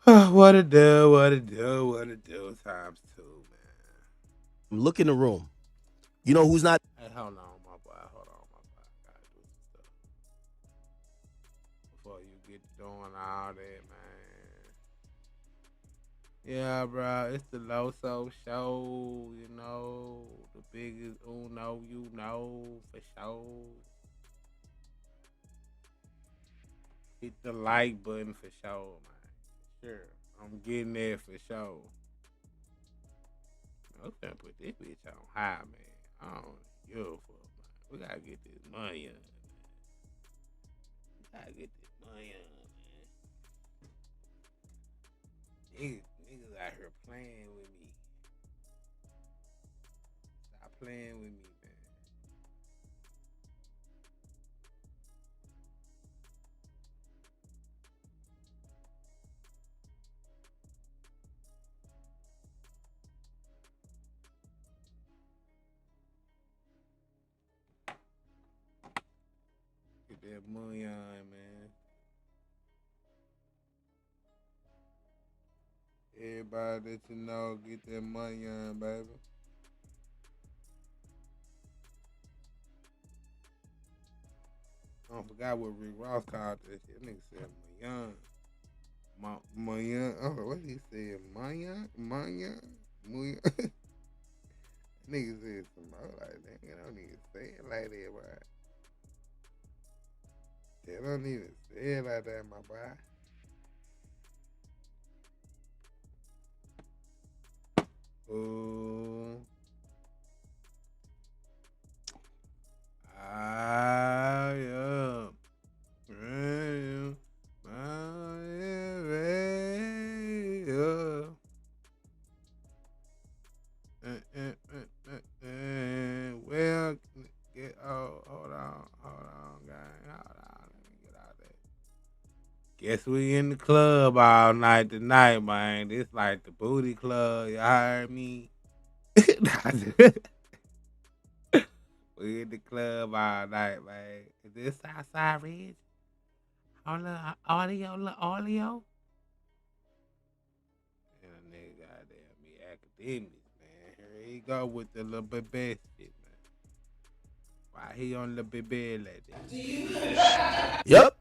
What it do? What it do? What it do? Times two, man. Look in the room. You know who's not? Hey, hold on, my boy. Hold on, my boy. Gotta do some stuff before you get doing all that, man. Yeah, bro. It's the Loso show. You know, the biggest Uno. You know for sure. Hit the like button for sure, man. Sure, I'm getting there for sure. I'm gonna put this bitch on high, man. I don't give a fuck, man. We gotta get this money on, man. We gotta get this money on, man. Niggas out here playing with me. Stop playing with me, man. Get that money on, man. Everybody that you know, get that money on, baby. I forgot what Rick Ross called that shit. That nigga said Mayan. Mayan. Oh, what he said? Mayan? Mayan? Mayan? Nigga said some more like that. You don't even say it like that, boy. They don't even say it like that, my boy. Ooh. Ah, yeah. Yeah. Ah, yeah. Well, get hold on, gang, hold on. Let me get out there. Guess we in the club all night tonight, man. This like the booty club. You heard me? We in the club all night, man. Is this Southside Ridge? Audio? And a nigga goddamn me academics, man. Here he go with the little bit bad shit, man. Why he on the bit bad like that? Yep.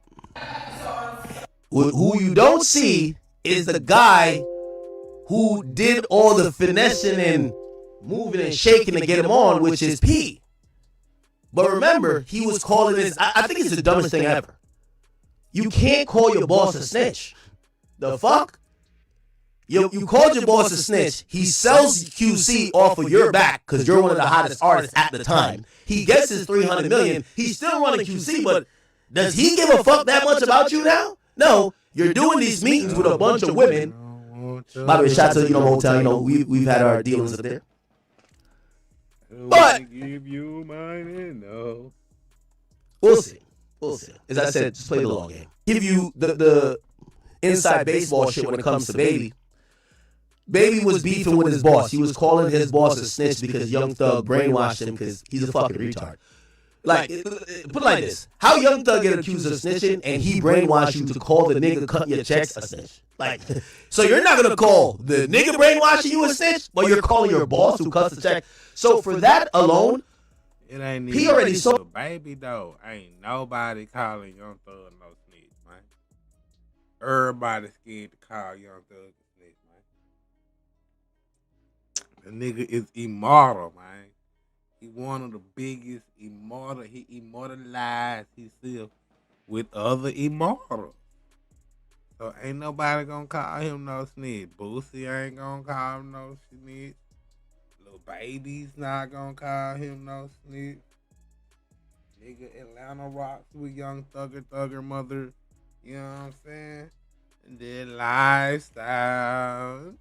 Who you don't see is the guy who did all the finessing and moving and shaking to get him on, which is P. But remember, he was calling this. I think it's the dumbest thing ever. You can't call your boss a snitch. The fuck? You called your boss a snitch. He sells QC off of your back because you're one of the hottest artists at the time. He gets his $300 million. He's still running QC, but does he give a fuck that much about you now? No. You're doing these meetings with a bunch of women. By the way, shout out to Motel. We've had our dealings up there. But give you mine, no. We'll see. We'll see. As I said, just play the long game. Give you the inside baseball shit when it comes to Baby. Baby was beefing with his boss. He was calling his boss a snitch because Young Thug brainwashed him because he's a fucking retard. Like, put it like this. How Young Thug get accused of snitching and he brainwashed you to call the nigga cutting your checks a snitch? Like, so you're not going to call the nigga brainwashing you a snitch, but you're calling your boss who cuts the check. So for that alone, it ain't he already saw. Baby, though, ain't nobody calling Young Thug no snitch, man. Everybody scared to call Young Thug a snitch, man. The nigga is immortal, man. He one of the biggest immortal. He immortalized himself with other immortals. So ain't nobody gonna call him no snitch. Boosie ain't gonna call him no snitch. Little Baby's not gonna call him no snitch. Nigga Atlanta rocks with Young Thugger Mother. You know what I'm saying? And their lifestyle.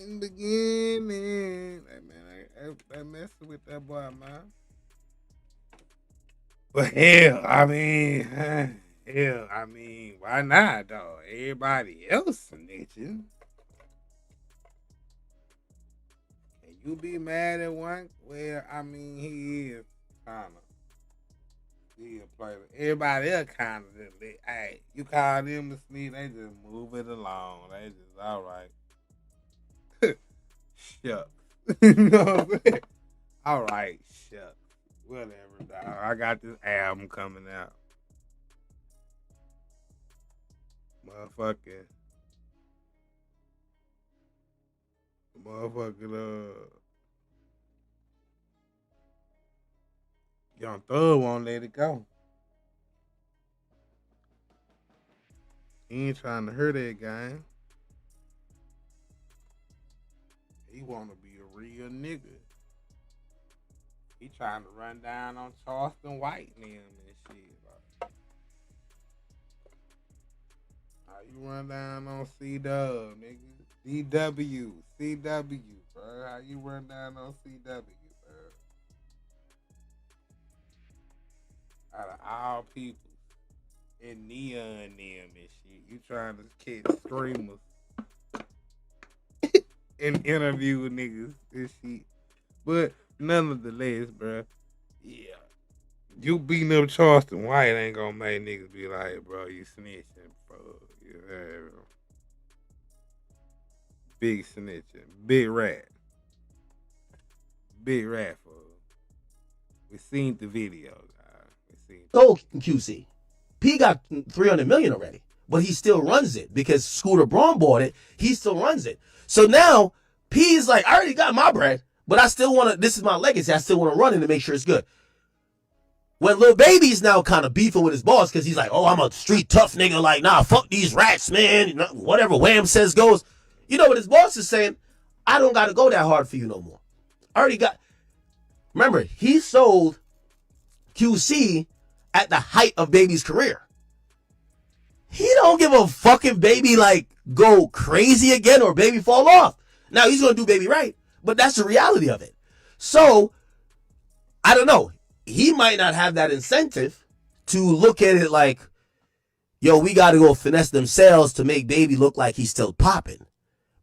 In the beginning. Hey, man, I messing with that boy, man. But I mean, why not, though? Everybody else snitching. Can you be mad at one? Well, I mean, he is kind of Still play with everybody else kind of just hey, you call them to sneeze, they just move it along. They just all right. Shucks. You know what I'm saying? All right, shucks. Whatever, dog. I got this album coming out. Motherfucking Young Thug won't let it go. He ain't trying to hurt that guy. He want to be a real nigga. He trying to run down on Charleston White and them and shit. Like, how you run down on C-Dub, nigga? DW, CW, bro. How you run down on CW, bro? Out of all people. And Neon them and shit. You trying to catch streamers and interview with niggas and shit. But nonetheless, bro, yeah. You beating up Charleston White ain't gonna make niggas be like, bro, you snitching, bro. Yeah. Big snitching. Big rat. Big rat, fool. We seen the video, guys. We seen So QC. P got 300 million already, but he still runs it because Scooter Braun bought it. He still runs it. So now P is like, I already got my bread, but I still want to, this is my legacy. I still want to run it to make sure it's good. When Lil Baby's now kind of beefing with his boss because he's like, oh, I'm a street tough nigga. Like, nah, fuck these rats, man. Whatever Wham says goes. You know what his boss is saying? I don't got to go that hard for you no more. I already got, remember, he sold QC at the height of Baby's career. He don't give a fucking Baby like go crazy again or Baby fall off. Now he's gonna do Baby right, but that's the reality of it. So I don't know. He might not have that incentive to look at it like, yo, we got to go finesse them sales to make Baby look like he's still popping.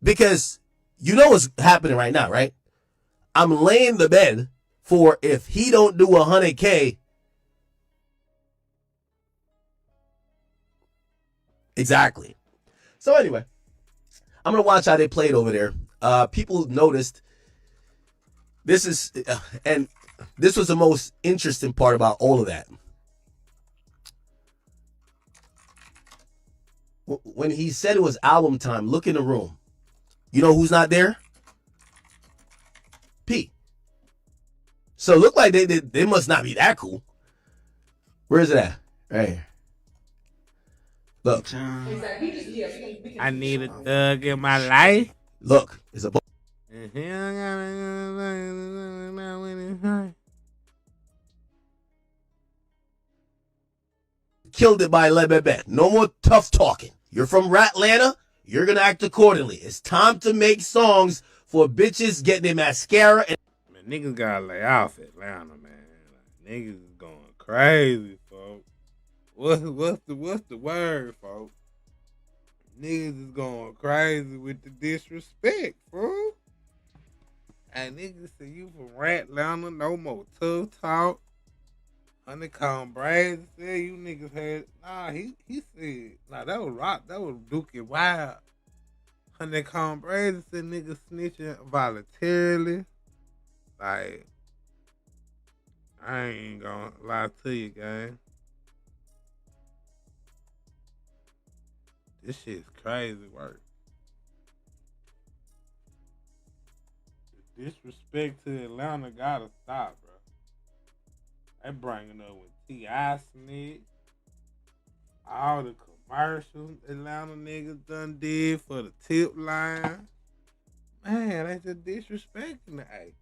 Because you know what's happening right now, right? I'm laying the bed for if he don't do 100K. Exactly. So anyway, I'm going to watch how they played over there. People noticed this is, and this was the most interesting part about all of that. When he said it was album time, look in the room. You know who's not there? P. So it looked like they must not be that cool. Where is it at? Right here. Look. I need a thug in my life. Look, it's a killed it by Lebebe. No more tough talking. You're from Ratlanta. You're gonna act accordingly. It's time to make songs for bitches getting their mascara. And man, niggas gotta lay off Atlanta, man. Like, niggas is going crazy, folks. What's the word, folks? Niggas is going crazy with the disrespect, fool. And niggas say you from Ratlanta, no more tough talk. Honeykomb Brazy said you niggas had he said that was rock, that was Dookie Wild. Honeykomb Brazy said niggas snitching voluntarily. Like, I ain't gonna lie to you, gang. This shit's crazy work. The disrespect to Atlanta gotta stop, bro. They bringing up with T.I. Smith, all the commercials Atlanta niggas done did for the tip line. Man, they just disrespecting the A.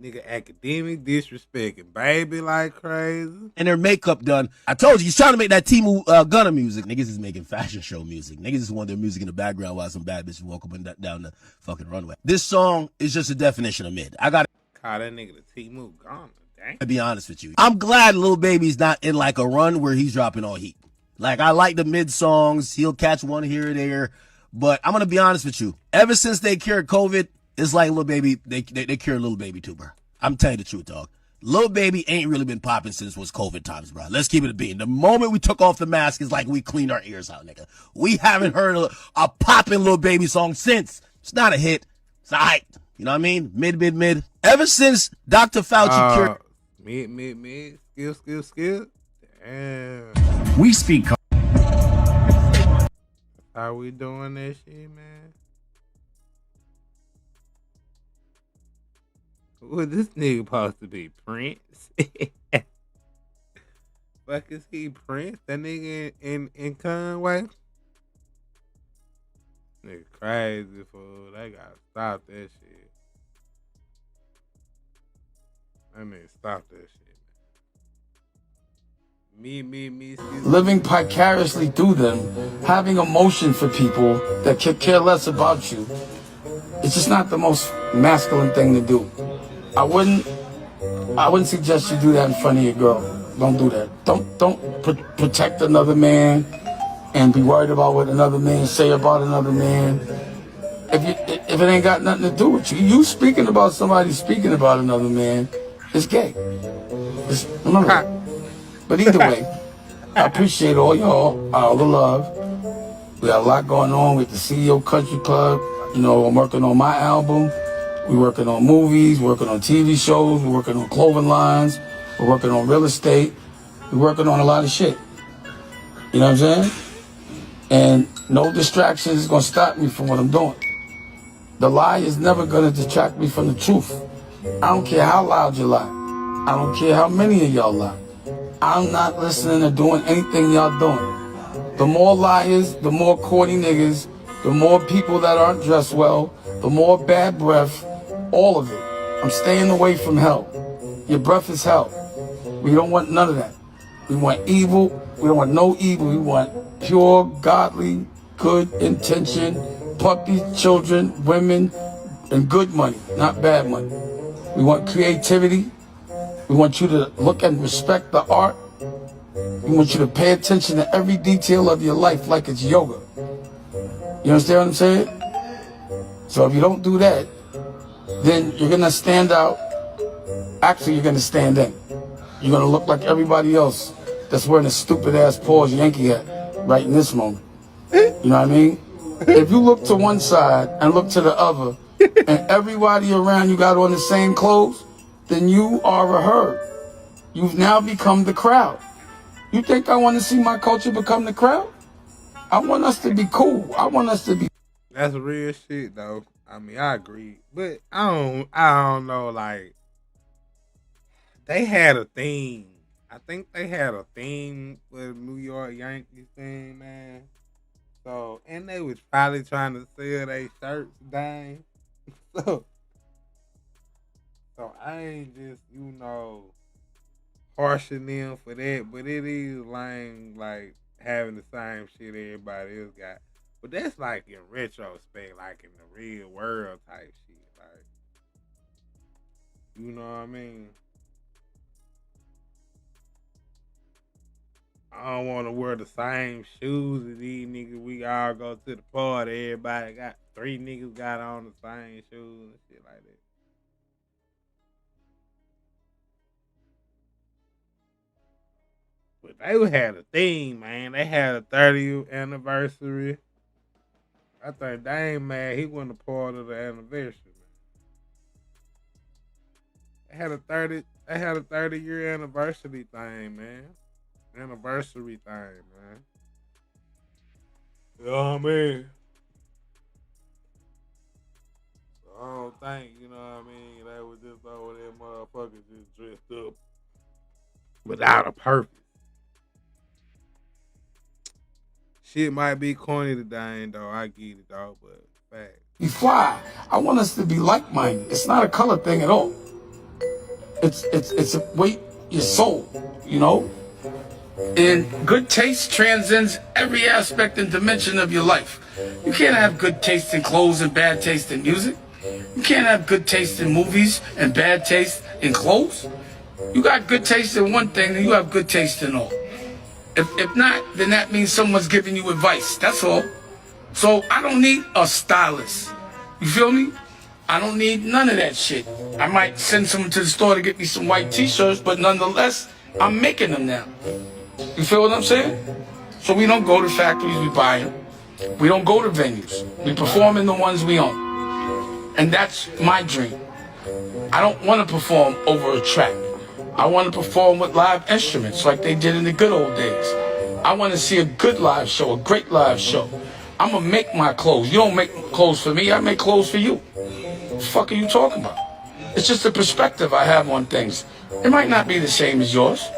Nigga academic disrespecting Baby like crazy. and their makeup done. I told you, he's trying to make that Timu Gunna music. Niggas is making fashion show music. Niggas just want their music in the background while some bad bitches walk up and down the fucking runway. This song is just a definition of mid. I got Call that nigga the Timu Gunna, dang. to be honest with you. I'm glad Lil Baby's not in like a run where he's dropping all heat. Like, I like the mid songs. He'll catch one here or there. But I'm going to be honest with you. Ever since they cured COVID, it's like Lil Baby, they cured Lil Baby too, bro. I'm telling you the truth, dog. Lil Baby ain't really been popping since was COVID times, bro. Let's keep it a beat. The moment we took off the mask, it's like we cleaned our ears out, nigga. We haven't heard a popping Lil Baby song since. It's not a hit. It's alright. You know what I mean? Mid. Ever since Dr. Fauci cured. Mid. Skill. Damn. We speak. How we doing that shit, man? Well, this nigga supposed to be Prince. Fuck is he Prince? That nigga in Conway? Nigga crazy, fool. They gotta stop that shit. That nigga stop that shit. Me. Living vicariously through them, having emotion for people that could care less about you. It's just not the most masculine thing to do. I wouldn't suggest you do that in front of your girl. Don't do that. Don't protect another man and be worried about what another man say about another man. If it ain't got nothing to do with you, you speaking about somebody speaking about another man is gay. Remember that. But either way, I appreciate all y'all, all the love. We got a lot going on with the CEO Country Club. You know, I'm working on my album. We're working on movies, working on TV shows, we're working on clothing lines, we're working on real estate, we're working on a lot of shit. You know what I'm saying? And no distractions is gonna stop me from what I'm doing. The lie is never gonna detract me from the truth. I don't care how loud you lie. I don't care how many of y'all lie. I'm not listening or doing anything y'all doing. The more liars, the more corny niggas, the more people that aren't dressed well, the more bad breath, all of it. I'm staying away from hell. Your breath is hell. We don't want none of that. We want evil. We don't want no evil. We want pure, godly, good intention, puppy, children, women, and good money, not bad money. We want creativity. We want you to look and respect the art. We want you to pay attention to every detail of your life like it's yoga. You understand what I'm saying? So if you don't do that, then you're going to stand out. Actually, you're going to stand in. You're going to look like everybody else that's wearing a stupid-ass Paul's Yankee hat right in this moment. You know what I mean? If you look to one side and look to the other, and everybody around you got on the same clothes, then you are a herd. You've now become the crowd. You think I want to see my culture become the crowd? I want us to be cool. I want us to be... That's real shit, though. I mean, I agree. But I don't know, like, they had a theme. I think they had a theme for the New York Yankees thing, man. So, and they was probably trying to sell their shirts, dang. So I ain't just, harshing them for that, but it is lame, like, having the same shit everybody else got. But that's like in retrospect, like in the real world type shit. Like, you know what I mean? I don't want to wear the same shoes as these niggas. We all go to the party. Everybody got 3 niggas got on the same shoes and shit like that. But they had a thing, man. They had a 30th anniversary. I think Dame, man, he wasn't a part of the anniversary, man. They had a 30-year anniversary thing, man. Anniversary thing, man. You know what I mean? So I don't think, you know what I mean, they was just over there motherfuckers just dressed up without a purpose. Shit might be corny today, though. I get it, though, but fact. You fly. I want us to be like-minded. It's not a color thing at all. It's a weight, your soul, you know? And good taste transcends every aspect and dimension of your life. You can't have good taste in clothes and bad taste in music. You can't have good taste in movies and bad taste in clothes. You got good taste in one thing and you have good taste in all. If not, then that means someone's giving you advice. That's all. So I don't need a stylist. You feel me? I don't need none of that shit. I might send someone to the store to get me some white t-shirts, but nonetheless, I'm making them now. You feel what I'm saying? So we don't go to factories, we buy them. We don't go to venues. We perform in the ones we own. And that's my dream. I don't want to perform over a track. I want to perform with live instruments like they did in the good old days. I want to see a good live show, a great live show. I'm going to make my clothes. You don't make clothes for me, I make clothes for you. What the fuck are you talking about? It's just the perspective I have on things. It might not be the same as yours,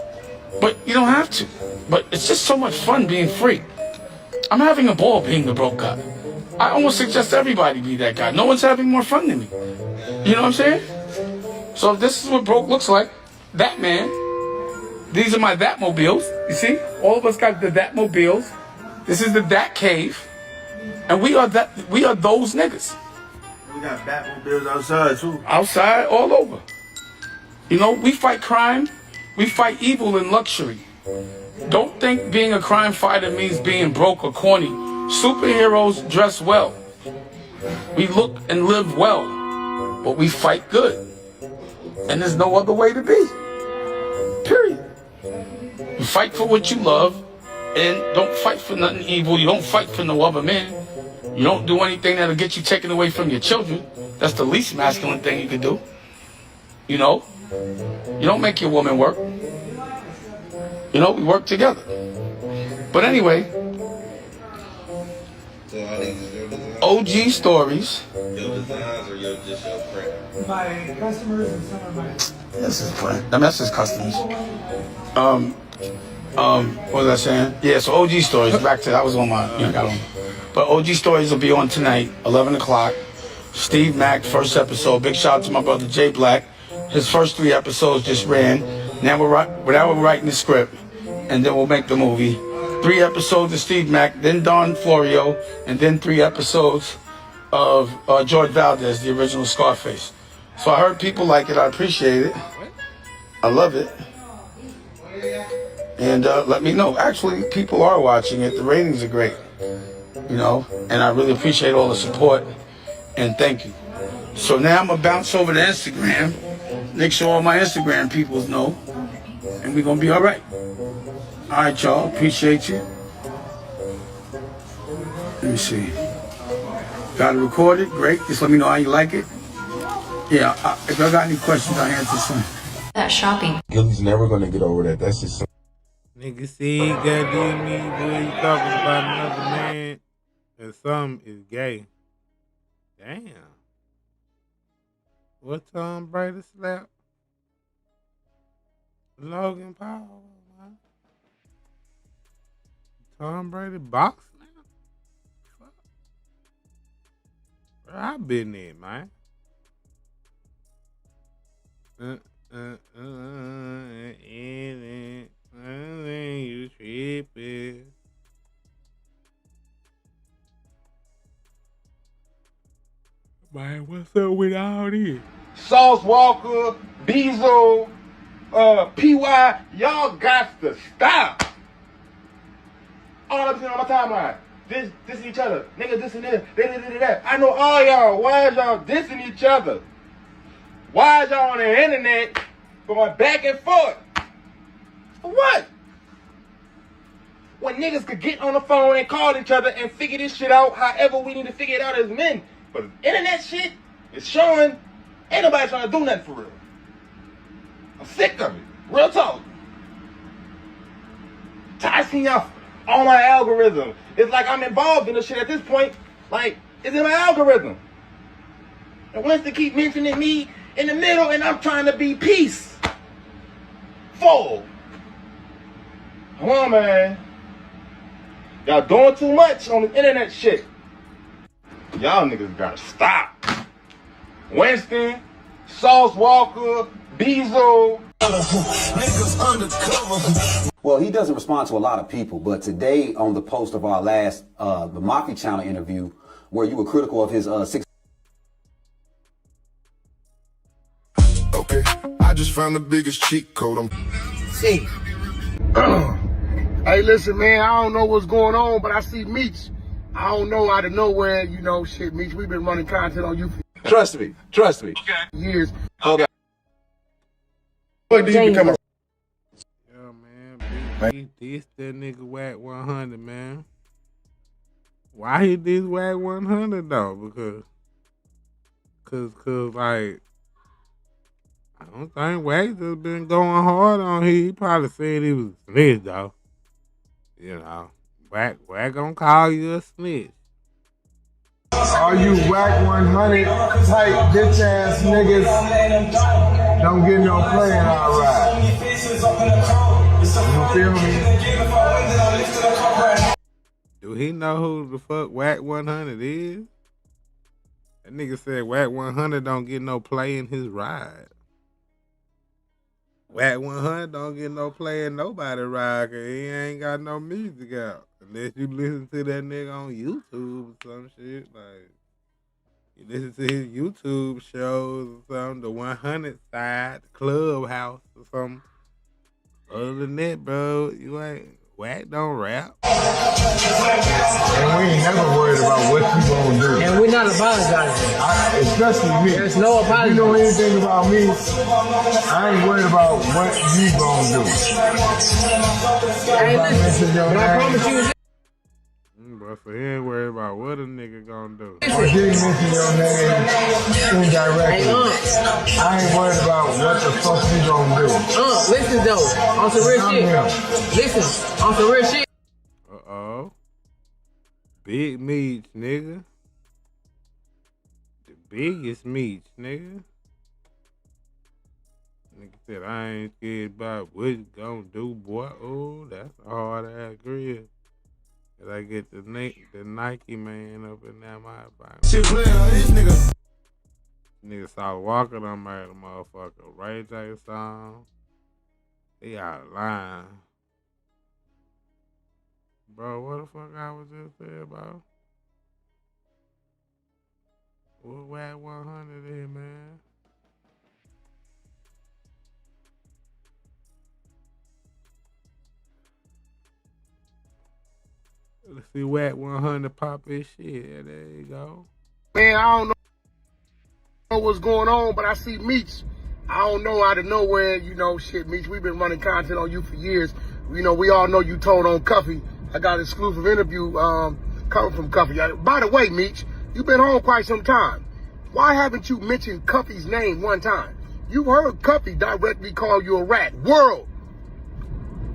but you don't have to. But it's just so much fun being free. I'm having a ball being the broke guy. I almost suggest everybody be that guy. No one's having more fun than me. You know what I'm saying? So if this is what broke looks like, that man, these are my that-mobiles. You see? All of us got the that-mobiles. This is the that cave. And we are those niggas. We got Batmobiles outside too. Outside, all over. You know, we fight crime. We fight evil in luxury. Don't think being a crime fighter means being broke or corny. Superheroes dress well. We look and live well. But we fight good. And there's no other way to be. Period. You fight for what you love. And don't fight for nothing evil. You don't fight for no other man. You don't do anything that'll get you taken away from your children. That's the least masculine thing you can do. You know? You don't make your woman work. You know, we work together. But anyway, OG stories. Your designs or just your print? My customers and some of my... This is print. I mean, that's just customers. What was I saying? Yeah, so OG stories. Back to that was on my. You know, got on. But OG stories will be on tonight, 11 o'clock. Steve Mack, first episode. Big shout out to my brother Jay Black. His first 3 episodes just ran. Now we're writing the script, and then we'll make the movie. 3 episodes of Steve Mack, then Don Florio, and then 3 episodes of George Valdez, the original Scarface. So I heard people like it. I appreciate it. I love it. And let me know. Actually, people are watching it. The ratings are great. You know, and I really appreciate all the support. And thank you. So now I'm going to bounce over to Instagram. Make sure all my Instagram peoples know. And we're going to be all right. All right, y'all. Appreciate you. Let me see. Got it recorded? Great. Just let me know how you like it. Yeah, if y'all got any questions, I'll answer some. That shopping. Gilly's never gonna get over that. That's just Nigga see, goddamn me, boy, you talking about another man, and some is gay. Damn. What Tom Brady slap? Logan Paul, man. Tom Brady box now? Fuck. Bro, I been there, man. You tripping. Man, what's up with all this? Sauce Walker, Bezo, PY, y'all got to stop. All I'm seeing on my timeline. This each other. Niggas this and this. That. I know all y'all. Why is y'all dissing each other? Why is y'all on the internet going back and forth? For what? When niggas could get on the phone and call each other and figure this shit out however we need to figure it out as men. But internet shit is showing ain't nobody trying to do nothing for real. I'm sick of it. Real talk. I seen y'all on my algorithm. It's like I'm involved in the shit at this point. Like, it's in my algorithm. And Winston keep mentioning me in the middle, and I'm trying to be peace. Full. Come on, man. Y'all doing too much on the internet shit. Y'all niggas gotta stop. Winston, Sauce Walker, Bezo. Well, he doesn't respond to a lot of people, but today on the post of our last the Mafia Channel interview, where you were critical of his six. Okay, I just found the biggest cheat code. See. Hey, listen, man, I don't know what's going on, but I see Meech. I don't know out of nowhere, you know, shit, Meech, we've been running content on you Trust me. Okay. Years. Okay. What do you become a Yeah, man. Big Meech dissed that nigga Wack 100, man. Why he diss Wack 100 though? Cause like I don't think Wack just been going hard on him. He probably said he was a snitch though. You know, Wack gonna call you a snitch. All you Wack 100 type bitch ass niggas don't get no play in our ride. You feel me? Do he know who the fuck Wack 100 is? That nigga said Wack 100 don't get no play in his ride. Wack 100 don't get no play in nobody ride cause he ain't got no music out. Unless you listen to that nigga on YouTube or some shit. Like, you listen to his YouTube shows or something, the 100 side, the Clubhouse or something. Other than that, bro, you ain't, Wack don't rap. And we ain't never worried about what you gonna do. And we're not apologizing. Especially me. There's no apology. If you know anything about me, I ain't worried about what you gonna do. Hey, listen, but I promise you, But for him, worried about what a nigga gonna do. I didn't mention your name indirectly. I ain't worried about what the fuck you gonna do. listen though, on some real shit. Listen, on some real shit. Uh-oh. Big Meech, nigga. The biggest Meech, nigga. Nigga said, I ain't scared about what you gonna do, boy. Oh, that's a hard ass grill. Cause I get the Nike man up in that motherfucker. Shit player, this nigga. Nigga saw Walker done made a motherfucker. Ray J song. He out of line. Bro, what the fuck I was just saying about? What Wack 100 is, man? Let's see Wack 100 pop his shit. Yeah, there you go. Man, I don't know what's going on, but I see Meech. I don't know out of nowhere, you know, shit, Meech. We've been running content on you for years. You know, we all know you told on Cuffy. I got an exclusive interview coming from Cuffy. By the way, Meech, you've been home quite some time. Why haven't you mentioned Cuffy's name one time? You heard Cuffy directly call you a rat. World,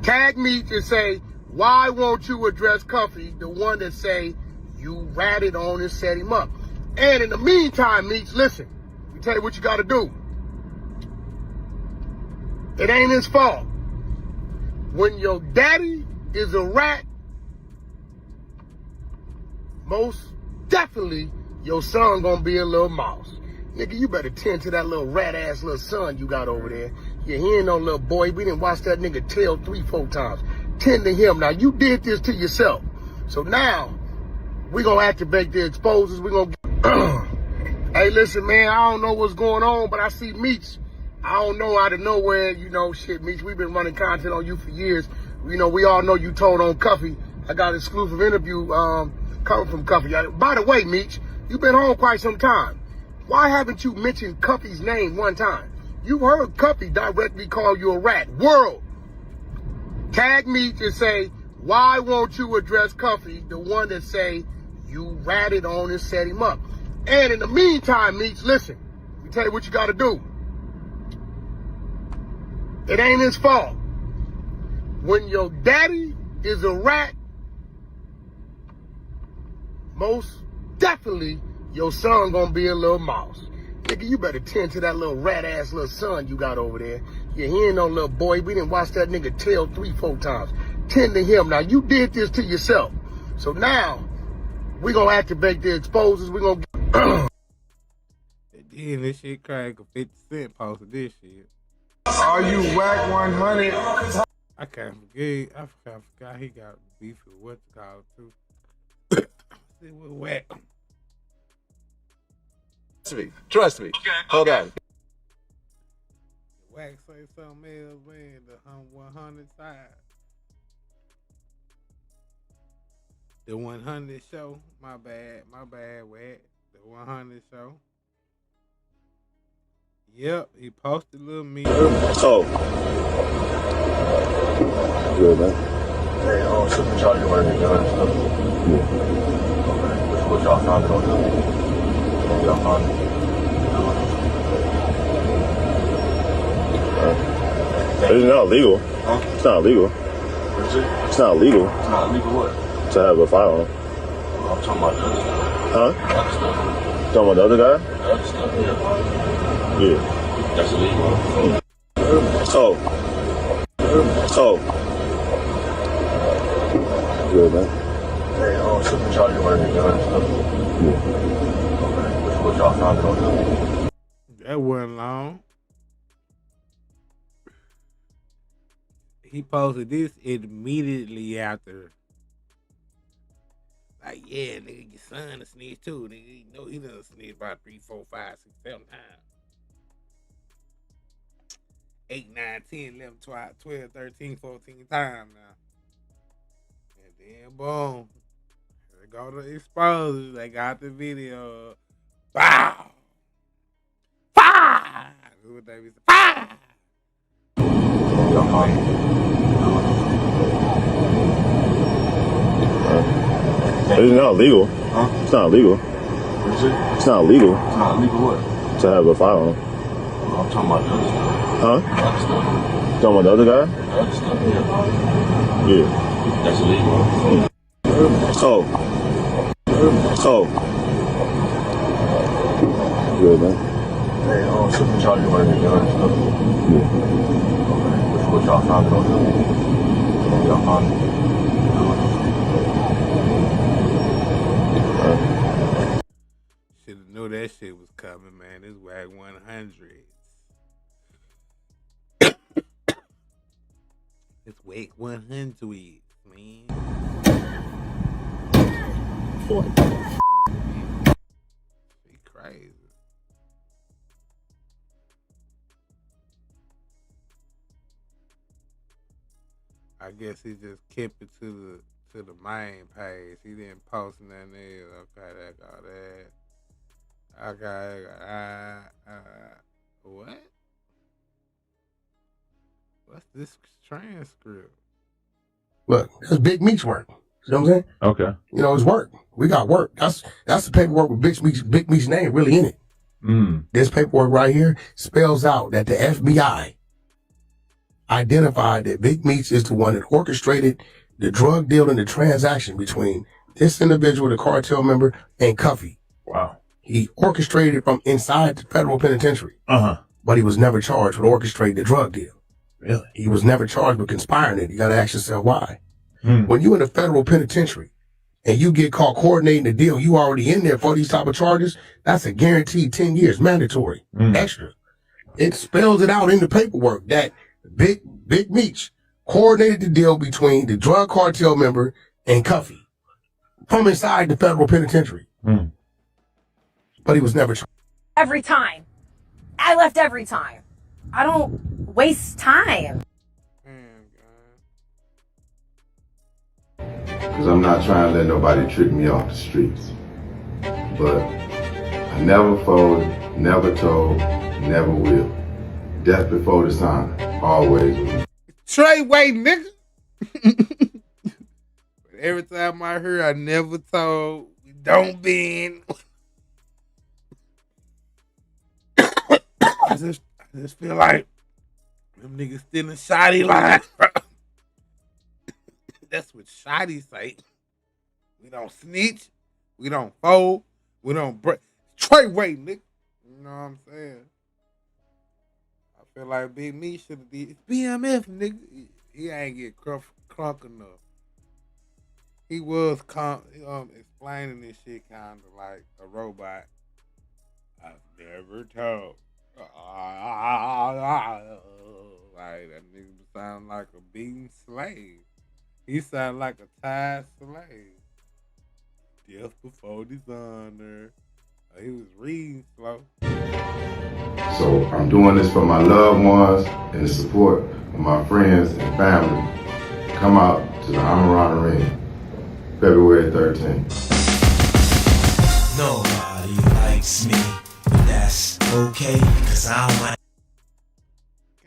tag Meech and say, why won't you address Cuffy, the one that say you ratted on and set him up? And in the meantime, Meech, listen, let me tell you what you got to do. It ain't his fault. When your daddy is a rat, most definitely your son gonna be a little mouse. Nigga, you better tend to that little rat-ass little son you got over there. Yeah, he ain't no little boy. We didn't watch that nigga tail 3-4 times. Tend to him. Now, you did this to yourself. So now, we gonna activate the exposers. We gonna Hey, listen, man, I don't know what's going on, but I see Meech. I don't know out of nowhere, you know, shit, Meech. We've been running content on you for years. You know, we all know you told on Cuffy. I got an exclusive interview coming from Cuffy. By the way, Meech, you've been home quite some time. Why haven't you mentioned Cuffy's name one time? You heard Cuffy directly call you a rat. World, tag Meech and say, why won't you address Cuffy, the one that say you ratted on and set him up? And in the meantime, Meech, listen, let me tell you what you got to do. It ain't his fault. When your daddy is a rat, most definitely your son gonna be a little mouse. Nigga, you better tend to that little rat-ass little son you got over there. Yeah, he ain't no little boy. We didn't watch that nigga tail 3-4 times. Tend to him. Now, you did this to yourself. So now, we gonna activate the exposers. We gonna Then this shit crack a 50 Cent posted this shit. Are you Wack 100? I can't forget. I forgot he got beef with what's it called too. See what Wack. Trust me. Okay. Hold on. Wack say something else, man. The 100 side. The 100 show. My bad, Wack. The 100 show. Yep, he posted a little me. Oh. Good, man. Hey, shouldn't charge you wearing the gun and stuff. Yeah. What y'all found out? Y'all found It's not illegal. Huh? It's not illegal. Is it? It's not illegal It's not illegal what? to have a firearm. I'm talking about the other stuff. Huh? The other stuff. Talking about the other guy? The other stuff, yeah. Yeah. That's illegal. Oh. Oh. Good, man. Hey, shouldn't charge you wearing the gun and stuff. Yeah. What y'all found out? That wasn't long. He posted this immediately after. Like, yeah, nigga, your son a snitch too. Nigga, you know he done snitched about 3, 4, 5, 6, 7 times. 8, 9, 10, 11, 12, 13, 14 times now. And then boom. They go to expose. They got the video. Bow. Fire! That's what they be saying. Fire! It's not illegal. Huh? It's not illegal. Is it? It's not illegal It's not illegal what? to have a firearm. I'm talking about the other stuff. Huh? The other stuff. Talking about the other guy? The other stuff, yeah. Yeah. That's illegal. Oh. Oh. Good, man. Hey, shouldn't charge you wearing the gun and stuff. Yeah. What y'all found out? Y'all found Should have knew that shit was coming, man. This Wack 100. It's Wack 100, man. Be crazy. I guess he just kept it to the main page. He didn't post nothing else. Okay, that got that. Okay, what? What's this transcript? Look, that's Big Meech work. You know what I'm saying? Okay. You know, it's work. We got work. That's the paperwork with Big Meech's name really in it. This paperwork right here spells out that the FBI identified that Big Meech is the one that orchestrated the drug deal and the transaction between this individual, the cartel member, and Cuffy. Wow. He orchestrated from inside the federal penitentiary. But he was never charged with orchestrating the drug deal. Really? He was never charged with conspiring it. You got to ask yourself why. When you in a federal penitentiary and you get caught coordinating the deal, you already in there for these type of charges, that's a guaranteed 10 years, mandatory, extra. It spells it out in the paperwork that Big Meech coordinated the deal between the drug cartel member and Cuffy from inside the federal penitentiary. But he was never charged. Every time. I left every time. I don't waste time. Because I'm not trying to let nobody trick me off the streets. But I never folded, never told, never will. Death before dishonor, always with me. Trey Way, nigga. But every time I heard, I never told, don't bend. I just feel like them niggas stealing shoddy lines, bro. That's what shoddy say. We don't snitch. We don't fold. We don't break. Trey Way, nigga. You know what I'm saying? I feel like Big Meech should have did. It's BMF, nigga. He ain't get crunk enough. He was explaining this shit kind of like a robot. I've never told. Like that nigga sound like a beaten slave. He sound like a tied slave. Death before dishonor. He was reading slow. So I'm doing this for my loved ones and the support of my friends and family. Come out to the Amarana Ring, February 13th. Nobody likes me, but that's okay, cause I don't mind.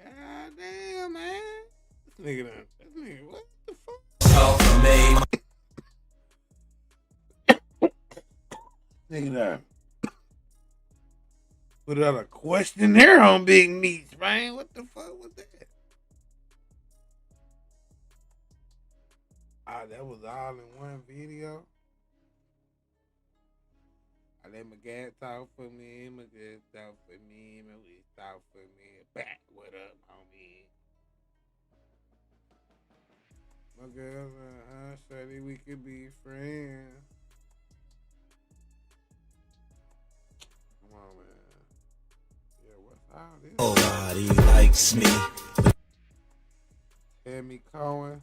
God damn, man. This nigga, what the fuck? Talk for me. Nigga done put out a questionnaire on Big Meech, man. What the fuck was that? Ah, that was all in one video. I let my dad talk for me, my dad talk for me, my wish talk for me. Back, what up, homie? My girl, shawty, we could be friends. Come on, man. Yeah, what's all this? Nobody likes me. Tammy Cohen.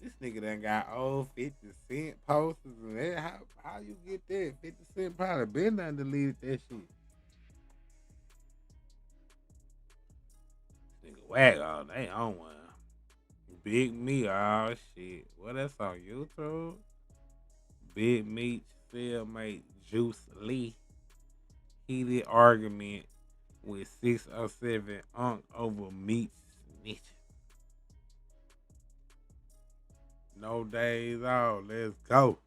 This nigga done got old 50 Cent posters and that. How you get that? 50 Cent probably been done deleted that shit. Nigga Wack, oh, they on one. Big Meech, oh shit. What that's on YouTube? Big Meech cellmate Juice Lee. Heated argument with 607 Unk over Meech snitching. No days off. Let's go.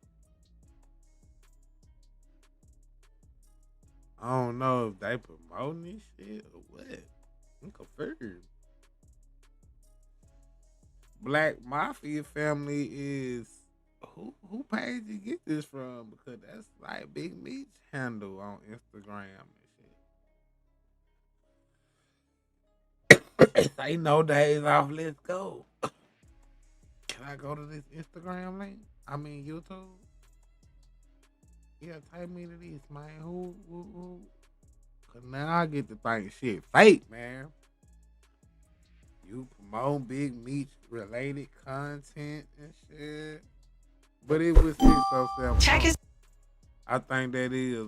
I don't know if they promoting this shit or what. I'm confused. Black Mafia family is who page you get this from? Because that's like Big Meech handle on Instagram and shit. Say no days off. Let's go. Can I go to this Instagram link? I mean YouTube. Yeah, take me to this, man. Who? Cause now I get to think shit fake, man. You promote Big Meech related content and shit. But it was 607. Check his. I think that is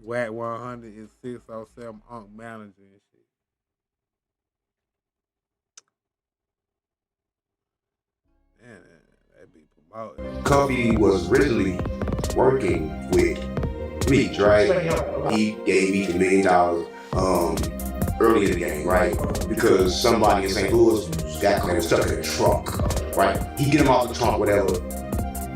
Wack 100 is 607 Unk manager and shit. Man, that be promoting. Cuffy was originally working with Meech, right? He gave Meech $1 million early in the game, right? Because somebody in St. Louis got claimed stuck in a trunk, right? He get him off the trunk, whatever.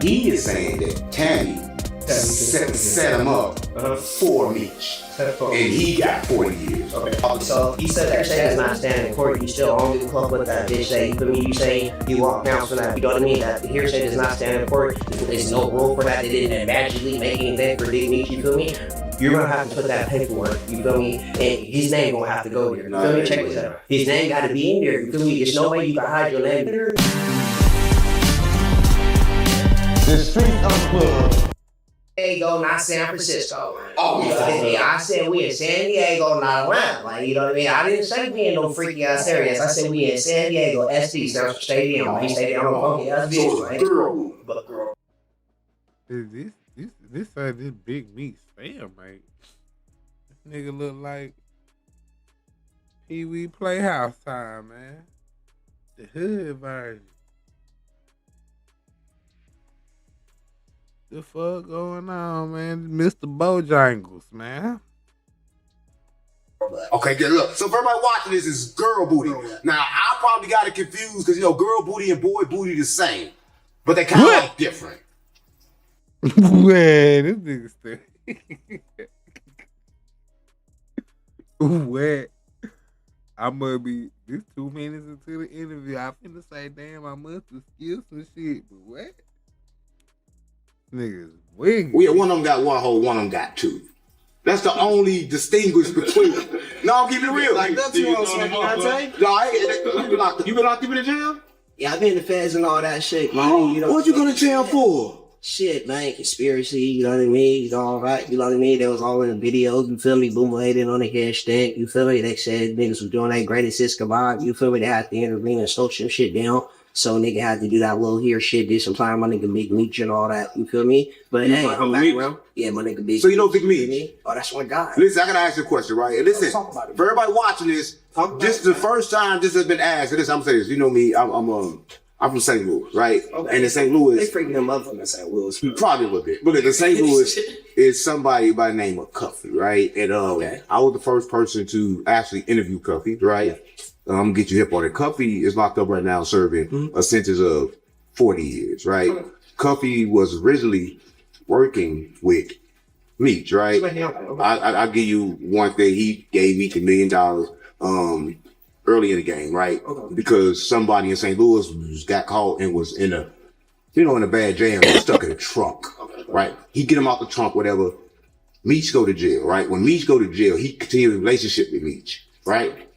He is saying that Tammy set him up for Meech, and he got 40 years. Okay. So he said that shit is not standing in court. You still only fuck with that bitch that you feel me? You say you want pounds for that. You know what I mean? That hearsay does not stand in court. There's no rule for that. They didn't magically make anything for Big Meech. You feel me? You're gonna have to put that paperwork. You feel me? And his name gonna have to go there. You feel me? Check this out. His name got to be in there. You feel me? There's no way you can hide your name there. The street unplugged. Diego, not San Francisco. Oh, you know what I mean? I said we in San Diego, not Atlanta. Like, you know what I mean? I didn't say we in no freaky ass areas. I said we in San Diego, SD, Central Stadium. He stayed down on the funky ass bitch, right? But girl. This Big Meech fam, mate. This nigga look like Pee Wee Playhouse time, man. The hood version. The fuck going on, man? Mr. Bojangles, man. Okay, good. Look, so for everybody watching this is girl booty. Now, I probably got it confused because, girl booty and boy booty the same. But they kind of like different. Man, this nigga still. What? I must be this 2 minutes into the interview. I finna say, damn, I must have skipped some shit. But what? Niggas wing. Well, yeah, one of them got one hole, one of them got two. That's the only distinguish between them. No, I'm keeping it real. Like that's you been locked up in the jail? Yeah, I've been in the feds and all that shit, man. You know, what you going to jail for? Shit, man, conspiracy, you know what I mean? You know, all right, you know what I mean? They was all in the videos, you feel me? Boomerated on the hashtag, you feel me? They said niggas was doing that greatest Cisco vibe, you feel me? They had to intervene and slow some shit down. So nigga had to do that little here shit, did some time, my nigga Big Meech and all that, you feel me? But hey, I'm back around. Yeah, my nigga Big. So you know Big Meech? Oh, that's my guy. Listen, I gotta ask you a question, right? And listen, for everybody watching this, this is the first time this has been asked. And this, I'm saying this, you know me, I'm I'm from St. Louis, right? Okay. And in St. Louis, they freaking him up from St. Louis. Probably a little bit. But in St. Louis is somebody by the name of Cuffy, right? And I was the first person to actually interview Cuffy, right? I'm gonna get you hip on it. Cuffy is locked up right now serving a sentence of 40 years, right? Cuffy was originally working with Meech, right? I'll give you one thing. He gave Meech $1 million early in the game, right? Because somebody in St. Louis got caught and was in a bad jam and stuck in a trunk, right? He get him out the trunk, whatever. Meech go to jail, right? When Meech go to jail, he continued a relationship with Meech, right?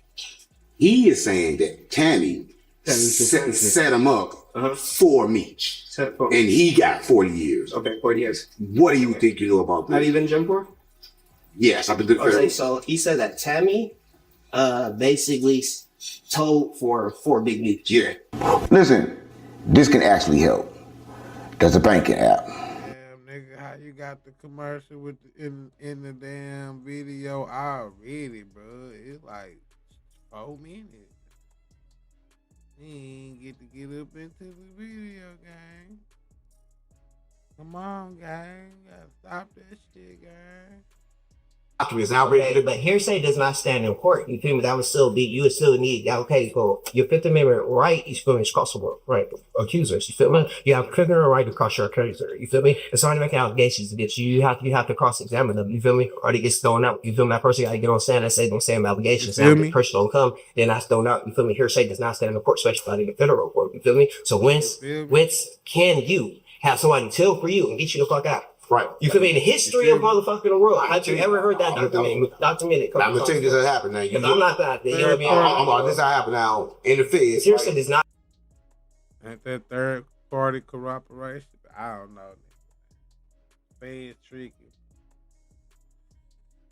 He is saying that Tammy set him up for Meech. And he got 40 years. Okay, 40 years. What do you think you know about that? Not even Jim Core? Yes, I've been doing Okay, so he said that Tammy basically told for Big Meech. Yeah. Listen, this can actually help. There's a banking app. Damn, nigga, how you got the commercial with in the damn video already, bro? It's like 4 minutes. He ain't get to get up into the video game. Come on, gang. You gotta stop that shit, gang. Documents outdated, but hearsay does not stand in court. You feel me? That would still be, you would still need, okay, so your Fifth Amendment right, you feel me, is crossable, right? Accusers, you feel me? You have criminal right to cross your accuser, you feel me? If somebody making allegations against you, you have to cross-examine them, you feel me? Or they get thrown out, you feel me? That person gotta get on stand and say, don't say them allegations, and the person don't come, then that's thrown out, you feel me? Hearsay does not stand in court, especially in the federal court, you feel me? So whence can you have somebody tell for you and get you the fuck out? Right. You feel me? In the history of motherfucking the world, have you ever heard that documented? I'm gonna tell you this has happened now. I'm not that. You know what I mean? This how happened now in the feds. Seriously, does not. Ain't that third party corroboration? I don't know. Feds tricky.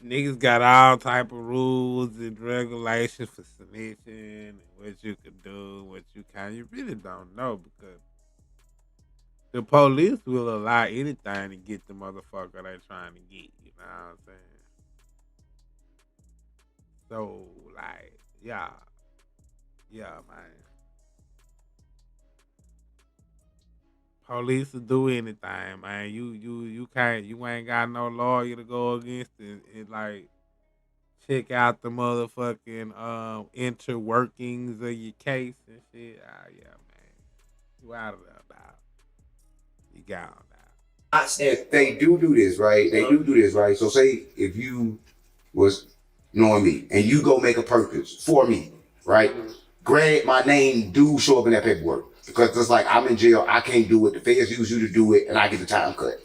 Niggas got all type of rules and regulations for snitching and what you can do, what you can't. You really don't know because the police will allow anything to get the motherfucker they trying to get. You know what I'm saying? So, like, yeah, man. Police will do anything, man. You can't. You ain't got no lawyer to go against it. It like check out the motherfucking interworkings of your case and shit. Ah, yeah, man. You out of there now. You got that. They do this, right? They do this, right? So say if you was knowing me and you go make a purchase for me, right? Granted, my name do show up in that paperwork because it's like I'm in jail, I can't do it. The feds use you to do it, and I get the time cut.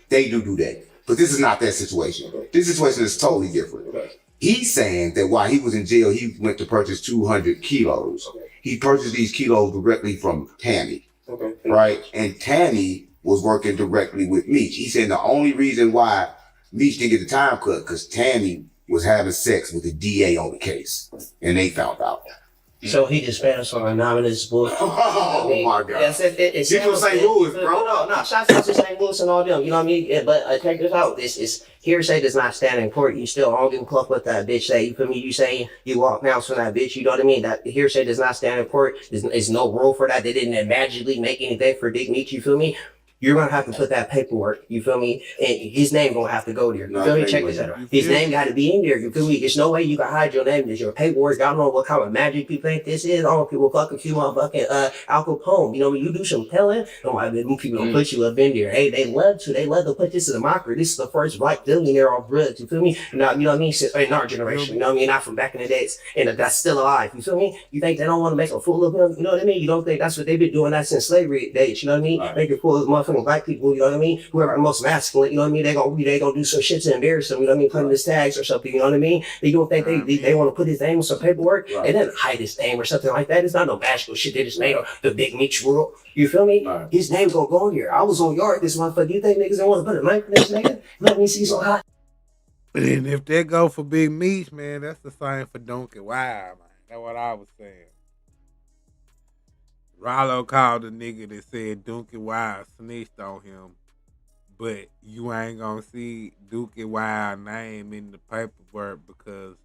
They do that, but this is not that situation. This situation is totally different. He's saying that while he was in jail, he went to purchase 200 kilos. He purchased these kilos directly from Tammy, right? And Tammy was working directly with Meech. He said the only reason why Meech didn't get the time cut because Tammy was having sex with the DA on the case, and they found out. So he just found some anonymous bullshit. Oh my God. It's you from St. Louis, bro. No, shout out to St. Louis and all them. You know what I mean? But check this out. This is hearsay does not stand in court. You still don't give a fuck what that bitch say. You feel me? You saying you walk now from that bitch. You know what I mean? That hearsay does not stand in court. There's no rule for that. They didn't magically make anything for Big Meech. You feel me? You're gonna have to put that paperwork, you feel me? And his name gonna have to go there. You feel me? Check this out. His name gotta be in there, you feel me? There's no way you can hide your name. There's your paperwork. I don't know what kind of magic people think this is. All people fucking few motherfucking Al Capone. You know, when you do some telling, them people gonna put you up in there. Hey, they love to put this in a mockery. This is the first black billionaire off drugs, you feel me? Now, you know what I mean? In our generation, you know what I mean? Not from back in the days. And that's still alive, you feel me? You think they don't want to make a fool of him? You know what I mean? You don't think that's what they've been doing that since slavery days, you know what I mean? Make a fool of motherfucking black people, you know what I mean? Whoever the most masculine, you know what I mean? They gonna do some shit to embarrass them, you know what I mean? Put him his tags or something, you know what I mean? You don't think they want to put his name on some paperwork and then hide his name or something like that? It's not no magical shit they just made up the Big Meech world. You feel me? His name gonna go on here. I was on yard this motherfucker. You think niggas don't want to put a knife in this nigga? Let me see so hot. And if they go for Big Meech, man, that's the same for Donkey Wild, man. That's what I was saying. Rollo called the nigga that said Donkey Wild snitched on him, but you ain't gonna see Dookie Wild name in the paperwork because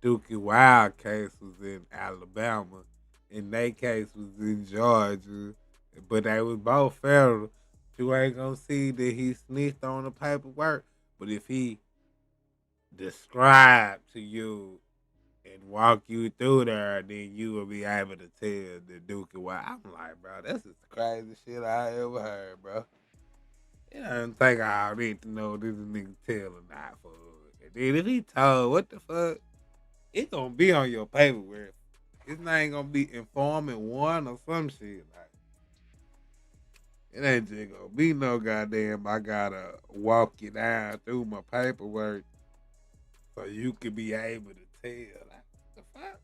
Dookie Wild case was in Alabama in their case was in Georgia, but they was both federal. You ain't gonna see that he snitched on the paperwork, but if he described to you and walk you through there, then you will be able to tell the Duke why. I'm like, bro, this is the craziest shit I ever heard, bro. You don't think I need to know this nigga tell or not for. And then if he told, what the fuck? It's gonna be on your paperwork. His name gonna be informant one or some shit. Like, it ain't just gonna be no goddamn. I gotta walk you down through my paperwork so you can be able to tell. Like, what the fuck?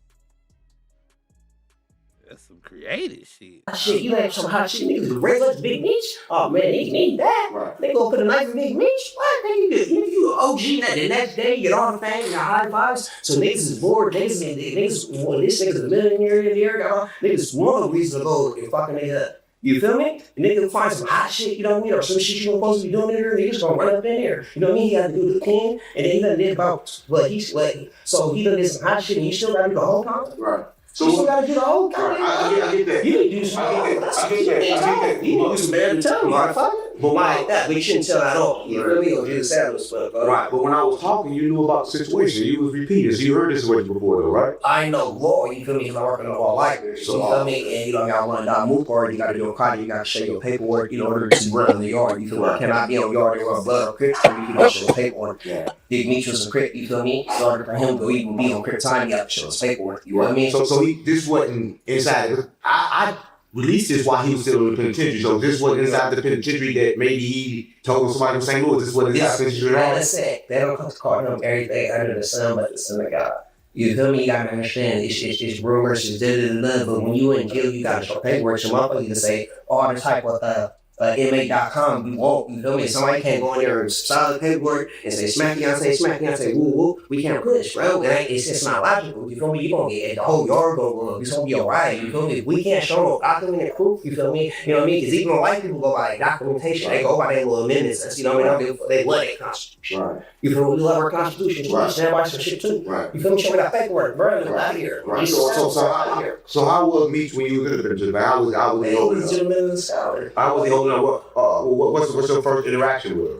That's some creative shit. Shit, you ain't some hot shit, niggas raise up to Big Meech. Oh man, niggas need that. Right. They go put a knife in Big Meech. What? Nigga, you OG that the next day, you get all the fame, you got high fives. So niggas is bored. Niggas, well, this nigga's a millionaire in the area. Niggas one of the reasons to go and fucking nigga up. You feel me? The nigga find some hot shit, you know what I mean? Or some shit you don't supposed to be doing in there, niggas gonna run up in there. You know what I mean? He got to do the king, and then he done did about what he's like. So he done did some hot shit, and you still gotta do the whole time? Right. So you still gotta do the whole time? I get that. You need to do some. I get that. You need to do some bad tell me, motherfucker. But why like that? But you shouldn't tell at all. You feel me? Or do the saddles, right. But when I was talking, you knew about the situation. You was repeating. So you heard this situation before, though, right? I know law. You feel me? Because I work in the law library. So you feel me? And you don't got one dot move part. You got to do a card. You got to show your paperwork in order to run in the yard. You feel me? Cannot be on the yard and run blood or crick. You can show paperwork. Yeah. Big Meech was a crick. You feel me? In order for him to even be on crick time, you got to show his paperwork. You know what I mean? So this wasn't inside. I released this while he was still in the penitentiary. So this wasn't inside the penitentiary that maybe he told somebody from St. Louis. This wasn't inside the penitentiary. Man, that's it. They don't come to call him everything under the sun but the Son of God. You feel me? You gotta understand. It's rumors, it's da-da-da-da. But when you in jail, you gotta show paperwork. So motherfucker can say all the type of inmate.com you won't, you feel me? Somebody can't go in there and sign the paperwork and say smack Beyonce, woo woo. We can't push, bro. It's just not logical. You feel me? You gonna get the whole yard gonna it's gonna be alright. You feel me? We can't show no documented proof. You feel me? You know what I mean? Because even white people go by documentation. They go by their little amendments. You know what I mean? They love their constitution. Right. You feel me? We love our constitution. We stand by some shit too. Right. You feel me? Show me that paperwork, bro. Get out of here. Right. So how was Meech when you was in the penitentiary? I was the oldest gentleman in the scholar. I was the oldest. What's your first interaction with her?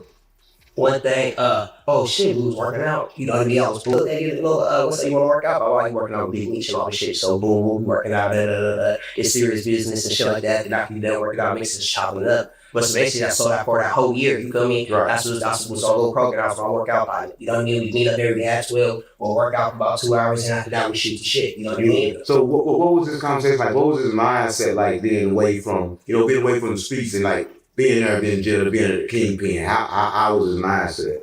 One thing, oh shit, we was working out. You know what I mean? I was cool. They get a little, what's that you want to work out? Oh, I like working out with Big Meech and all this shit. So boom, we working out, it's serious business and shit like that. And after you done working out, mixing, chopping it up. But so basically, I sold out for that whole year. You feel me? Right. That's what was our little program. So I work out by it. You know what I mean? We meet up every day at 12. We'll work out for about 2 hours, and after that, we shoot the shit. You know what I mean? So what was this conversation like? What was his mindset like being away from the streets and like being there, being in jail, being a kingpin? How was his mindset?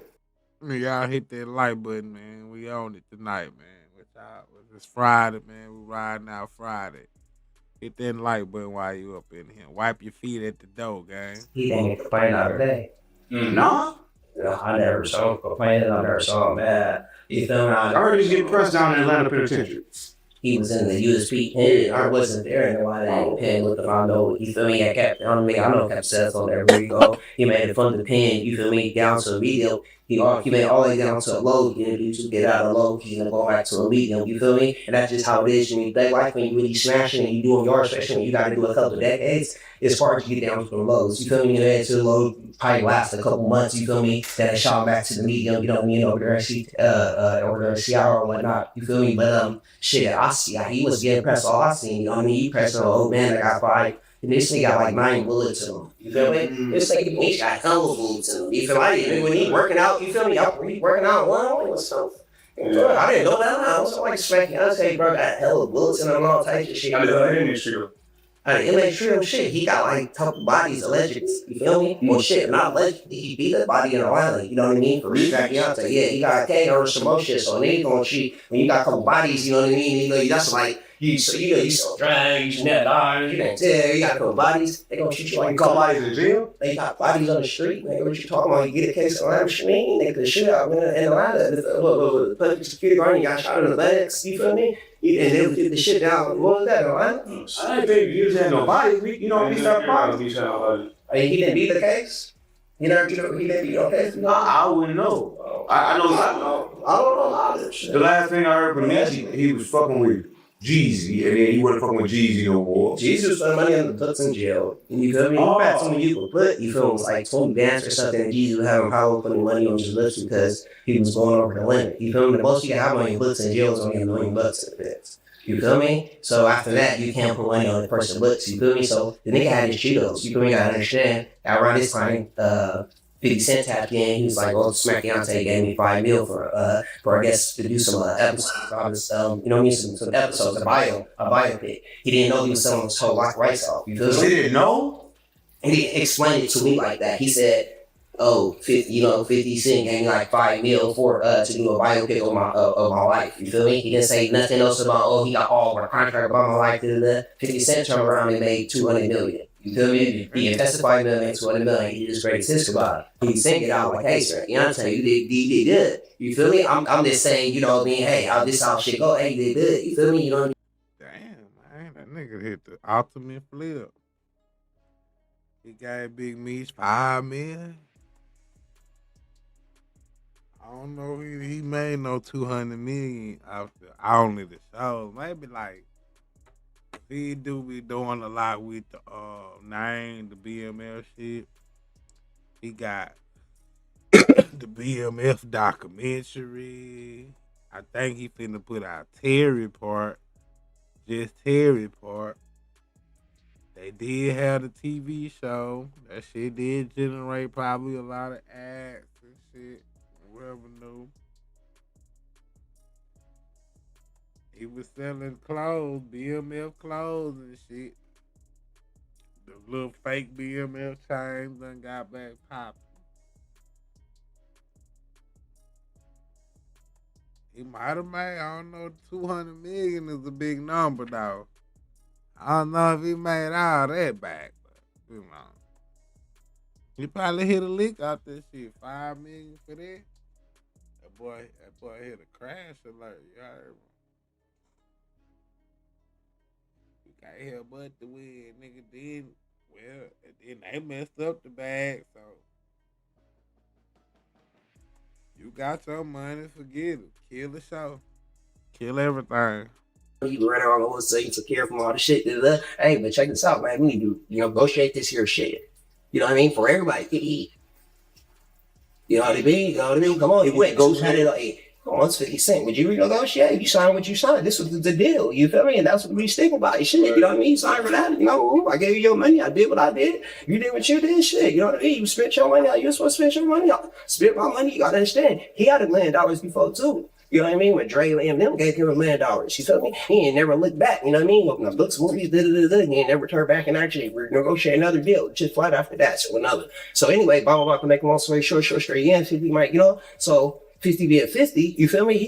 Y'all hit that like button, man. We own it tonight, man. It's Friday, man. We riding out Friday. Hit that like button while you up in here. Wipe your feet at the door, gang. He didn't complain all day. No? I never saw him complaining. I never saw him mad. You feel me? I heard he was getting pressed down in Atlanta Penitentiary. He was in the USP pen. I wasn't there and why they ain't pen with him. I know, you feel me? I know kept sets on there. Where you go? He made it fun to pen, you feel me? Down to a medium. He made all the way down to a low. You know, to get out of low, he's gonna go back to a medium, you feel me? And that's just how it is. I mean, that life when you really smashing and you doing yard, especially when you gotta do a couple of decades, it's hard to get down to the lows. You feel me? You head to the low, probably last a couple months, you feel me? Then I shot back to the medium, you know what I mean, over there in Seattle or whatnot, you feel me? But shit, I see he was getting pressed all I seen, you know what I mean? He pressed an old man that got fired. And this nigga got like 9 bullets in him. You feel me? This nigga Meech got hella bullets in him. You feel me? When he working out, you feel me? He working out one only with stuff. I didn't know that. I was like smacking. I say, bro, got hella bullets in him and all types of shit. I didn't know shit. Inmate trio shit. He got like a couple bodies alleged. You feel me? Well, shit, not alleged. He beat that body in Atlanta. You know what I mean? For respect, Beyonce. Yeah, he got a K or some more shit. So then he gonna cheat. When you got a couple bodies, you know what I mean? You know, that's like. You sell drugs, you net dollars, you can't tell, you got a couple bodies, they gonna shoot you like you call bodies in jail? They got bodies on the street, man. What you talking about? You get a case of Atlanta machine, they could shoot out in Atlanta. The public security guard, you got shot in the legs, you feel me? And they would get the shit down. What was that, Atlanta? I didn't think you had no bodies. You know, we start problems. He didn't beat the case? He didn't beat no case? No, I wouldn't know. I don't know a lot of shit. The last thing I heard from Meech, he was fucking with you. Jeezy, and then he wasn't fucking with Jeezy no more. Jeezy was putting money on the books in jail. You feel me? Back to when you could put, you feel me, it was like 20 bands or something, and Jeezy was having Hollow putting money on his lips because he was going over the limit. You feel me? The most you can have on your books in jail is only $1 million in the bits. You feel me? So after that, you can't put money on the person's books. You feel me? So the nigga had his Cheetos. You feel me? You gotta understand. Around this time, 50 Cent tapped in. He was like, "Oh, Smack Deontay gave me $5 million for I guess to do some episodes, you know what I mean, some episodes, a biopic." He didn't know he was selling his whole rights off. You feel me? He didn't know. And he explained it to me like that. He said, "Oh, 50 Cent gave me like $5 million for to do a biopic of my life." You feel me? He didn't say nothing else about, "Oh, he got all of a contract about my life." 50 Cent turned around and made $200 million. You feel me? He invested $5 million, $200 million. He just greatest hits about it. He sing it out like, "Hey, sir, you know what I'm saying? You did good." You feel me? I'm just saying, you know what I mean? Hey, how this how shit go? Hey, you did good. You feel me? You know what I mean? Damn, man, that nigga hit the ultimate flip. He gave Big Meech $5 million. I don't know. He made no $200 million after only the shows. Maybe like. He do be doing a lot with the name, the BMF shit. He got the BMF documentary. I think he finna put out Terry part. Just Terry part. They did have the TV show. That shit did generate probably a lot of ads and shit. Revenue. He was selling clothes, BMF clothes and shit. The little fake BMF chains done got back popping. He might have made, I don't know, 200 million is a big number though. I don't know if he made all that back, but you know. He probably hit a lick out this shit. $5 million for that. That boy hit a crash alert. You heard me? Can't help but to win, nigga. Then, well, then they messed up the bag, so you got your money, forget it. Kill the show. Kill everything. You ran around all of a sudden, you took care of all the shit. Hey, but check this out, man. We need to, negotiate this here shit. You know what I mean? For everybody to eat. You know what I mean? You know what I mean? Come on, you went go to it. Come on, it's 50 Cent. Would you renegotiate? You signed what you signed. This was the deal. You feel me? And that's what we stick about. Shit, you know what I mean? You signed for that. I gave you your money. I did what I did. You did what you did. Shit, you know what I mean? You spent your money out. You're supposed to spend your money out. Spent my money. You got to understand. He had $1 million before, too. You know what I mean? When Dre and them gave him $1 million. You feel me? He ain't never looked back. You know what I mean? When the books, movies, he ain't never turned back and actually renegotiate another deal. Just flat after that. So another. So anyway, blah, blah, blah, to make a long story short, straight, yeah, 50 might, so 50 be at 50, you feel me?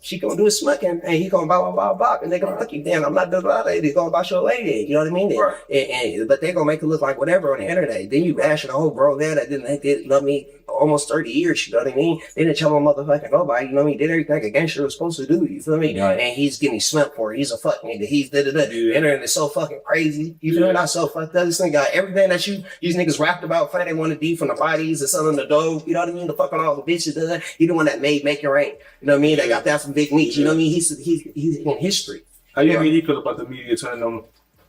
She gonna do his smucking, and he gonna bop, and they gonna look you, damn, I'm not doing that lady, gonna about your lady, you know what I mean? Right. But they gonna make it look like whatever on the internet. Then you bashing the whole bro there that didn't love me almost 30 years, you know what I mean? They didn't tell my motherfucking nobody, you know what I mean? Did everything a gangster was supposed to do, you feel me? Right. And he's getting smelt for it. He's a fuck nigga. He's The internet is so fucking crazy. You feel me? Not so fucked up. This thing got everything that these niggas rapped about, they want to do from the bodies and selling the dope, you know what I mean? The fucking all the bitches done. He the one that made Make It Rain. You know what I mean? They got that from Big Meech. You know what I mean? He's in history. How you mean he feel about the media turning on him?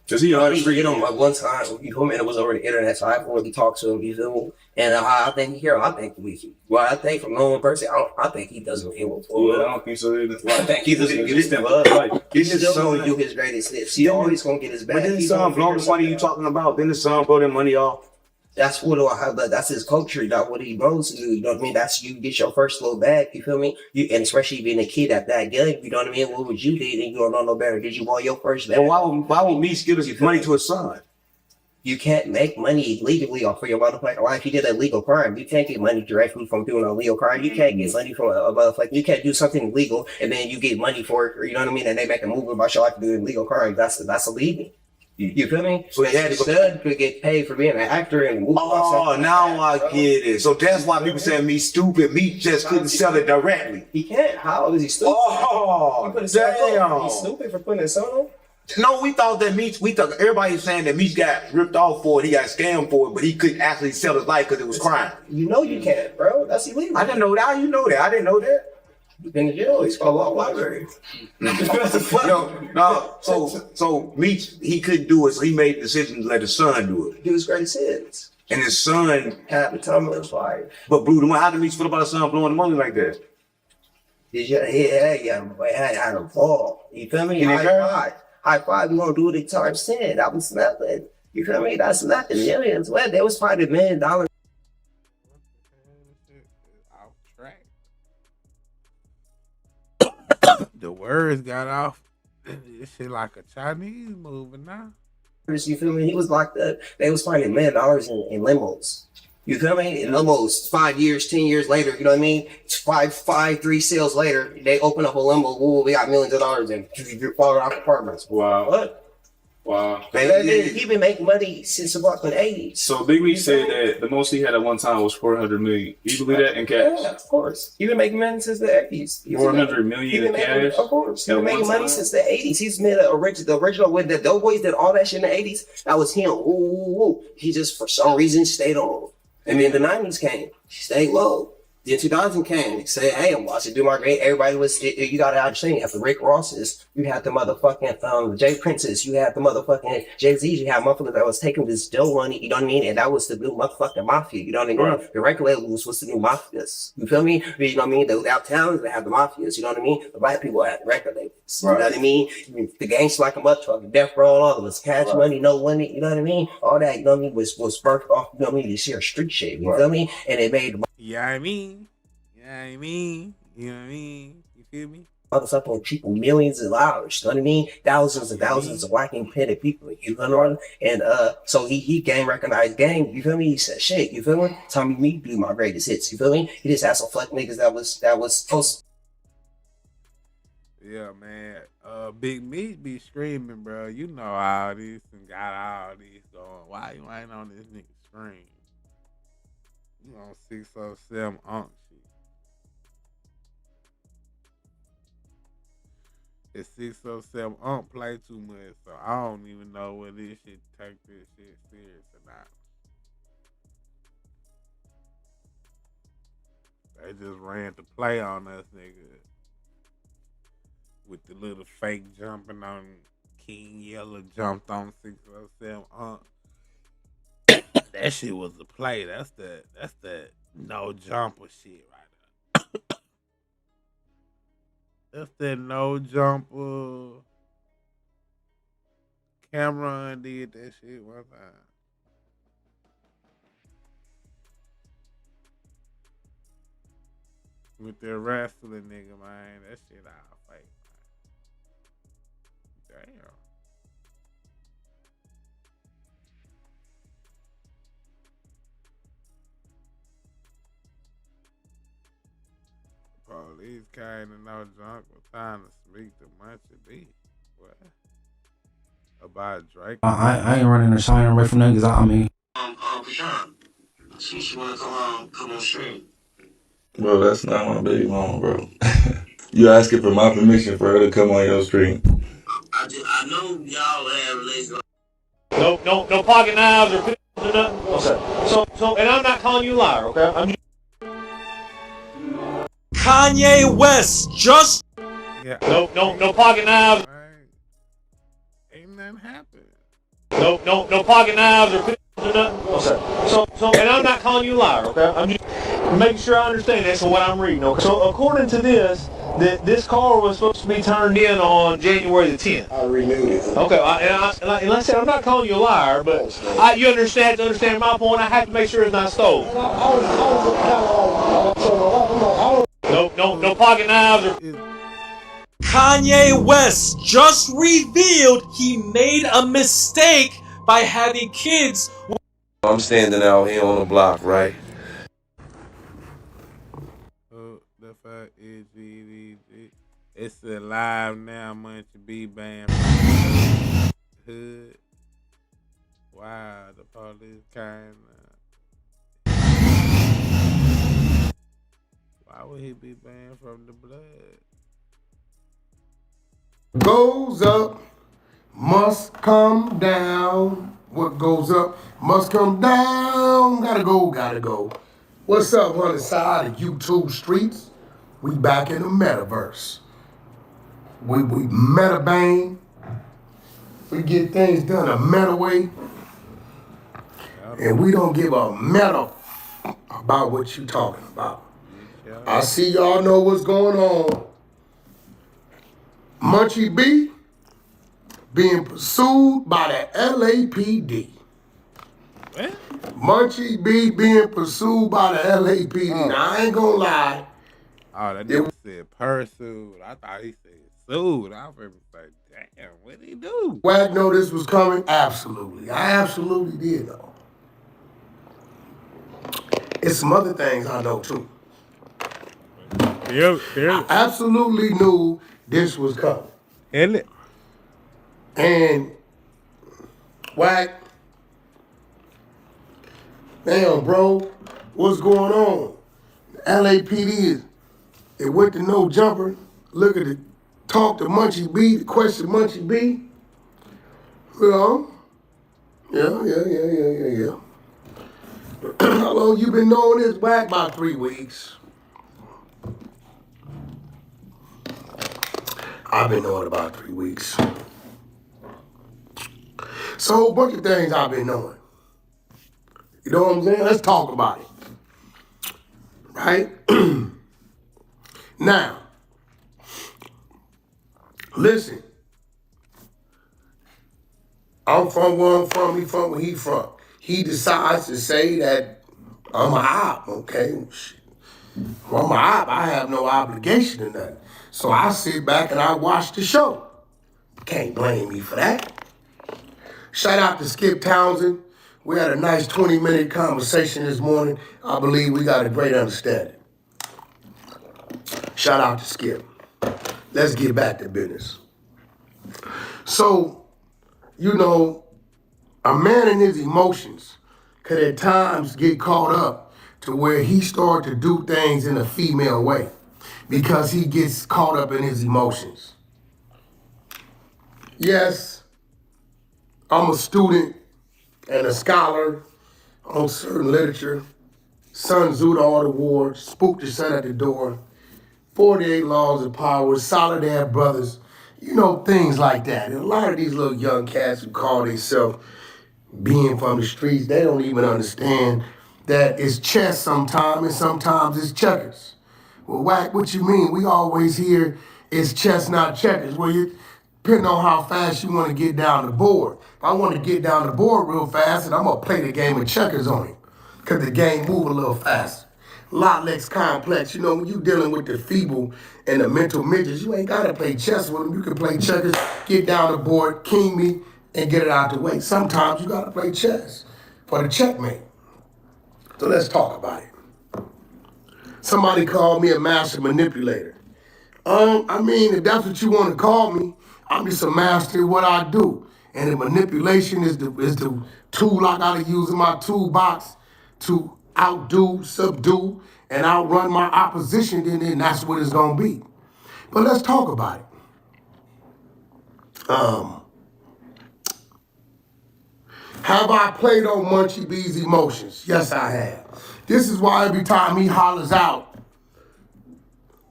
Cause he on the street. You know, like one time, you feel me? And it was over the internet, so I haven't really talked to him. You feel me? And I think I think from knowing person, I think he doesn't give a fuck. Yeah, I don't think so either. I think he doesn't give a fuck. He's just showing you his greatest hits. You know he's gonna get his back. But then the song blow the money you talking about. Then the song blow that money off. That's that's his culture. That's what he knows to do. You know what I mean? That's you get your first little bag. You feel me? And especially being a kid at that young. You know what I mean? What would you did? And you don't know no better. Did you want your first bag? Well, why would Meech give his money to his son? You can't make money legally off of your motherfucking life. You did a legal crime. You can't get money directly from doing a legal crime. You can't get money from a motherfucker. You can't do something legal and then you get money for it. Or, you know what I mean? And they make a movie about your life to do a legal crime. That's illegal. You feel me? So yeah, stud could get paid for being an actor in a movie. Oh, now I get it. So that's why people say Meech stupid. Meech just couldn't sell it directly. He can't. How is he stupid? Oh, damn. He's stupid for putting his son on? No, we thought everybody's saying that Meech got ripped off for it. He got scammed for it, but he couldn't actually sell his life because it was crime. You know you can't, bro. That's illegal. I didn't know that. You know that. I didn't know that. In the jail, he's called law library. Yo, no. So Meech, he couldn't do it, so he made the decision to let his son do it. He was great sins. And his son had the time of his life. But blew the money. How did Meech feel about his son blowing the money like that? He had a ball. You feel me? High five, we gonna do it times 10. That was nothing. You feel me? That's nothing. Millions. Well, they was finding $1 million. Off track. The words got off. This shit like a Chinese movie now. You feel me? He was locked up. They was finding $1 million in limos. You feel me? And almost 5 years, 10 years later, you know what I mean? 3 sales later, they open up a limo. Ooh, we got $millions in falling off apartments. Wow. What? Wow. He been making money since about the 80s. So Big Meech said that the most he had at one time was $400 million. You believe that in cash? Yeah, of course. He been making money since the 80s. $400 million in cash? Of course. He been making money since the 80s. He's made the original with the Doughboys did all that shit in the 80s. That was him. Ooh. He just, for some reason, stayed on. And then the 90s came. He stayed low. Then 2000 came. He said, hey, I'm watching do my great. Everybody was, you got to understand, after Rick Ross's, you had the motherfucking Jay Prince's, you had the motherfucking Jay-Z, you had motherfuckers that was taking this dough money, you know what I mean? And that was the new motherfucking mafia, you know what I mean? Right. The record labels was the new mafias. You feel me? You know what I mean? The out-towns, they have the mafias, you know what I mean? The black people had the record labels, right. You know what I mean? The gangsters like a much truck, the death row, all of us, cash money, no money, you know what I mean? All that, you know what I mean, was birthed off, you know what I mean? This here street shit, you feel me? And it made You know what I mean? You feel me? Motherfucking people millions of dollars, you know what I mean? Thousands and thousands of black independent people, you know what I mean? And so he gang recognized gang, you feel me? He said shit, you feel me? Tommy me do my greatest hits, you feel me? He just had some fuck niggas that was supposed. Yeah, man. Big Meech be screaming, bro. You know all this and got all this going. Why you ain't on this nigga screen? You on 607 shit. It's 607 play too much, so I don't even know whether this shit take this shit serious or not. They just ran the play on us, nigga. With the little fake jumping on King Yellow jumped on 607 That shit was a play. That's the no jumper shit right there. That's that no jumper. Cameron did that shit one time. With the wrestling nigga, man. That shit all fake, man. Damn. Police came to no junk was trying to speak to Munchie D. What? About Drake? I ain't running or signing away from niggas. I mean. Krishan, she wanna come on stream. Bro, that's not my baby mama, bro. You asking for my permission for her to come on your stream? I know y'all have relations. No pocket knives or pistols or nothing. Okay. So, and I'm not calling you a liar, okay? I'm just... Kanye West just. Yeah. No pocket knives. Ain't nothing happened. No pocket knives or pistols or nothing. Okay. So, and I'm not calling you a liar, okay? I'm just making sure I understand this and what I'm reading. Okay. So, according to this, this car was supposed to be turned in on January the 10th. I renewed it. Okay, and like I said, I'm not calling you a liar, but you understand my point. I have to make sure it's not stolen. No pocket knives or... Kanye West just revealed he made a mistake by having kids. I'm standing out here on the block, right? The fuck is GDG? It's alive now, Munchie B band. Hood. Wow, the police kind of. Why would he be banned from the blood? Goes up, must come down. What goes up must come down. Gotta go. What's up on the side of YouTube streets? We back in the metaverse. We meta bang. We get things done a meta way. And we don't give a meta about what you talking about. I see y'all know what's going on. Munchie B being pursued by the LAPD. What? Munchie B being pursued by the LAPD. Oh. Now, I ain't gonna lie. Oh, that nigga said pursued. I thought he said sued. I was like, damn, what did he do? Wack know this was coming? Absolutely. I absolutely did know. It's some other things I know too. I absolutely knew this was coming. And Wack, damn, bro, what's going on? LAPD it went to No Jumper, look at it, talk to Munchie B, the question Munchie B. Yeah. How long you been knowing this? Wack? About 3 weeks. I've been knowing about 3 weeks. So a whole bunch of things I've been knowing. You know what I'm saying? Let's talk about it. Right? Now, listen. I'm from where I'm from, he from where he from. He decides to say that I'm a op, okay? Well, I'm a op, I have no obligation to nothing. So I sit back and I watch the show. Can't blame me for that. Shout out to Skip Townsend. We had a nice 20-minute conversation this morning. I believe we got a great understanding. Shout out to Skip. Let's get back to business. So, you know, a man in his emotions could at times get caught up to where he starts to do things in a female way because he gets caught up in his emotions. Yes, I'm a student and a scholar on certain literature. Sun Tzu the Art of War, Spook the Sun at the Door, 48 Laws of Power, Solid Air Brothers, you know, things like that. And a lot of these little young cats who call themselves being from the streets, they don't even understand that it's chess sometimes and sometimes it's checkers. Well, Wack, what you mean? We always hear it's chess, not checkers. Well, you depending on how fast you want to get down the board. If I want to get down the board real fast, and I'm going to play the game of checkers on him because the game move a little faster. A lot less complex. You know, when you dealing with the feeble and the mental midgets, you ain't got to play chess with them. You can play checkers, get down the board, king me, and get it out the way. Sometimes you got to play chess for the checkmate. So let's talk about it. Somebody called me a master manipulator. I mean, if that's what you want to call me, I'm just a master of what I do. And the manipulation is the tool I gotta use in my toolbox to outdo, subdue, and outrun my opposition, then that's what it's gonna be. But let's talk about it. Have I played on Munchie B's emotions? Yes, I have. This is why every time he hollers out,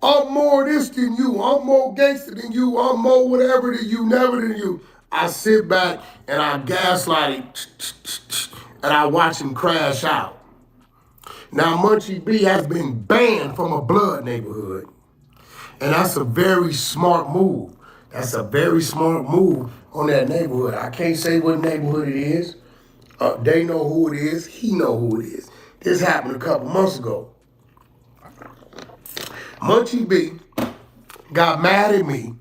I'm more this than you, I'm more gangster than you, I'm more whatever than you, never than you. I sit back and I gaslight him and I watch him crash out. Now Munchie B has been banned from a blood neighborhood. And that's a very smart move. That's a very smart move on that neighborhood. I can't say what neighborhood it is. They know who it is, he know who it is. This happened a couple months ago. Munchie B got mad at me,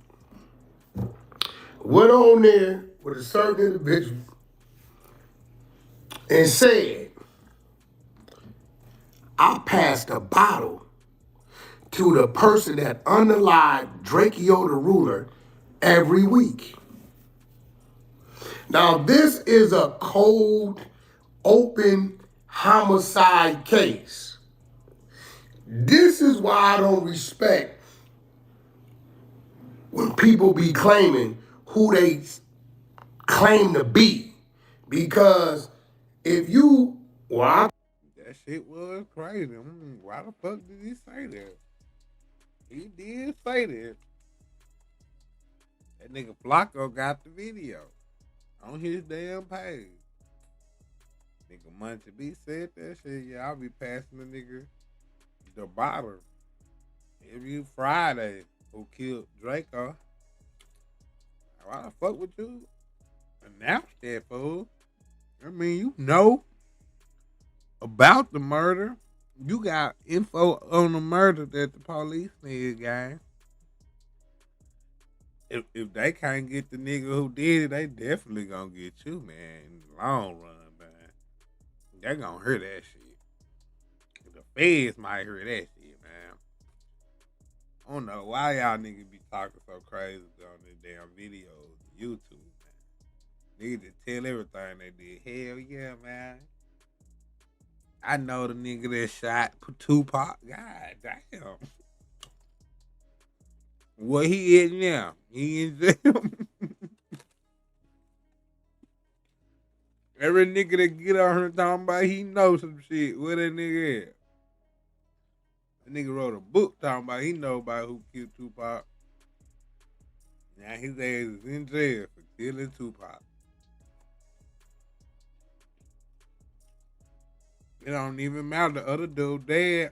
went on there with a certain individual and said, I passed a bottle to the person that unalived Drakeo the ruler every week. Now this is a cold, open homicide case. This is why I don't respect when people be claiming who they claim to be. Because if you, that shit was crazy. Why the fuck did he say that? He did say that. That nigga Flacco got the video on his damn page. Nigga Munchie B said that shit. Yeah, I'll be passing the nigga the bottle every Friday who killed Draco. Why the fuck would you announce that, fool? I mean, you know about the murder. You got info on the murder that the police need, guys. If they can't get the nigga who did it, they definitely gonna get you, man. In the long run, man. They gonna hear that shit. The feds might hear that shit, man. I don't know why y'all niggas be talking so crazy on this damn videos, YouTube, man. Niggas just tell everything they did. Hell yeah, man. I know the nigga that shot Tupac. God damn. What he is now? He in jail. Every nigga that get on here talking about he knows some shit. Where that nigga at? That nigga wrote a book talking about he know about who killed Tupac. Now his ass is in jail for killing Tupac. It don't even matter. The other dude dead.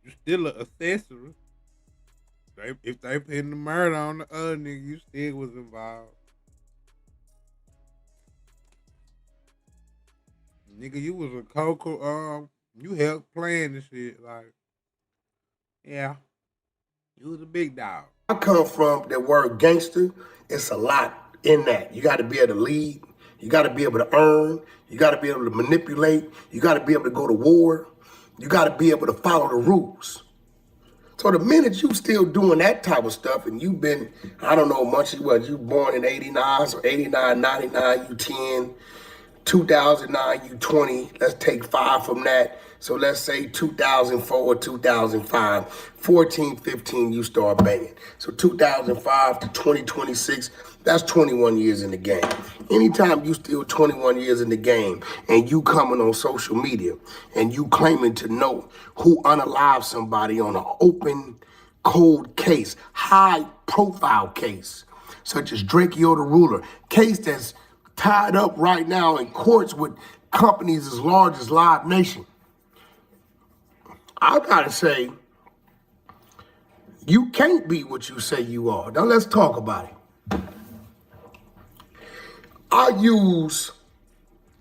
You're still an accessory. If they pin the murder on the other nigga, you still was involved. Nigga, you was a coco. You helped playing this shit. Like, yeah, you was a big dog. I come from the word gangster. It's a lot in that. You got to be able to lead. You got to be able to earn. You got to be able to manipulate. You got to be able to go to war. You got to be able to follow the rules. So the minute you still doing that type of stuff and you've been, I don't know much, you born in 89, so 89, 99, you 10, 2009, you 20. Let's take 5 from that. So let's say 2004 or 2005, 14, 15, you start banging. So 2005 to 2026, that's 21 years in the game. Anytime you still 21 years in the game and you coming on social media and you claiming to know who unalived somebody on an open, cold case, high profile case, such as Drakeo the Ruler, case that's tied up right now in courts with companies as large as Live Nation. I gotta say, you can't be what you say you are. Now let's talk about it. I use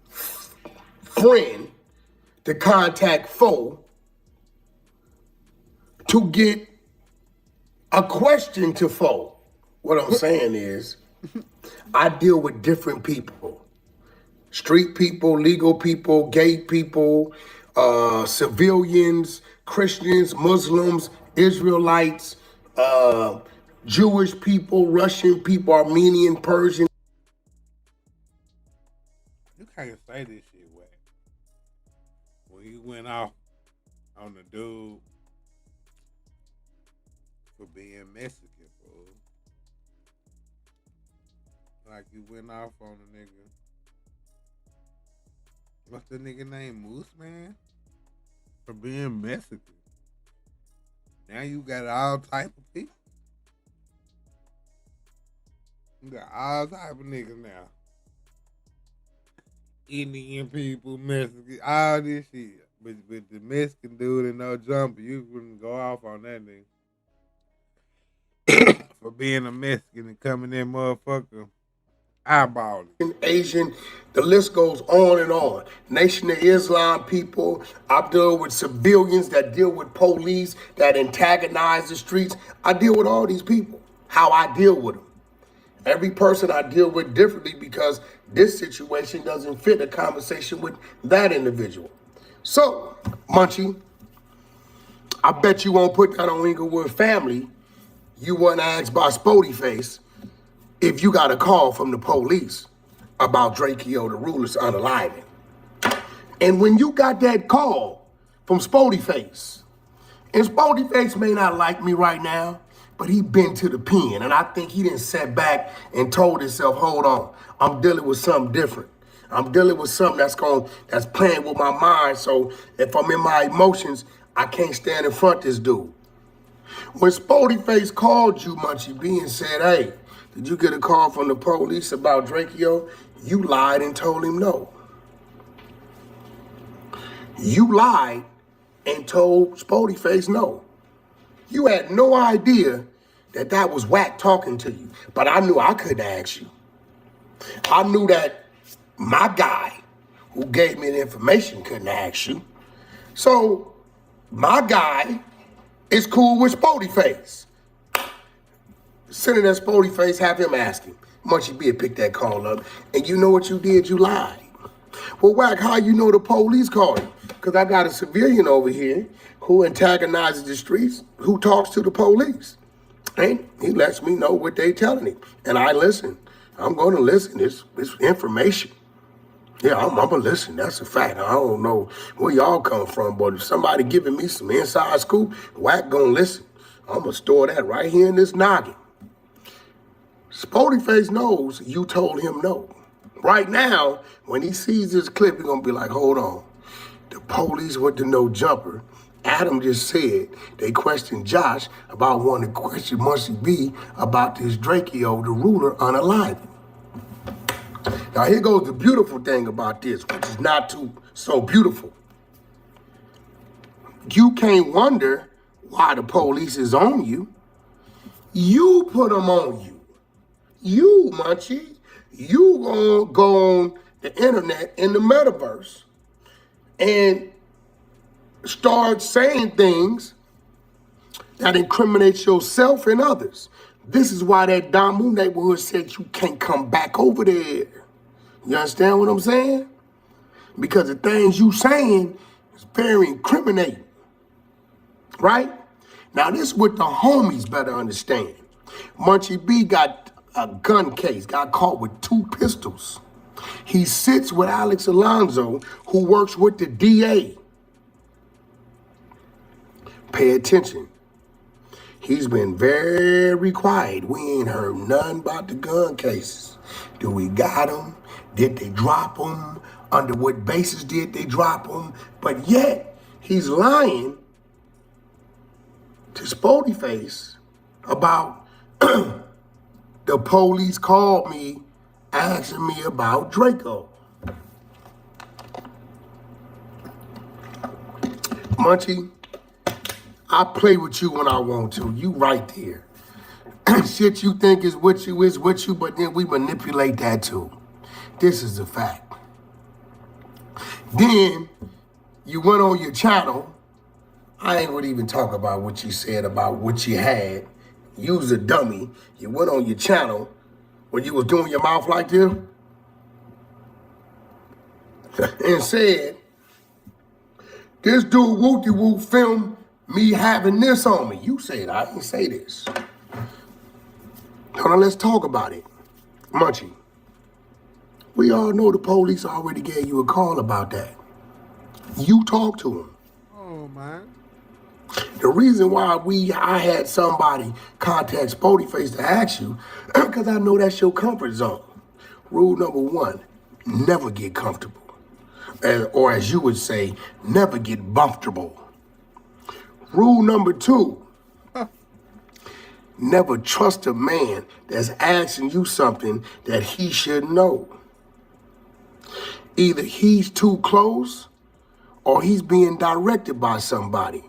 friend to contact foe to get a question to foe. What I'm saying is, I deal with different people. Street people, legal people, gay people, civilians, Christians, Muslims, Israelites, Jewish people, Russian people, Armenian, Persian. You can't say this shit, Wack. When he went off on the dude for being Mexican, fool. Like you went off on the nigga. What's the nigga name? Moose, man? For being Mexican. Now you got all type of people. You got all type of niggas now. Indian people, Mexican, all this shit. But the Mexican dude and no jumper, you wouldn't go off on that nigga. For being a Mexican and coming in motherfucker eyeballing. Asian, the list goes on and on. Nation of Islam people, I deal with civilians that deal with police that antagonize the streets. I deal with all these people, how I deal with them. Every person I deal with differently because this situation doesn't fit a conversation with that individual. So, Munchie, I bet you won't put that on Inglewood Family. You weren't asked by Spody Face if you got a call from the police about Drakeo the Ruler's unaliving. And when you got that call from Spody Face, and Spody Face may not like me right now, but he been to the pen, and I think he didn't sat back and told himself, hold on, I'm dealing with something different. I'm dealing with something that's playing with my mind, so if I'm in my emotions, I can't stand in front of this dude. When Spody Face called you, Munchie B, and said, hey, did you get a call from the police about Drakeo? You lied and told him no. You lied and told Spody Face no. You had no idea that that was Wack talking to you, but I knew I couldn't ask you. I knew that my guy who gave me the information couldn't ask you. So my guy is cool with Spody Face. Send it that Spody Face, have him ask him. Munchie B picked that call up, and you know what you did? You lied. Well, Wack, how you know the police called him? Because I got a civilian over here who antagonizes the streets, who talks to the police. And he lets me know what they telling him. And I listen. I'm going to listen. It's information. Yeah, I'm going to listen. That's a fact. I don't know where y'all come from, but if somebody giving me some inside scoop, Wack going to listen. I'm going to store that right here in this noggin. Spody Face knows you told him no. Right now, when he sees this clip, he's going to be like, hold on. The police went to No Jumper. Adam just said they questioned Josh about wanting to question Munchie B about this Drakeo, the ruler, unalive. Now here goes the beautiful thing about this, which is not too so beautiful. You can't wonder why the police is on you. You put them on you. You, Munchie, you gonna go on the internet in the metaverse and start saying things that incriminates yourself and others. This is why that Damu neighborhood said you can't come back over there. You understand what I'm saying? Because the things you saying is very incriminating, right? Now this is what the homies better understand. Munchie B got a gun case, got caught with 2 pistols. He sits with Alex Alonso, who works with the DA. Pay attention. He's been very quiet. We ain't heard nothing about the gun cases. Do we got them? Did they drop them? Under what basis did they drop them? But yet, he's lying to Spody Face about the police called me asking me about Draco. Munchie, I play with you when I want to. You right there. Shit you think is with you, but then we manipulate that too. This is a fact. Then you went on your channel. I ain't gonna even talk about what you said about what you had. You was a dummy. You went on your channel when you was doing your mouth like this and said, this dude whoop-de-whoop filmed me having this on me. You said I didn't say this. Now let's talk about it. Munchie, we all know the police already gave you a call about that. You talked to them. Oh, man. The reason why I had somebody contact Spody Face to ask you, because I know that's your comfort zone. Rule number 1, never get comfortable. Or as you would say, never get bumptable. Rule number 2, never trust a man that's asking you something that he should know. Either he's too close or he's being directed by somebody.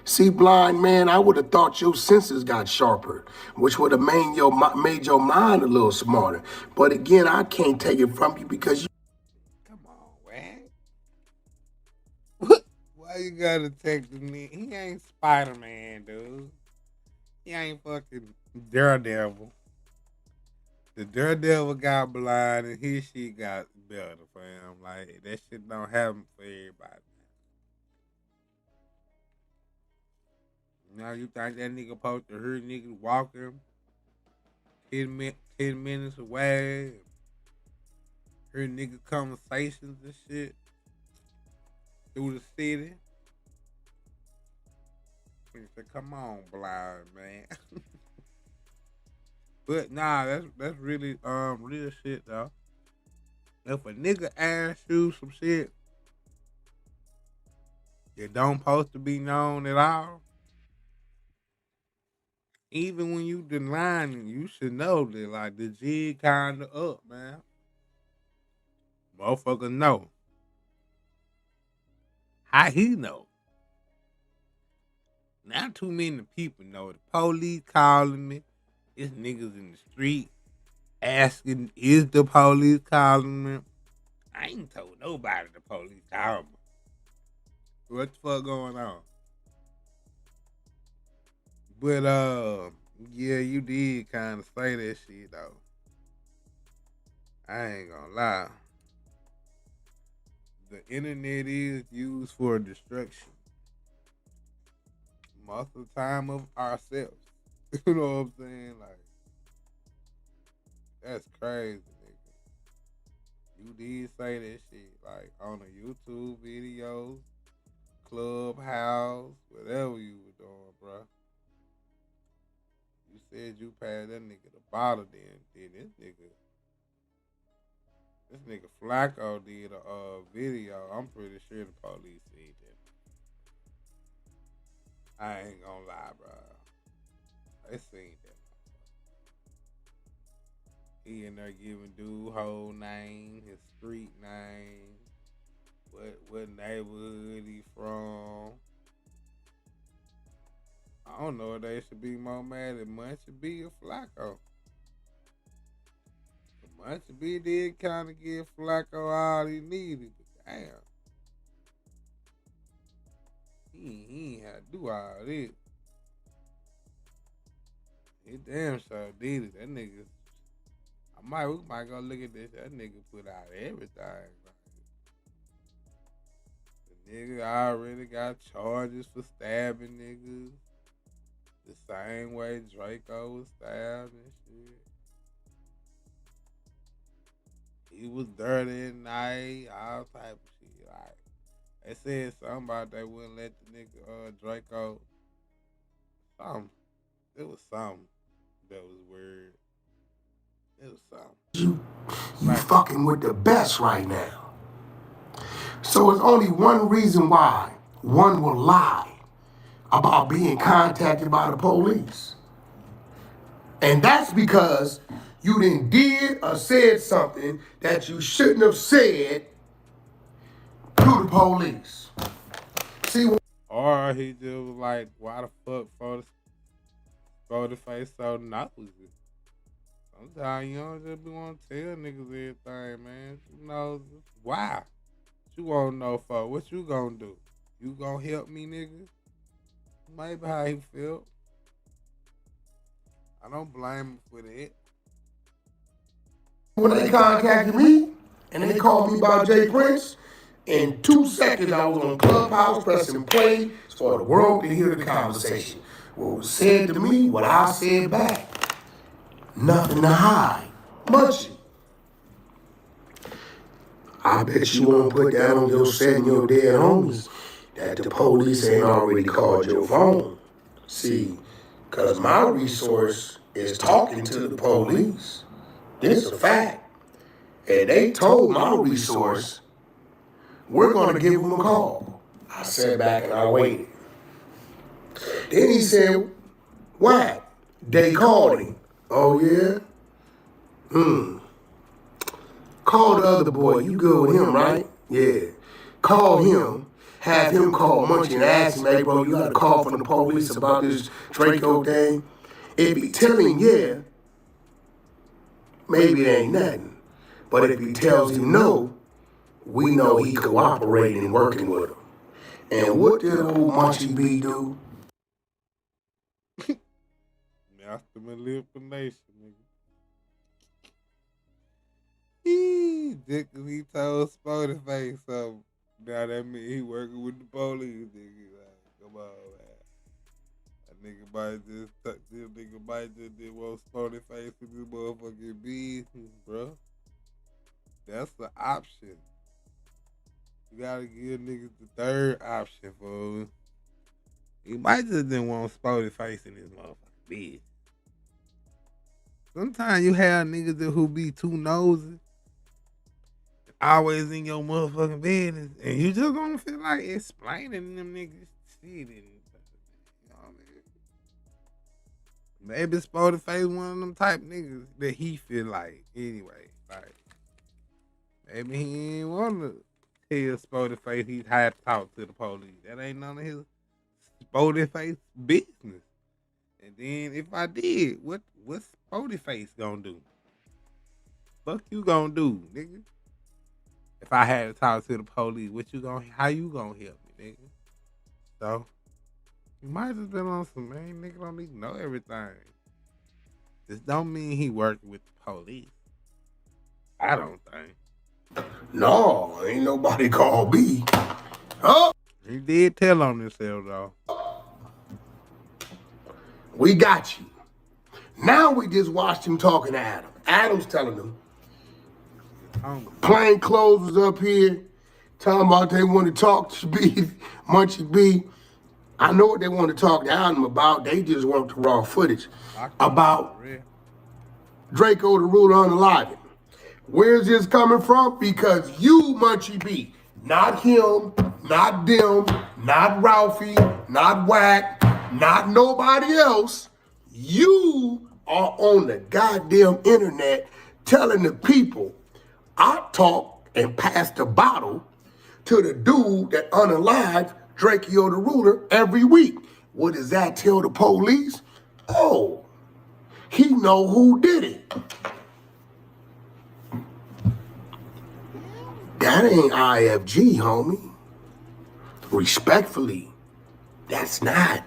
See, blind man, I would have thought your senses got sharper, which would have made your mind a little smarter. But again, I can't take it from you because you... Come on, man. Why you gotta take the knee? He ain't Spider-Man, dude. He ain't fucking Daredevil. The Daredevil got blind and his shit got better for him. Like, that shit don't happen for everybody. Now you think that nigga supposed to hear niggas walking 10 minutes away, hear nigga conversations and shit through the city? Nigga say, come on, blind man. But nah, that's really real shit though. If a nigga asks you some shit that don't supposed to be known at all. Even when you denying it, you should know that like the jig kinda up, man. Motherfucker know. How he know? Not too many people know. The police calling me. It's niggas in the street asking, is the police calling me? I ain't told nobody the police called me. What the fuck going on? But yeah, you did kind of say that shit though. I ain't gonna lie. The internet is used for destruction. Most of the time of ourselves. You know what I'm saying? Like, that's crazy, nigga. You did say that shit, like on a YouTube videos, Clubhouse, whatever you were doing, bro. You said you passed that nigga the bottle then this nigga Flacco did a video. I'm pretty sure the police seen that. I ain't gonna lie, bro. They seen that. He in there giving dude whole name, his street name, what neighborhood he from. I don't know if they should be more mad at Munchie B or Flacco. Munchie B did kind of give Flacco all he needed, but damn. He ain't had to do all this. He damn sure did it. That nigga, we might go look at this. That nigga put out everything. The nigga already got charges for stabbing niggas. The same way Draco was stabbed and shit. He was dirty at night, all type of shit. Like, they said something about they wouldn't let the nigga Draco. Something. It was something that was weird. It was something. You fucking with the best right now. So it's only one reason why one will lie about being contacted by the police. And that's because you did or said something that you shouldn't have said to the police. See, or he just was like, why the fuck photo face so nosy? Sometimes you don't just be want to tell niggas everything, man. You know, why? What you want to know for? What you gonna do? You gonna help me, nigga? Maybe how he felt. I don't blame him for that. When they contacted me and they called me about Jay Prince, in 2 seconds I was on Clubhouse pressing play for the world to hear the conversation. What was said to me, what I said back. Nothing to hide. Munchie. I bet you won't put that on your set and your dead homies that the police ain't already called your phone. See, because my resource is talking to the police. This is a fact. And they told my resource, we're going to give them a call. I sat back and I waited. Then he said, Wack, they called him. Oh, yeah? Call the other boy. You good with him, right? Yeah. Call him. Have him call Munchie and ask him, hey, bro, you got a call from the police about this Draco thing? If he tell him, yeah, maybe it ain't nothing. But if he tells him no, we know he cooperating and working with him. And what did old Munchie B do? Master manipulation, nigga. He told Spotty Face something. Now that mean he working with the police, nigga. Like, come on, man. That nigga might just want Spotty Face in this motherfucking business, bro. That's the option. You gotta give niggas the third option, fool. He might just didn't want Spotty Face in his motherfucking business. Sometimes you have niggas who be too nosy. always in your motherfucking business, and you just gonna feel like explaining them niggas shit. And, you know what I mean? Maybe Spotty Face one of them type niggas that he feel like anyway. Like maybe he ain't want to tell Spotty Face he's had to talk to the police. That ain't none of his Spotty Face business. And then if I did, what's Spotty Face gonna do? Fuck you gonna do, nigga? If I had to talk to the police, how you gonna help me, nigga? So you might have been on some, man, nigga don't need to know everything. This don't mean he working with the police. I don't think. No, ain't nobody called me. Oh, he did tell on himself though. We got you. Now we just watched him talking to Adam. Adam's telling him, plain clothes was up here, talking about they want to talk to B, Munchie B. I know what they want to talk to Adam about. They just want the raw footage about Draco the Ruler unaliving. Where's this coming from? Because you, Munchie B, not him, not them, not Ralphie, not Wack, not nobody else. You are on the goddamn internet telling the people I talk and pass the bottle to the dude that unalived Draco the Ruler every week. What does that tell the police? Oh, he know who did it. That ain't IFG, homie. Respectfully, that's not.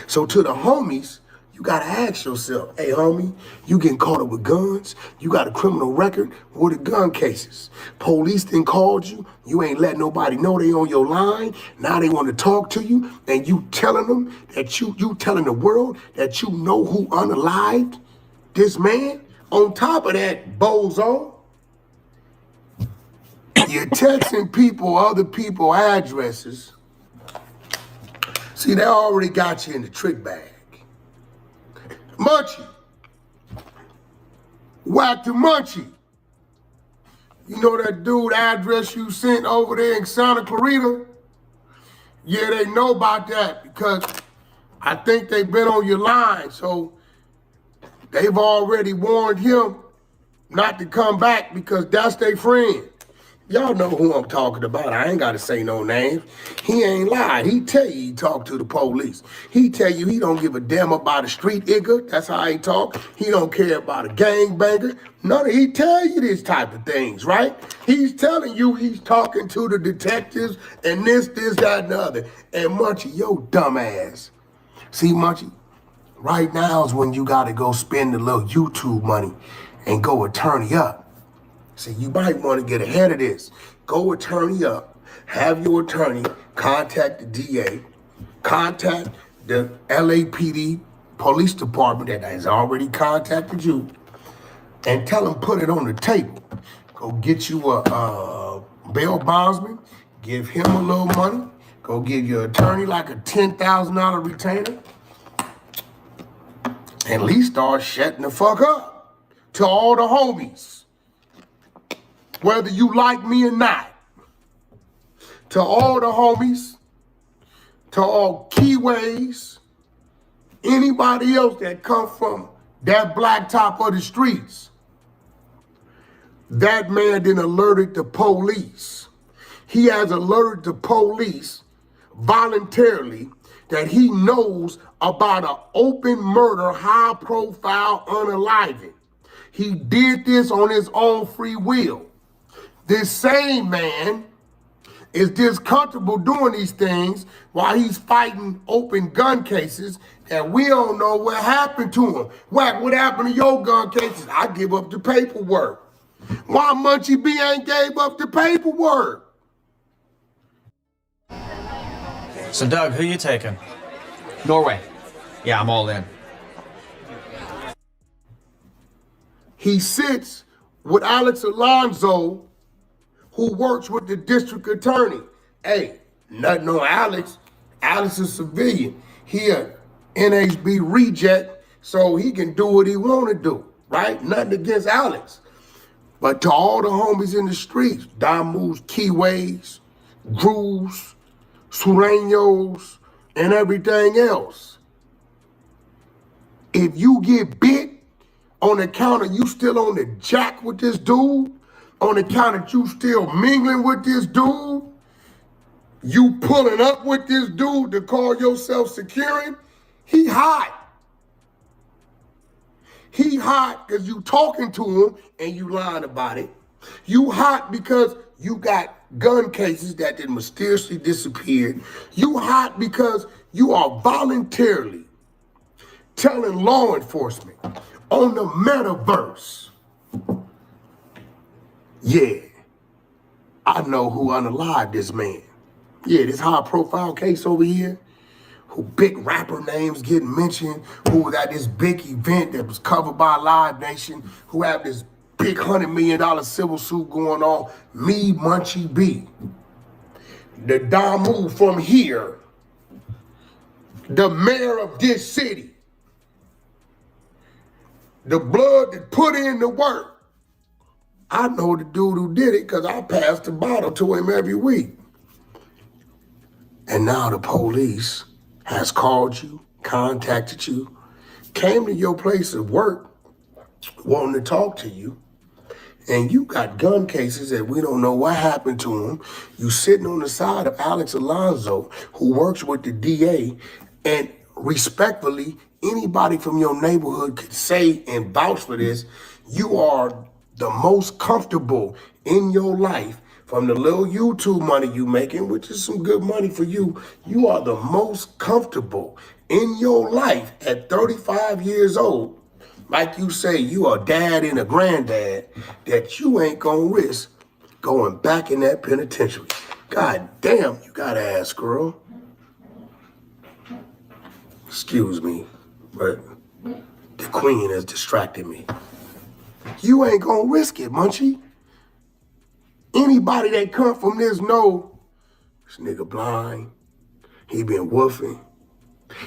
So to the homies, you gotta ask yourself, hey homie, you getting caught up with guns? You got a criminal record? What are the gun cases? Police then called you, you ain't let nobody know they on your line. Now they want to talk to you, and you telling them that you telling the world that you know who unalived this man? On top of that, bozo, you're texting people, other people addresses. See, they already got you in the trick bag. Munchie. Wack the Munchie. You know that dude address you sent over there in Santa Clarita? Yeah, they know about that because I think they've been on your line, so they've already warned him not to come back because that's their friend. Y'all know who I'm talking about. I ain't got to say no names. He ain't lied. He tell you he talk to the police. He tell you he don't give a damn about a street nigga. That's how he talk. He don't care about a gangbanger. None of he tell you this type of things, right? He's telling you he's talking to the detectives and this, that, and the other. And Munchie, yo dumb ass. See, Munchie, right now is when you got to go spend the little YouTube money and go attorney up. So you might want to get ahead of this. Go attorney up. Have your attorney contact the DA, contact the LAPD police department that has already contacted you, and tell them put it on the table. Go get you a bail bondsman, give him a little money, go give your attorney like a $10,000 retainer, and at least start shutting the fuck up to all the homies. Whether you like me or not, to all the homies, to all Keyways, anybody else that come from that blacktop of the streets, that man then alerted the police. He has alerted the police voluntarily that he knows about an open murder, high profile unaliving. He did this on his own free will. This same man is just comfortable doing these things while he's fighting open gun cases that we don't know what happened to him. Wack, what happened to your gun cases? I give up the paperwork. Why Munchie B ain't gave up the paperwork? So Doug, who you taking? Norway. Yeah, I'm all in. He sits with Alex Alonso, who works with the district attorney. Hey, nothing on Alex. Alex is a civilian. He a NHB reject, so he can do what he want to do, right? Nothing against Alex. But to all the homies in the streets, Damus, Keyways, Grooves, Sureños, and everything else, if you get bit on account of you still on the jack with this dude, on account of you still mingling with this dude, you pulling up with this dude to call yourself securing, he hot. He hot because you talking to him and you lying about it. You hot because you got gun cases that did mysteriously disappeared. You hot because you are voluntarily telling law enforcement on the metaverse, yeah, I know who unalived this man. Yeah, this high profile case over here, who big rapper names getting mentioned, who was at this big event that was covered by Live Nation, who have this big $100 million civil suit going on, me, Munchie B. The Damu from here, the mayor of this city, the blood that put in the work. I know the dude who did it because I passed the bottle to him every week. And now the police has called you, contacted you, came to your place of work, wanting to talk to you, and you got gun cases that we don't know what happened to them. You sitting on the side of Alex Alonso, who works with the DA, and respectfully, anybody from your neighborhood could say and vouch for this, you are the most comfortable in your life. From the little YouTube money you making, which is some good money for you, you are the most comfortable in your life at 35 years old. Like you say, you are a dad and a granddad that you ain't gonna risk going back in that penitentiary. God damn, you gotta ask, girl. Excuse me, but the queen has distracted me. You ain't gonna risk it, Munchie. Anybody that come from this know this nigga blind. He been woofing.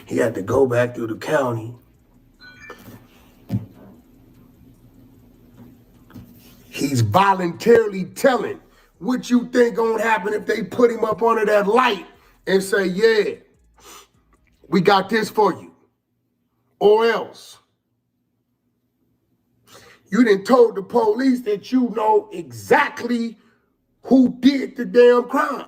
He had to go back through the county. He's voluntarily telling what you think gonna happen if they put him up under that light and say, yeah, we got this for you. Or else. You done told the police that you know exactly who did the damn crime.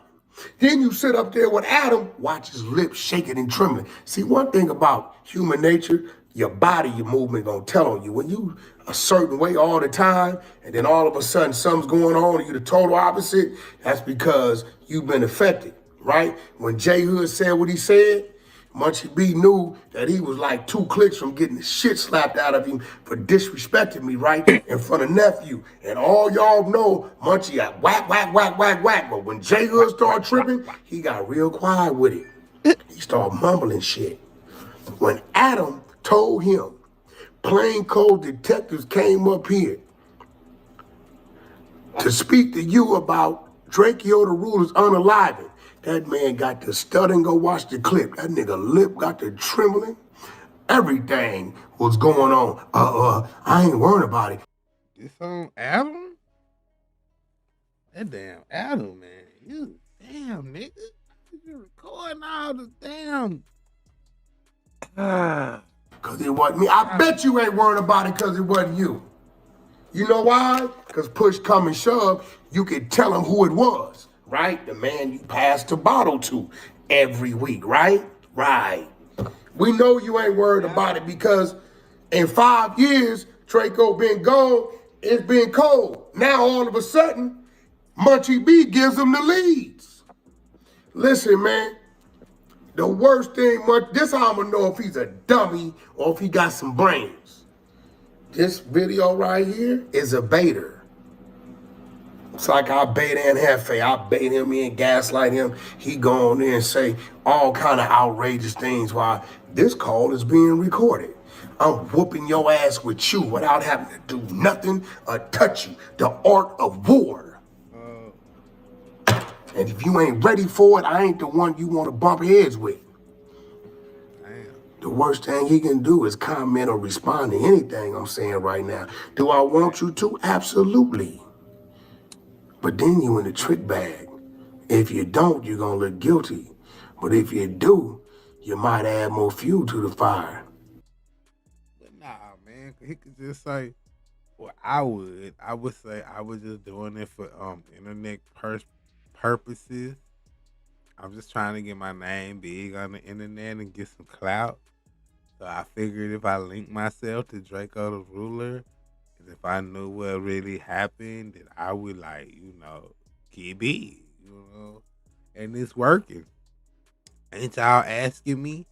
Then you sit up there with Adam, watch his lips shaking and trembling. See, one thing about human nature, your body, your movement gonna tell on you. When you a certain way all the time, and then all of a sudden something's going on and you the total opposite, that's because you've been affected, right? When J Hood said what he said, Munchie B knew that he was like 2 clicks from getting the shit slapped out of him for disrespecting me, right? In front of nephew. And all y'all know, Munchie got whack, whack, whack, whack, whack. But when J Hood started tripping, he got real quiet with it. He started mumbling shit. When Adam told him, plainclothes detectives came up here to speak to you about Drakeo the Ruler's unaliving, that man got to stutter and go watch the clip. That nigga lip got to trembling. Everything was going on. I ain't worried about it. This on Adam? That damn Adam, man. You damn nigga. You recording all the damn. Cause it wasn't me. I bet you ain't worried about it cause it wasn't you. You know why? Cause push come and shove, you could tell him who it was. Right? The man you passed the bottle to every week, right? Right. We know you ain't worried about it because in 5 years, Drakeo been gone, it's been cold. Now all of a sudden, Munchie B gives him the leads. Listen, man, the worst thing, this how I'm gonna know if he's a dummy or if he got some brains. This video right here is a baiter. It's like I bait Aunt Hefe. I bait him in, gaslight him. He go on there and say all kind of outrageous things while this call is being recorded. I'm whooping your ass with you without having to do nothing or touch you. The art of war. And if you ain't ready for it, I ain't the one you want to bump heads with. Damn. the worst thing he can do is comment or respond to anything I'm saying right now. Do I want you to? Absolutely. But then you in the trick bag. If you don't, you're gonna look guilty. But if you do, you might add more fuel to the fire. But nah, man, he could just say, well, I would say I was just doing it for internet purposes. I'm just trying to get my name big on the internet and get some clout. So I figured if I link myself to Draco the Ruler, and if I knew what really happened, then I would get big, and it's working. Ain't y'all asking me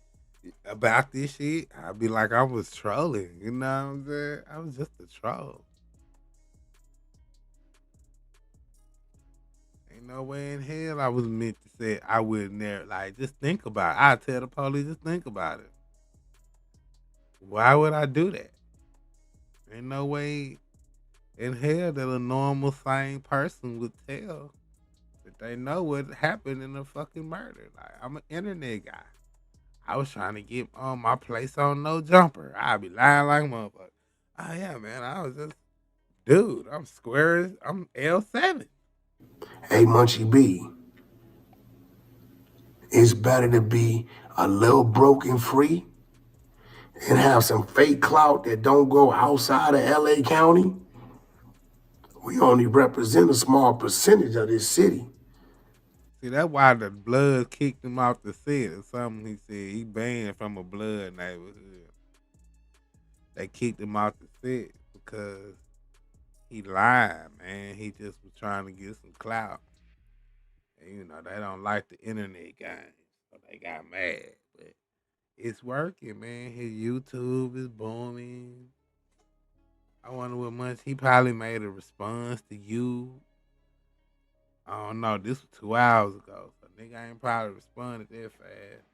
about this shit? I'd be like, I was trolling, you know what I'm saying? I was just a troll. Ain't no way in hell I was meant to say I would never, just think about it. I tell the police, just think about it. Why would I do that? Ain't no way in hell that a normal, sane person would tell that they know what happened in a fucking murder. Like, I'm an internet guy. I was trying to get my place on No Jumper. I'd be lying like a motherfucker. Oh, yeah, man. I was just, dude, I'm L7. Hey, Munchie B, it's better to be a little broken free and have some fake clout that don't go outside of LA County. We only represent a small percentage of this city. See, that's why the blood kicked him off the set or something. He said he banned from a blood neighborhood. They kicked him off the set because he lied, man. He just was trying to get some clout. And, they don't like the internet games, so they got mad. But it's working, man. His YouTube is booming. I wonder what much he probably made a response to you. I don't know. This was 2 hours ago, so nigga ain't probably responded that fast.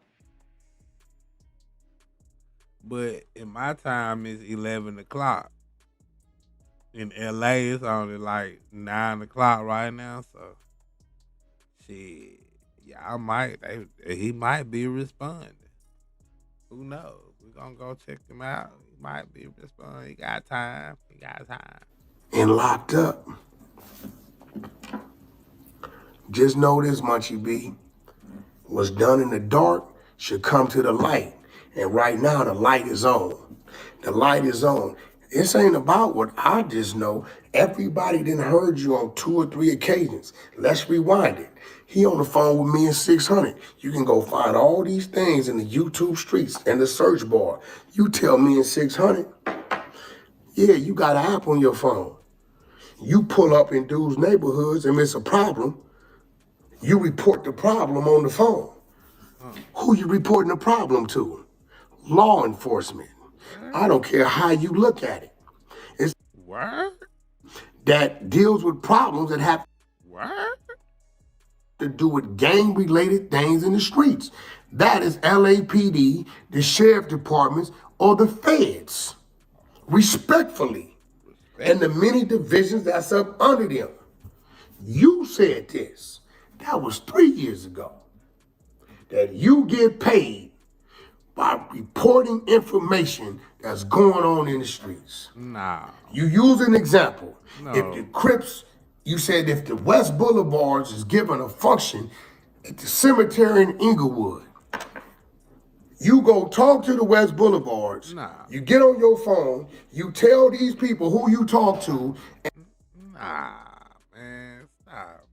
But in my time, it's 11 o'clock. In LA, it's only like 9 o'clock right now, so shit. Yeah, he might be responding. Who knows? We're gonna go check him out. He might be responding. He got time. And locked up. Just know this, Munchie B. What's done in the dark should come to the light. And right now, the light is on. The light is on. This ain't about what I just know. Everybody done heard you on 2 or 3 occasions. Let's rewind it. He on the phone with me in 600. You can go find all these things in the YouTube streets and the search bar. You tell me in 600, yeah, you got an app on your phone. You pull up in dudes' neighborhoods and it's a problem. You report the problem on the phone. Who you reporting the problem to? Law enforcement. I don't care how you look at it. It's that deals with problems that have to do with gang-related things in the streets. That is LAPD, the sheriff departments, or the feds. Respectfully. And the many divisions that's up under them. You said this. That was 3 years ago. That you get paid by reporting information that's going on in the streets. Nah. You use an example. No. If the Crips, you said if the West Boulevards is given a function at the cemetery in Inglewood, you go talk to the West Boulevards, you get on your phone, you tell these people who you talk to. Nah, man, stop,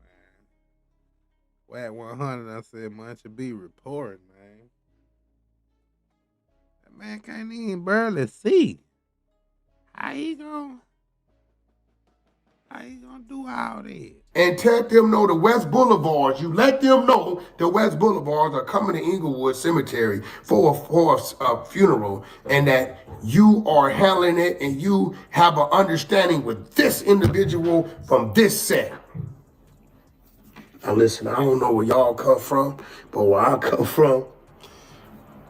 man. Wack 100, I said, man, should be reporting, man. That man can't even barely see. How he gonna do all this? And tell them know the West Boulevards. You let them know the West Boulevards are coming to Inglewood Cemetery for a funeral, and that you are handling it, and you have an understanding with this individual from this set. Now listen, I don't know where y'all come from, but where I come from,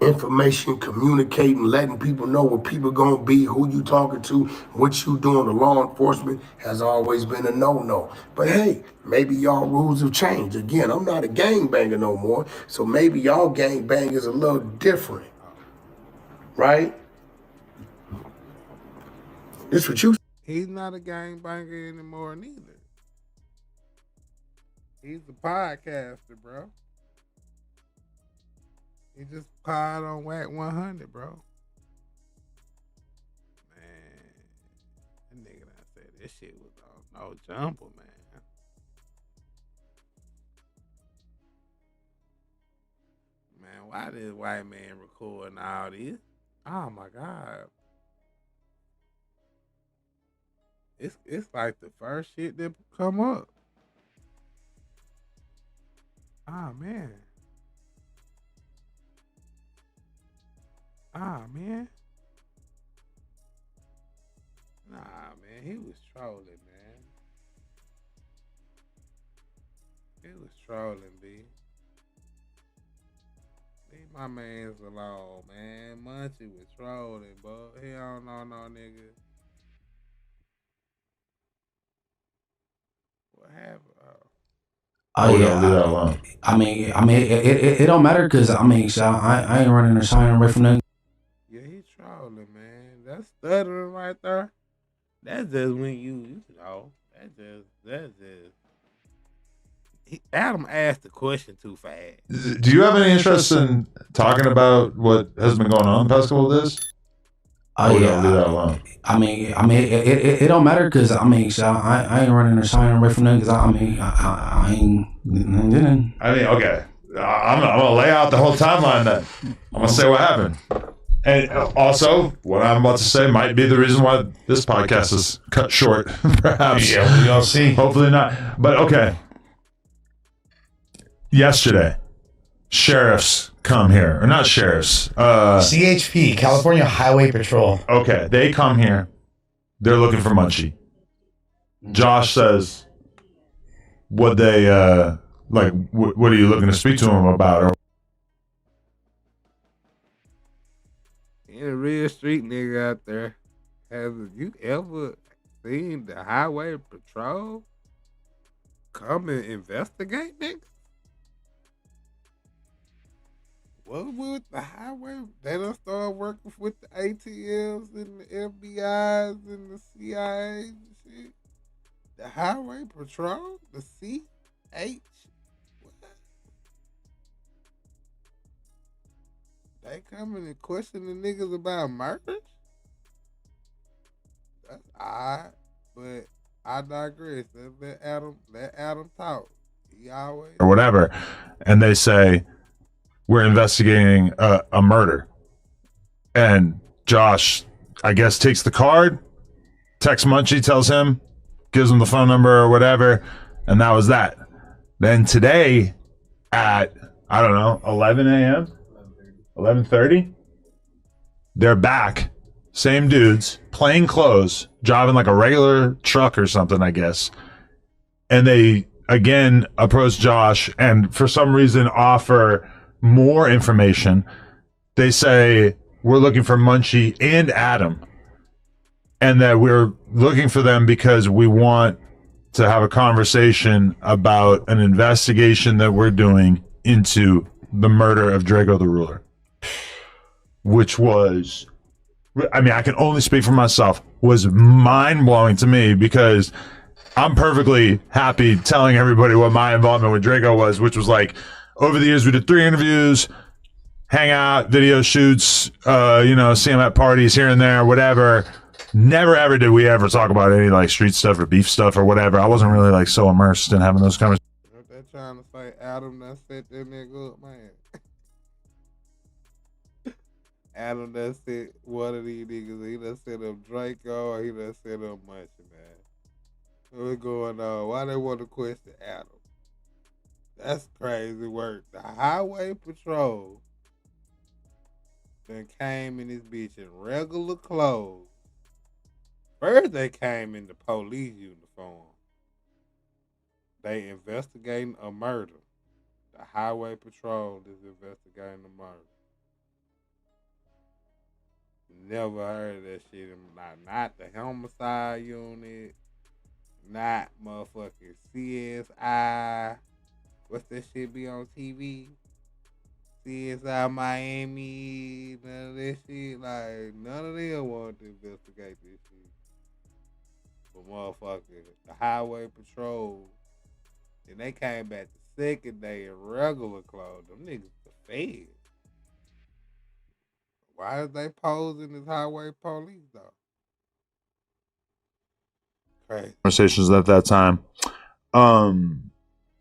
information, communicating, letting people know where people gonna be, who you talking to, what you doing to law enforcement has always been a no-no. But hey, maybe y'all rules have changed. Again, I'm not a gangbanger no more, so maybe y'all gangbang is a little different. right? This what you. He's not a gangbanger anymore neither. He's a podcaster, bro. He just pod on Wack 100, bro. Man, that nigga done said this shit was on no jumper, man. Man, why this white man recording all this? Oh my god. It's like the first shit that come up. Ah man. Ah man. Nah man, he was trolling, man. He was trolling, B. Leave my mans alone, man. Munchie was trolling, but he don't know no nigga. What happened? Oh We're yeah, gonna leave that alone. it don't matter because I ain't running or shining away from nothing. Yeah, he trolling, man. That's stuttering right there. That's just when you know. That's just. Adam asked the question too fast. Do you have any interest in talking about what has been going on the past couple of days? Oh We're yeah, gonna leave that alone. it don't matter because I ain't running or shining away from nothing because I ain't. Okay. I'm gonna lay out the whole timeline then. I'm gonna say what happened. And also, what I'm about to say might be the reason why this podcast is cut short, perhaps. Yeah, we'll see. Hopefully not. But okay. Yesterday, sheriffs come here. Or not sheriffs. CHP, California Highway Patrol. Okay, they come here. They're looking for Munchie. Josh says, what are you looking to speak to him about? Or Any real street nigga out there, have you ever seen the highway patrol come and investigate niggas? What with the highway? They done start working with the ATLs and the FBIs and the CIA and shit. The highway patrol, the CH. What? They coming and questioning niggas about murders? That's odd, but I digress. Let Adam talk. He always or whatever. And they say, we're investigating a murder. And Josh, I guess, takes the card, texts Munchie, tells him, gives him the phone number or whatever, and that was that. Then today at, 11 a.m., 11:30, they're back, same dudes, plain clothes, driving like a regular truck or something, I guess. And they, again, approach Josh and for some reason offer more information. They say, we're looking for Munchie and Adam, and that we're looking for them because we want to have a conversation about an investigation that we're doing into the murder of Draco the Ruler, which was, I can only speak for myself, was mind-blowing to me because I'm perfectly happy telling everybody what my involvement with Draco was, which was like, over the years, we did 3 interviews, hang out, video shoots, see him at parties here and there, whatever. Never ever did we ever talk about any like street stuff or beef stuff or whatever. I wasn't really like so immersed in having those conversations. They're trying to say Adam done set that nigga up, man. Adam done set one of these niggas. He done set up Draco or he done set up Munchie, man. What's going on? Why they want to question Adam? That's crazy work. The highway patrol then came in this bitch in regular clothes. First they came in the police uniform. They investigating a murder. The highway patrol is investigating a murder. Never heard of that shit. Not the homicide unit. Not motherfucking CSI. What's that shit be on TV? CSI Miami, none of that shit. Like, none of them want to investigate this shit. But motherfucker, the highway patrol, then they came back the second day in regular clothes. Them niggas the feds. Why is they posing as highway police though? Crazy. Conversations at that time.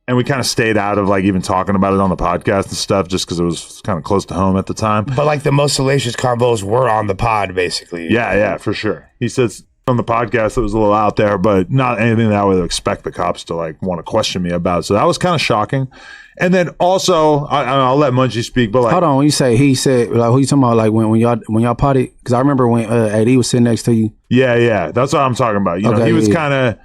And we kind of stayed out of like even talking about it on the podcast and stuff just because it was kind of close to home at the time. But like the most salacious combos were on the pod, basically. Yeah, for sure. He says on the podcast it was a little out there, but not anything that I would expect the cops to like want to question me about. So that was kind of shocking. And then also, I'll let Munchie speak, but like, hold on. When you say he said, like, who you talking about? Like when y'all potted? Because I remember when AD was sitting next to you. Yeah, that's what I'm talking about. You know, he was kind of.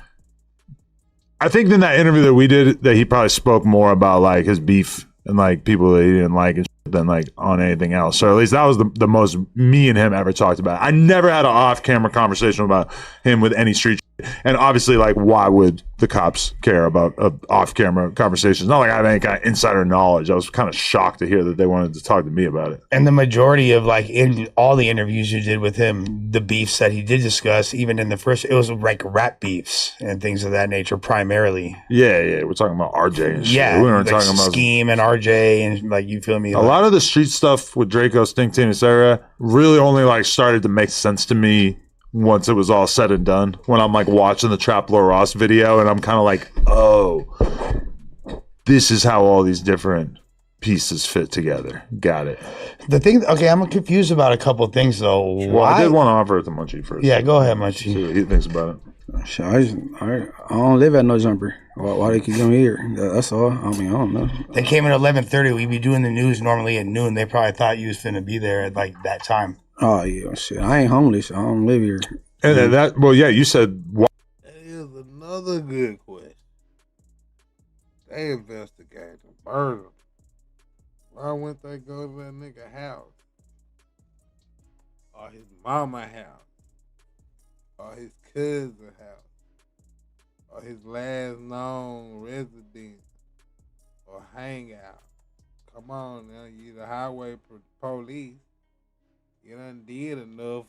I think in that interview that we did, that he probably spoke more about like his beef and like people that he didn't like and shit than like on anything else. So at least that was the most me and him ever talked about. I never had an off-camera conversation about him with any street shit. And obviously, like, why would the cops care about off-camera conversations? Not like I have any kind of insider knowledge. I was kind of shocked to hear that they wanted to talk to me about it. And the majority of like in all the interviews you did with him, the beefs that he did discuss, even in the first, it was like rap beefs and things of that nature primarily. Yeah. We're talking about RJ and shit. Yeah, We weren't like talking about Scheme and RJ and like, you feel me? A lot of the street stuff with Draco, Stink Team, etc. really only like started to make sense to me once it was all said and done. When I'm like watching the Trap Lord Ross video and I'm kind of like, oh, this is how all these different pieces fit together. Got it. The thing, okay, I'm confused about a couple of things though. Well, I did want to offer it to Munchie first. Yeah, go ahead, Munchie. See what he thinks about it. Shit, I don't live at no jumper. Why they keep coming here? That's all. I mean, I don't know. They came at 11:30. We be doing the news normally at noon. They probably thought you was finna be there at like that time. Oh yeah, shit. I ain't homeless. I don't live here. And then that, well, yeah, you said what? That is another good question. They investigated the murder. Why wouldn't they go to that nigga house? Or his mama house? Or his cousin house? Or his last known residence? Or hangout? Come on now, you the highway police. You done did enough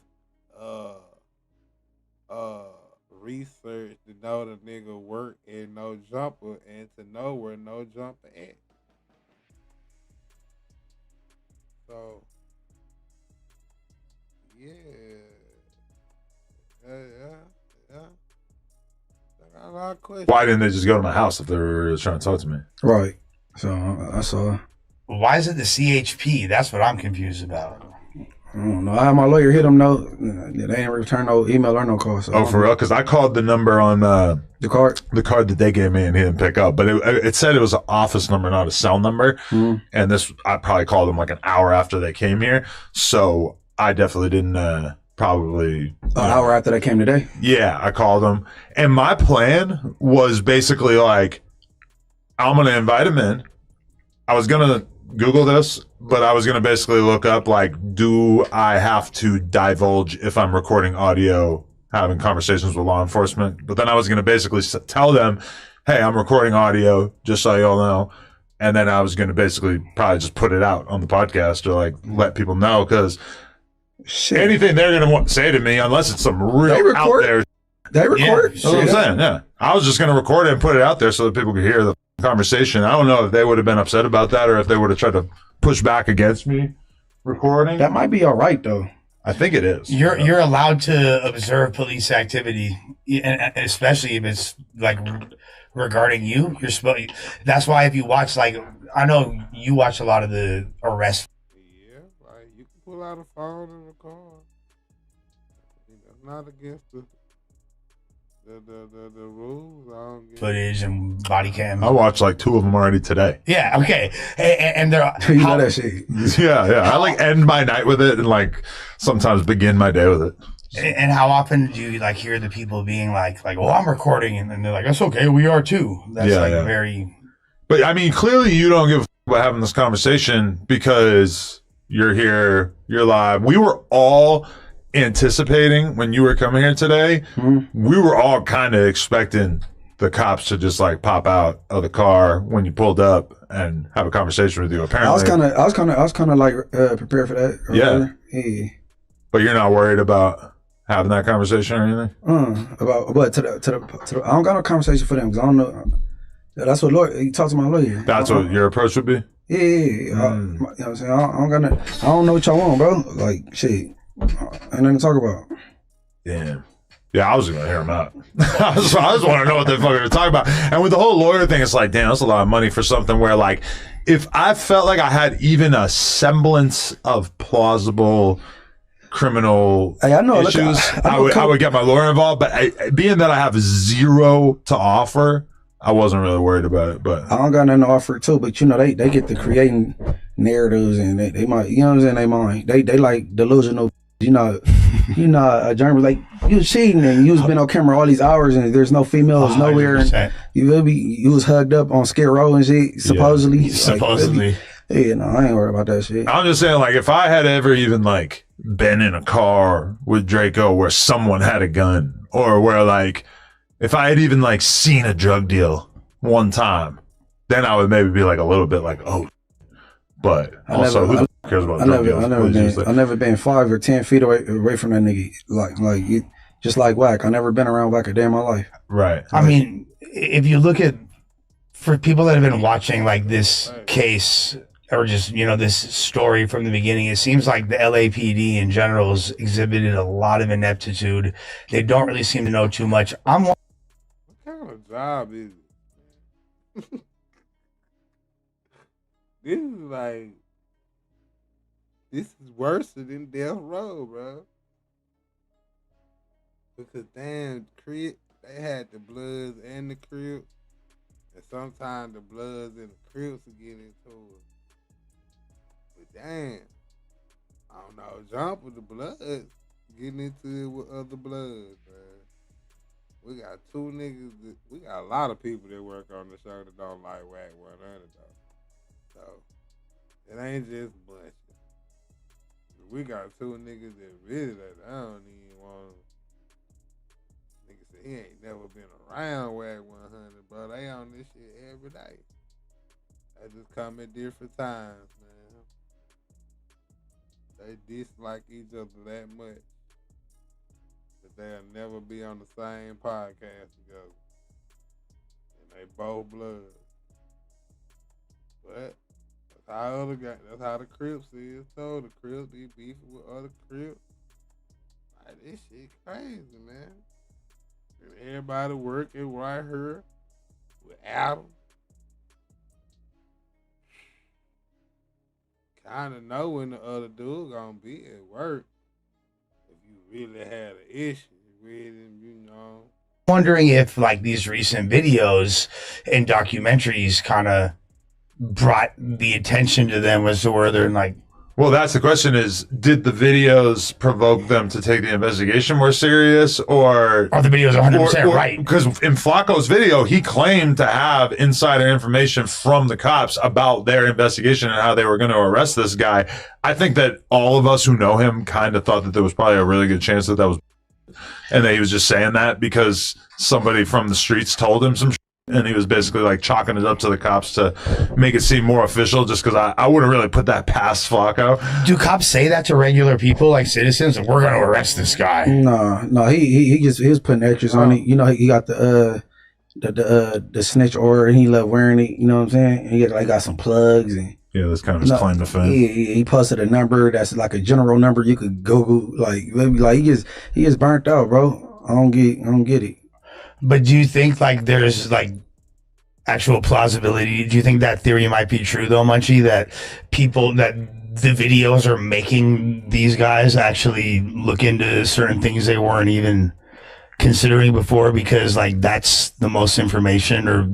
research to know the nigga work in No Jumper and to know where No Jumper at. So, yeah. I got a lot of questions. Why didn't they just go to my house if they were trying to talk to me? Right. So that's all. Why is it the CHP? That's what I'm confused about. I don't know. I had my lawyer hit them. No, they ain't return no email or no call. So Oh, for real? Because I called the number on the card that they gave me, and he didn't pick up. But it said it was an office number, not a cell number. Mm-hmm. And I probably called them like an hour after they came here. So I definitely didn't probably an hour after they came today. Yeah, I called them, and my plan was basically like, I'm gonna invite him in. I was gonna Google this, but I was going to basically look up, like, do I have to divulge if I'm recording audio, having conversations with law enforcement? But then I was going to basically tell them, hey, I'm recording audio, just so y'all know. And then I was going to basically probably just put it out on the podcast or, like, let people know, because anything they're going to want to say to me, unless it's some real out there. They record? That's what I'm saying, yeah. I was just going to record it and put it out there so that people could hear the conversation. I don't know if they would have been upset about that or if they would have tried to push back against me recording. That might be all right, though. I think it is. You're allowed to observe police activity, especially if it's like regarding you. You're supposed. That's why if you watch, like, I know you watch a lot of the arrests. Yeah, like you can pull out a phone and record. That's not against the rules. I don't get Footage and body cam. I watched like 2 of them already today. Yeah, okay. And they're you know that shit. Yeah. I like end my night with it and like sometimes begin my day with it. And how often do you like hear the people being like, well, I'm recording, and then they're like, that's okay, we are too. That's very. But I mean, clearly you don't give a f- about having this conversation because you're here, you're live. We were all anticipating when you were coming here today, we were all kind of expecting the cops should just like pop out of the car when you pulled up and have a conversation with you. Apparently, I was kind of like prepared for that. Yeah. But you're not worried about having that conversation or anything? About what? To the I don't got no conversation for them because I don't know. That's what lawyer. You talk to my lawyer. That's what your approach would be? Yeah. You know what I'm saying? I don't know what y'all want, bro. Like, shit. Ain't nothing to talk about. Damn. Yeah, I was going to hear him out. I just want to know what they're fucking talking about. And with the whole lawyer thing, it's like, damn, that's a lot of money for something where, like, if I felt like I had even a semblance of plausible criminal issues, I would get my lawyer involved. But being that I have zero to offer, I wasn't really worried about it. But I don't got nothing to offer too. But you know, they get to creating narratives and they might, you know what I'm saying? They mind. They like delusional. You know, a German was like, you was cheating and you was been on camera all these hours and there's no females nowhere. And you was hugged up on Skid Row and shit, supposedly. Yeah, supposedly. Yeah, no, I ain't worried about that shit. I'm just saying, like, if I had ever even, like, been in a car with Draco where someone had a gun, or where, like, if I had even, like, seen a drug deal one time, then I would maybe be, like, a little bit like, oh. But also, who cares about drug deals? I never been 5 or 10 feet away from that nigga. Like you, just like Wack. I never been around Wack a day in my life. Right. I mean, if you look at, for people that have been watching like this case or just, you know, this story from the beginning, it seems like the LAPD in general has exhibited a lot of ineptitude. They don't really seem to know too much. What kind of job is it? This is worse than death row, bro. Because damn, they had the Bloods and the Crips, and sometimes the Bloods and the Crips will get into it. But damn, I don't know, jump with the Bloods, getting into it with other Bloods, man. We got two niggas we got a lot of people that work on the show that don't like Wack 100 though. So it ain't just bunch. We got two niggas that really I don't even want to. Niggas say he ain't never been around Wack 100, bro. They on this shit every day. They just come at different times, man. They dislike each other that much that they'll never be on the same podcast together. And they both bloods. But that's how the Crips is. So the Crips be beefing with other Crips. Like, this shit crazy, man. And everybody working right here with Adam. Kinda know when the other dude gonna be at work. If you really had an issue with him, you know. Wondering if like these recent videos and documentaries kind of brought the attention to them as to where they're like, well, that's the question is, did the videos provoke them to take the investigation more serious, or are the videos 100% right? Because in Flacco's video, he claimed to have insider information from the cops about their investigation and how they were going to arrest this guy. I think that all of us who know him kind of thought that there was probably a really good chance that was, and that he was just saying that because somebody from the streets told him some shit. And he was basically like chalking it up to the cops to make it seem more official, just because I wouldn't really put that past Flacco. Do cops say that to regular people, like citizens? We're going to arrest this guy. No, he was putting extras on it. You know, he got the snitch order, and he loved wearing it. You know what I'm saying? He got some plugs and. Yeah, that's kind of his claim to fame. He posted a number that's like a general number you could Google. Like maybe like he gets burnt out, bro. I don't get it. But do you think like there's like actual plausibility? Do you think that theory might be true though, Munchie? That the videos are making these guys actually look into certain things they weren't even considering before, because like that's the most information, or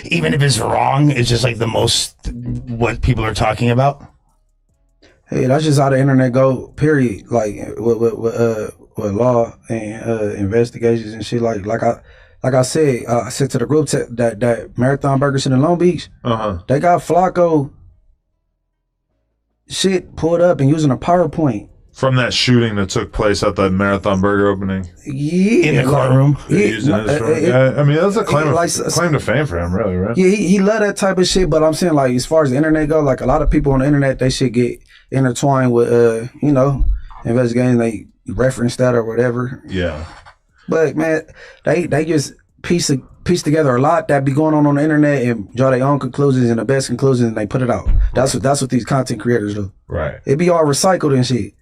even if it's wrong, it's just like the most what people are talking about. Hey, that's just how the internet go. Period. Like with law and investigations and shit. Like I said to the group that Marathon Burger shit in Long Beach. They got Flacco shit pulled up and using a PowerPoint From that shooting that took place at the Marathon Burger opening. Yeah, in the courtroom. I mean, that's a claim to fame for him, really, right? Yeah, he love that type of shit. But I'm saying, like, as far as the internet go, like a lot of people on the internet, they should get intertwined with, you know, investigating. They reference that or whatever. Yeah. But man, they just piece together a lot that be going on the internet and draw their own conclusions and the best conclusions, and they put it out. That's what these content creators do. Right. It be all recycled and shit.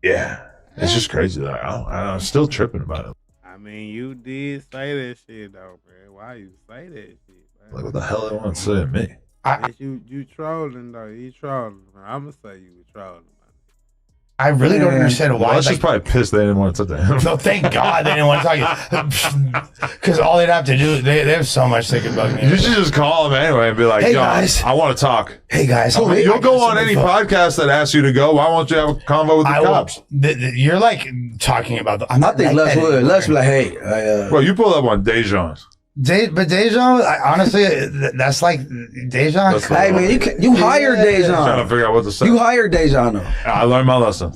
Yeah. It's just crazy. Like, I'm still tripping about it. I mean, you did say that shit though, man. Why you say that shit, man? Like, what the hell they want to say to me? You trolling though. You trolling, man. I'm gonna say you were trolling. I really don't understand why. I was just probably pissed they didn't want to talk to him. No, thank God they didn't want to talk. Because all they'd have to do, they have so much they could bug me. You should just call him anyway and be like, Hey, yo, guys. I want to talk. Hey, guys. I mean, you'll go on any podcast that asks you to go. Why won't you have a convo with the cops? You're like talking about the. I think Les would. Les be like, hey. Well, you pull up on Dejan's. But Dejan, honestly, that's like Dejan. Hey man, you hired Dejan. Trying to figure out what to say. You hired Dejan though. I learned my lesson.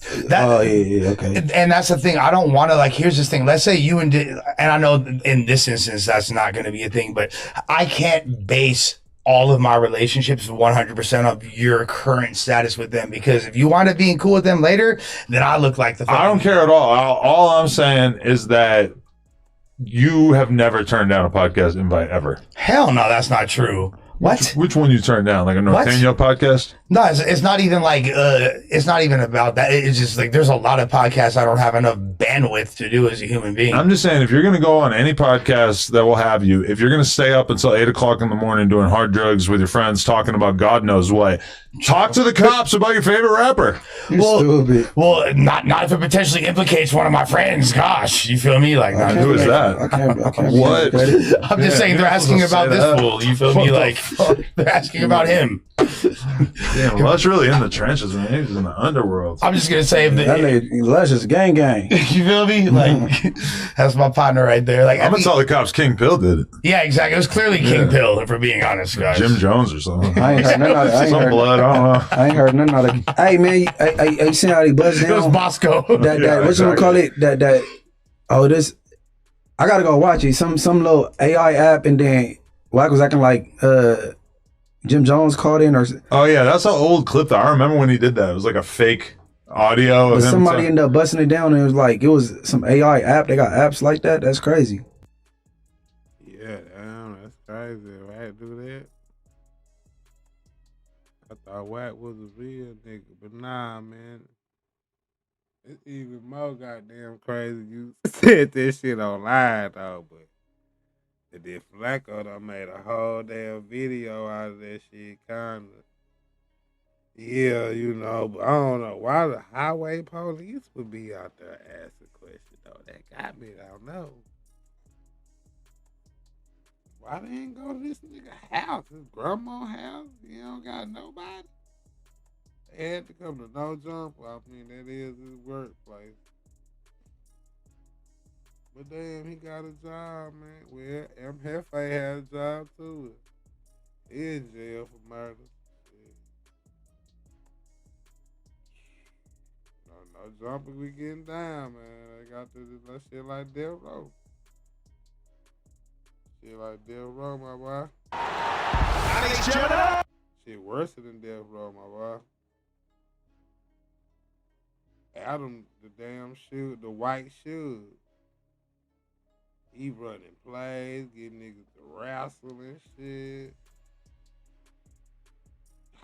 Okay. And that's the thing. I don't want to, like, here's this thing. Let's say you and I know in this instance that's not going to be a thing, but I can't base all of my relationships 100% of your current status with them, because if you wind up being cool with them later, then I look like the. I don't care at all. All I'm saying is that you have never turned down a podcast invite ever. Hell no, that's not true. What? Which one you turned down? Like a Norteño podcast? No, it's not even like, it's not even about that. It's just like, there's a lot of podcasts I don't have enough bandwidth to do as a human being. I'm just saying, if you're going to go on any podcast that will have you, if you're going to stay up until 8 o'clock in the morning doing hard drugs with your friends, talking about God knows what, talk to the cops about your favorite rapper. Well, not if it potentially implicates one of my friends. Gosh, you feel me? Like, who is that? I can't What? I'm just saying they're asking about this fool. You feel me? Like, they're asking about him. Damn, Lush really in the trenches, man. He's in the underworld. I'm just gonna say that Lush is gang. You feel me? Like, that's my partner right there. Like, I'm gonna tell the cops King Pill did it. Yeah, exactly. It was clearly King Pill, if we're being honest, guys. Jim Jones or something. I ain't heard none of that. Some blood, I don't know. I ain't heard none of that. Hey man, I seen how he buzzed down. It was Bosco. That what you gonna call it? This. I gotta go watch it. Some little AI app, and then Wack was acting like Jim Jones called in, or oh yeah, that's an old clip that I remember when he did that. It was like a fake audio. But of him somebody ended up busting it down, and it was some AI app. They got apps like that. That's crazy. Yeah, damn, that's crazy. Wack do that. I thought Wack was a real nigga, but nah, man. It's even more goddamn crazy. You said this shit online though, but then Flacco done made a whole damn video out of that shit, kinda. Yeah, you know, but I don't know why the highway police would be out there asking questions though. That got me, I don't know. Why they ain't go to this nigga house? His grandma's house? You don't got nobody? They had to come to No Jumper. I mean, that is his workplace. But damn, he got a job, man. Well, M. Hefe had a job too. He in jail for murder. No Jumper, we getting down, man. They got that shit like Death Row. Shit like Death Row, my boy. Shit worse than Death Row, my boy. Adam, the damn shoe, the white shoes. He running plays, getting niggas to wrestle and shit.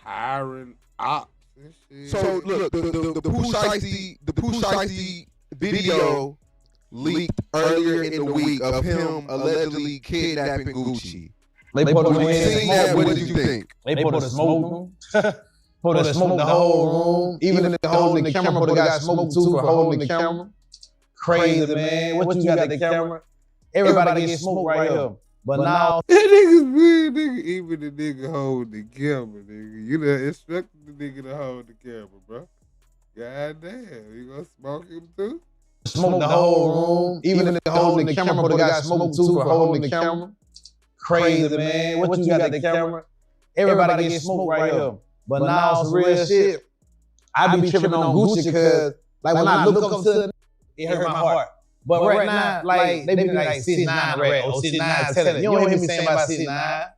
Hiring ops and shit. So look, the Pooh Shiesty video leaked earlier in the week of him allegedly kidnapping Gucci. They put him When you seen that, what did you think? They put a smoke. Put a smoke the whole room. Even if they holding the camera, put a guy smoke too for holding the camera. Crazy, man. What you got the camera? Everybody get smoked right here. But now that nigga's weird, nigga. Even the nigga holding the camera, nigga. You done instructed the nigga to hold the camera, bro. God damn, you gonna smoke him too? Smoke the whole room. Even if they holding the camera, put a guy smoke too for holding the camera. Crazy, man. What you got the camera? Everybody get smoked right here. But now some real shit. I be tripping on Gucci because like when I look up to it hurt my heart. But right now, like they be like 6ix9ine rap or 6ix9ine telling. You don't hear me saying about 6ix9ine.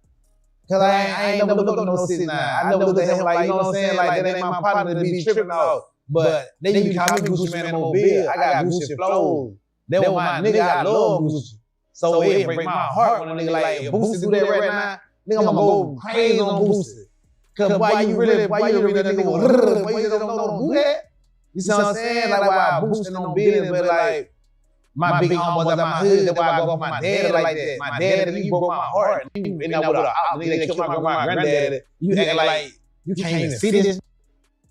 Cause I ain't never looked up to no 6ix9ine. I never looked at him like, you know what I'm saying? Like that ain't my partner to be tripping off. But they used to call me Gucci Man in Mobile. I got Gucci flows. That was my nigga. I love Gucci. So it break my heart when a nigga like, if Boosie do that right now, nigga, I'm gonna go crazy on Boosie. Cause why you really that nigga was, why you don't do that? You see what I'm saying? Like why I boosting on business, but like my big homie was at my hood, that's why I go for my dad like that. My dad, he broke my heart. You end up with a nigga that killed my granddaddy. You act like you can't even see this.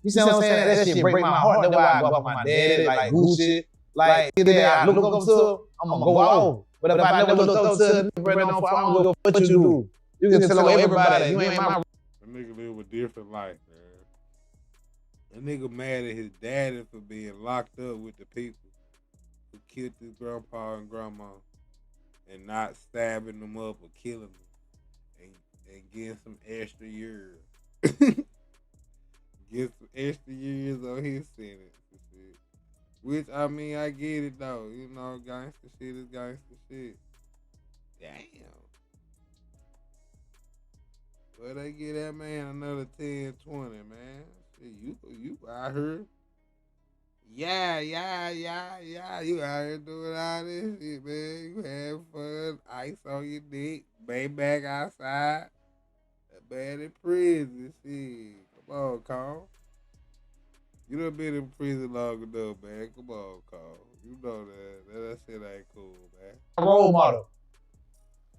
You see what I'm saying? That shit break my heart. That's why I go for my daddy, like Gucci. Like I look up to, I'm gonna go off. But if I never look up to a nigga, I don't go what you do. You can tell everybody, you ain't my. A nigga live a different life, man. A nigga mad at his daddy for being locked up with the people who killed his grandpa and grandma and not stabbing them up or killing them and getting some extra years. Get some extra years on his sentence and shit. Which, I mean, I get it though. You know, gangster shit is gangster shit. Damn. Well, they get that man another 10, 20, man. Shit, you out here. Yeah. You out here doing all this shit, man. You having fun. Ice on your dick. Bay back outside. That bad in prison. Shit. Come on, Cole. You done been in prison long enough, man. Come on, Cole. You know that shit ain't cool, man. Role model.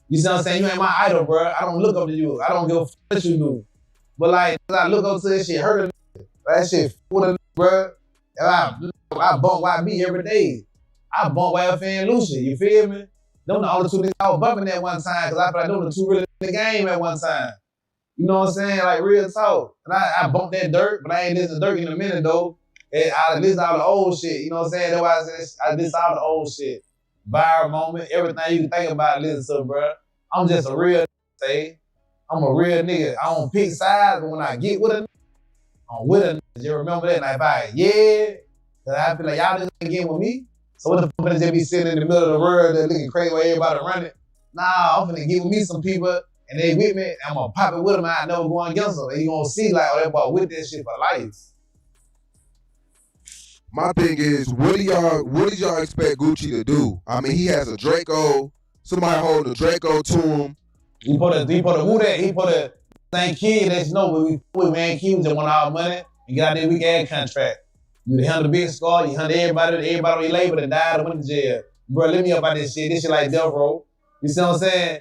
You see what I'm saying? You ain't my idol, bro. I don't look up to you. I don't give a fuck what you do. But like, I look up to this shit, hurt a nigga. That shit for the bro. And I bump YB every day. I bump YFN Lucy, you feel me? Them the only two niggas I was bumping at one time, cause I feel like them the two really in the game at one time. You know what I'm saying? Like real talk. And I bumped that dirt, but I ain't listened to dirt in a minute though. And I listen to all the old shit. You know what I'm saying? That's why I said I listen to all the old shit. Viral moment, everything you can think about, listen to, bro. I'm just a real nigga. I'm a real nigga. I don't pick sides, but when I get with a nigga, I'm with a nigga. You remember that? Like, cause I feel like y'all niggas ain't getting with me. So what the fuck is just be sitting in the middle of the world that looking crazy where everybody running? Nah, I'm finna get with me some people, and they with me, and I'm gonna pop it with them, and I never going against them. And you gonna see like, oh, that boy with that shit for life. My thing is, what do y'all expect Gucci to do? I mean, he has a Draco. Somebody holding a Draco to him. He put a who that? He put a same kid that you know we man Q just want our money and get out there weak ad contract. You handle the big score, you handle everybody on your label that died and went to jail. Bro, let me up out this shit. This shit like Death Row. You see what I'm saying?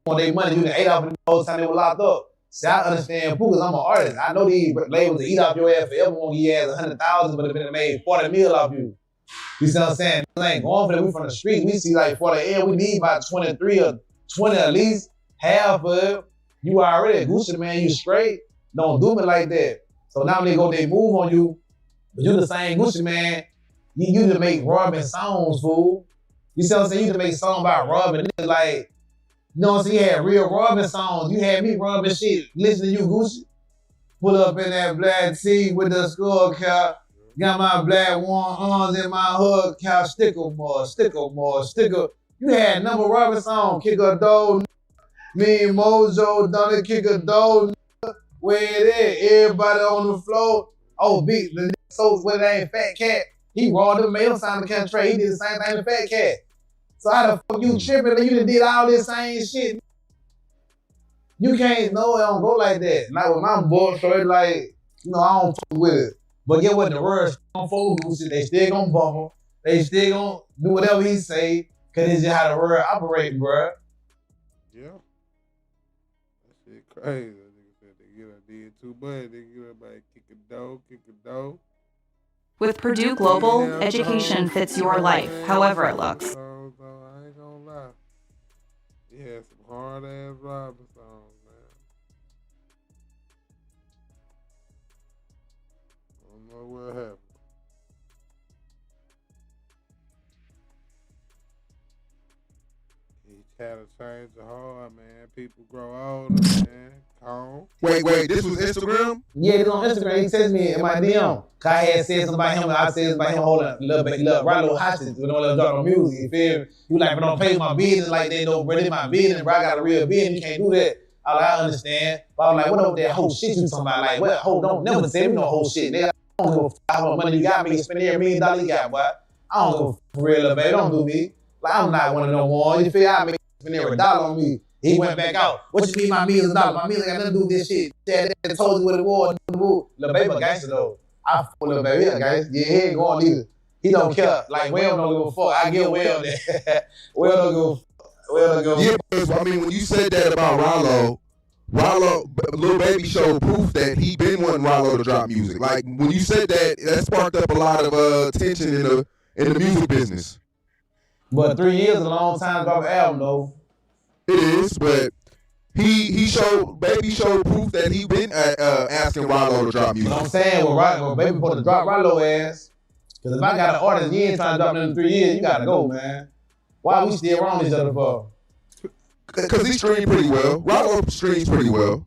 Want their money, you done ate off of the whole time they were locked up. See, I understand because I'm an artist. I know these labels to eat off your ass forever won't give you ass 100,000, but if it made 40 mil off you. You see what I'm saying? We ain't going for that. We from the streets. We see like 40 L. We need about 23 or 20 at least. Half of it. You already Gucci, man. You straight. Don't do me like that. So now they move on you. But you the same Gucci, man. You used to make robbing songs, fool. You see what I'm saying? You used to make songs about robbing. Like, you know what I'm saying? You had real robbing songs. You had me robbing shit. Listen to you, Gucci. Pull up in that black tee with the skull cap. Got my black one arms in my hood cap. Sticker more. You had number robbing song. Kick a door. Me and Mojo done it. Kick a door. Where it is? Everybody on the floor. Oh, big. So when it ain't Fat Cat, he robbed him, made him sign the contract. He did the same thing to Fat Cat. So how the fuck you tripping? You done did all this same shit. You can't know it don't go like that. Not with my boy, so it's like, you know, I don't fuck with it. But get what the world don't fuck with Gucci. They still gonna bump him. They still gonna do whatever he say, cause it's just how the world operating, bro. Yeah. That shit crazy. That nigga said they get a did too much. They get everybody kick a dough. With Purdue Global, education fits your life, however it looks. So, I ain't gonna lie. He had some hard ass robbing songs, man. I don't know what happened. He had to change the heart, man. People grow older, man. Calm. Wait, this was Instagram? Yeah, this on Instagram. He texted me in my DM. Cause I had said something about him. I said about him holding little Rollo hostage when I drop on music. You feel me? He was like, bro, don't play with my business like that, though, bro. This my business, bro. I got a real business. You can't do that. I understand. But I was like, what over that whole shit you talking about? Like, what whole don't never say me no whole shit. Nigga, I don't give a fuck how much money you got me. You spend every $1 million you got, boy. I don't give a fuck for real, little baby. Don't do me. Like, I'm not one of them ones. You feel I make spend every dollar on me. He went back out. What you mean my $1 million? My million got nothing to do with this shit. Dad told you what it was. Little baby a gangster though. I fuck with little baby. He a gangster. Yeah, he ain't going either. He don't care. Like, Will don't give a fuck. I get Will that. Will don't give a fuck. Will don't give a Yeah, fuck. because I mean, when you said that about Rollo, Lil Baby showed proof that he been wanting Rollo to drop music. Like when you said that, that sparked up a lot of tension in the music business. But 3 years is a long time to drop an album though. It is, but Baby showed proof that he been asking Rollo to drop music. But I'm saying, well, Baby supposed to drop Rollo ass. Because if I got an artist, you ain't trying to drop it in 3 years, you gotta go, man. Why we still around each other for? Because he streamed pretty well. Rollo streams pretty well.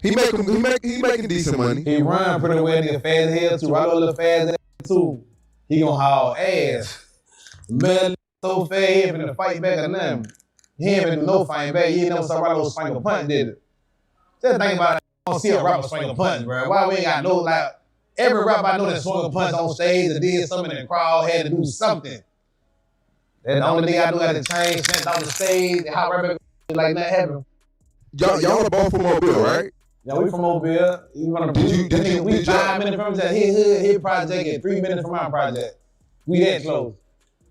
He making decent money. He run pretty well, nigga fast as hell too. Rollo look fast as hell too. He gonna haul ass. Man, so fast, he ain't finna fight back or nothing. He ain't finna do no fighting back. He ain't never saw Rollo swing a punch, did it? Just think about it. I don't see a rapper swing a punch, bro. Why we ain't got no, like, every rapper I know that swung a punch on stage or did something in the crowd had to do something. And the only thing I do had to change, snapped off the stage, and how rapper like that happened. Y'all are both from Mobile, right? Yeah, we from Mobile. We 5 minutes from his project and 3 minutes from our project. We that close.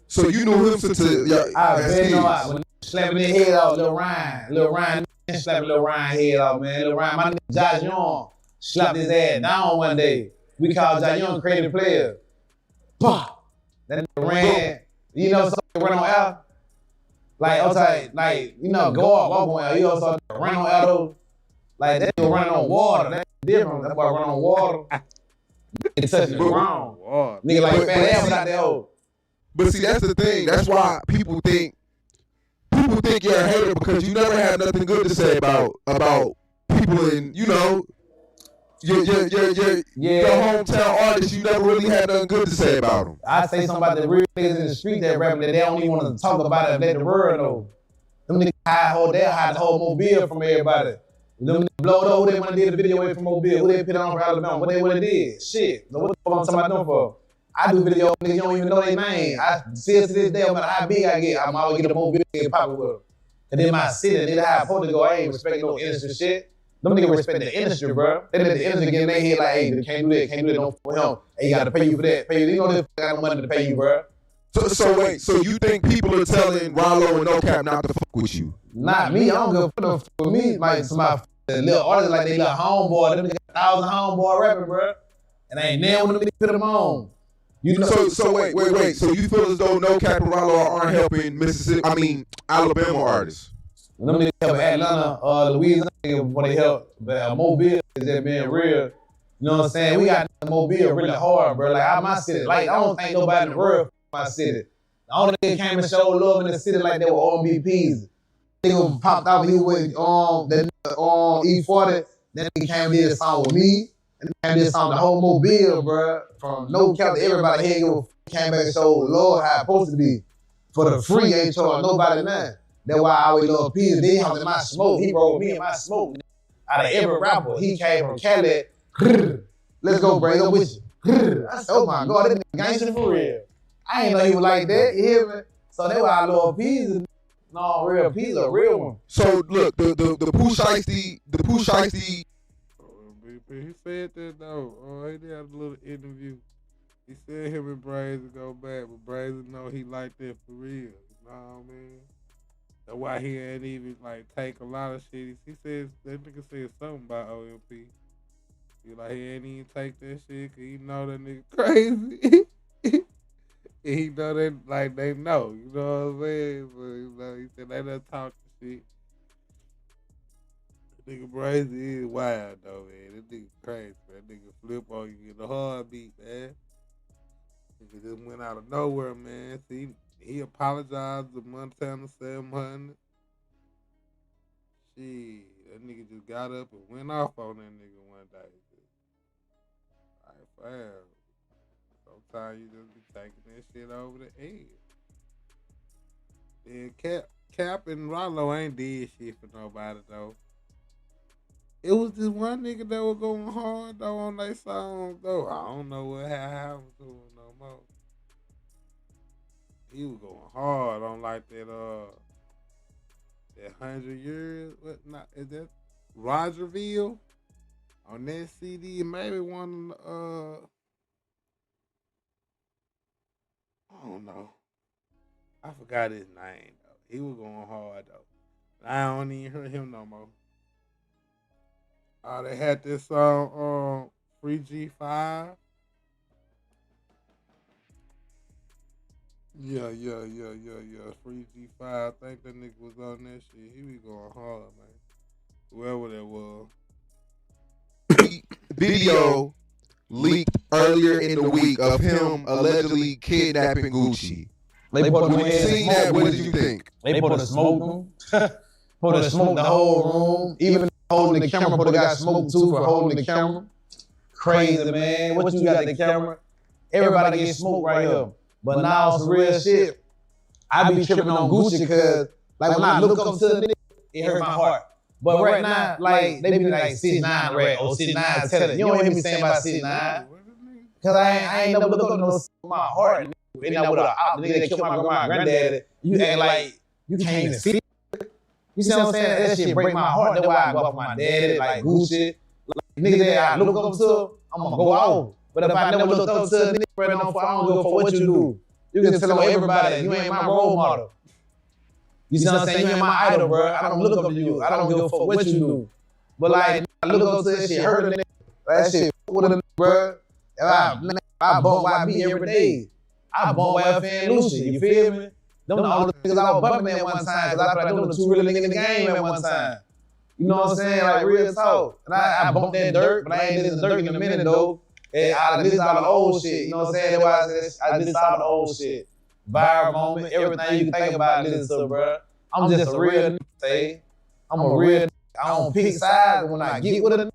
So you knew him since I bet no, when slapping his head off, Lil Ryan slapping Lil Ryan head off, man. Lil Ryan, my nigga Josh Young slapped his ass down one day. We called Josh Young creative player. Bah! That nigga ran, you know, something run on L. Like, outside, like, you know, go off, walk on L. You know, so run on L though. Like, that nigga run on water. That's different. That boy run on water. It's touching the ground. Nigga like fat ass out there. But see, that's the thing. That's why people think you're a hater because you never have nothing good to say about people in, you know, your hometown artists. You never really had nothing good to say about them. I say something about the real niggas in the street that rap that they don't even want to talk about it and let the world know. Them niggas hide the whole Mobile from everybody. Them niggas blowed over there when they did the video away from Mobile. Who they put on for Alabama? What they did? Shit. So what the fuck I'm talking about them for? I do video niggas, you don't even know their name. I see it to this day, no matter how big I get, I'm always get a Mobile and pop it with them. And then my city, nigga, how I'm supposed to go, I ain't respecting no industry shit. Them niggas respect the industry, bro. They let the industry get in their head like, hey, can't do that, don't fuck with him. Hey, you gotta pay you for that. Pay you. You know they got no money to pay you, bro. So wait, so you think people are telling Rollo and No Cap not to fuck with you? Not me, I don't give a fuck with me. Like some little artists like they little homeboy, them niggas got 1,000 homeboy rapping, bro. And I ain't never when them niggas put them on. You know, so wait. So you feel as though No Cap and Rollo aren't helping Alabama artists? Them niggas help Atlanta, Louisiana when they help, but Mobile is just being real. You know what I'm saying? We got Mobile really hard, bro. Like out my city, like I don't think nobody in the world my city. The only nigga came and showed love in the city like they were OMBPs. Nigga popped out, he was that E40. That nigga came and did a song with me. And came this song the whole Mobile, bro. From No Cap to everybody here came back and showed Lord how it's supposed to be. For the free, ain't showing nobody nothing. That's why I always love Peter. Then he was in my smoke. He rolled me in my smoke. Out of every rapper, he came from Cali. Let's go, bro. Go with you. I said, oh my God, that nigga gangster for real. I ain't know he was like that. You hear me? So that's why I love Peter. No, real Peter, a real one. So look, the Pooh Shiesty. He said that though. He did have a little interview. He said him and Brazy go back, but Brazy know he like that for real. You know what I mean? That's why he ain't even like take a lot of shit. He says that nigga said something about OMP. He like he ain't even take that shit cause he know that nigga crazy. And he know that like they know. You know what I'm saying? So you know, he said they done talk shit. Nigga Brazy is wild though, man. That nigga crazy, man. That nigga flip on you in the heartbeat, man. Nigga just went out of nowhere, man. See, He apologized to Montana 700. Shit, that nigga just got up and went off on that nigga one day. Like, fam. Sometimes you just be taking that shit over the edge. Then Cap and Rollo ain't did shit for nobody though. It was this one nigga that was going hard though on their song though. I don't know what happened to him no more. He was going hard on like that 100 years. What not is that Rogerville? On that CD, maybe one I don't know. I forgot his name though. He was going hard though. I don't even hear him no more. They had this song Free G5. Yeah. Free G5. I think that nigga was on that shit. He was going hard, man. Whoever that was. Video leaked earlier in the week of him allegedly kidnapping Gucci. When you seen that, what did you think? They put a smoke him. Put a smoke the whole room. Even holding the camera, put a guy smoke too for holding the camera. Crazy, man. What you got the camera? Everybody get smoked right here. But now some real shit. I be tripping on Gucci because like when I look up to the nigga, it hurt my heart. But right now, like they be like 6ix9ine rap or 6ix9ine tell it. You don't hear me saying about 6ix9ine. Cause I ain't never look up to no my heart. And now with a nigga that killed my grandma and granddaddy, you act like you can't even see. You see what I'm saying? That shit break my heart. That's why I go up for my daddy, like Gucci. Like, nigga that I look up to, I'm gonna go off. But if I never look up to a nigga, I don't go for what you do. You can tell everybody, you ain't my role model. You see what I'm saying? You ain't my idol, bro. I don't look up to you. I don't give a fuck what you do. But like, I look up to that shit, hurt a nigga. That shit with a nigga, bro. I bump YB every day. I bump YF and Lucy, you feel me? Them the only niggas I was bumping at one time, cause I feel like them the two real niggas in the game at one time. You know what I'm saying? Like real talk. And I bumped that dirt, but I ain't listened to dirt in a minute though. And I listened to all the old shit, you know what I'm saying? That's why I listened to all the old shit. Viral moment, everything you can think about, listen to, bro. I'm just a real nigga, say. I'm a real nigga. I don't pick sides, but when I get with a nigga,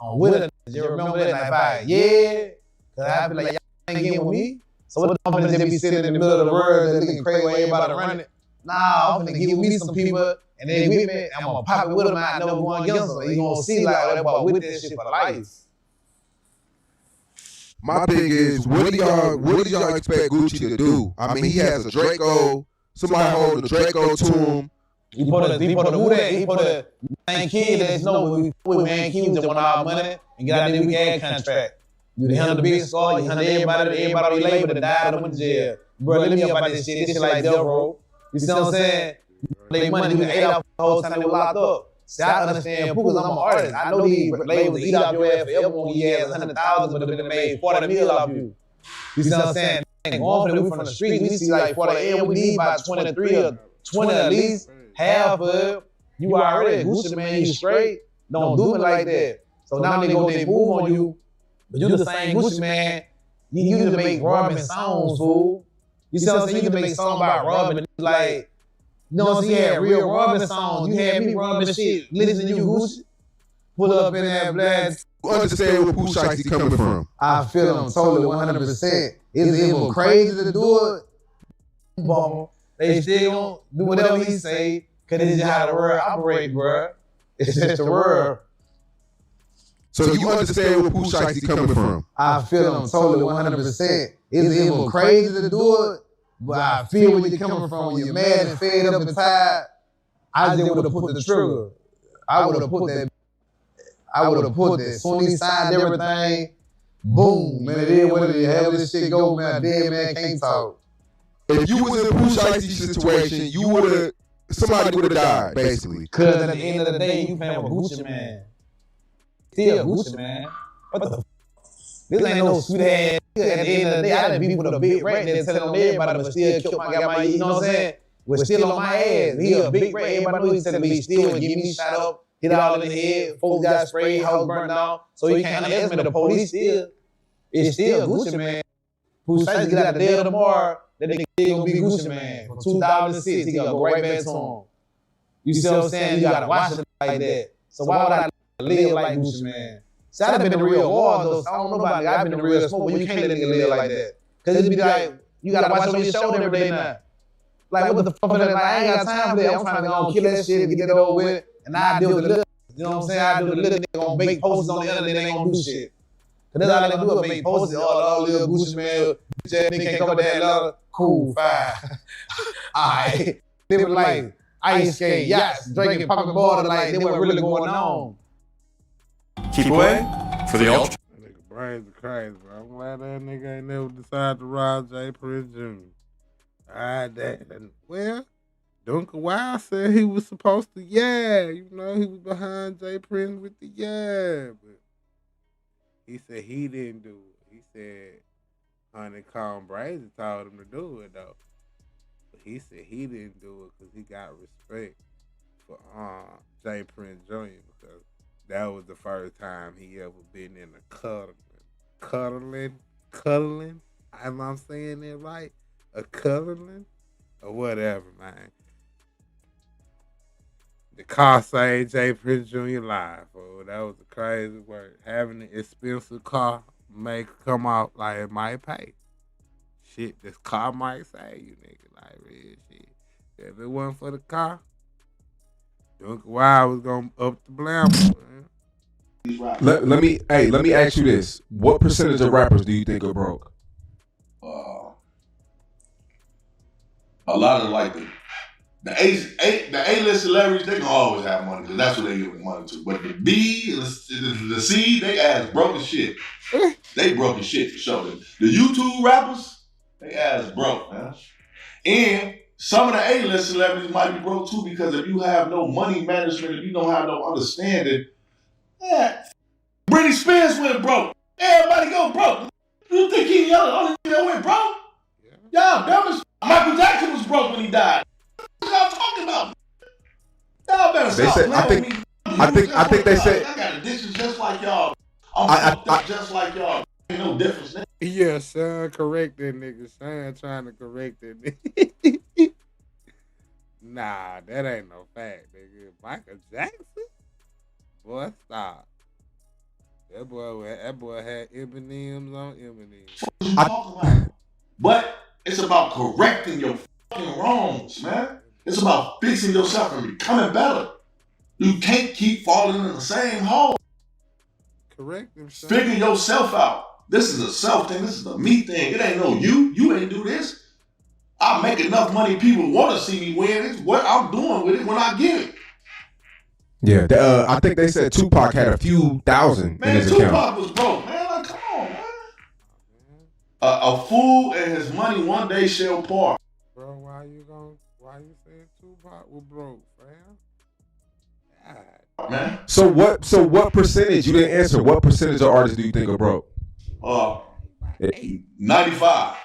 I'm with a nigga. You remember that night? Yeah. Cause I feel like y'all ain't getting with me. So what I'm gonna just be sitting in the middle of the world and looking crazy with everybody running? Nah, I'm gonna get with me some people and then with me, I'm gonna pop it with them and I never going against them. You gonna see like that boy with that shit for life. My thing is, what do y'all expect Gucci to do? I mean, he has a Draco. Somebody hold a Draco to him. He put a man kid that's no with man kid that want our money and get out of the weekend contract. You handle the big score, you handle everybody on your label that died and went to jail. Bro, let me up about this shit. This shit like Delro. You see what I'm saying? They money, you ate off the whole time they were locked up. See, I understand because I'm an artist. I know these labels eat off your ass forever when you ass 100,000, but they made 40 mil off you. You see what I'm saying? Going for the we from the streets, we see like 40 M, we need about 23 or 20 at least. Half of it. You already Gucci, man, you straight. Don't do it like that. So now they move on you. But you the same Gucci, man. You need to make Robin songs, fool. You see what I'm saying? You need to make songs about Robin. Like, you know what I'm saying? You had real Robin songs. You had me Robin shit. Listen to you, Gucci. Pull up in that black. You understand where Pooh Shiesty coming from? I feel them totally 100%. It's even crazy to do it. But they still gonna do whatever he say, cause it's just how the world operate, bro. It's just the world. So you understand where Pooh Shiesty coming from? I feel them totally 100%. It's even crazy to do it, but I feel where you're coming from. When you're mad and fed up and tired, I just would have put the trigger. I would have put that. As soon as he signed everything, boom, man, it is what it is. How this shit go, man? Dead man can't talk. If you was in Pooh Shiesty's situation, somebody would have died, basically. Cause at the end of the day, you paying with Gucci, man. Still Gucci, man. What the f? This ain't no sweet ass. At the end of the day, I done beat with a big rat that's telling on everybody, but still killed my, you know what I'm saying? Was still on my ass. He a big rat. Everybody knew he said to be still and give me shot up, hit all in the head, folks got sprayed, house burned down. So you can't underestimate the police still. It's still Gucci, man. Who says get out the dead tomorrow? that nigga gonna be Gucci Man from 2006. He gonna go right back to him. You see what I'm saying? You gotta watch it like that. So why would I live like Gucci Man? See, I've been in the real war though. So I don't know about it. I've been in the real smoke, but you can't let a nigga live like that. Cause it be like, you gotta watch over your shoulder every day now. Like, what the fuck for that? Like, I ain't got time for that. I'm trying to go and kill that shit and get that over with. And I deal with the little, you know what I'm saying? I do the little nigga gonna make posters on the internet, they ain't gonna do shit. Cause that's all they gonna do is make posters. All little Gucci Man, bitch ass nigga can't come with that letter. Cool, fine. Alright. They were like, ice skate, yachts, drinking, popping water, like, they weren't really going on. Keep away for the ultra. That nigga Brazy crazy, bro. I'm glad that nigga ain't never decided to rob J. Prince Jr. Alright, that. Well, Duncan Wild said he was supposed to, you know, he was behind J. Prince with the but he said he didn't do it. He said Honeykomb Brazy told him to do it, though. But he said he didn't do it because he got respect for J. Prince Jr. because that was the first time he ever been in a cuddling. Am I saying it right? A cuddling or whatever, man. The car saved J. Prince Jr. life. Oh, that was a crazy word. Having an expensive car make come out like it might pay. Shit, this car might save you, nigga. Like real shit. If it wasn't for the car, Duncan Wild was gonna up the blam. Let me ask you this: what percentage of rappers do you think are broke? A lot of like the A-list celebrities, they gonna always have money because that's what they give money to. But the B, the C, they ass broke as shit. They broke as shit for sure. The YouTube rappers, they ass broke, man. And some of the A-list celebrities might be broke too because if you have no money management, if you don't have no understanding, Britney Spears went broke. Everybody go broke. You think he the only thing that went broke? Y'all dumb as Michael Jackson was broke when he died. What y'all talking about? Y'all better stop playing with me. I think they said I got addictions just like y'all. I'm fucked up just like y'all. Ain't no difference. Yeah, son, correct that nigga. Son trying to correct that nigga. Nah, that ain't no fact, nigga. Michael Jackson? Boy, stop. That boy had M&M's on M&M's. But it's about correcting your fucking wrongs, man. It's about fixing yourself and becoming better. You can't keep falling in the same hole. Correct himself. Figure yourself out. This is a self thing. This is a me thing. It ain't no you. You ain't do this. I make enough money. People want to see me win. It's what I'm doing with it when I get it. Yeah, I think they said Tupac had a few thousand in his account. Tupac was broke, man. Like, come on, man. A fool and his money one day shall part. Bro, why you saying Tupac was broke, fam? God. Man. So what percentage? You didn't answer. What percentage of artists do you think are broke? 95.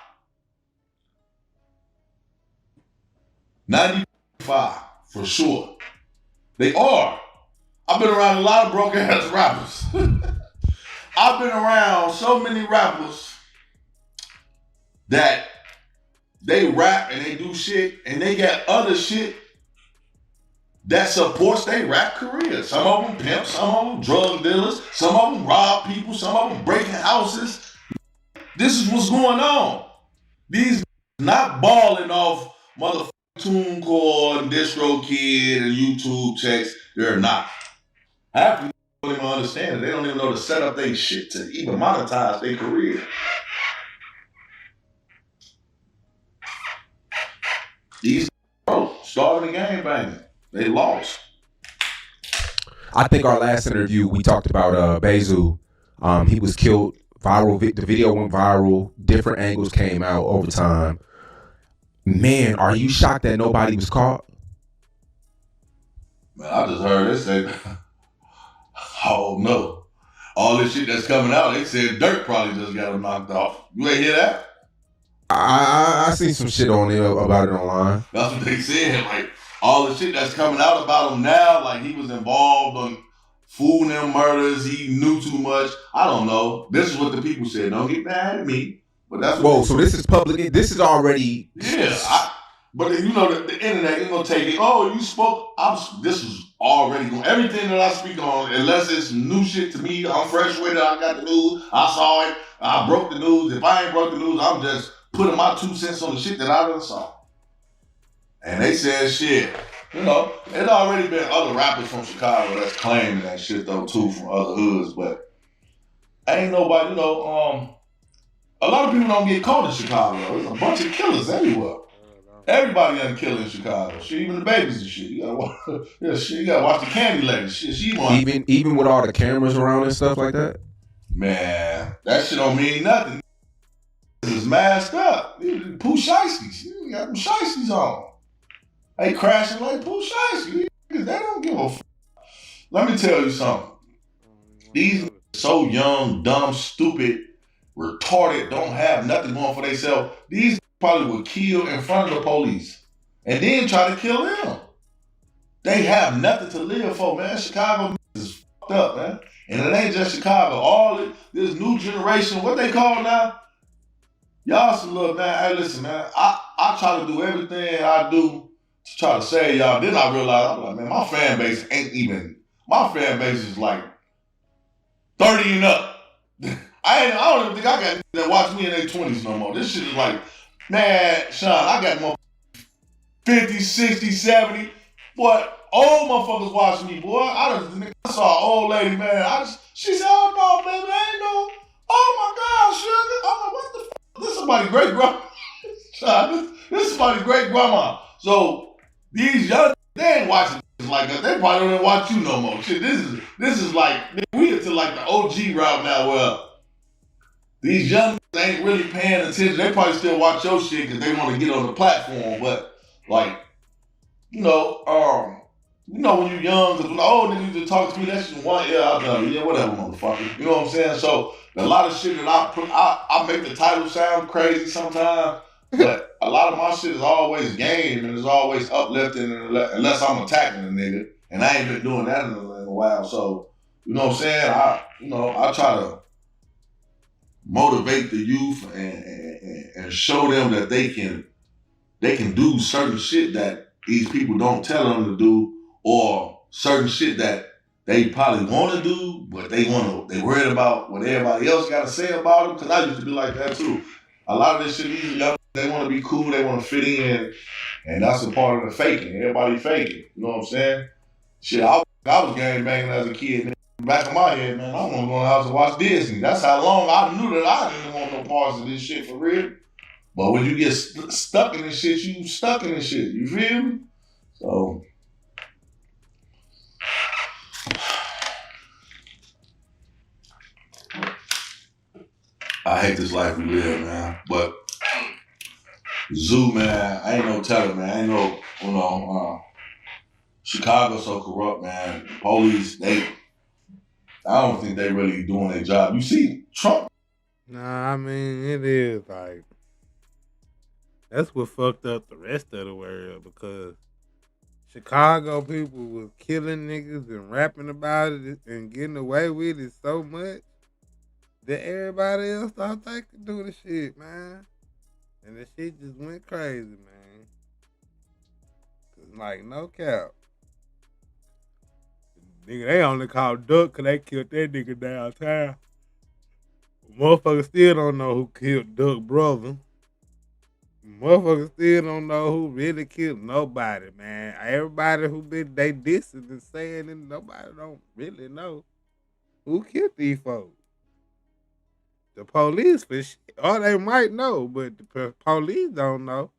95 for sure. They are. I've been around a lot of broke ass rappers. I've been around so many rappers that they rap and they do shit and they got other shit that supports their rap career. Some of them pimps, some of them drug dealers, some of them rob people, some of them breaking houses. This is what's going on. These not balling off motherfucking TuneCore and DistroKid and YouTube checks. They're not. Half of them don't even understand it. They don't even know to set up their shit to even monetize their career. These starting the game banging. They lost. I think our last interview we talked about Bezu. He was killed. Viral. The video went viral. Different angles came out over time. Man, are you shocked that nobody was caught? Man, I just heard it say, oh no. All this shit that's coming out, they said Dirt probably just got him knocked off. You ain't hear that? I seen some shit on there about it online. That's what they said. Like, all the shit that's coming out about him now, like he was involved on fooling them murders, he knew too much. I don't know. This is what the people said. Don't get mad at me. But that's whoa. So this is public. This is already. Yeah. But you know the internet is gonna take it. Oh, you spoke. This is already going. Everything that I speak on, unless it's new shit to me, I'm fresh with it. I got the news. I saw it. I broke the news. If I ain't broke the news, I'm just putting my 2 cents on the shit that I done saw. And they said shit. You know, there's already been other rappers from Chicago that's claiming that shit though too from other hoods, but ain't nobody. You know, a lot of people don't get caught in Chicago. There's a bunch of killers everywhere. Everybody done kill in Chicago. Shit, even the babies and shit. You gotta watch, you gotta watch the Candy Lady. Shit, she won. Even with all the cameras around and stuff like that. Man, that shit don't mean nothing. This is masked up. Pooh Shiesties. You got them Shiesties on. They crashing like Pooh Shiesty. They don't give a f. Let me tell you something. These so young, dumb, stupid, retarded, don't have nothing going for themselves. These probably would kill in front of the police and then try to kill them. They have nothing to live for, man. Chicago is fucked up, man. And it ain't just Chicago. All this new generation, what they call now? Y'all some little, man, hey, listen, man. I try to do everything I do to try to save y'all. Then I realized, I'm like, man, my fan base is like 30 and up. I don't even think I got that watch me in their 20s no more. This shit is like, man, Sean, I got more 50, 60, 70. Boy, old motherfuckers watching me, boy. I saw an old lady, man. She said, oh no, baby, I ain't know. Oh my God, sugar. I'm like, what the fuck? This is somebody's great grandma. This is somebody's great grandma. So these young, they ain't watching like that. They probably don't even watch you no more. Shit, this is like, we into like the OG route now where these young ain't really paying attention. They probably still watch your shit because they want to get on the platform. But like, you know when you're young, because when the old niggas just talk to me, that shit one, yeah, I'll tell you, yeah, whatever, motherfucker. You know what I'm saying? So a lot of shit that I make the title sound crazy sometimes, but a lot of my shit is always game and it's always uplifting unless I'm attacking a nigga. And I ain't been doing that in a while. So, you know what I'm saying? I try to motivate the youth and show them that they can do certain shit that these people don't tell them to do, or certain shit that they probably want to do, but they worried about what everybody else got to say about them. Because I used to be like that too. A lot of this shit, these young, they want to be cool, they want to fit in, and that's a part of the faking. Everybody faking. You know what I'm saying? Shit, I was gang banging as a kid. Man. Back in my head, man, I want to go in the house and watch Disney. That's how long I knew that I didn't want no parts of this shit for real. But when you get stuck in this shit, you stuck in this shit. You feel me? So, I hate this life we live, man. But Zoo, man, I ain't no telling, man. I ain't no, Chicago's so corrupt, man. Police, I don't think they really doing their job. You see, Trump. Nah, I mean, it is like, that's what fucked up the rest of the world, because Chicago people was killing niggas and rapping about it and getting away with it so much that everybody else thought they could do the shit, man. And the shit just went crazy, man. Cause like, no cap. Nigga, they only called Duck cause they killed that nigga downtown. Motherfuckers still don't know who killed Duck brother. Motherfuckers still don't know who really killed nobody, man. Everybody who been they dissing and saying it, nobody don't really know who killed these folks. The police for shit, or they might know, but the police don't know.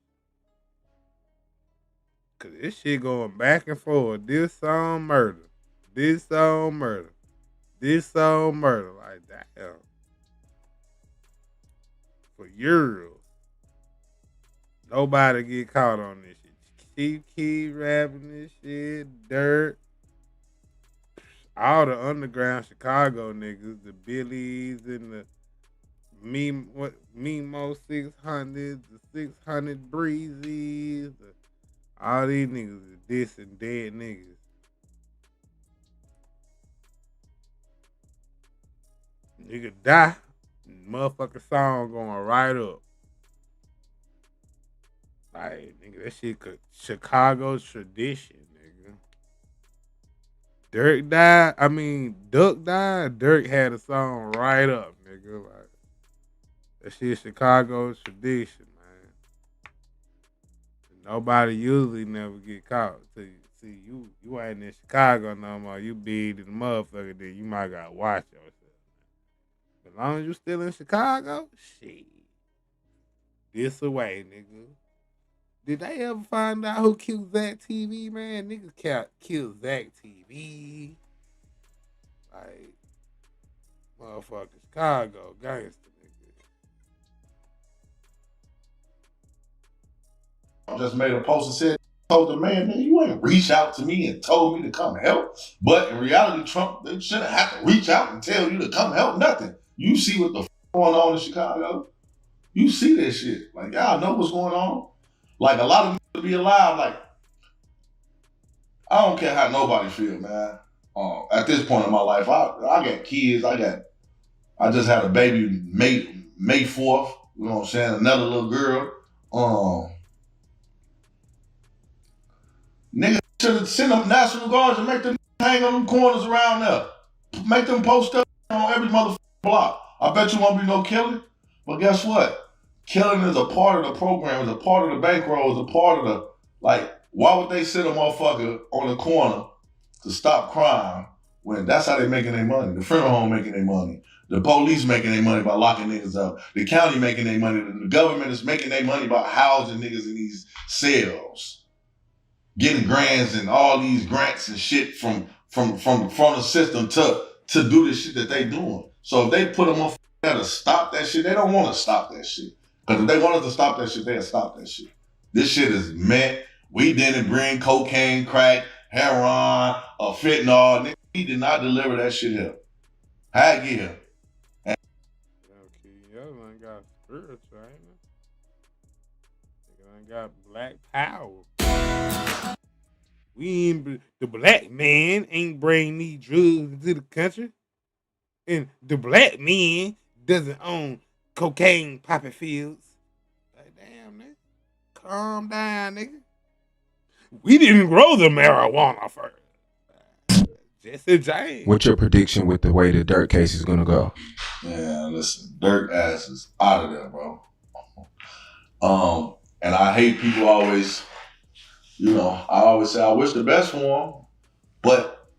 Cause this shit going back and forth. This on murder, this on murder, this on murder. Like damn, for years. Nobody get caught on this shit. Chief Keef rapping this shit, Dirt. All the underground Chicago niggas, the Billies and the Memo 600s, the 600 Breezes, all these niggas is dissing dead niggas. Nigga die. Motherfucking song going right up. Like, nigga, that shit could Chicago's tradition, nigga. Dirk died. I mean, Duck died. Dirk had a song right up, nigga. Like, that shit Chicago's tradition, man. Nobody usually never get caught. See, you ain't in Chicago no more. You big to the motherfucker, then you might gotta watch yourself. As long as you still in Chicago, shit. This away, nigga. Did they ever find out who killed Zach TV, man? Niggas killed Zach TV. Like, motherfucking Chicago gangster, I just made a post and said, told the man, you ain't reach out to me and told me to come help. But in reality, Trump, they shouldn't have to reach out and tell you to come help nothing. You see what the going on in Chicago? You see that shit. Like, y'all know what's going on. Like, a lot of niggas be alive. Like, I don't care how nobody feel, man. At this point in my life, I got kids. I just had a baby May 4th. You know what I'm saying? Another little girl. Niggas should have sent them National Guards and make them hang on them corners around there. Make them post up on every motherfucking block. I bet you won't be no killing. But guess what? Killing is a part of the program, is a part of the bankroll, is a part of the, like, why would they send a motherfucker on the corner to stop crime when that's how they making their money? The funeral home making their money. The police making their money by locking niggas up. The county making their money. The government is making their money by housing niggas in these cells. Getting grants and all these grants and shit from the system to do the shit that they doing. So if they put them on there to stop that shit, they don't want to stop that shit. Because if they wanted to stop that shit, they'd stop that shit. This shit is meant. We didn't bring cocaine, crack, heroin, or fentanyl. We did not deliver that shit here. How it get here? Y'all ain't got spirits, right? Nigga ain't got black power. The black man ain't bring these drugs into the country. And the black man doesn't own cocaine poppy fields. Like, damn, nigga. Calm down, nigga. We didn't grow the marijuana first. Jesse James. What's your prediction with the way the Dirk case is gonna go? Yeah, listen, Dirk ass is out of there, bro. And I hate people always, I always say I wish the best for him, but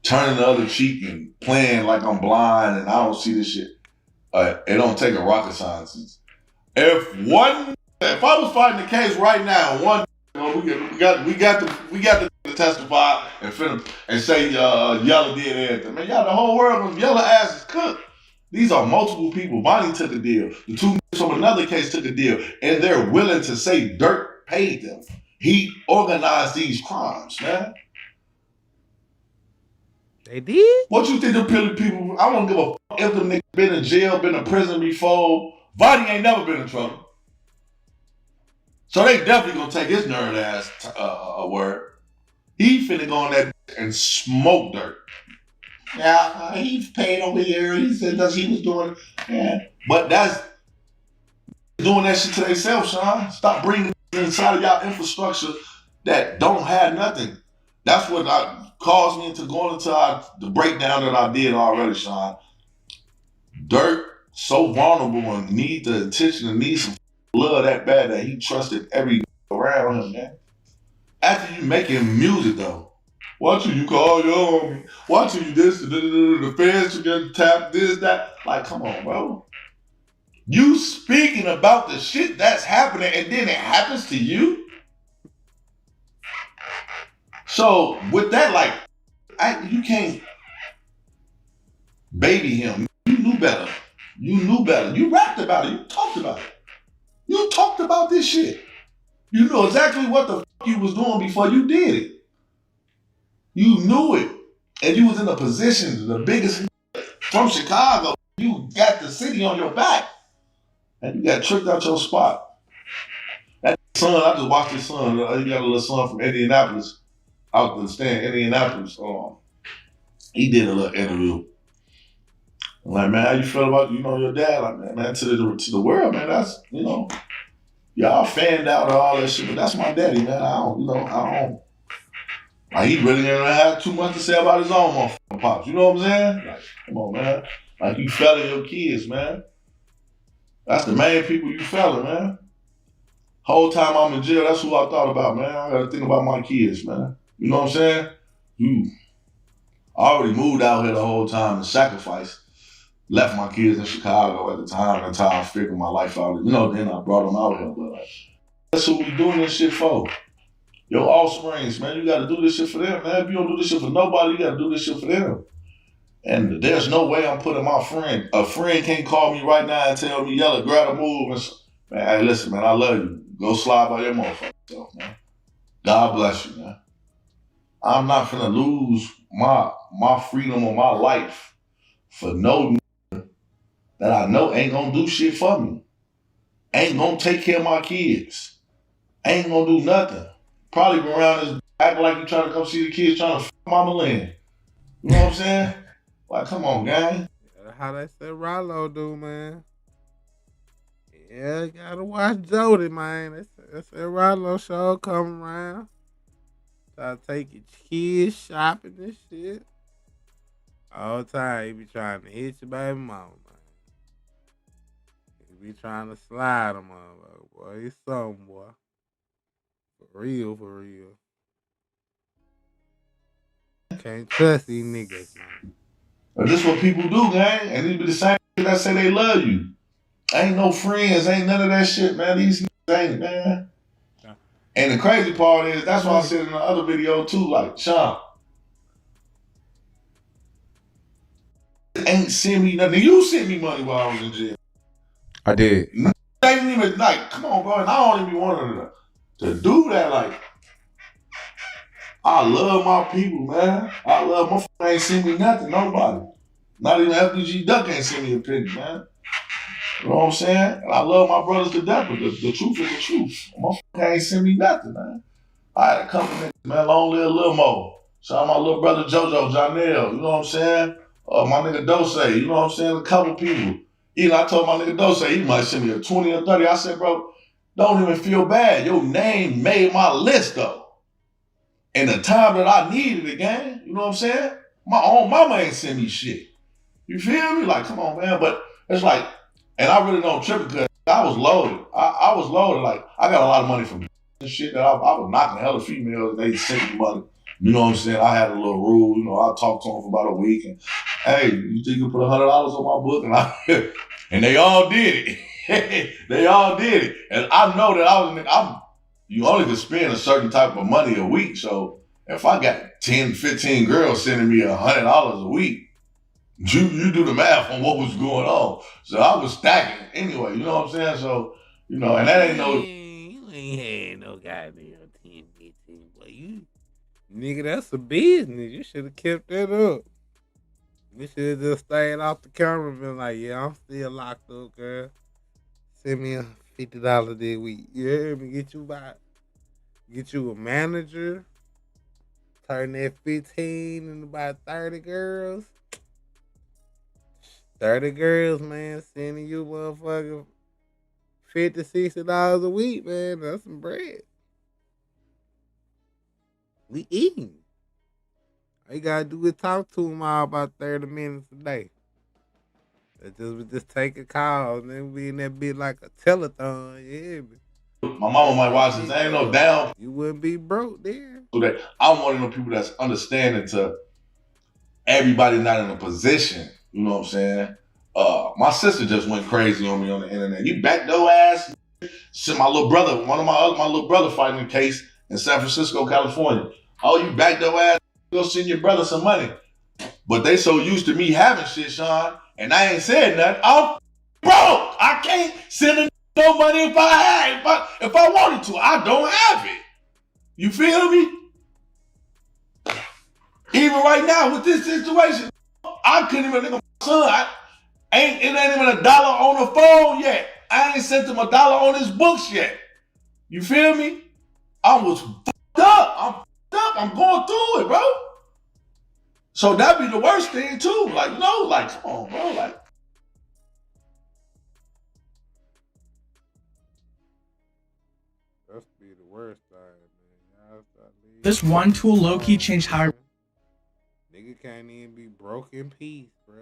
turning the other cheek and playing like I'm blind and I don't see this shit. It don't take a rocket scientist. If I was fighting the case right now, we got to testify and say Yella did everything. Man, y'all, the whole world of Yella ass is cooked. These are multiple people. Bonnie took a deal. The two from another case took a deal, and they're willing to say Dirk paid them. He organized these crimes, man. They did? What you think the people? I don't give a fuck if them niggas been in jail, been in prison before. Bonnie ain't never been in trouble. So they definitely gonna take his nerd ass word. He finna go on that and smoke Dirk. Yeah, he paid over here. He said that he was doing it. Yeah. But that's doing that shit to themselves, Sean. Stop bringing inside of y'all infrastructure that don't have nothing. That's what caused me into going into the breakdown that I did already, Sean. Dirk, so vulnerable and need the attention and need some love that bad that he trusted every around him, man. After you making music, though. Why don't you call your homie? Why don't you this? The fans should get tapped, this, that. Like, come on, bro. You speaking about the shit that's happening and then it happens to you? So, with that, like, you can't baby him. You knew better. You knew better. You rapped about it. You talked about it. You talked about this shit. You knew exactly what the fuck you was doing before you did it. You knew it. And you was in a position, the biggest from Chicago. You got the city on your back. And you got tricked out your spot. That son, I just watched his son. He got a little son from Indianapolis. Out the stand, Indianapolis. He did a little interview. I'm like, man, how you feel about, your dad? Like, man, to the world, man, that's, y'all fanned out and all that shit, but that's my daddy, man. I don't. Like, he really didn't have too much to say about his own motherfucking pops. You know what I'm saying? Like, come on, man. Like, you felling your kids, man. That's the main people you felling, man. Whole time I'm in jail, that's who I thought about, man. I gotta think about my kids, man. You know what I'm saying? I already moved out here the whole time and sacrificed. Left my kids in Chicago at the time until I figured my life out. Then I brought them out here. But like, that's what we doing this shit for. Your offsprings, man, you gotta do this shit for them, man. If you don't do this shit for nobody, you gotta do this shit for them. And there's no way I'm putting my friend. A friend can't call me right now and tell me, yella, grab a move. And man, hey, listen, man, I love you. Go slide by your motherfucking self, man. God bless you, man. I'm not finna lose my freedom or my life for no that I know ain't gonna do shit for me. Ain't gonna take care of my kids. Ain't gonna do nothing. Probably go around this acting like you trying to come see the kids trying to f Mama Lynn. You know what I'm saying? Like, come on, gang. How they said Rollo do, man. Yeah, you gotta watch Jody, man. They said Rollo show come around. Try to take your kids shopping and shit. All the time, he be trying to hit your baby mama, man. He be trying to slide him on, boy. He's something, boy. For real, for real. Can't trust these niggas, man. But this what people do, gang. And these be the same that say they love you. Ain't no friends, ain't none of that shit, man. These niggas ain't, man. And the crazy part is, that's why I said in the other video too, like, Sean, ain't send me nothing. You sent me money while I was in jail. I did. They ain't even, like, come on, bro. And I don't even be wanting to do that. Like, I love my people, man. I love my f***. Ain't send me nothing, nobody. Not even FDG Duck ain't send me a penny, man. You know what I'm saying? And I love my brothers to death, but the truth is the truth. My f*** ain't send me nothing, man. I had a couple niggas, man, long live Lil Mo. Shout out my little brother JoJo, Janelle, you know what I'm saying? My nigga Dose, you know what I'm saying? A couple people. Even I told my nigga Dose, he might send me a 20 or 30. I said, bro, don't even feel bad. Your name made my list, though. In the time that I needed it, gang, you know what I'm saying? My own mama ain't send me shit. You feel me? Like, come on, man. But it's like, and I really don't trip because I was loaded. I was loaded. Like, I got a lot of money from and shit that I was knocking hella females and they sent me money. You know what I'm saying? I had a little rule. You know, I talked to them for about a week and, hey, you think you can put $100 on my book? And and they all did it. They all did it. And I know that you only can spend a certain type of money a week. So if I got 10, 15 girls sending me $100 a week, you do the math on what was going on. So I was stacking anyway, you know what I'm saying? So, and that ain't no... You ain't had no goddamn 10, 15, boy. Nigga, that's a business. You should have kept that up. You should have just stayed off the camera and been like, yeah, I'm still locked up, girl. Send me a $50 this week. You heard me? Get you a manager. Turn that 15 into about 30 girls. 30 girls, man, sending you motherfucking $50, $60 a week, man. That's some bread. We eating. All you gotta do is talk to them all about 30 minutes a day. We just take a call and then we in that bit like a telethon, yeah. My mama might watch this. Ain't no down. You wouldn't be broke there. So that I'm one of the people that's understanding to everybody not in a position. You know what I'm saying? My sister just went crazy on me on the internet. You backdoor ass. Shit, my little brother, my little brother fighting a case in San Francisco, California. Oh, you backdoor ass. Go send your brother some money. But they so used to me having shit, Sean, and I ain't said nothing. I'm broke. I can't send them no money if I wanted to. I don't have it. You feel me? Even right now with this situation, I couldn't even nigga my son. It ain't even $1 on the phone yet. I ain't sent him $1 on his books yet. You feel me? I was fucked up. I'm fucked up. I'm going through it, bro. So that'd be the worst thing too. Like, come on, bro. Like, That's be the worst thing, man. Y'all start leaving. This one tool low-key changed how I... Nigga can't even be broke in peace, bro.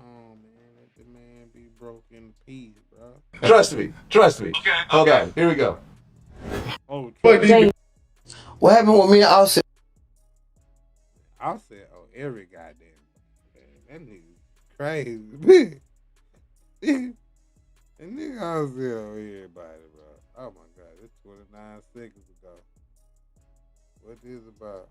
Oh man, let the man be broke in peace, bro. Trust me. Okay. Hold on. Here we go. Oh, What happened with me and Offset? Offset, every goddamn man. That nigga crazy. That nigga Offset on everybody, bro. Oh my god, it's 29 seconds ago. What this about?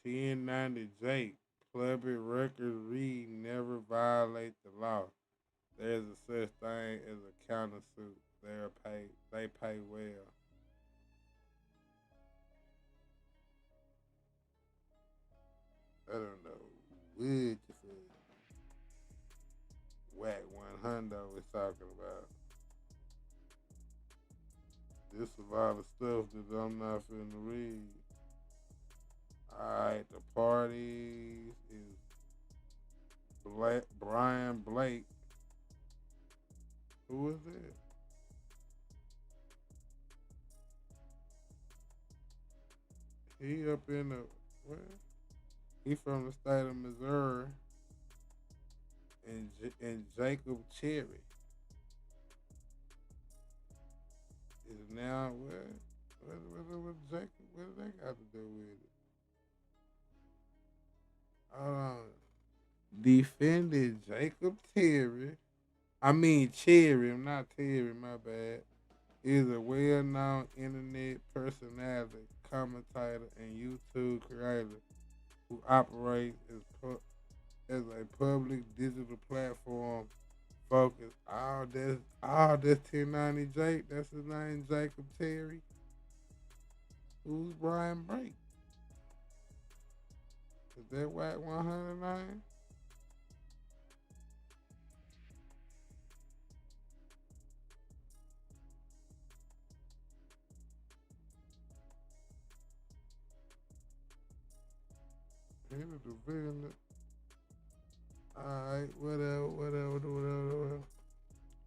1090 Jake. Public records read never violate the law. There's a such thing as a countersuit. They pay well. I don't know what the fuck Wack 100 is talking about. There's a lot of stuff that I'm not finna read. Alright, the party is Brian Blake. Who is it? He up in the what? He from the state of Missouri. And Jacob Cherry is now what? What Jacob? What do they got to do with it? Defended Jacob Cherry. I'm not Terry, my bad. Is a well-known internet personality, commentator, and YouTube creator who operates as a public digital platform focused. This 1090 Jake. That's his name, Jacob Terry. Who's Brian Blake? Is that Wack 109? Alright, whatever.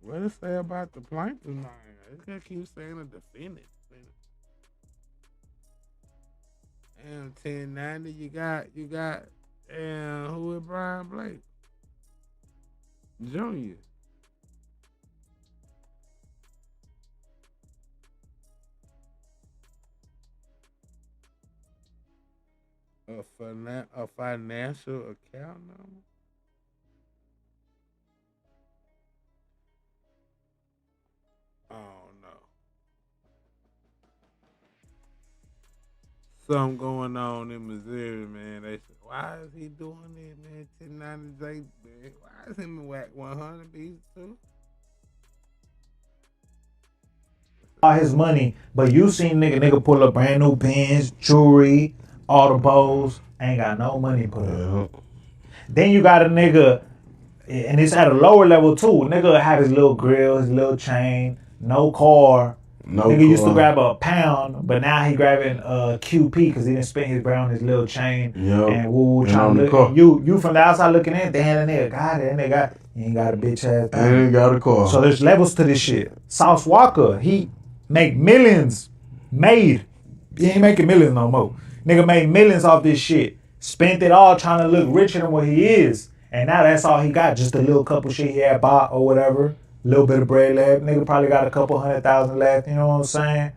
What it say about the plaintiff's name? It's gonna keep saying a defendant. And 1090, you got, and who is Brian Blake? Junior. A financial account number? Oh no. Something going on in Missouri, man. They said, why is he doing it, man? 1090 Jake, man. Why is him and Wack 100 these two? All his money, but you seen nigga pull up brand new pins, jewelry, autos, ain't got no money put up. Then you got a nigga, and it's at a lower level too. Nigga have his little grill, his little chain, no car. Nigga used to grab a pound, but now he grabbing QP because he didn't spend his bread on his little chain. And woo, trying to look. You from the outside looking in, damn, that nigga got it. That nigga he ain't got a bitch ass thing. And he got a car. So there's levels to this shit. Sauce Walker, he make millions. He ain't making millions no more. Nigga made millions off this shit. Spent it all trying to look richer than what he is. And now that's all he got. Just a little couple shit he had bought or whatever. Little bit of bread left. Nigga probably got a couple 100,000 left. You know what I'm saying?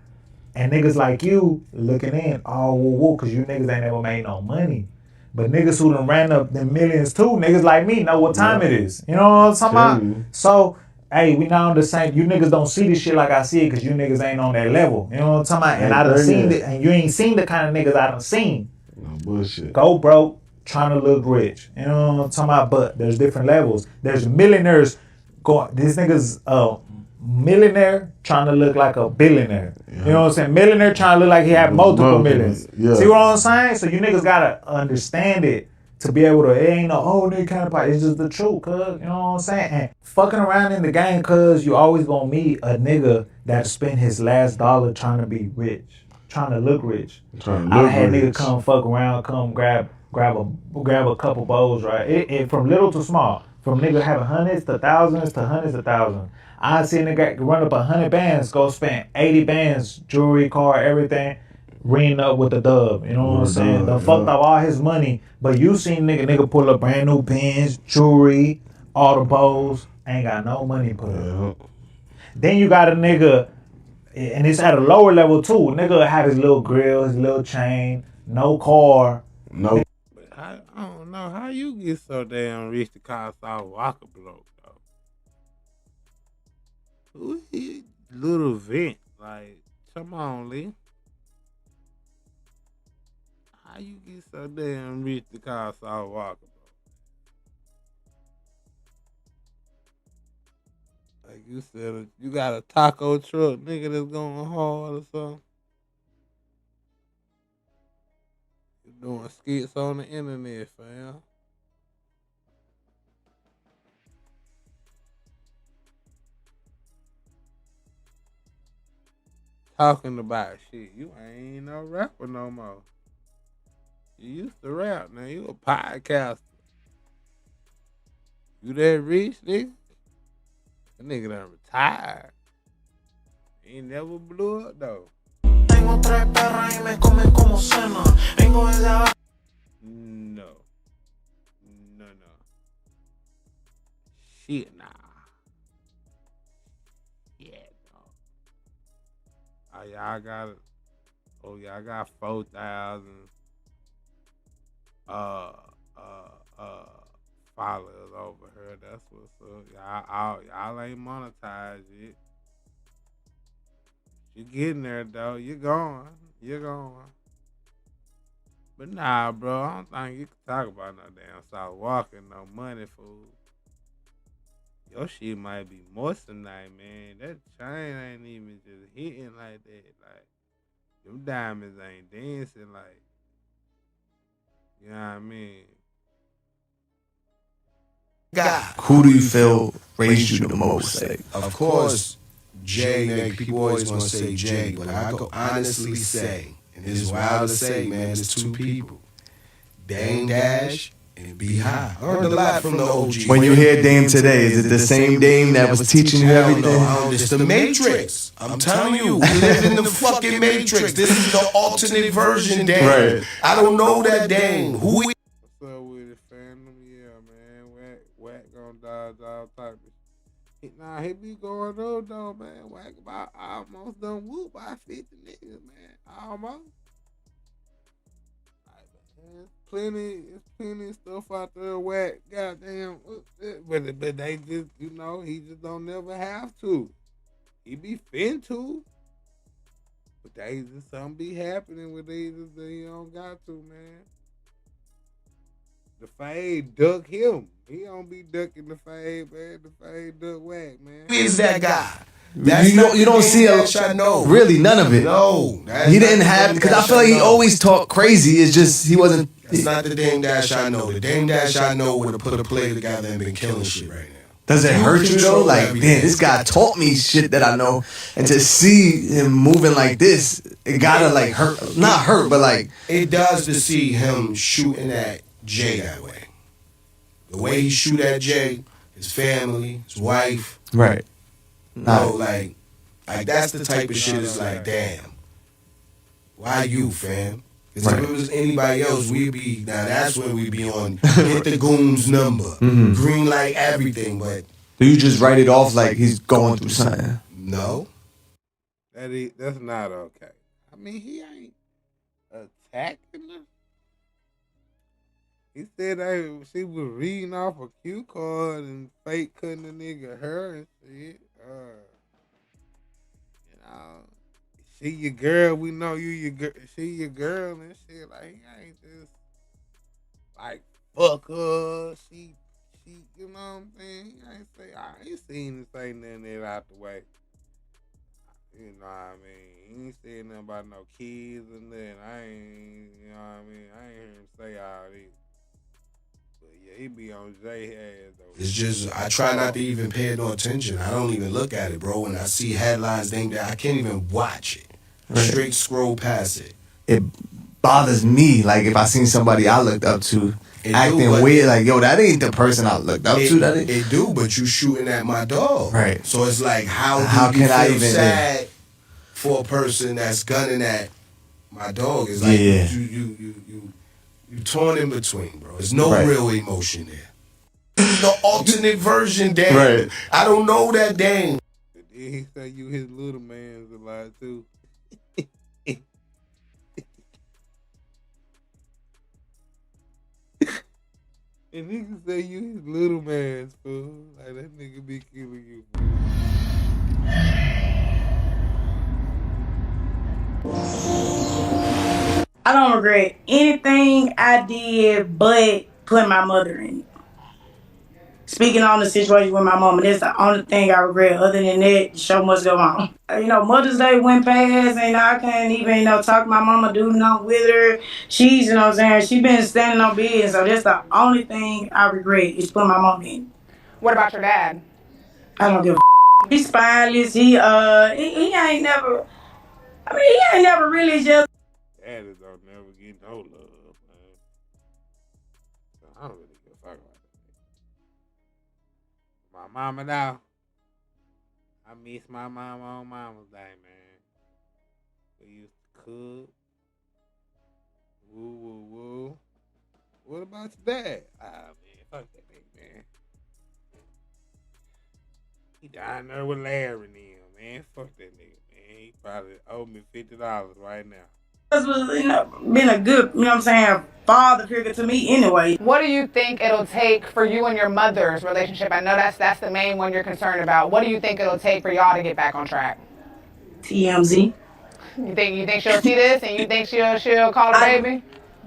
And niggas like you looking in, woo, cause you niggas ain't never made no money. But niggas who done ran up them millions too, niggas like me know what time it is. You know what I'm talking about? So, hey, we not on the same. You niggas don't see this shit like I see it because you niggas ain't on that level. You know what I'm talking about? And I done seen it, and you ain't seen the kind of niggas I done seen. No bullshit. Go broke, trying to look rich. You know what I'm talking about? But there's different levels. There's millionaires going. This nigga's millionaire trying to look like a billionaire. You know what I'm saying? Millionaire trying to look like he had multiple millions. See what I'm saying? So you niggas gotta understand it to be able to. It ain't no nigga kind of part. It's just the truth, cuz. You know what I'm saying? And fucking around in the game, cuz you always gonna meet a nigga that spent his last dollar trying to be rich. trying to look rich. Trying to I look had niggas rich. come fuck around, come grab a couple bowls, right? It from little to small, from nigga having hundreds to thousands to hundreds of thousands. I seen a nigga run up 100 bands, go spend 80 bands, jewelry, car, everything, ring up with the dub. You know what I'm saying? Done fucked up all his money, but you seen nigga pull up brand new pins, jewelry, all the bowls, ain't got no money put up. Then you got a nigga, and it's at a lower level too. Nigga have his little grill, his little chain, no car. No. But I don't know how you get so damn rich to call South Walker bloke though. Who is Little Vent? Like, come on, Lee. How you get so damn rich to call South Walker bloke? Like you said, you got a taco truck, nigga, that's going hard or something. You doing skits on the internet, fam. Talking about shit. You ain't no rapper no more. You used to rap, now you a podcaster. You that rich, nigga? That nigga done retired. He never blew up though. Tengo 3 perras y me comen como cena. Vengo desde abajo. No. No. Shit, nah. Yeah, no. Oh, y'all got it. Oh, y'all got 4,000 followers over here. That's what's up. Y'all ain't monetized yet. You getting there though. You're going. But nah, bro, I don't think you can talk about no damn South Walker, no money, fool. Your shit might be moist tonight, man. That chain ain't even just hitting like that. Like, them diamonds ain't dancing like, you know what I mean? Who do you feel raised you the most? Like, Of course, Jay, nigga, people always gonna say Jay, but I go honestly say, and this is wild to say, man, it's 2 people. Dame Dash and B High. I learned a lot from the OG. when you hear Dame today, is it the same Dame that was teaching you Hell everything? no, it's the Matrix. I'm telling you, we live in the fucking Matrix. This is the alternate version, Dame. Right. I don't know that Dame. Who What's up with it, fandom? Yeah, man. Wack gonna dodge all type of shit. Nah, he be going on though, man. Wack about almost done whoop by 50 niggas, man. Almost. It's plenty of stuff out there. Wack, goddamn, but they just, he just don't never have to. He be fin to, but they just something be happening with these that he don't got to, man. The fade duck him. He don't be ducking the fade, man. The fade duck Wack, man. is that guy? You don't see really none of it. No, he didn't have, because I feel like he always talked crazy. It's just he wasn't. It's not the Dame Dash I know. The Dame Dash I know would have put a play together and been killing shit right now. Does it hurt you though? Like, damn, this guy taught me shit that I know, and to see him moving like this, it gotta like hurt. Not hurt, but like it does to see him shooting at Jay that way. The way he shoot at Jay, his family, his wife. Right. No, like that's the type of shit is like, damn. Why you, fam? Because if it was anybody else, we'd be, now that's when we'd be on hit the goons number, green light everything, but. Do you just write it off like he's going through something? No. That's not okay. I mean, he ain't attacking her. He said she was reading off a cue card and fake cutting the nigga hair and shit. She your girl, we know you your girl. She your girl and shit. Like, he ain't just like fuck her. She, you know what I'm saying? I ain't seen him say nothing that out the way. You know what I mean? He ain't said nothing about no kids and nothing. I ain't, you know what I mean? I ain't hear him say all this. But yeah, he be on Jay ass though. It's just, I try not to even pay no attention. I don't even look at it, bro. When I see headlines, I can't even watch it. straight scroll past it. It bothers me. Like if I seen somebody I looked up to acting weird, like yo, that ain't the person I looked up to. That ain't. It do, but you shooting at my dog. Right. So it's like, how do you can feel I even sad for a person that's gunning at my dog? It's like you torn in between, bro. There's no real emotion there. The alternate version, damn. Right. I don't know that damn. He say you his little man's a lot too. And niggas say you his little man's fool. Like that nigga be killing you. I don't regret anything I did but put my mother in it. Speaking on the situation with my mama, that's the only thing I regret. Other than that, the show must go on. Mother's Day went past and I can't even, talk to my mama, do nothing with her. She's, what I'm saying, she been standing on business. So that's the only thing I regret is putting my mom in. What about your dad? I don't give a He's spineless. He ain't never, he ain't never really just. Daddies don't never get no love, man. So I don't really give a fuck about that. My mama now, I miss my mama on Mama's Day, man. We used to cook. Woo, woo, woo. What about your dad? Ah, man, fuck that nigga, man. He down there with Larry and them, man. Fuck that nigga, man. He probably owe me $50 right now. This was, been a good, father figure to me anyway. What do you think it'll take for you and your mother's relationship? I know that's the main one you're concerned about. What do you think it'll take for y'all to get back on track? TMZ. You think she'll see this and you think she'll call a baby?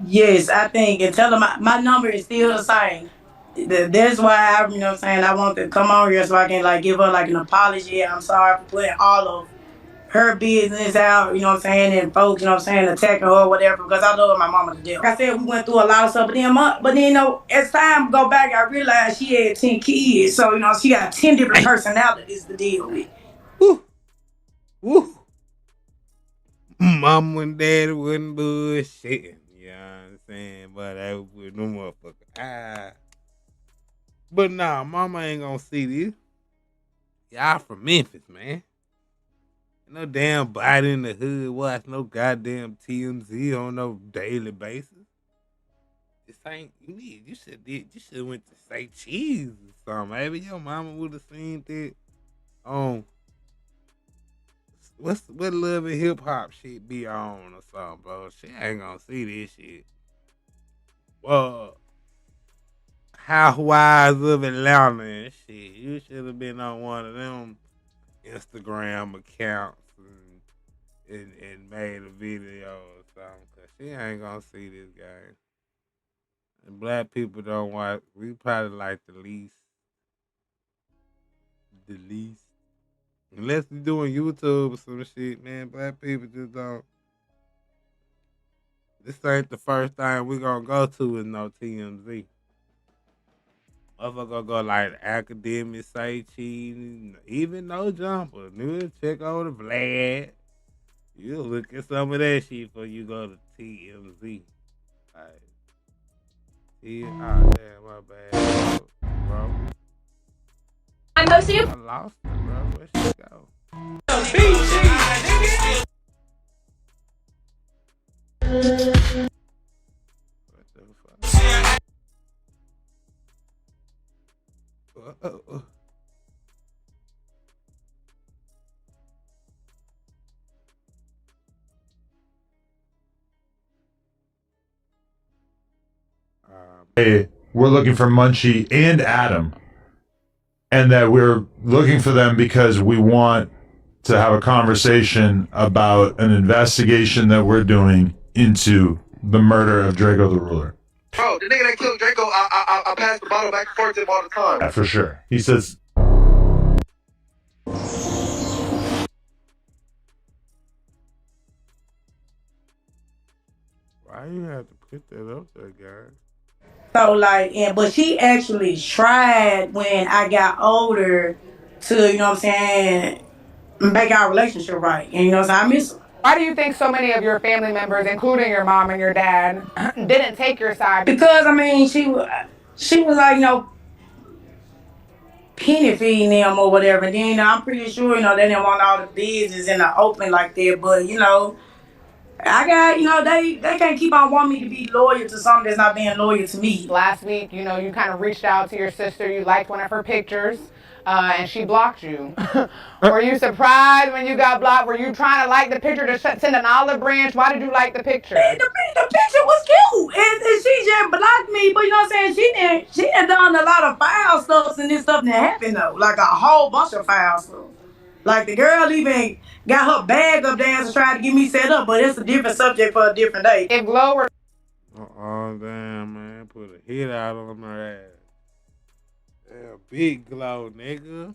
Yes, I think, and tell her my number is still the same. That's why I want to come on here so I can give her an apology. I'm sorry for putting all of her business out, and folks, attacking her or whatever, because I love my mama to death. Like I said, we went through a lot of stuff, but then, as time go back, I realized she had 10 kids, so, she got 10 different personalities to deal with. Woo. Mama and daddy wasn't bullshitting, you know what I'm saying? But I was with no motherfucker. But nah, mama ain't gonna see this. Y'all from Memphis, man. No damn body in the hood watch no goddamn TMZ on no daily basis. This ain't you should went to say cheese or something. Maybe your mama would have seen that on what Love and Hip Hop shit be on or something, bro. She ain't gonna see this shit. Well, Housewives of Atlanta and shit. You should have been on one of them Instagram accounts and made a video or something, cause she ain't gonna see this game. And black people don't watch. We probably like the least. Unless we doing YouTube or some shit, man. Black people just don't. This ain't the first time we gonna go to with no TMZ. Motherfucker go like Academic, say cheating, even No Jumper. New check on the Vlad. You look at some of that shit before you go to TMZ. Like, damn, my bad, bro. I know you. I lost it, bro. Where she go? What the fuck? Hey, we're looking for Munchie and Adam, and that we're looking for them because we want to have a conversation about an investigation that we're doing into the murder of Draco the Ruler. Bro, the nigga that killed Draco, I pass the bottle back and forth to him all the time. Yeah, for sure. He says. Why you have to put that up there, guys? So but she actually tried when I got older to, make our relationship right. And I miss her. Why do you think so many of your family members, including your mom and your dad, didn't take your side? Because I mean, she was like, penny feeding them or whatever. And then I'm pretty sure, they didn't want all the business in the open like that. But I got, they can't keep on wanting me to be loyal to something that's not being loyal to me. Last week, you kind of reached out to your sister. You liked one of her pictures, and she blocked you. Were you surprised when you got blocked? Were you trying to like the picture to send an olive branch? Why did you like the picture? The picture was cute, and she just blocked me. But you know what I'm saying? She had done a lot of foul stuff, and this stuff that happened though, like a whole bunch of foul stuff. Like the girl even got her bag up there and tried to get me set up, but it's a different subject for a different day. If Glow were Oh damn, man! Put a hit out on her ass. Yeah, big Glow, nigga.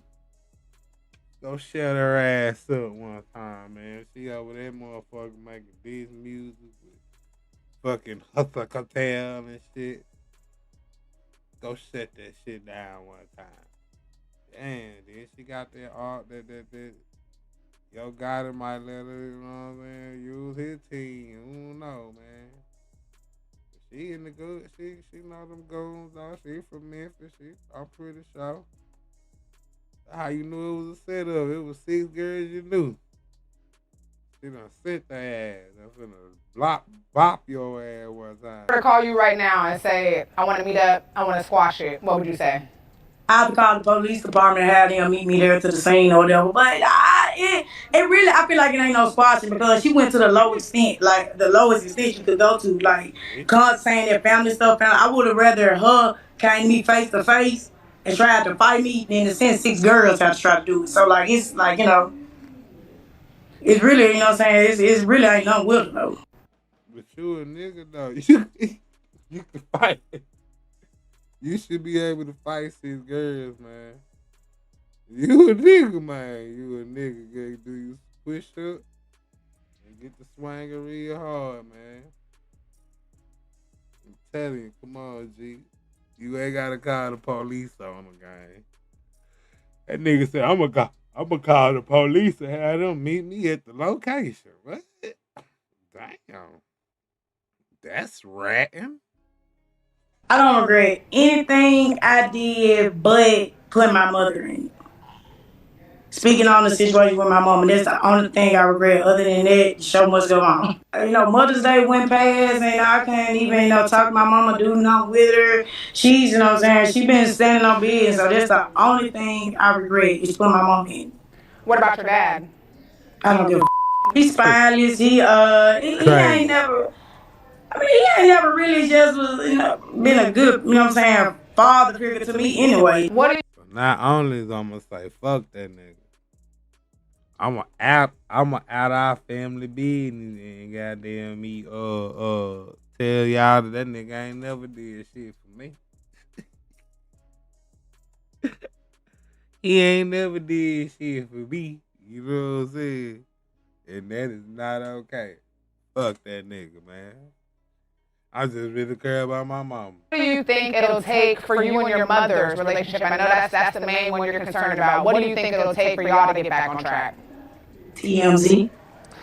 Go shut her ass up one time, man. She over there, motherfucker, making this music with fucking Hustle Cartel and shit. Go shut that shit down one time. Damn, then she got that art that yo got it might let her, you know what I'm saying, use his team. I don't know, man. She in the good, she know them goons though. She from Memphis. I'm pretty sure. How you knew it was a setup? It was 6 girls you knew. She done sent their ass. I'm finna bop your ass one time. to call you right now and say, I want to meet up, I want to squash it, what would you say? I have to call the police department and have them meet me there to the scene or whatever. But it really, I feel like it ain't no squashing because she went to the lowest extent, like the lowest extent you could go to. Like, saying that family stuff, I would have rather her came to me face to face and tried to fight me than to send 6 girls out to try to do it. So, like, it's like, it's really, you know what I'm saying? It's really ain't nothing with her, though. But you a nigga, though. You can fight. You should be able to fight 6 girls, man. You a nigga, man. You a nigga. Gotta do you push up and get the swanger real hard, man. I'm telling you, come on, G. You ain't gotta call the police on them, gang. That nigga said, I'm gonna call the police and have them meet me at the location. What? Damn. That's ratting. I don't regret anything I did but put my mother in it. Speaking on the situation with my mom, and that's the only thing I regret. Other than that, the show must go on. Mother's Day went past, and I can't even, talk to my mama, do nothing with her. She's, you know what I'm saying, she been standing on business, so that's the only thing I regret is putting my mom in. What about your dad? I don't give a He's spineless. He ain't never. I mean, he ain't never really just was, been a good, you know what I'm saying, father figure to me anyway. So not only is I'm gonna say fuck that nigga, I'ma out our family business and goddamn me tell y'all that nigga ain't never did shit for me. He ain't never did shit for me. You know what I'm saying? And that is not okay. Fuck that nigga, man. I just really care about my mama. What do you think it'll take for you and your mother's relationship? I know that's the main one you're concerned about. What do you think it'll take for y'all to get back on track? TMZ.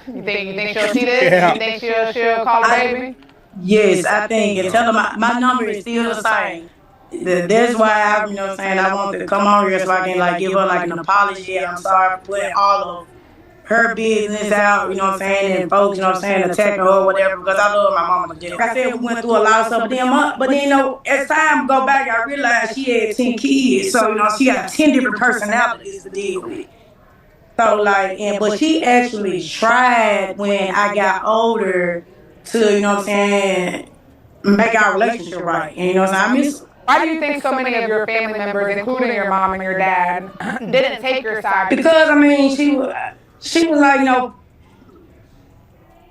You think she'll see this? Yeah. You think she'll call her baby? Yes, I think. And tell her my number is still the same. That's why I, you know what I'm saying, I want to come on here so I can give her an apology. I'm sorry for putting all of her business out, you know what I'm saying, and folks, you know what I'm saying, attacking her or whatever, because I love my mama to death. Like I said, we went through a lot of stuff, but then as time go back, I realized she had 10 kids, so, she got 10 different personalities to deal with. So, but she actually tried when I got older to, you know what I'm saying, make our relationship right. And, you know what I'm saying, I miss her. Why do you think so many of your family members, including your mom and your dad, didn't take your side? Because, I mean, she was like,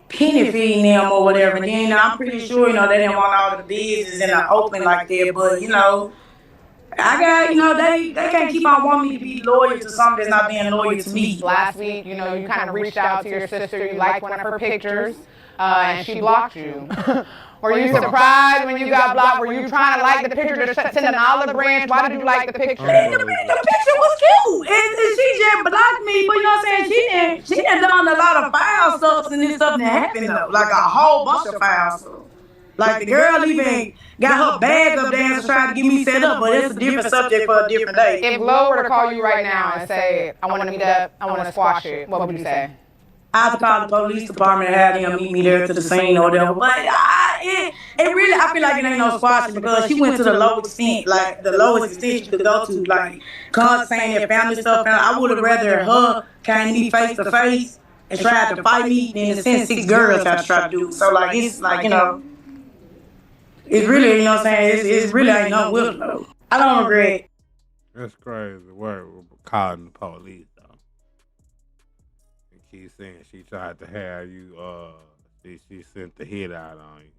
penny feeding them or whatever. And then I'm pretty sure, they didn't want all the business in the open like that. But, I got, they can't keep on wanting me to be loyal to something that's not being loyal to me. Last week, you kind of reached out to your sister. You liked one of her pictures, and she blocked you. Were you surprised when you got blocked? Were you trying to like the picture to send an olive branch? Why did you like the picture? The picture was cute, and she just blocked me. But you know what I'm saying? She done done a lot of foul stuff and this stuff that happened though, like a whole bunch of foul stuff. Like the girl even got her bag up there and trying to get me set up, but it's a different subject for a different day. If Lo were to call you right now and say, I want to meet up, I want to squash it, what would you say? I have to call the police department and have them meet me there to the scene or whatever. But it really, I feel like it ain't no squashing because she went to the lowest extent, like the lowest extent you could go to, like saying that family stuff. And I would have rather her came to me face to face and tried to fight me than to send 6 girls out to try to do it. So like it's like it's really, you know what I'm saying? It's really ain't no will though. I don't regret. That's crazy. Word calling the police though. And keep saying she tried to have you. She sent the hit out on you.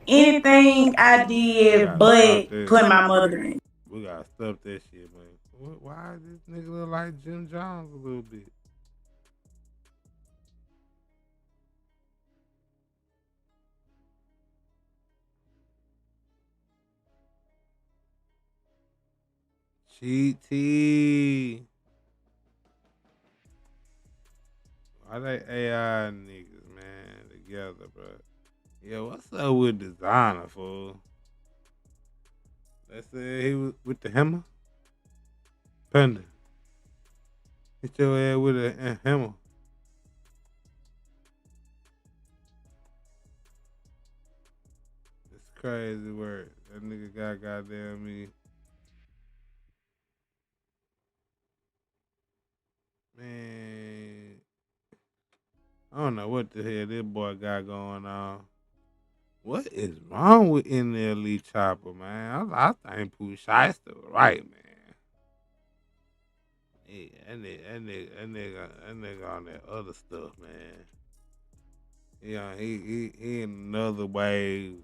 Anything I did, but put my mother in. We gotta stop that shit, man. Why does this nigga look like Jim Jones a little bit? GT. Why they AI niggas, man, together, bro? Yeah, what's up with designer, fool? They said he was with the hammer. Panda. Hit your ass with a hammer. It's crazy word. That nigga got goddamn me. Man, I don't know what the hell this boy got going on. What is wrong with NLE Chopper, man? I think Pooh Shiesty was right, man. Yeah, that nigga on that other stuff, man. Yeah, he in another wave.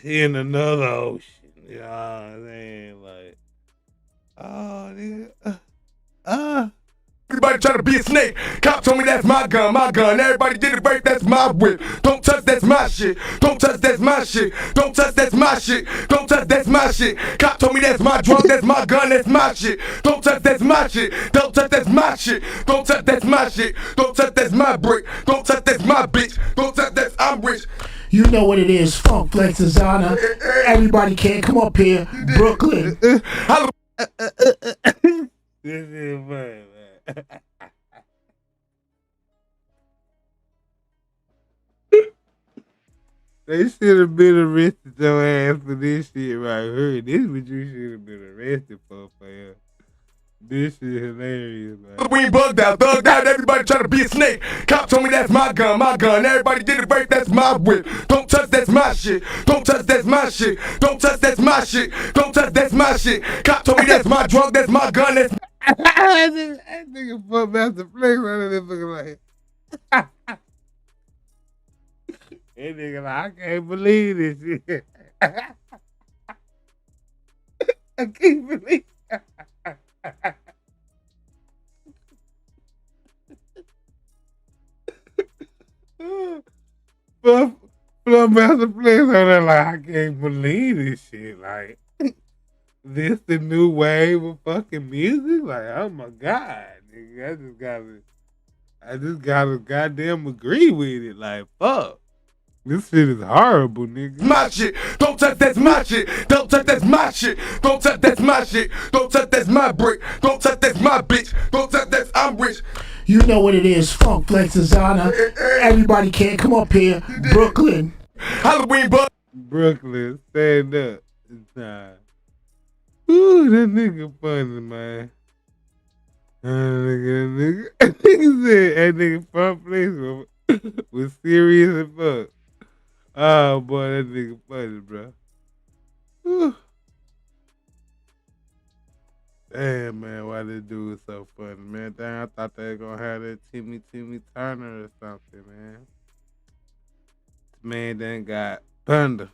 He in another ocean. You know what I'm saying? Like, oh, nigga. Everybody trying to be a snake. Cop told me that's my gun, my gun. Everybody did it right, that's my whip. Don't touch, that's my shit. Don't touch, that's my shit. Don't touch, that's my shit. Don't touch, that's my shit. Cop told me that's my drug, that's my gun, that's my shit. Don't touch, that's my shit. Don't touch, that's my shit. Don't touch, that's my shit. Don't touch, that's my brick. Don't touch, that's my bitch. Don't touch, that's I'm rich. You know what it is, Funk Flex Designer. Everybody can come up here, Brooklyn. This is fun, man. They should have been arrested your ass for this shit right here. This is what you should have been arrested for yeah. This shit hilarious, man. We ain't thugged out, everybody trying to be a snake. Cop told me that's my gun, my gun. Everybody did it right, that's my whip. Don't touch, that's my shit. Don't touch, that's my shit. Don't touch, that's my shit. Don't touch, that's my shit. Cop told me that's my drug, that's my gun, that's that nigga fuck Master Flex right there looking like that nigga like, I can't believe this shit. I can't believe But Master Flex on there like, I can't believe this shit. Like, this the new wave of fucking music? Like, oh my god, nigga, I just gotta goddamn agree with it. Like, fuck. This shit is horrible, nigga. My shit. Don't touch, that's my shit. Don't touch, that's my shit. Don't touch, that's my shit. Don't touch, that's my brick. Don't touch, that's my bitch. Don't touch, that's I'm rich. You know what it is, Funk Flex Designer. Everybody can come up here, Brooklyn. Halloween Brooklyn, stand up. Nah. Ooh, that nigga funny, man. That nigga said that nigga Funk Flex was serious as fuck. Oh boy, that nigga funny, bro. Whew. Damn, man, why this dude is so funny, man? Damn, I thought they were gonna have that Timmy Turner or something, man. This man done got thunder.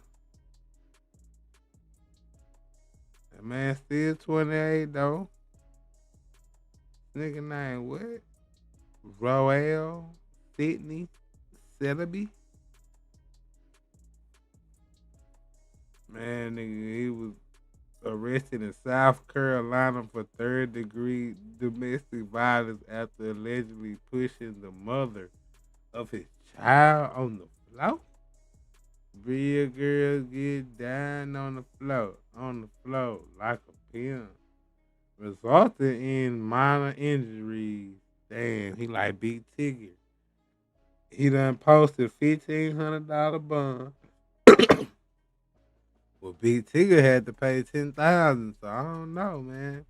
That man still 28 though. Nigga name what? Roel Sidney Selby. Man, nigga, he was arrested in South Carolina for third-degree domestic violence after allegedly pushing the mother of his child on the floor. Real girls get down on the floor like a pimp, resulting in minor injuries. Damn, he like Big Tigger. He done posted $1,500 bond. Well, Big Tigger had to pay $10,000, so I don't know, man.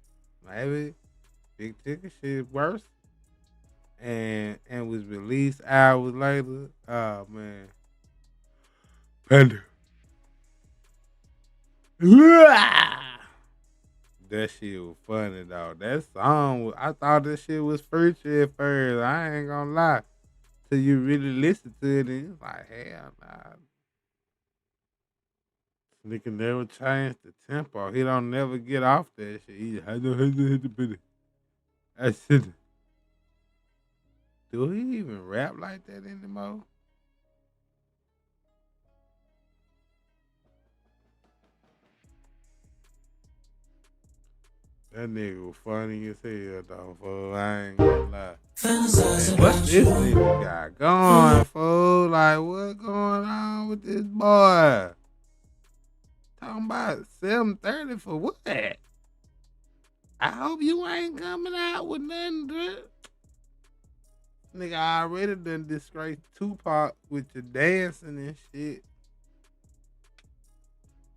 Maybe Big Tigger shit worse. And was released hours later. Oh man. Panda. That shit was funny though. That song, I thought that shit was Future at first. I ain't gonna lie. Till you really listen to it, and it's like, hell nah. Nigga never change the tempo. He don't never get off that shit. He had to hit the bit. That shit. Do he even rap like that anymore? That nigga was funny as hell, though, fool. I ain't gonna lie. Man, what's this nigga got going, fool? Like, what going on with this boy? Talking about 7:30 for what? I hope you ain't coming out with nothing, dude. Nigga, I already done disgraced Tupac with your dancing and shit.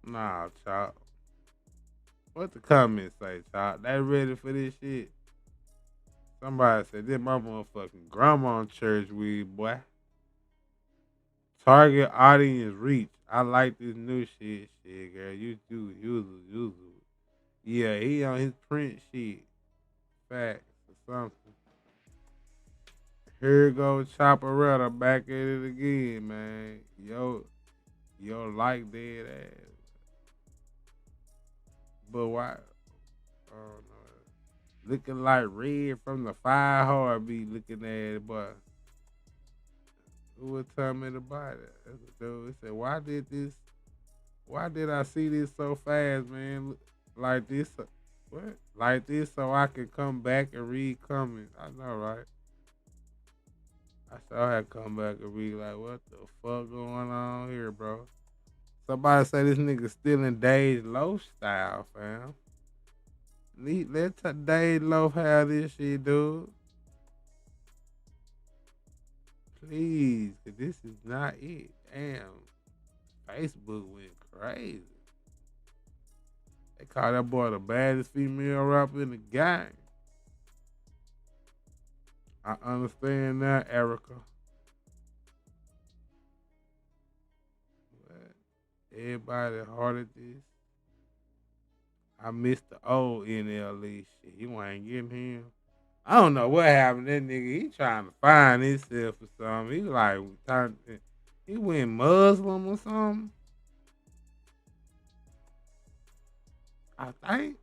Nah, Chop. What the comments say, Chop? They ready for this shit? Somebody said, this my motherfucking grandma church weed, boy. Target audience reach. I like this new shit, girl. You do. Yeah, he on his print shit. Facts or something. Here goes Chopperetta back at it again, man. Yo like dead ass. But why? I don't know. Looking like Red from the Fire Heartbeat looking at it, but who would tell me about it? That's a dude. He said, why did I see this so fast, man? Like this, what? Like this so I could come back and read comments. I know, right? I sure had to come back and read like, what the fuck going on here, bro? Somebody say this nigga stealing Dave Loaf style, fam. Let Dave Loaf have this shit, dude. Please, cause this is not it. Damn. Facebook went crazy. They call that boy the baddest female rapper in the game. I understand that, Erica. But everybody hard at this. I missed the old NLE shit. You ain't getting him. I don't know what happened to that nigga. He trying to find himself or something. He like, he went Muslim or something. I think.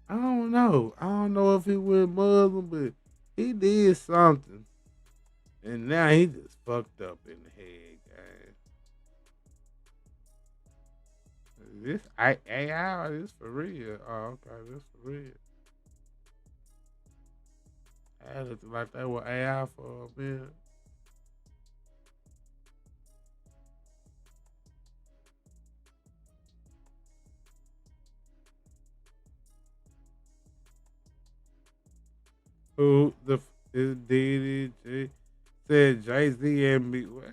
I don't know. I don't know if he went Muslim, but he did something. And now he just fucked up in the head, guys. Is this AI or this for real? Oh, okay, this for real. That looked like they were AI for a minute. Who the is DDJ said Jay-Z and me what?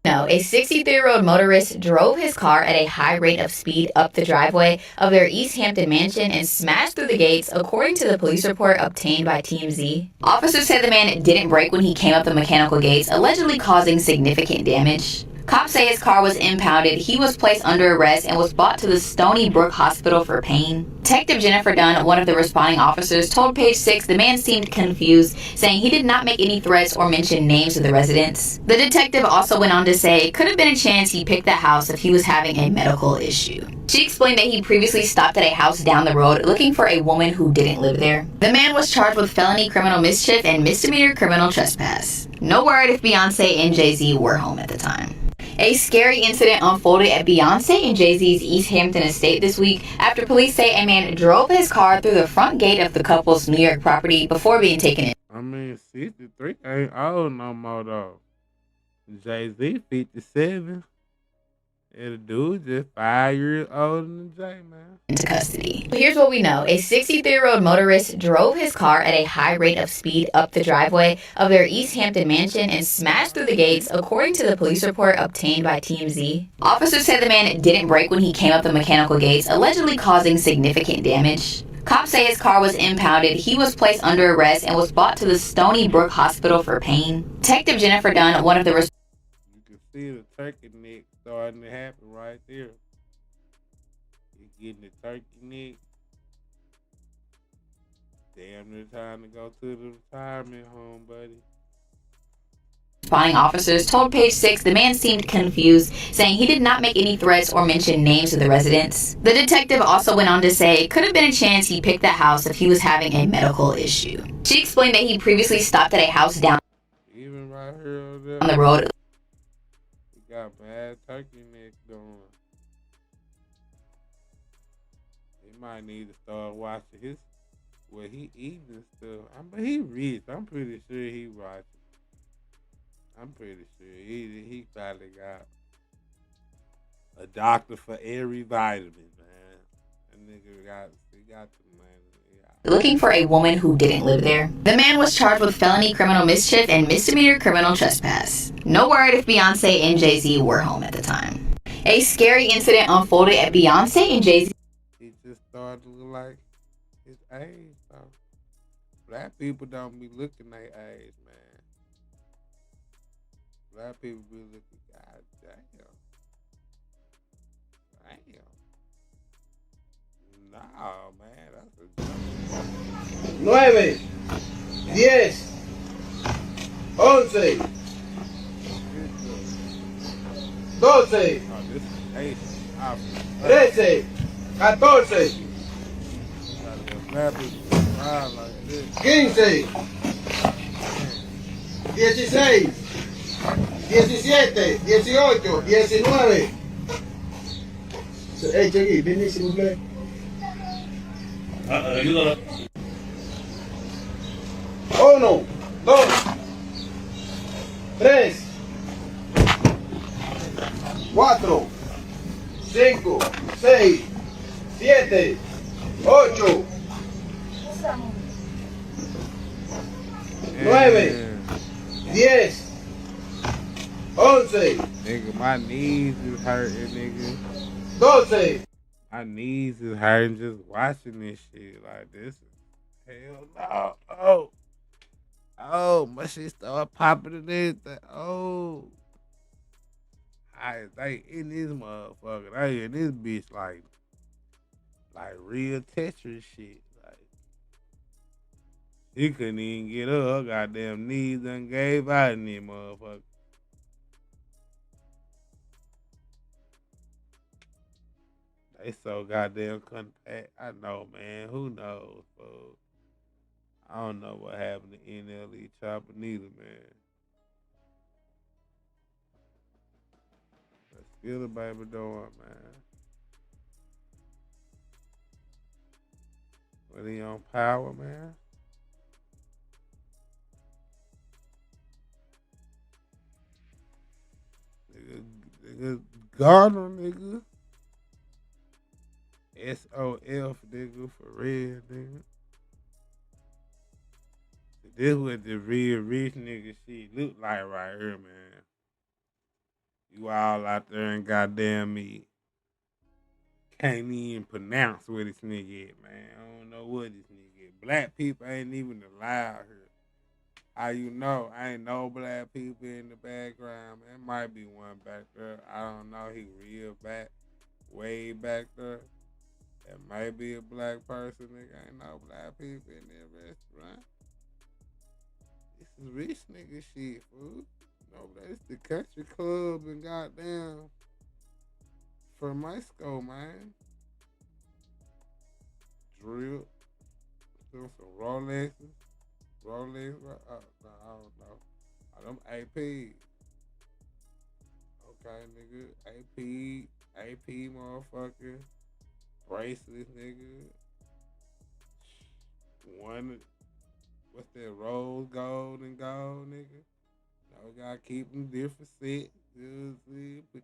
No, a 63-year-old motorist drove his car at a high rate of speed up the driveway of their East Hampton mansion and smashed through the gates, according to the police report obtained by TMZ. Officers said the man didn't brake when he came up the mechanical gates, allegedly causing significant damage. Cops say his car was impounded, he was placed under arrest, and was brought to the Stony Brook Hospital for pain. Detective Jennifer Dunn, one of the responding officers, told Page 6 the man seemed confused, saying he did not make any threats or mention names of the residents. The detective also went on to say it could have been a chance he picked that house if he was having a medical issue. She explained that he previously stopped at a house down the road looking for a woman who didn't live there. The man was charged with felony criminal mischief and misdemeanor criminal trespass. No word if Beyonce and Jay-Z were home at the time. A scary incident unfolded at Beyonce and Jay-Z's East Hampton estate this week after police say a man drove his car through the front gate of the couple's New York property before being taken in. I mean, 63 ain't old no more, though. Jay-Z 57. And the dude just 5 years older than Jay, man. Into custody. Here's what we know. A 63-year-old motorist drove his car at a high rate of speed up the driveway of their East Hampton mansion and smashed through the gates, according to the police report obtained by TMZ. Officers said the man didn't brake when he came up the mechanical gates, allegedly causing significant damage. Cops say his car was impounded, he was placed under arrest, and was brought to the Stony Brook Hospital for pain. Detective Jennifer Dunn, one of the... You can see the turkey neck starting to happen right there. You're getting the turkey neck. Damn near time to go to the retirement home, buddy. Responding officers told Page 6 the man seemed confused, saying he did not make any threats or mention names of the residents. The detective also went on to say it could have been a chance he picked that house if he was having a medical issue. She explained that he previously stopped at a house down Even right here on the road. He got bad turkey neck going. He might need to start watching his what he eating and stuff. But he rich. I'm pretty sure he watching. I'm pretty sure he probably got a doctor for every vitamin, man. That nigga got the money. Looking for a woman who didn't live there. The man was charged with felony criminal mischief and misdemeanor criminal trespass. No word if Beyonce and Jay-Z were home at the time. A scary incident unfolded at Beyonce and Jay-Z. He just started to look like his age, though. Black people don't be looking their age, man. Black people be looking, god damn. Damn. Nah, man, that's a 9, 10, 11, 12, 13, 14, 15, 16, 17, 18, 19. Hey, Jackie, didn't you play? Ayúdalo. 1, 2, 3, 4, 5, 6, 7, 8, 9, 10, 11. Nigga, my knees is hurting, nigga. 12. My knees is hurting just watching this shit. Like, this is hell no. Oh, my shit start popping in this. Oh. They in this motherfucker. They in this bitch like real Tetris shit. Like, he couldn't even get up. Her goddamn knees done gave out in this motherfucker. They so goddamn compact. I know, man. Who knows, folks? I don't know what happened to NLE Chopper neither, man. But still the baby doing, man. But he on power, man. Nigga Garner, nigga. SOF, nigga, for real, nigga. This what the real rich nigga shit look like right here, man. You all out there and goddamn me can't even pronounce what this nigga is, man. I don't know what this nigga is. Black people ain't even allowed here. How you know? Ain't no black people in the background. Man. It might be one back there. I don't know. He real back, way back there. That might be a black person. Nigga, ain't no black people in that restaurant. This is rich nigga shit, fool. No, that's the country club and goddamn Formisco, man. Drill. Doing some Rolexes. Rolex. No, I don't know. Oh, them AP. Okay, nigga. AP motherfucker. Bracelets, nigga. One, what's that? Rose gold and gold, nigga. Now we gotta keep them different sets. You know what I'm saying? Put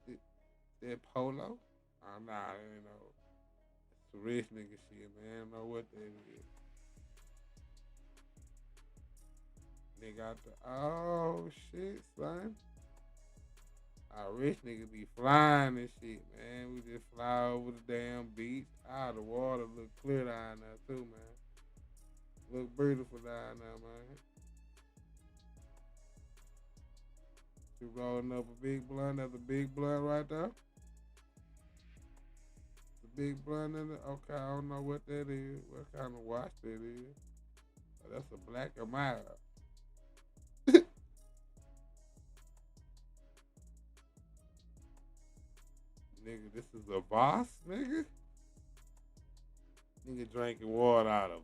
that polo. Oh, nah, I ain't know. It's rich nigga shit, man. I don't know what that is. Nigga got the, oh shit, son. Our rich niggas be flying and shit, man. We just fly over the damn beach. The water look clear down there too, man. Look beautiful down there, man. She rolling up a big blunt. That's a big blunt right there. The big blunt in it. Okay, I don't know what that is. What kind of watch that is. Oh, that's a black and mild. Nigga, this is a boss, nigga. Nigga drinking water out of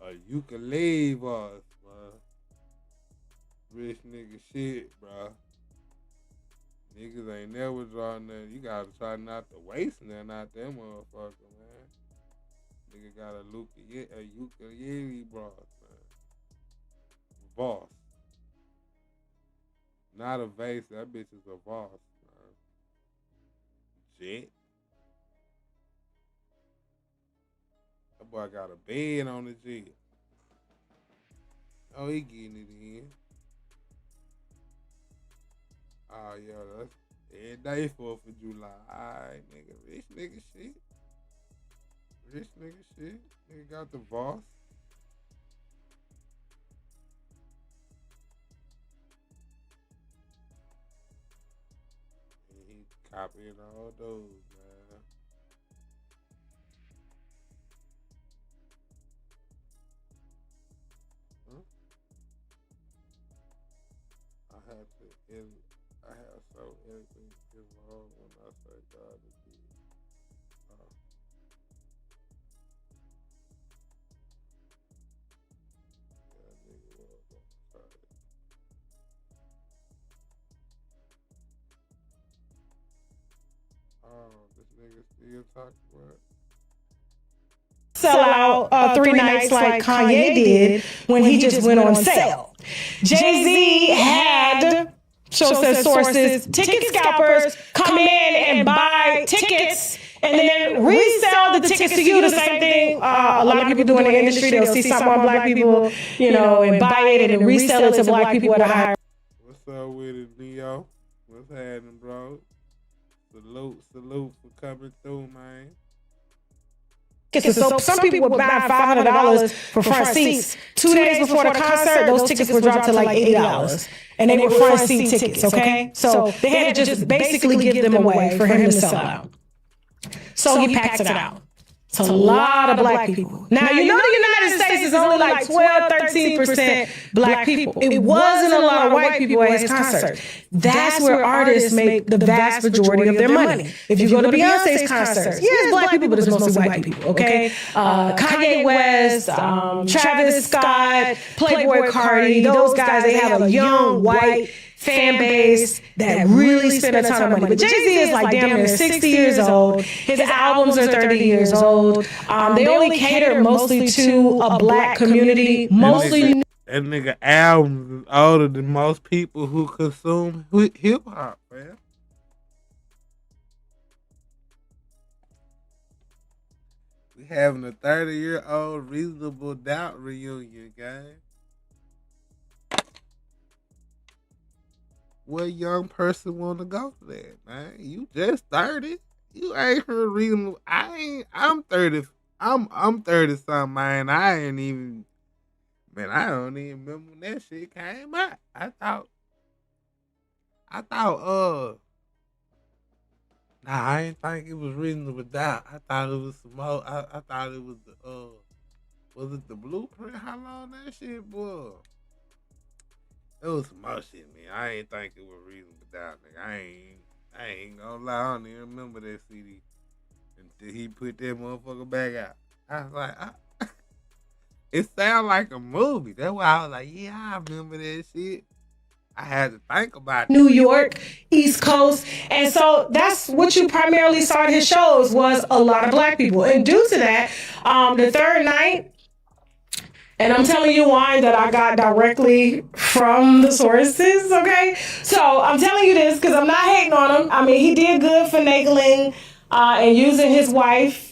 a ukulele boss, man. Rich nigga shit, bro. Niggas ain't never drawn nothing. You gotta try not to waste nothing out there, motherfucker, man. Nigga got a ukulele boss, man. Boss. Not a vase. That bitch is a boss. Jet. That boy got a bed on the jet. Oh, he getting it in. Oh, yeah, that's every day 4th of July. Alright, nigga. Rich nigga shit. Rich nigga shit. Nigga got the boss. Copying all those, man. Huh? I have so anything involved when I say God is good. Yeah, nigga was gonna try it. Oh, this nigga still talking about sell out 3 nights like Kanye did when he just went on sale. Jay-Z had, so says sources, ticket scalpers come in and buy tickets and then resell the tickets to you. The same thing a lot of people do in the industry. They'll see something on black people, you know, and buy it and then resell it to black people at a higher. What's up with it, Neo? What's happening, bro? Salute for coming through, man. So some people would buy $500 for front seats. 2 days before the concert, those tickets were dropped to like $80. And they were front seat tickets, okay? So they had to just basically give them away for him to sell out. So he packs it out. It's a lot of black people. Now, you know the United States is only like 12, 13% black people. It wasn't a lot of white people at his concert. That's where artists make the vast majority of their money. If you go to Beyonce's concerts, yes, black people, but it's mostly white people, okay? Kanye West, Travis Scott, Playboy Cardi, those guys, they have a young white fan base that really spend a ton of money. But Jay-Z is like damn near 60 years old. His albums are 30 years old. They only cater mostly to a black community. Mostly. That nigga albums is older than most people who consume hip hop, man. We having a 30-year-old Reasonable Doubt reunion, guys. What young person want to go to that, man? You just 30. You ain't heard reasonable. I'm 30. I'm 30 something, man. I ain't even. Man, I don't even remember when that shit came out. I thought, nah, I didn't think it was Reasonable Doubt. I thought it was some more. I thought it was was it the Blueprint? How long that shit was? It was some more shit, man. I ain't think it was Reasonable Doubt, nigga. I ain't gonna lie, I don't even remember that CD until he put that motherfucker back out. I was like, it sound like a movie. That's why I was like, yeah, I remember that shit. I had to think about it. New York, East Coast. And so that's what you primarily saw in his shows was a lot of black people. And due to that, the third night, and I'm telling you wine that I got directly from the sources, okay? So I'm telling you this because I'm not hating on him. I mean, he did good finagling and using his wife.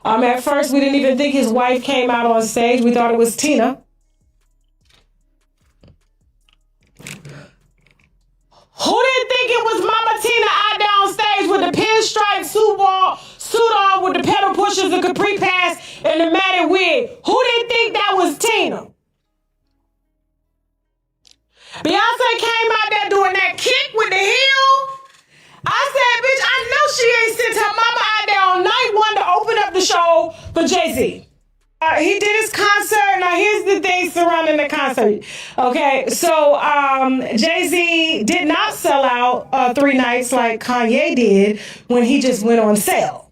At first, we didn't even think his wife came out on stage. We thought it was Tina. Who didn't think it was Mama Tina out there on stage with the pinstripe suit on with the pedal pushers, the capri pass, and the matted wig? Who didn't think that was Tina? Beyonce came out there doing that kick with the heel. I said, bitch, I know she ain't sent her mama out there on night one to open up the show for Jay-Z. He did his concert. Now, here's the thing surrounding the concert. Okay, so Jay-Z did not sell out 3 nights like Kanye did when he just went on sale.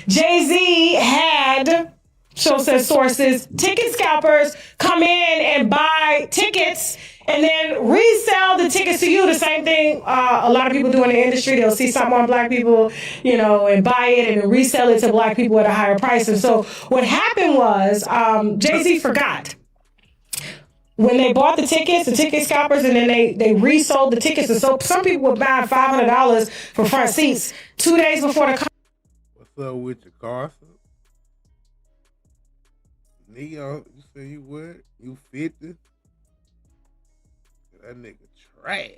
Jay-Z had, so says sources, ticket scalpers come in and buy tickets and then resell the tickets to you. The same thing a lot of people do in the industry. They'll see something on black people, and buy it and then resell it to black people at a higher price. And so what happened was Jay-Z forgot. When they bought the tickets, the ticket scalpers, and then they resold the tickets. And so some people were buying $500 for front seats 2 days before the concert. What's up with your Carson? Neo, you say you what? You 50? That nigga trash.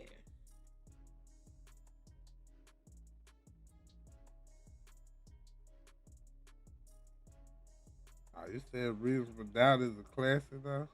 You said Reasonable Doubt is a classic though?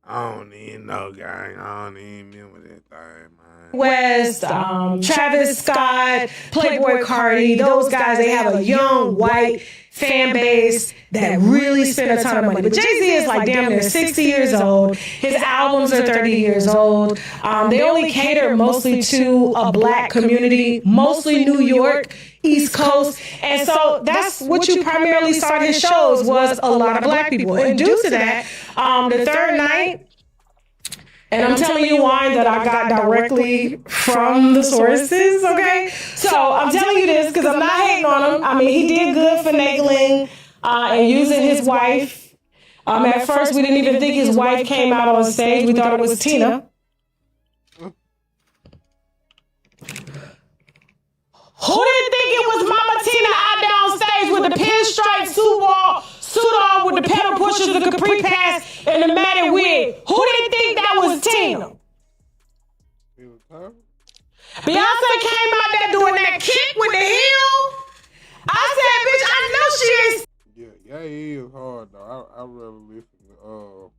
I don't even know, gang. I don't even remember that thing, man. West, Travis Scott, Playboy Cardi, those guys, they have a young white fan base that really spend a ton of money. But Jay-Z is like damn near 60 years old. His albums are 30 years old. They only cater mostly to a black community, mostly New York, East Coast. And so that's what you primarily saw in his shows was a lot of black people. And due to that, the third night, and I'm telling you wine that I got directly from the sources, okay? So I'm telling you this because I'm not hating on him. I mean, he did good finagling and using his wife. At first, we didn't even think his wife came out on stage. We thought it was Tina. Who didn't think it was Mama Tina out there on stage with the pinstripe suit on with the pedal pushers, the capri pass, and the matted wig? Who didn't think that was Tina? Beyonce came out there doing that kick with the heel. I said, bitch, I know she ain't. Yeah, he is hard though. I rather listen to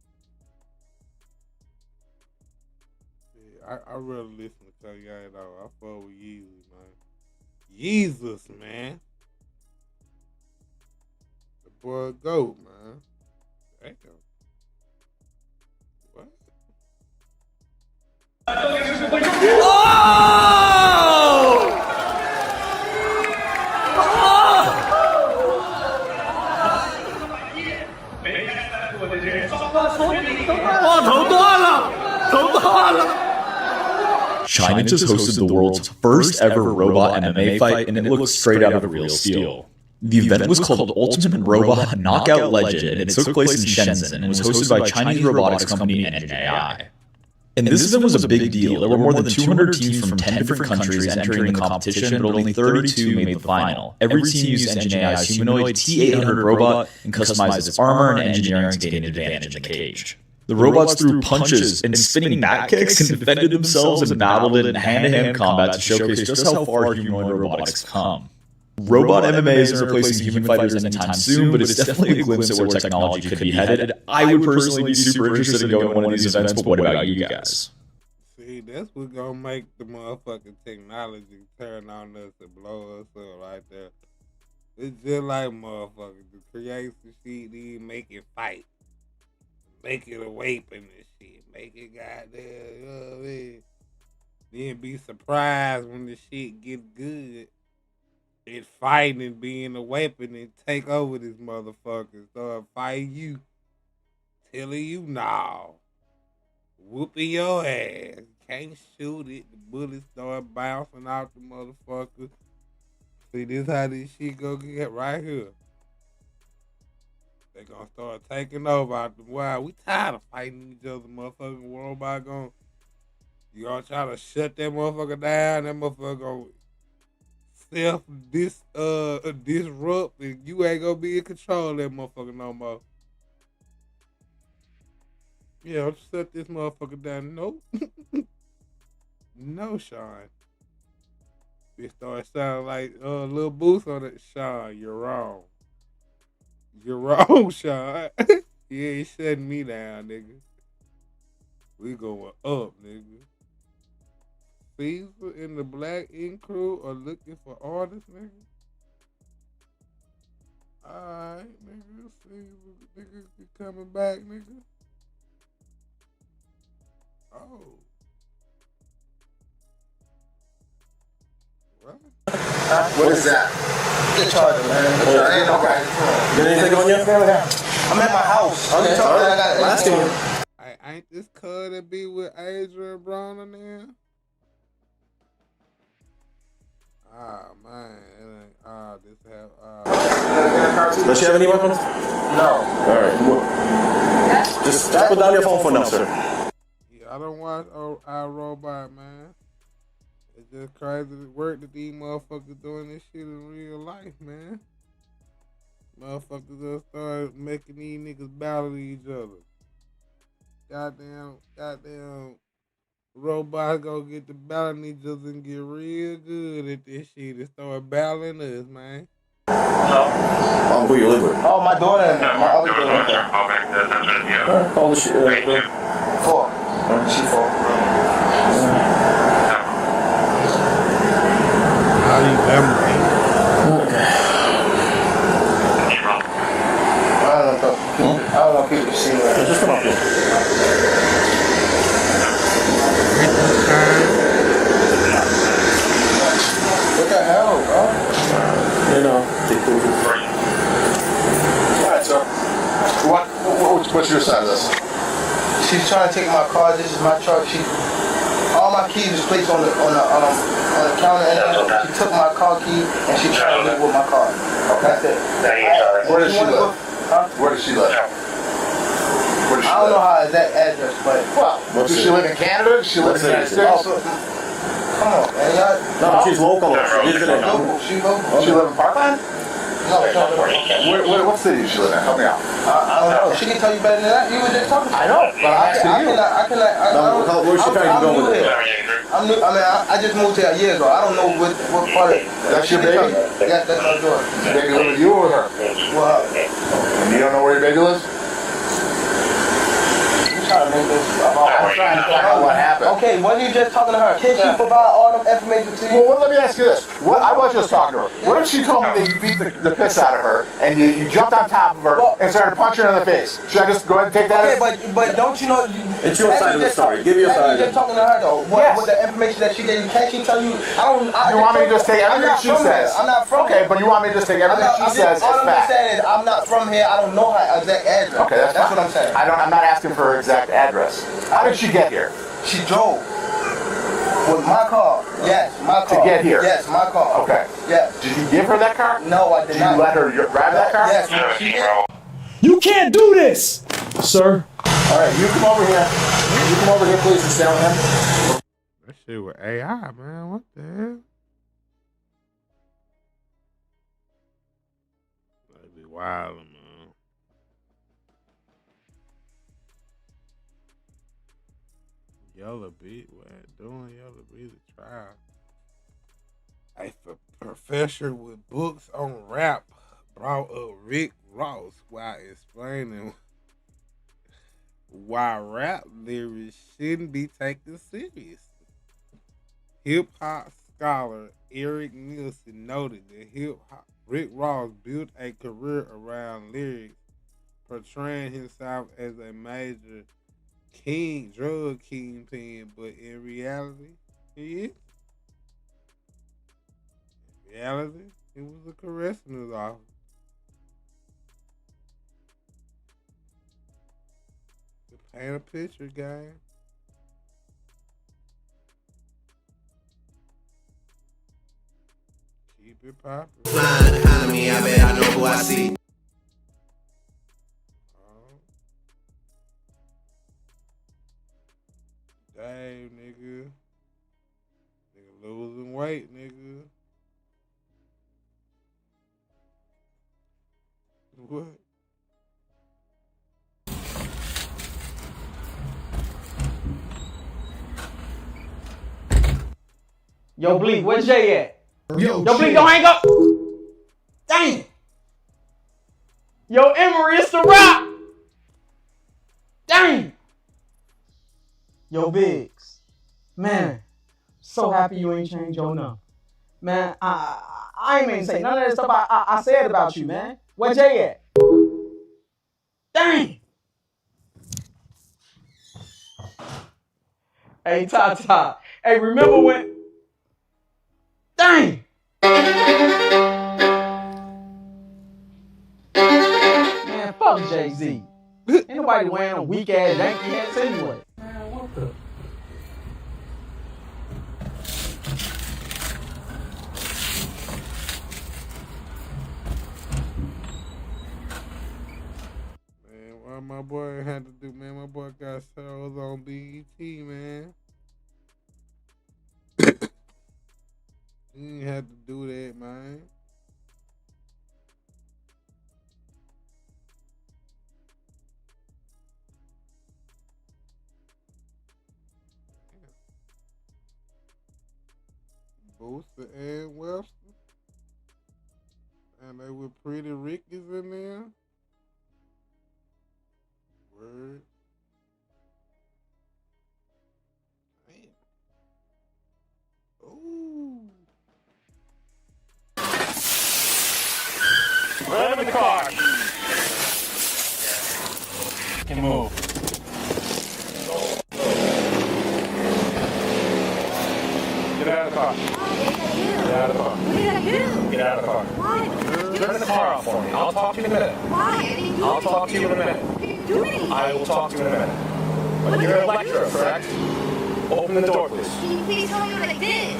I rather listen to Kanye though. I fuck with Yeezus, man. Yeezus, man. The boy goat, man. Damn. What? China just hosted the world's first ever robot MMA fight, and it looked straight out of Real Steel. The event was called Ultimate Robot Knockout Legend, and it took place in Shenzhen and was hosted by Chinese robotics company Engine AI. And this event was a big deal. There were more than 200 teams from 10 different countries entering the competition, but only 32 made the final. Every team used Engine AI's humanoid T-800 robot and customized its armor and engineering to gain an advantage in the cage. The robots threw punches and spinning back kicks and defended themselves and battled in hand-to-hand combat to showcase just how far humanoid robotics come. Robot MMA isn't replacing human fighters anytime soon, but it's definitely a glimpse at where technology could be headed. I would personally be super interested in going to one of these events, but what about you guys? See, that's what's gonna make the motherfucking technology turn on us and blow us up right there. It's just like motherfuckers to create some shit, then make it fight. Make it a weapon and shit. Make it goddamn, you know what I mean? Then be surprised when the shit gets good. It fighting and being a weapon and take over this motherfucker. Start fighting you. Telling you no. Whooping your ass. Can't shoot it. The bullets start bouncing off the motherfucker. See, this how this shit go get right here. They gonna start taking over out the wild. We tired of fighting each other, motherfucking robot gonna. You gonna try to shut that motherfucker down. That motherfucker gonna disrupt, and you ain't gonna be in control of that motherfucker no more. Yeah, shut this motherfucker down. Nope. No, Sean. It started sounding like Lil Boost on it. Sean, you're wrong. You're wrong, Sean. You ain't shutting me down, nigga. We going up, nigga. Caesar and the Black Ink Crew are looking for artists, nigga. Alright, nigga. Caesar, nigga, you coming back, nigga. Oh. What? What is that? Get charger, man. Ain't no guy. Get anything on your family? I'm at my house. Okay. I got it. Ain't this cuz that be with Adrian Brown in there? Ah, man. It ain't, this have, Does she have any weapons? No. Alright. Just put down your phone for now, sir. Yeah, I don't watch iRobot, man. It's just crazy the work that these motherfuckers doing this shit in real life, man. Motherfuckers just start making these niggas battle each other. Goddamn robots go get to battling each other and get real good at this shit and start battling us, man. Oh, who you live with? Oh, my daughter and my other daughter. How old is she? 4. She 4. How you memory? Okay. I don't know if people see that. Just come up here. What the hell, bro? You know, alright, so what's your side of this? She's trying to take my car. This is my truck. All my keys is placed on the counter, and she took my car key and she tried to leave with my car. Okay. That's it. Where does she live? Huh? Where does she live? I don't know how that address, but Does she live in Canada? Does she live in the United States? Come on, man. No, she's local. She's local. She live in Parkland? No, what city does she live in? Help me out. I don't know. She can tell you better than that. You were just talking. I know, but I'm asking you. Where's she trying to go with it? I'm new. I mean, I just moved here a year ago. I don't know what part of it. That's your baby? Yeah, that's my daughter. Your baby live with you or with her? Well, and you don't know where your baby lives? I'm trying to find out what happened. Okay, when you just talking to her, can she provide all the information to you? Well, let me ask you this. I was just talking to her. What if she told me that you beat the piss out of her and you jumped on top of her and started punching her in the face? Should I just go ahead and take that? Okay, but don't you know? It's your side of the story. Give your side. You're just talking to her though. What the information that she gave you? Can't she tell you? You want me to just take everything she says? I'm not from here. Okay, but you want me to just take everything she says as fact? All I'm saying is I'm not from here. I don't know her exact address. Okay, that's what I'm saying. I'm not asking for her exact address. How did she get here? She drove. With my car. Yes, my car. To get here? Yes, my car. Okay. Yes. Did you give her that car? No, I did not. Did you let her drive that car? Yes, she did. You can't do this, sir. All right, you come over here. You come over here, please, and stand with him. That shit with AI, man. What the hell? That'd be wild, man. Yellow Beat, what doing Yellow Beat a trial? Hey, for Professor with books on rap brought up Rick Ross while explaining why rap lyrics shouldn't be taken seriously. Hip hop scholar Eric Nielsen noted that Rick Ross built a career around lyrics, portraying himself as a major drug kingpin, but in reality, he is. In reality, he was a corrections officer. To paint a picture, guy. Keep it poppin'. Flying behind me, I bet I know who I see. Dang, nigga. Nigga losing weight, nigga. What? Yo, Bleak, where's Jay at? Yo, Bleak, don't hang up. Dang. Yo, Emery, it's the rock. Dang. Yo, Biggs. Man, so happy you ain't changed your number. Man, I ain't even say none of that stuff I said about you, man. Where Jay at? Dang. Hey, Tata. Hey, remember when... Dang. Man, fuck Jay-Z. Ain't nobody wearing a weak-ass Yankee hats anyway. Man, what the... What my boy had to do, man. My boy got shows on BET, man. He ain't had to do that, man. Booster and Webster. And they were Pretty Ricky's in there. Word. Damn. Ooh. Run in the car. Can move. Get out of the car. Get out of the car. What did I do? Get out of the car. Why? Turn the car off for me. I'll talk to you in a minute. Why? I didn't do I'll talk to you in a minute. I didn't do anything. I will talk to you in a minute. But you're a lecturer, correct? Open the door, please. Can you please tell me what I did?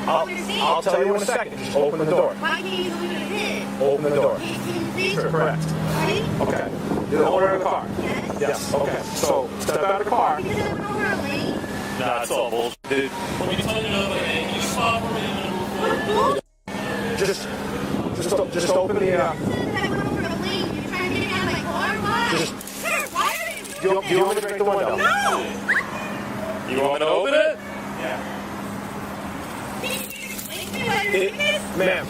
I'll tell you in a second. Just open the door. Why can't you tell me what I did? Open the door. Can you please? Correct. Right? Okay. You're the owner of the car. Yes. Okay. So step out of the car. Because I went over a lane. Nah, it's all bullshit, dude. Let me tell you another thing. You stop for me and Just open the. I went over a lane. You're trying to get me out of my car? Why? Sir, why are you Do you want me to break the window? No! You want me to open it? Yeah. Ma'am,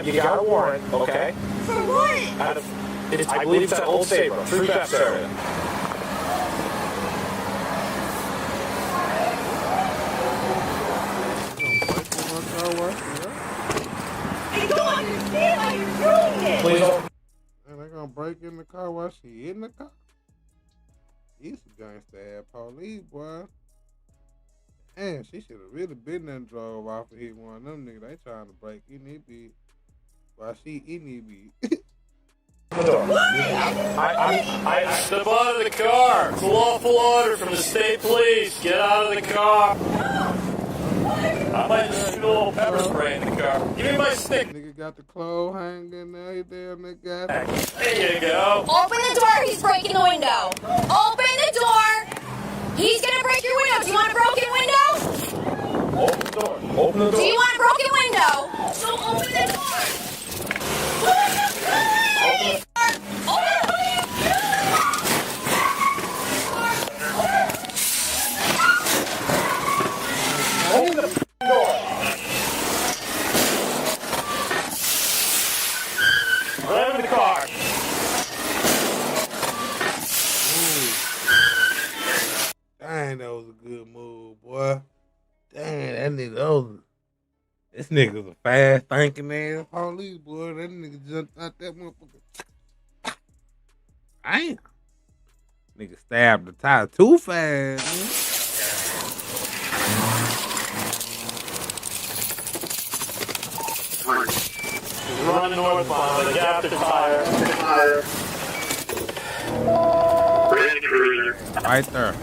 you got a warrant, okay? For what? I believe it's at Old Saybrook, through that area. I don't understand why you're doing it. Please open. And they're gonna break in the car while she in the car? He's a gangsta ass police, boy. Man, she should have really been there and drove off and hit one of them niggas. They trying to break in it, be while she in it, be. I step out of the car. It's a lawful order from the state police. Get out of the car. I might just shoot a little pepper spray in the car. Give me my stick. Nigga got the clothes hanging there. He damn nigga got There you go. Open the door. He's breaking the window. Open the door. He's gonna break your window. Do you want a broken window? Open the door. Open the door. Do you want a broken window? So open the door. Open the door. Open the door. Let him in the car. Dang, that was a good move, boy. Dang, that nigga, this nigga's a fast thinking ass police, boy. That nigga jumped out that motherfucker. Damn. Nigga stabbed the tire too fast, He's running northbound, the gap to tire. Red Cruiser. man. Right there.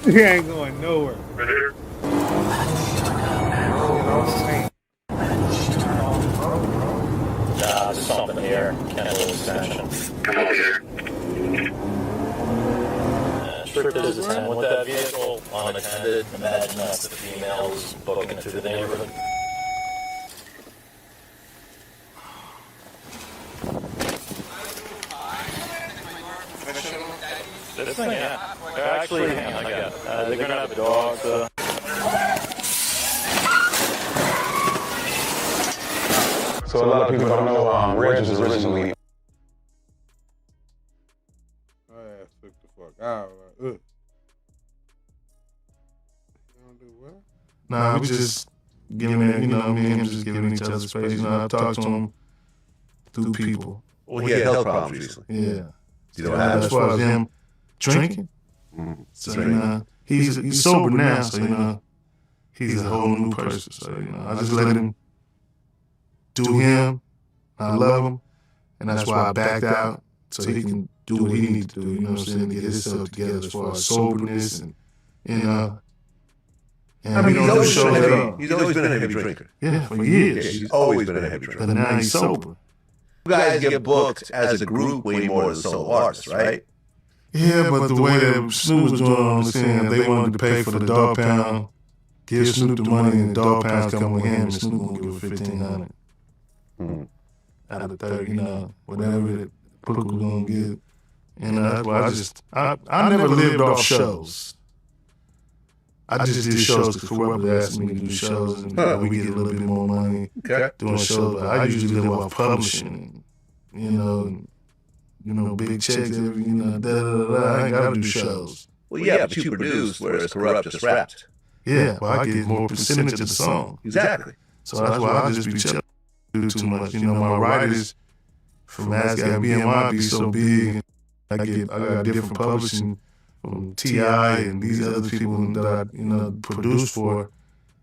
He ain't going nowhere. Right here. Nah, there's something here. Kendall extension. Come over here. Strip business time with that vehicle unattended. Imagine that's the females booking it through the neighborhood. This thing, yeah. Actually, hang on, I got it. They're gonna have a dog, so. So a lot of people don't know Reg was originally. My ass took the fuck out. Like, ugh. You don't do what? Nah, we just giving it, me and him just giving each other space. I talked to him through people. Well, he had health problems recently. Yeah. You know what happened? As far as him drinking. Mm-hmm. So, he's sober now, so, he's a whole new person. So, I just let him do him. I love him. And that's why I backed out, so he can do what he needs to do, you know what I'm saying, to get himself together as far as soberness and I mean, he's always been a heavy drinker. Yeah, for years. Yeah, he's always been a heavy drinker. But now he's sober. You guys get booked as a group way more than solo artists, right? Yeah, but the way that Snoop was doing on the scene, they wanted to pay for the dog pound, give Snoop the money, and the dog pounds come with him, and Snoop gonna give it $1,500 out of the 30, whatever that Book was gonna give. And that's why I never lived off shows. I just did shows because whoever asked me to do shows, and we get a little bit more money doing shows. But I usually live off publishing, big checks, I ain't gotta do shows. Well, yeah, but you produce, whereas Corrupt just rapped. Yeah, well, I get more percentage of the song. Exactly. So that's why I just be chilling. Do too much. My writers from ASCAP BMI be so big. I got different publishing from T.I. and these other people that I produce for.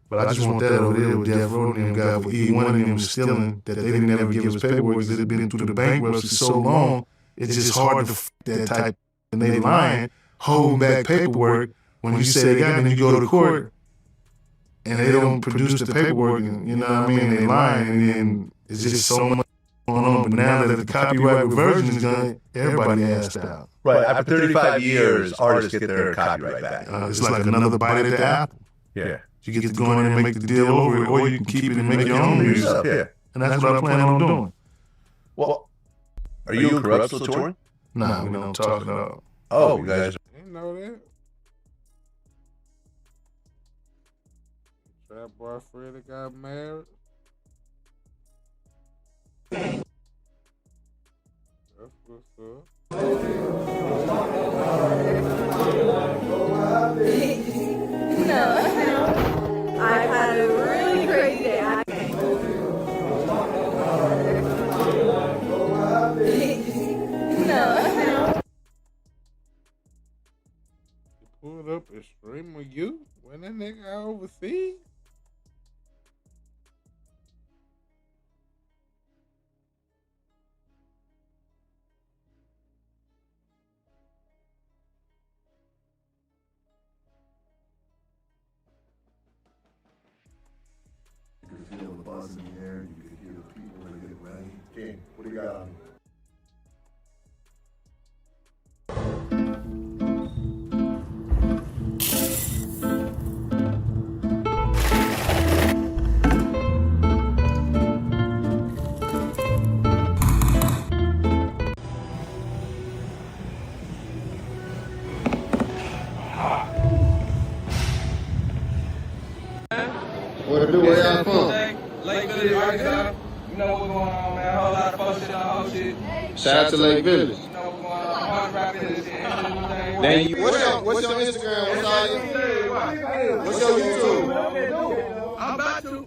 But I just want that over there with Death Row and them guys. With E1 and them stealing that they didn't ever give us paperwork because it had been through the bankruptcy so long. It's just hard to that type. And they lying, holding back paperwork. When you say they got it, and you go to court, and they don't produce the paperwork, and, they lying, and then it's just so much going on. But now that the copyright version is done, everybody asked out. Right, after 35 years, artists get their copyright back. It's like another bite at the apple. Yeah. You get to go in and make the deal over it, or you can keep it and make your own music. Yeah. And that's what I plan on doing. Well, are you and Corrupt still touring? Nah, we don't talk at all. Oh, you guys. I didn't know that. Trap boy Freddie got married. That's what's up. No, I've had a really crazy day. No. You pulled up a stream of you when that nigga out overseas? You could feel the buzz in the air. You could hear the people when they get ready. King, what do you got on? What to do? Where y'all from? Lake Village, Arkansas. You know what's going on, man. A whole lot of folks shit on Shout out to Lake Village. Then you, what's your Instagram? What's your YouTube? I'm about to.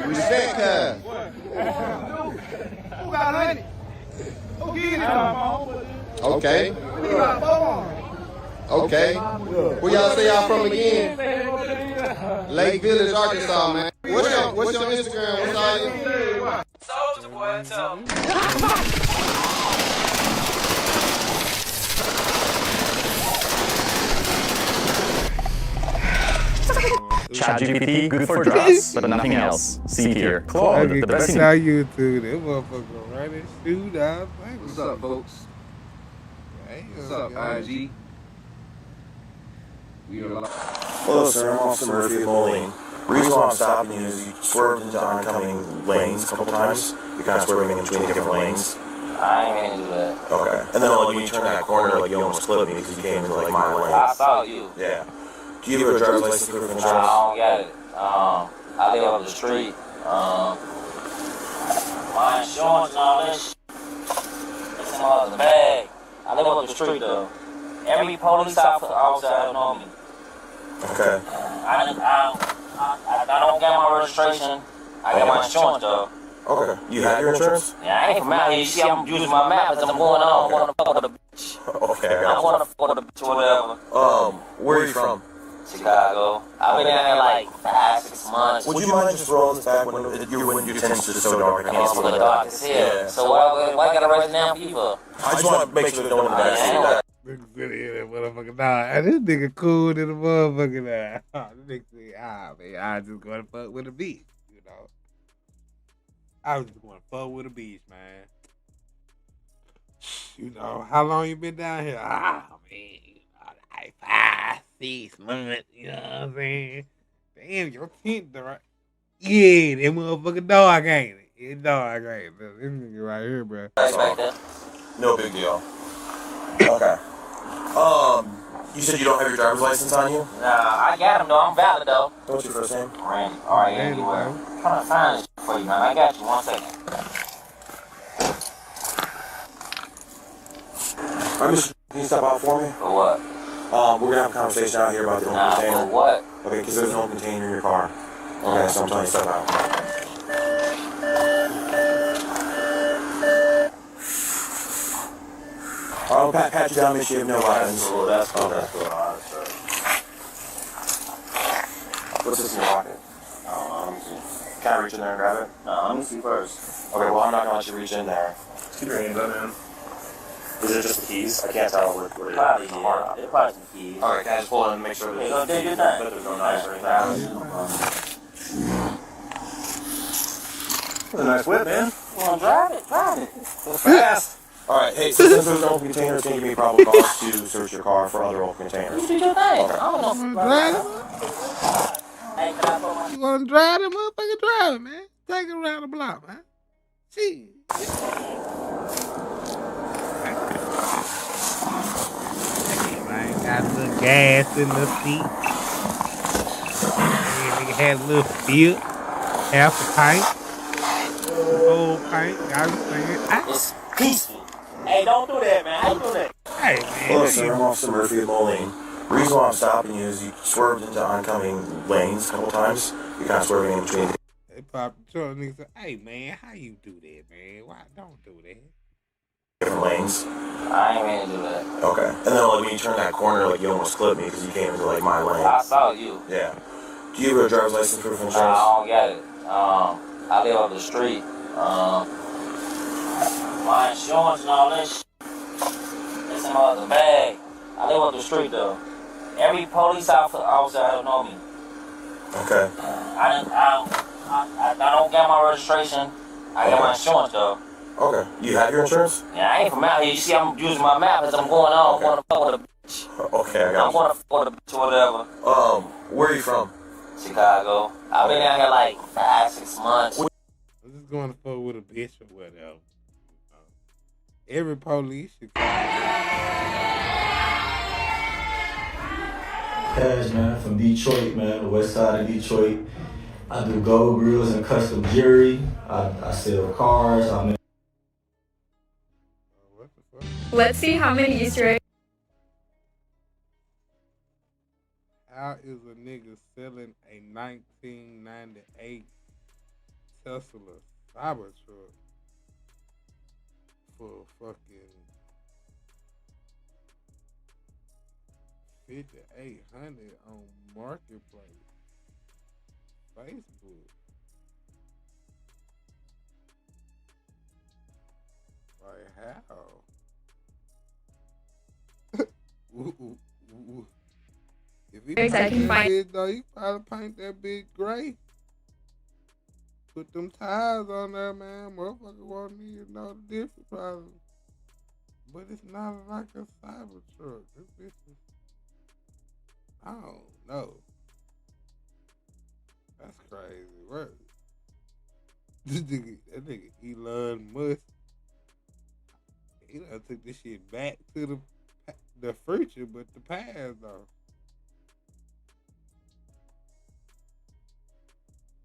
Respect, cuz. Who got honey? Who getting it? Okay. Okay. Where y'all say y'all from again? Lake Village, Arkansas, man. What's your Instagram? Soldier boy, tell me. ChatGPT, good for drafts, but nothing else. See here. Claude, the best That's how YouTube. That motherfucker right and shoot out. What's up, folks? What's up, IG? Hello, sir. I'm Officer Murphy of Moline. The reason why I'm stopping you is you swerved into oncoming lanes a couple times. You're kind of swerving in between different lanes. I ain't mean to do that. Okay. And then like when you turn that corner, like you almost clipped me because you came into like my lane. I saw you. Yeah. Do you have a driver's license proof of Nah, insurance? I don't get it. I live up the street. My insurance and all this shit. It's in my other bag. I live up the street though. Every police officer know me. Okay. I don't get my registration. I get my insurance though. Okay. You have your insurance? Yeah, I ain't from out here. You see, I'm using my map as I'm going on. I'm going to fuck with the bitch. Okay, I I'm got going to fuck with the bitch or whatever. where are you from? Chicago. I've been down here like 5-6 months. Would you mind just rolling this back when your tints are so dark? I can't see the dark as hell. So why gotta raise it down for you for? I just want to make sure that no one back see that. Motherfucker, nah, this nigga cool than a motherfucker now. This nigga say, man, I just gonna fuck with a beach, you know. I was just gonna fuck with a beach, man. You know, how long you been down here? Man, like 5-6 months, you know what I'm saying? Damn, your tent, right? Yeah, that motherfucker dog ain't it? It's dog ain't it? This nigga right here, bro. No big deal. Okay. You said you don't have your driver's license on you? Nah, I got him though. I'm valid though. What's your first name? Randy. Alright, anyway. I'm trying to find this for you, man. I got you. 1 second. Can you step out for me? For what? We're gonna have a conversation out here about the open container. For what? Okay, because there's an open container in your car. Okay, so I'm telling you to step out. I'll pat you down, make sure you have no weapons. Cool, that's cool, that's cool. What's this in your pocket? Let me see. Can I reach in there and grab it? No, let me see first. Okay, well, I'm not gonna let you reach in there. Keep your hands up, man. Is it just the keys? I can't tell what it is. Probably, yeah. It's probably some keys. Alright, can I just pull it and make sure that there's no knives or anything? That's a nice whip, man. Well, drive it. So fast. Alright, hey, so since there's an open container, it's going to give me probable cause to search your car for other open containers. You do your thing. Okay. I don't know. You wanna drive that motherfucker? Drive it, man. Take it around the block, man. See. Man, got a little gas in the seat. Nigga had a little fill, half a pint, whole pint. Got it. It's peaceful. Hey, don't do that, man. How you do that? Hey, man. Hello, sir. I'm Officer Murphy of Moline. The reason why I'm stopping you is you swerved into oncoming lanes a couple times. You're kind of swerving in between. They popped the truck and nigga said, hey, man, how you do that, man? Why don't do that? Different lanes. I ain't mean to do that. Okay. And then like when you turn that corner, like you almost clipped me because you came into like my lane. I saw you. Yeah. Do you have a driver's license proof of insurance? I don't get it. I live up the street. My insurance and all this shit. It's in my other bag. I live up the street though. Every police officer know me. Okay. I don't get my registration. I got my insurance though. Okay. You have your insurance? Yeah, I ain't from out here. You see, I'm using my map as I'm going on. I'm going to fuck with a bitch. Okay, I got I'm going to fuck with a bitch or whatever. Where are you from? Chicago. I've been down here like 5-6 months. I'm just going to fuck with a bitch or whatever. Every police should Cash, man, from Detroit, man, the west side of Detroit. I do gold grills and custom jewelry. I sell cars. Let's see how many Easter eggs. How is a nigga selling a 1998 Tesla Cybertruck for fucking 5,800 on Marketplace, Facebook? Like how? If he paint I can that find- bitch though, he probably paint that bitch gray. Put them tires on there, man. Motherfucker won't need to know the difference probably. But it's not like a Cybertruck. This bitch is, I don't know. That's crazy work. That nigga Elon Musk, he done took this shit back to the future, but the past though.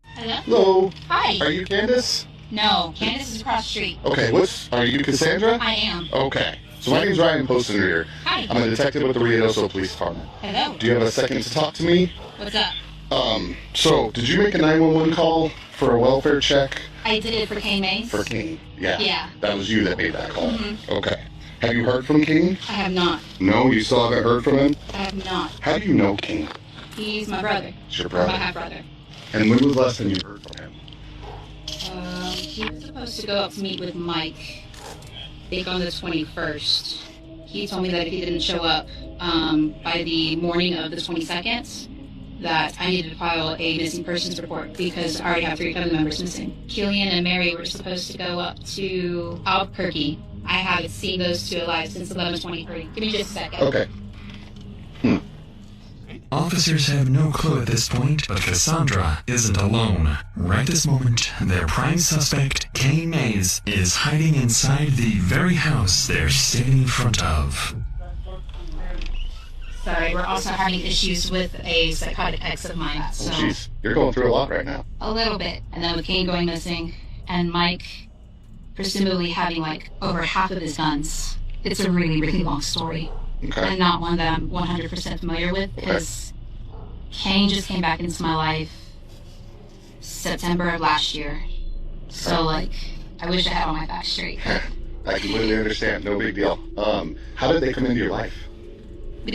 Hello. Hi. Are you Candace? No, Candace is across the street. Okay, are you Cassandra? I am. Okay. So my name's Ryan Postenrear. Hi. I'm a detective with the Ruidoso Police Department. Hello. Do you have a second to talk to me? What's up? So did you make a 911 call for a welfare check? I did it for Kane Mays. For Kane? Yeah. Yeah. That was you that made that call? Mm-hmm. Okay. Have you heard from Kane? I have not. No, you still haven't heard from him? I have not. How do you know Kane? He's my brother. It's your brother? My half-brother. And when was the last time you heard from him? He was supposed to go up to meet with Mike, I think on the 21st. He told me that if he didn't show up by the morning of the 22nd, that I needed to file a missing persons report because I already have 3 family members missing. Killian and Mary were supposed to go up to Albuquerque. I haven't seen those two alive since 11/23. Give me just a second. Okay. Officers have no clue at this point, but Cassandra isn't alone. Right this moment, their prime suspect, Kane Mays, is hiding inside the very house they're standing in front of. Sorry, we're also having issues with a psychotic ex of mine. So Oh, jeez. You're going through a lot right now. a little bit. And then with Kane going missing, and Mike presumably having like over half of his guns. It's a really, really long story. Okay. And not one that I'm 100% familiar with because Kane just came back into my life September of last year. So like, I wish I had all my facts straight. I completely understand. No big deal. How did they come into your life?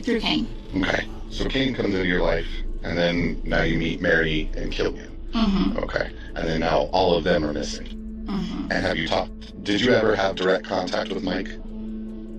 Through Kane. Okay. So Kane comes into your life, and then now you meet Mary and Killian. Mm-hmm. Okay. And then now all of them are missing. Mm-hmm. And have you did you ever have direct contact with Mike?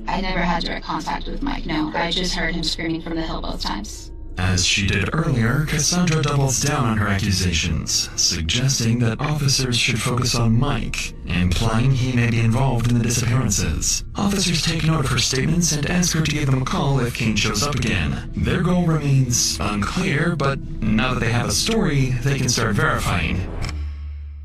I never had direct contact with Mike, no. I just heard him screaming from the hill both times. As she did earlier, Cassandra doubles down on her accusations, suggesting that officers should focus on Mike, implying he may be involved in the disappearances. Officers take note of her statements and ask her to give them a call if Kane shows up again. Their goal remains unclear, but now that they have a story, they can start verifying.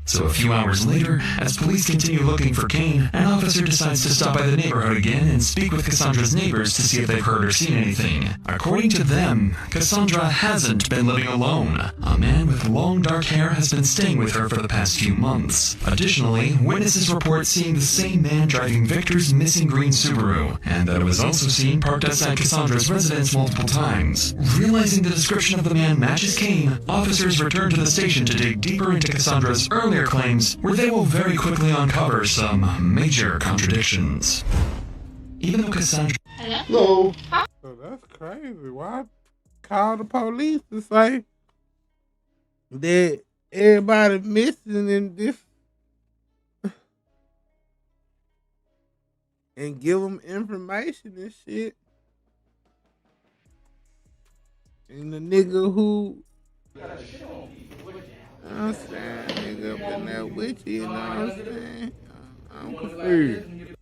So a few hours later, as police continue looking for Kane, an officer decides to stop by the neighborhood again and speak with Cassandra's neighbors to see if they've heard or seen anything. According to them, Cassandra hasn't been living alone. A man with long dark hair has been staying with her for the past few months. Additionally, witnesses report seeing the same man driving Victor's missing green Subaru, and that it was also seen parked outside Cassandra's residence multiple times. Realizing the description of the man matches Kane, officers return to the station to dig deeper into Cassandra's earlier claims, where they will very quickly uncover some major contradictions. Even though Cassandra... Hello? So that's crazy. Why call the police to say that everybody missing in this and give them information and shit? And the nigga who... You know what I'm saying? Nigga up in there with you, you know what I'm saying? I'm confused.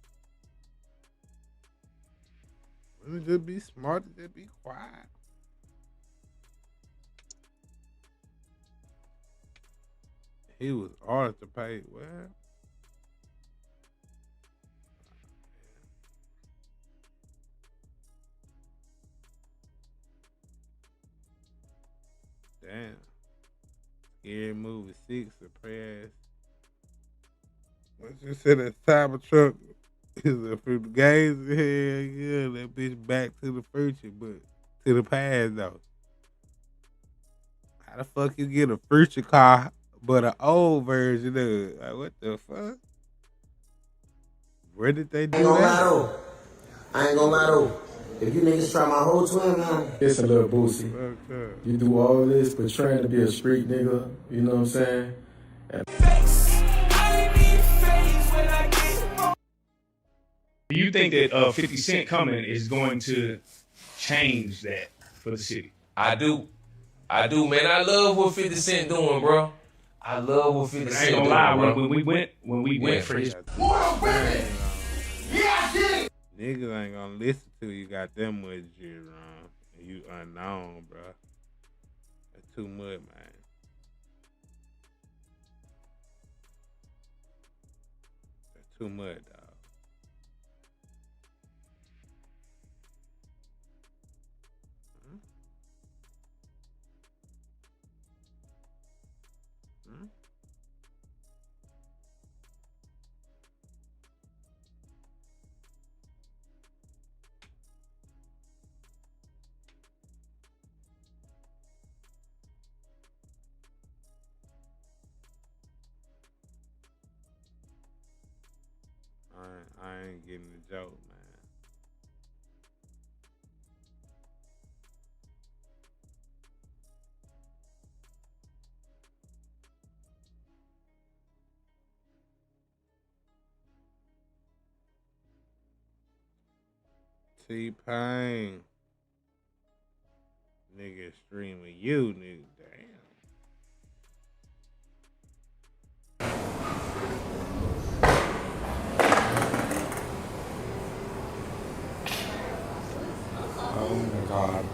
Let me just be smart and just be quiet. He was hard to pay. Well, damn. Scary Movie 6 surprise. What you said, a Cybertruck From the games, hell yeah, that bitch back to the future, but to the past though. How the fuck you get a future car, but an old version of it? Like, what the fuck? Where did they I ain't do gonna lie that? though. I ain't gonna lie though. If you niggas try my whole twin now. It's a little boosie. You do all this portraying to be a street nigga, you know what I'm saying? Do you think that 50 Cent coming is going to change that for the city? I do, man. I love what 50 Cent doing, bro. I love what 50 I Cent ain't doing, gonna lie, bro. when we went for his Niggas ain't gonna listen to you. Got them much shit wrong. You unknown, bro. That's too much, man. That's too much, dog. Hmm? I ain't getting the joke, man. T-Pain. Nigga streaming you, nigga. Damn. Oh my God.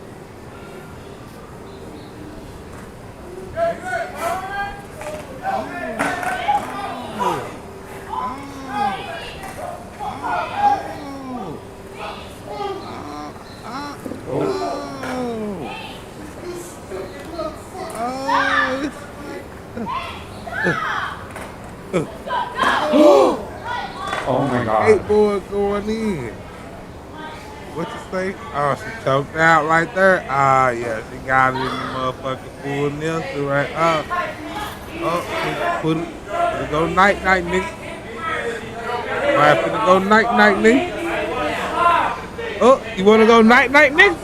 Oh my God. Skateboard going in. What you say? Oh, she choked out right there. Ah, yeah, she got it in the motherfucking full Nelson right. Put it go night night, nigga. Alright, finna go night night, nigga. Oh, you wanna go night night, nigga?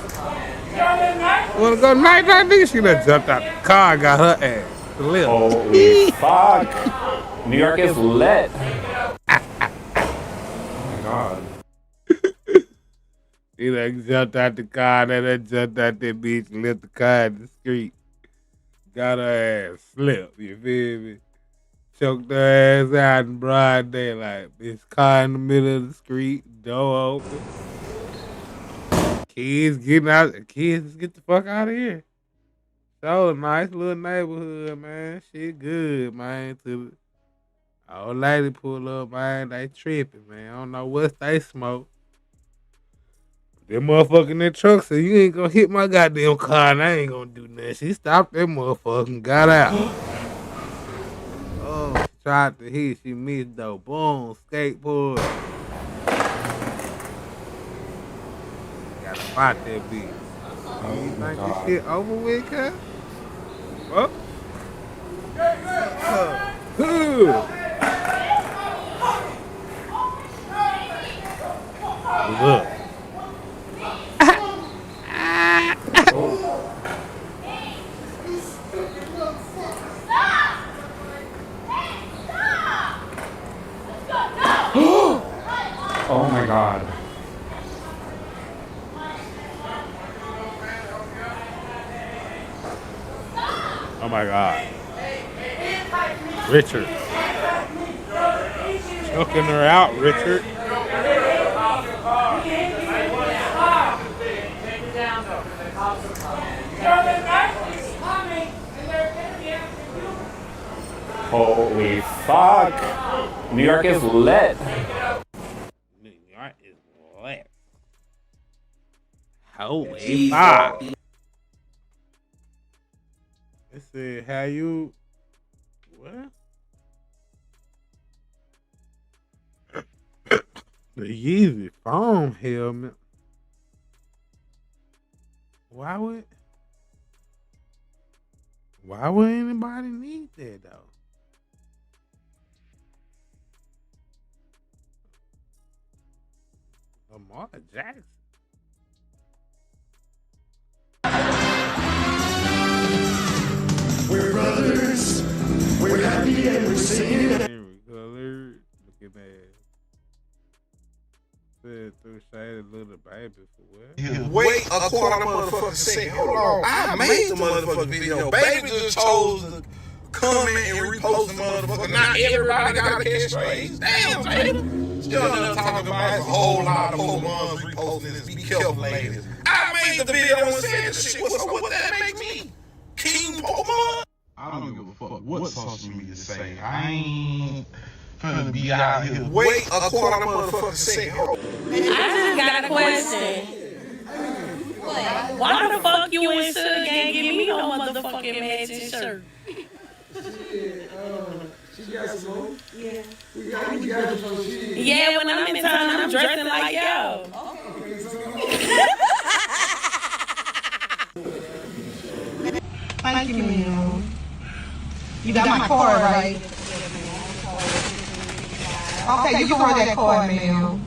You wanna go night night, nigga? She done jumped out the car and got her ass to live. Holy fuck. New York is lit. Oh my God. He done jumped out the car, then done jumped out that bitch and left the car in the street. Got her ass slipped, you feel me? Choked her ass out in broad daylight. Bitch, car in the middle of the street, door open. Kids getting out, kids get the fuck out of here. So nice little neighborhood, man. Shit good, man. To the old lady pull up, man. They tripping, man. I don't know what they smoke. That motherfucker in that truck said, you ain't gonna hit my goddamn car and I ain't gonna do nothing. She stopped that motherfucker and got out. Oh, she tried to hit. She missed though. Boom, skateboard. Gotta fight that bitch. You think this shit over with, cuz? What? Look. Oh my God. Oh my God. Richard. Choking her out, Richard. Holy fuck. New York is lit. New York is lit. Holy fuck. It said, how you. What? The Yeezy foam helmet. Why would anybody need that though? Lamar Jackson. We're brothers. We're happy and we're singing. Look at that. Said through shade a little baby for what? Wait a quarter motherfucking second. Hold on. I made the motherfucking video. Baby just chose to comment and repost the motherfucker. Not everybody got to catch strays. Damn, baby. Still not talking about a whole lot of Pokemons reposting this. Be careful, ladies. I made the video and said shit. What that make me? King Pokemon? I don't give a fuck what social media say. I ain't finna be out here. Wait a quarter motherfucking second. I just got a question. Why the fuck you and Suge ain't give me no motherfucking matching shirt? She got some more? Yeah. We got some shit. Yeah, when I'm in town, I'm dressing like y'all. Thank you, ma'am. You got my card, right? Okay, you can hold that card, ma'am.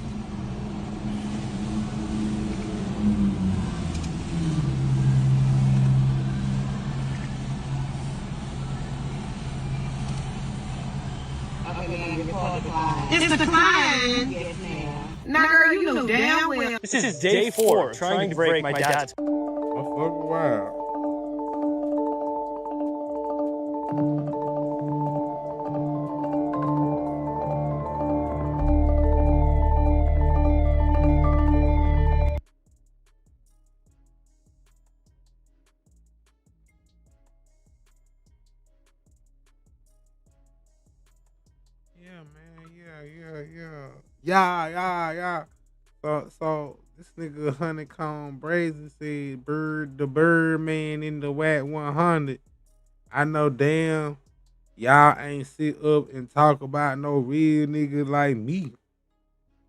It's the client. Yes, ma'am. Now, girl, you know damn well. This is day 4 trying to break my dad's. Oh, fuck wow. Yeah. So this nigga Honeykomb Brazy said the Birdman in the Wack 100. I know damn y'all ain't sit up and talk about no real nigga like me.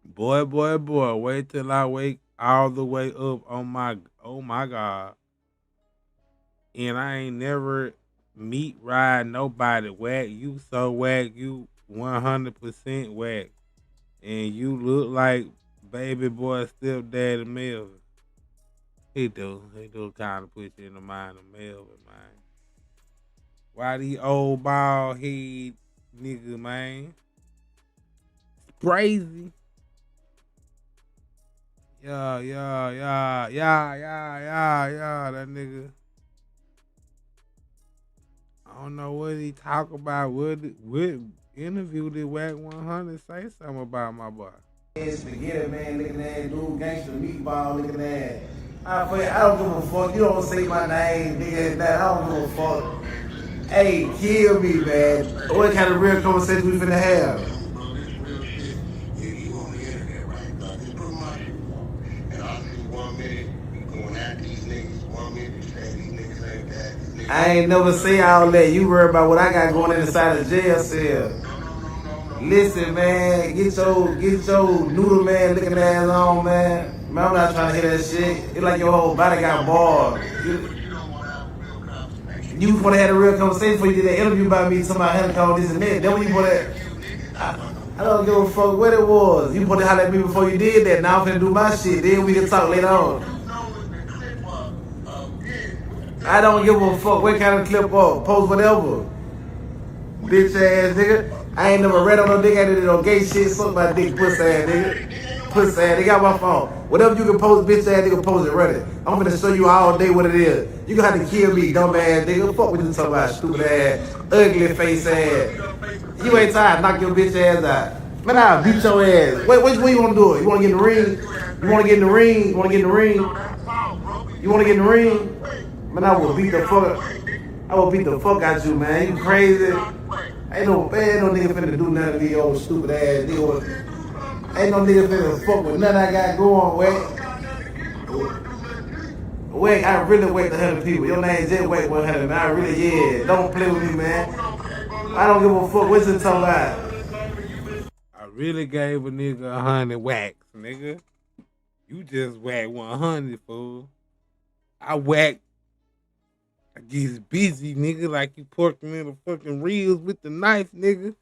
Boy, wait till I wake all the way up on my oh my God. And I ain't never meet ride nobody. Wack, you so whack, you 100% whack. And you look like baby boy stepdaddy Melvin. He do kind of put you in the mind of Melvin, man. Why these old bald head nigga, man? It's crazy. Yeah, that nigga. I don't know what he talk about. What interview did Wack 100 say something about my boy? Spaghetti man looking at dude, gangster meatball looking at. I don't give a fuck. You don't say my name, nigga. That I don't give a fuck. Hey, kill me, man. What kind of real conversation we finna have? I ain't never say all that. You worry about what I got going inside the jail cell. Listen, man, get your noodle man looking ass on, man. Man, I'm not trying to hear that shit. It's like your whole body got bored. You wanna have a real conversation before you did that interview about me, somebody had to call this and that. Then when you wanna, I don't give a fuck what it was. You wanna holler at me before you did that. Now I'm finna do my shit. Then we can talk later on. I don't give a fuck what kind of clip up, post whatever. Bitch ass nigga. I ain't never read on no dick, I did no gay shit, suck my dick, pussy ass nigga. Pussy ass, they got my phone. Whatever you can post, bitch ass nigga, post it, run it. I'm gonna show you all day what it is. You gonna have to kill me, dumb ass nigga. Fuck what you talking about, stupid ass, ugly face ass. You ain't tired, knock your bitch ass out. Man, I'll beat your ass. Wait, which way you wanna do it? You wanna get in the ring? You wanna get in the ring? You wanna get in the ring? You wanna get in the ring? Man, I will beat the fuck out you, man. You crazy? Ain't no nigga finna do nothing to these old stupid ass nigga. Ain't no nigga finna fuck with nothing I got going, Wack, I really whacked 100 people. Your name just Wack 100, man. I really, yeah. Don't play with me, man. I don't give a fuck what you talking about. I really gave a nigga 100 whacks, nigga. You just whacked 100, fool. I whacked. I get busy, nigga, like you porking in the fucking ribs with the knife, nigga.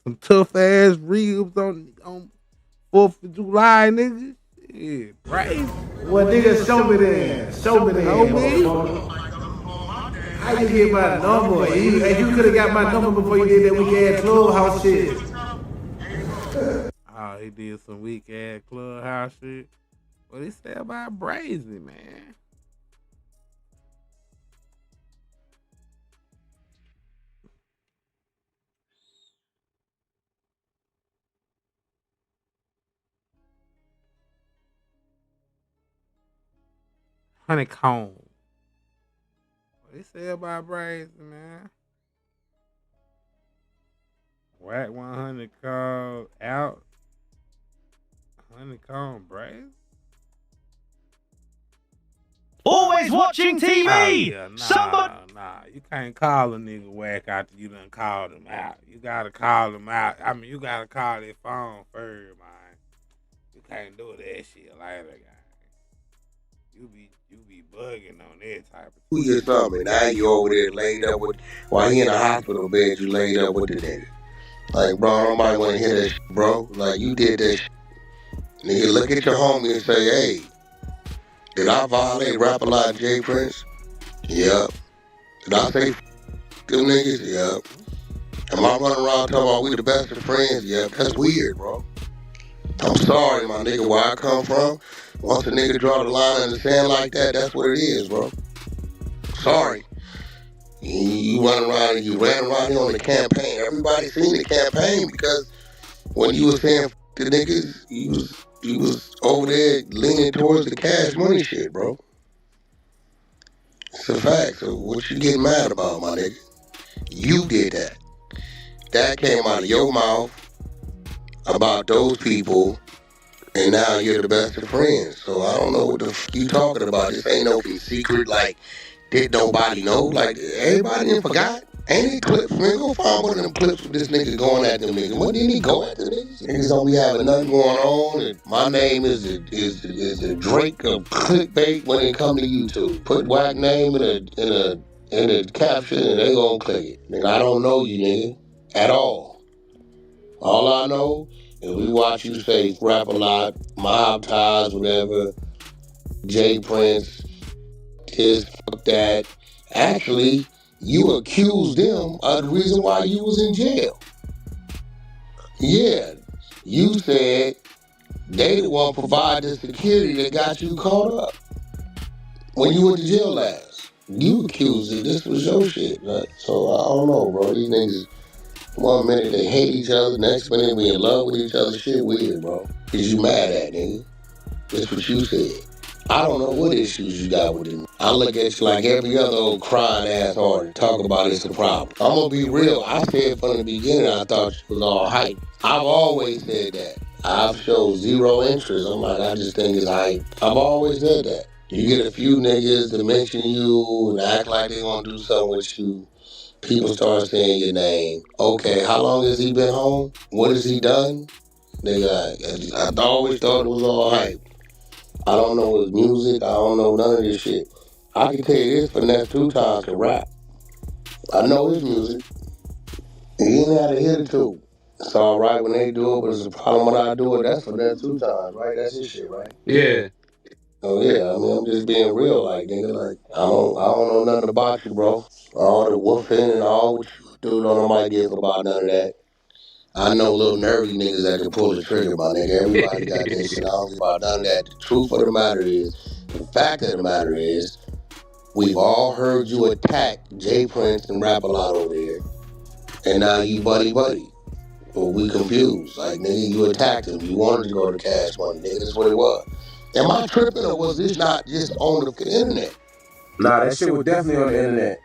Some tough ass ribs on 4th of July, nigga. Yeah, brave. Well, nigga, show me then. Show me then, motherfucker. How you get my number? And you could have got my number before you did that weak ass clubhouse shit. Oh, he did some weak ass clubhouse shit. What he say about Brazy, man? Honeykomb. What he say about Brazy, man? Wack 100 called out. Honeykomb Brazy? Always watching TV. Oh, yeah, nah. You can't call a nigga whack after you done called him out. You gotta call him out. I mean, you gotta call their phone first, man. You can't do that shit later, guy. You be bugging on that type of Who you something? Now you over there laid up with, while he in the hospital bed, you laid up with the nigga. Like, bro, nobody want to hear that shit, bro. Like, you did that shit. Nigga, look at your homie and say, hey, did I violate Rap-A-Lot and J Prince? Yep. Did I say them niggas? Yep. Am I running around talking about we the best of friends? Yep. That's weird, bro. I'm sorry, my nigga, where I come from. Once a nigga draw the line in the sand like that, that's what it is, bro. Sorry. You run around and you ran around here on the campaign. Everybody seen the campaign because when you was saying the niggas, you was over there leaning towards the cash money shit, bro. It's a fact. So what you getting mad about, my nigga? You did that. That came out of your mouth about those people, and now you're the best of friends. So I don't know what the f you talking about. This ain't no secret, like, did nobody know? Like, everybody done forgot? Ain't it clips, man? Go find one of them clips with this nigga going at them niggas. What didn't he go at them niggas? Niggas don't be having nothing going on, and my name is the Drake of clickbait when it come to YouTube. Put Wack name in a caption and they gonna click it. Nigga, I don't know you, nigga, at all. All I know is we watch you say Rap-A-Lot, Mob Ties, whatever, J Prince, this, fuck that. Actually, you accused them of the reason why you was in jail. Yeah, you said they the one provide the security that got you caught up when you went to jail last. You accused it. This was your shit, right? So I don't know, bro. These niggas, one minute they hate each other, next minute we in love with each other. Shit weird, bro. Is you mad at, nigga? That's what you said. I don't know what issues you got with him. I look at you like every other old crying ass artist talk about it's a problem. I'm gonna be real. I said from the beginning I thought you was all hype. I've always said that. I've showed zero interest. I'm like, I just think it's hype. I've always said that. You get a few niggas to mention you and act like they gonna do something with you. People start saying your name. Okay, how long has he been home? What has he done? Nigga, I always thought it was all hype. I don't know his music. I don't know none of this shit. I can tell you this, Finesse 2 Times can rap. I know his music. He ain't had a hit or two. It's all right when they do it, but it's a problem when I do it. That's Finesse 2 Times, right? That's his shit, right? Yeah. Oh yeah, I mean, I'm just being real, like, nigga, like, I don't know nothing about you, bro. All the woofing and all what you do, don't nobody give about none of that. I know little nerdy niggas that can pull the trigger, my nigga. Everybody got that shit. I don't give about none of that. The truth of the matter is, the fact of the matter is, we've all heard you attack J Prince and Rap-A-Lot over here. And now you buddy. Well, we confused. Like, nigga, you attacked him. You wanted to go to Cash Money, nigga. That's what it was. Am I tripping, or was this not just on the internet? Nah, that shit was definitely on the internet.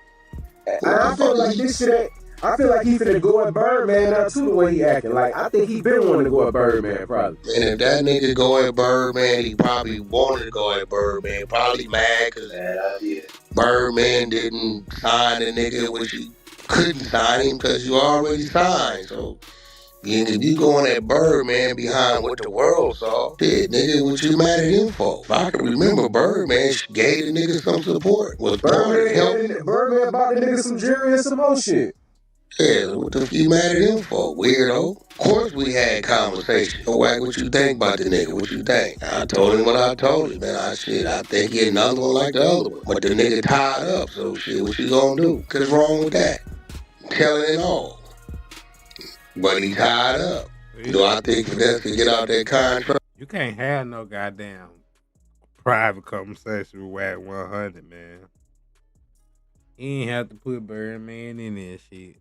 And I feel like this shit, I feel like he finna go at Birdman now too, the way he acting. Like, I think he been wanting to go at Birdman, probably. And if that nigga go at Birdman, he probably wanted to go at Birdman. Probably mad because Birdman didn't sign the nigga, which you couldn't sign him because you already signed. So If you go on that Birdman behind what the world saw, shit, nigga, what you mad at him for? If I can remember, Birdman gave the nigga some support. Was part of help. Birdman bought the nigga some jewelry and some more shit. Yeah, what the fuck you mad at him for, weirdo? Of course we had conversation. Wack, what you think about the nigga? What you think? I told him what I told him, man. I think he another one like the other one. But the nigga tied up, so shit, what you gonna do? What's wrong with that? Telling it all. But he tied up. Do I think Finesse can get out that contract? You can't have no goddamn private conversation with Wack 100, man. He ain't have to put Birdman in that shit.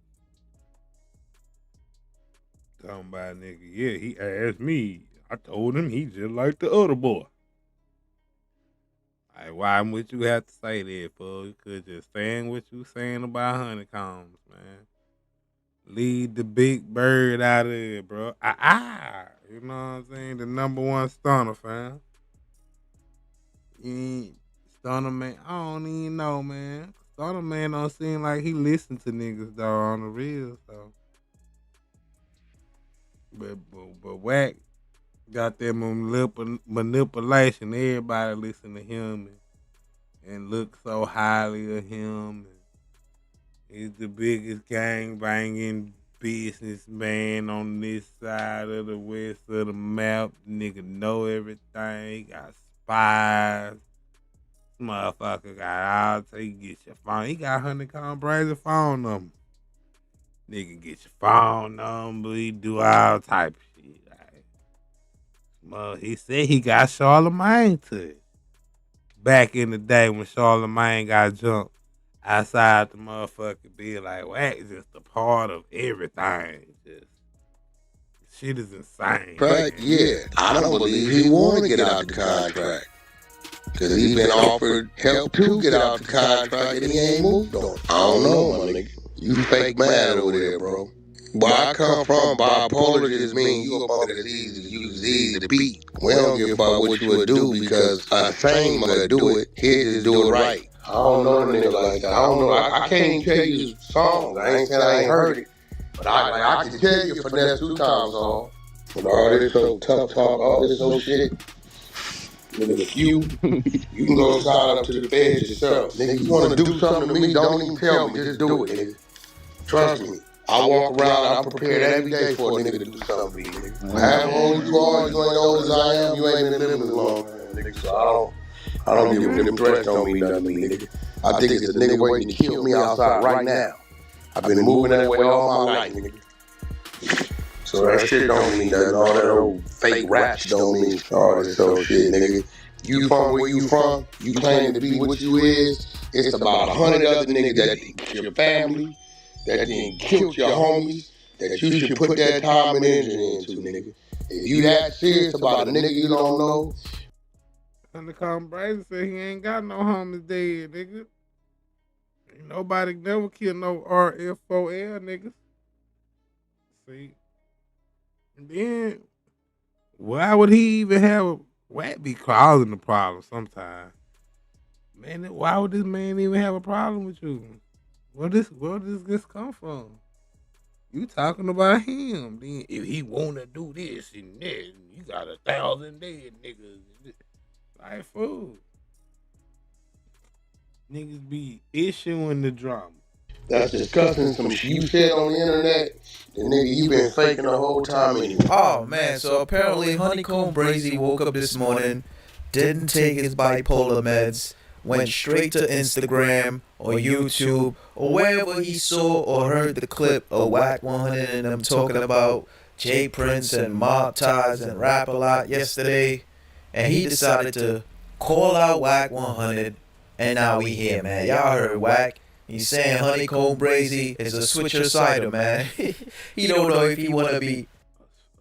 Talking about nigga, yeah, he asked me. I told him he just like the other boy. Like, why would you have to say that, fool? You could just saying what you saying about honeycombs, man. Leave the big bird out of it, bro. You know what I'm saying? The number one stunner, fam. Stunner man, I don't even know, man. Stunner man don't seem like he listen to niggas, though, on the real, so. But Wack got that manipulation. Everybody listen to him and look so highly of him. He's the biggest gang banging businessman on this side of the west of the map. Nigga know everything. He got spies. Motherfucker got all. He get your phone. He got Honeykomb Brazy phone number. Nigga get your phone number. He do all type of shit. He said he got Charlemagne to it. Back in the day when Charlemagne got jumped outside the motherfucker, be like, Wack is just a part of everything. Just shit is insane. Right, yeah. I don't believe he want to get out the contract. Because he been offered help to get out the contract and he ain't moved on. I don't know, my nigga. You fake mad over there, bro. Where I come from, bipolar just means you up on it easy to beat. We don't give a fuck what you would do because a same would do it. He just do it right. I don't know the nigga like that. I don't know. I can't even tell you his songs. I ain't saying I ain't heard it. But I can tell you Finesse 2 times on. With all this so tough talk, all this so shit. Nigga, if you can go sign up to the feds yourself. Nigga, you want to do something to me, don't even tell me. Just do it, nigga. Trust me. I walk around, I'm prepared every day for a nigga to do something for me, nigga. However old you are, you ain't old as I am, you ain't been living as long, nigga. So I don't give them threats don't mean nothing to me, nigga. I think it's a nigga waiting to kill me outside right now. I've been moving that way all my life, nigga. So that shit don't mean nothing. All that old fake rap shit don't mean all this old shit, nigga. You from where you from, you claim to be what you is. It's about 100 other niggas that didn't kill your family, that didn't kill your homies, that you should put that time and energy into, nigga. If you that serious about a nigga you don't know. Honeykomb Brazy said he ain't got no homies dead, nigga. Ain't nobody never killed no RF4L niggas. See? And then, why would he even have Wack be causing the problem sometimes? Man, why would this man even have a problem with you? Where does this come from? You talking about him. Then if he wanna do this and that, you got 1,000 dead niggas. Like, fool. Niggas be issuing the drama. That's discussing some shit you said on the internet. The nigga, you been faking the whole time anyway. Oh man, so apparently Honeykomb Brazy woke up this morning, didn't take his bipolar meds, went straight to Instagram or YouTube or wherever he saw or heard the clip of Wack 100 and them talking about Jay Prince and mob ties and rap a lot yesterday, and he decided to call out Wack 100, and now we here, man. Y'all heard Wack. He's saying Honeykomb Brazy is a switcher cider, man. He don't know if he want to be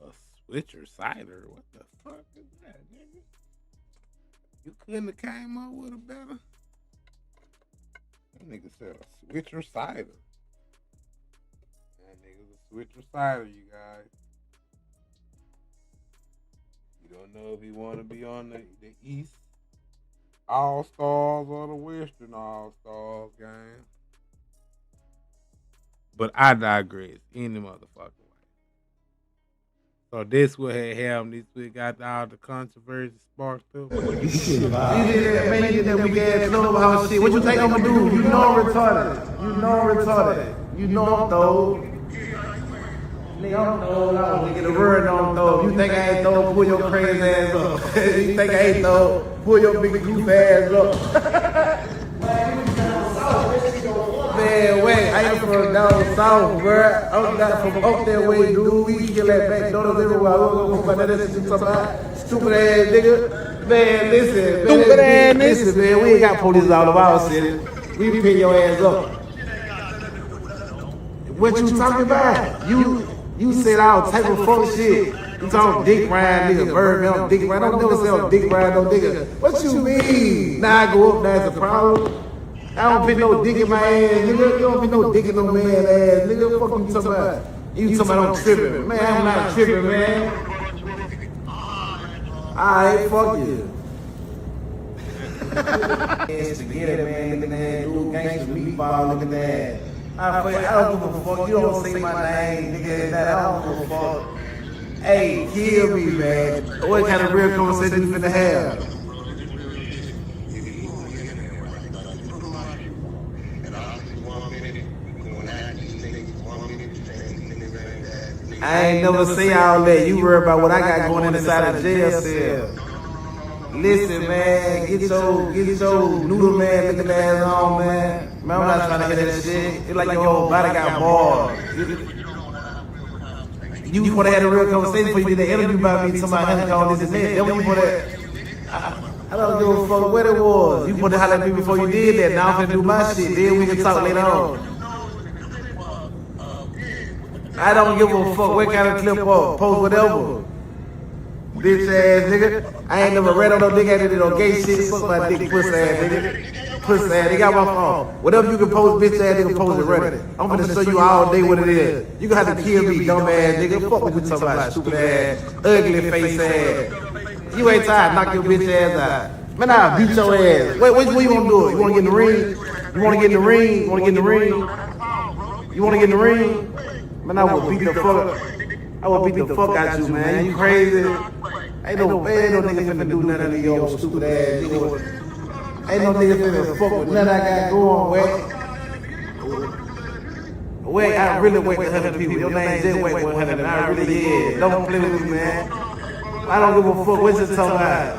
a switcher cider. What the fuck is that, nigga? You couldn't have came up with a better. That nigga said a switcher cider. That nigga's a switcher cider, you guys. You don't know if he want to be on the East All-Stars or the Western All-Stars game. But I digress any motherfucking way. So this what had happened. This what got all the controversy sparked up. You did that, man. You did that weak ass clubhouse shit. What you think I'm gonna do? You know I'm retarded. You know I'm retarded. You know I'm throw. Nigga, I'm throw. I don't nigga the word on throw. You think I ain't throw? Pull your crazy ass up. You think I ain't throw? Pull your big goof ass up. Man, wait, I ain't from down south, bro. I'm not from up that way, dude. We kill that back doors everywhere. I don't know about that shit about stupid ass nigga. Man, listen, stupid ass nigga. Listen, man, we ain't got police all over our city. We pick your ass up. What you talking about? You said all type of fuck shit. You talking dick ride, nigga, bird man, dick ride. I don't never say dick ride, no nigga. What you mean? Now I go up, that's a problem. I don't put no dick in my ass, nigga. You don't put no dick in no man ass, nigga. What the fuck you talking about? You talking about I'm tripping. Man, I'm not tripping, man. Alright, fuck you. Together, man, look at that. Dude, gangsta meatball, look at that. I don't give a fuck. You don't say my name, nigga. I don't give a fuck. Hey, kill me, man. What kind of real conversation you finna have? I ain't never say all that. You worry about what I got going inside the jail cell. Listen, man, get your noodle man looking ass on, man. Man, I'm not trying to hear that shit. It's like your whole body got bored. You would have had a real conversation before you did the interview about me talking about Honeykomb this and that. Then when you put that, I don't give a fuck what it was. You put the holler at me before you did that. Now I'm finna do my shit. Then we can talk later on. I don't give a fuck what kind of clip up, post whatever. Bitch ass nigga. I ain't never read on no nigga that did no gay shit. Suck my dick, pussy ass nigga. Pussy ass, they got my phone. Whatever you can post, bitch ass nigga, post it Reddit. I'm gonna show you all day what it is. You gonna have to kill me, dumb ass nigga. Fuck what you talking about, stupid ass, ugly face ass. You ain't tired, knock your bitch ass out. Man, I'll beat your ass. Wait, what you wanna do? You wanna get in the ring? You wanna get in the ring? You wanna get in the ring? You wanna get in the ring? Man, I will beat the fuck. I will beat the fuck out you, man. You crazy? Ain't no nigga finna do nothing to your stupid ass nigga. Ain't no nigga finna fuck with nothing I got going, Wack. I really wait 100 people. Your name just wait 100. I really is. Don't play with me, man. I don't give a fuck what you talking about.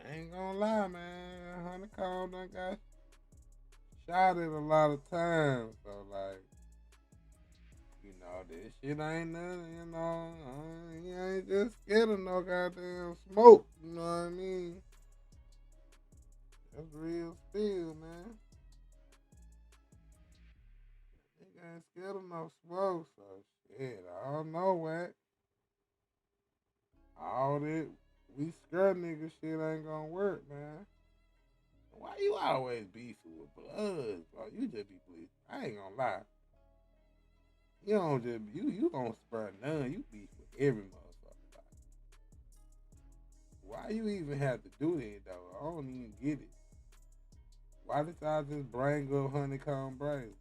I ain't gonna lie, man. Honeykomb done got shot at a lot of times, so like. This shit ain't nothing, you know. You ain't just scared of no goddamn smoke, you know what I mean? That's real spill, man. Nigga ain't scared of no smoke, so shit, I don't know, Wack. All that we scared nigga shit ain't gonna work, man. Why you always beefing with bloods, bro? You just be bleeding. I ain't gonna lie. You don't just you don't spare none. You beef with every motherfucker. Why you even have to do that though? I don't even get it. Why did I just bring up Honeykomb Brazy?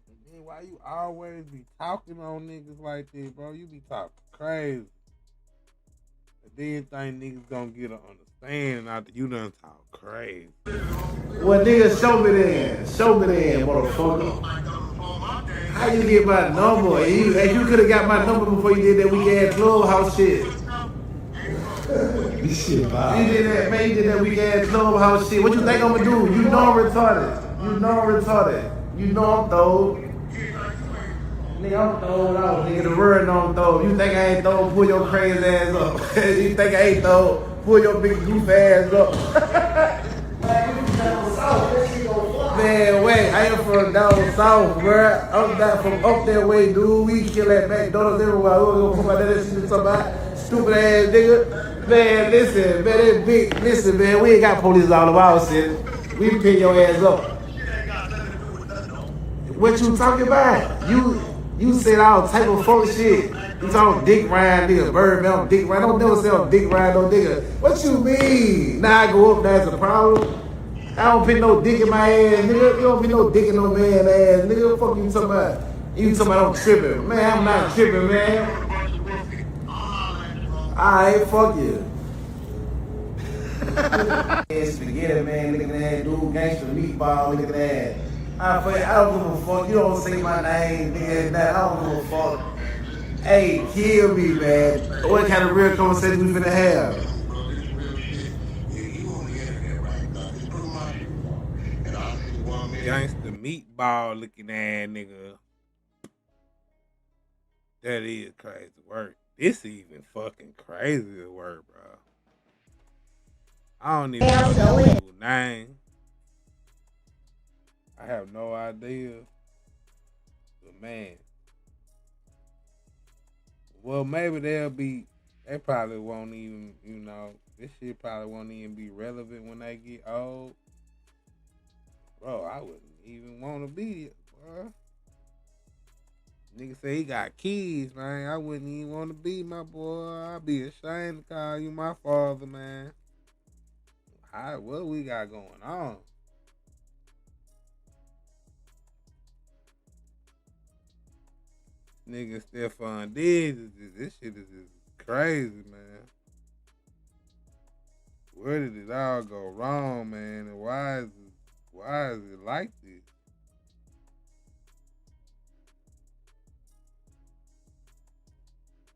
And then why you always be talking on niggas like this, bro? You be talking crazy. And then think niggas gonna get an understanding after you done talk crazy. Well, nigga, show me then. Show me then, motherfucker. How you get my number? And you could have got my number before you did that weak ass clubhouse shit. This shit, wow. You did that, man. You did that weak ass clubhouse shit. What you think I'm gonna do? You know I'm retarded. You know I'm retarded. You know I'm throwed. Nigga, I'm throwed out. Nigga, the word know I'm throwed. You think I ain't throwed? Pull your crazy ass up. You think I ain't throwed? Pull your big goof ass up. Man, wait, I ain't from down south, bro. I'm not from up that way, dude. We kill that back doors everywhere. I don't know about that shit talking about stupid ass nigga. Man, listen, man, that big, listen, man, we ain't got police all over our city. We pick your ass up. What you talking about? You said all type of fuck shit. You talking dick ride, nigga, bird man, dick ride. Don't never say dick ride, no nigga. What you mean? Now I go up, that's a problem. I don't put no dick in my ass, nigga. You don't put no dick in no man ass, nigga. Fuck you talking about? You talking about I'm tripping. Man, I'm not tripping, man. Alright, fuck you. Spaghetti, man, look at that. Dude, gangster meatball, look at that. I don't give a fuck. You don't say my name, nigga. I don't give a fuck. Hey, kill me, man. What kind of real conversation we finna have? Gangster meatball looking ass nigga. That is crazy work. This even fucking crazy work, bro. I don't even know his name. I have no idea. But man. Well, maybe they probably won't even, this shit probably won't even be relevant when they get old. Bro, I wouldn't even want to be it, bro. Nigga say he got kids, man. I wouldn't even want to be my boy. I'd be ashamed to call you my father, man. What we got going on? Nigga Stephon Diggs, this shit is just crazy, man. Where did it all go wrong, man? And why is it like this?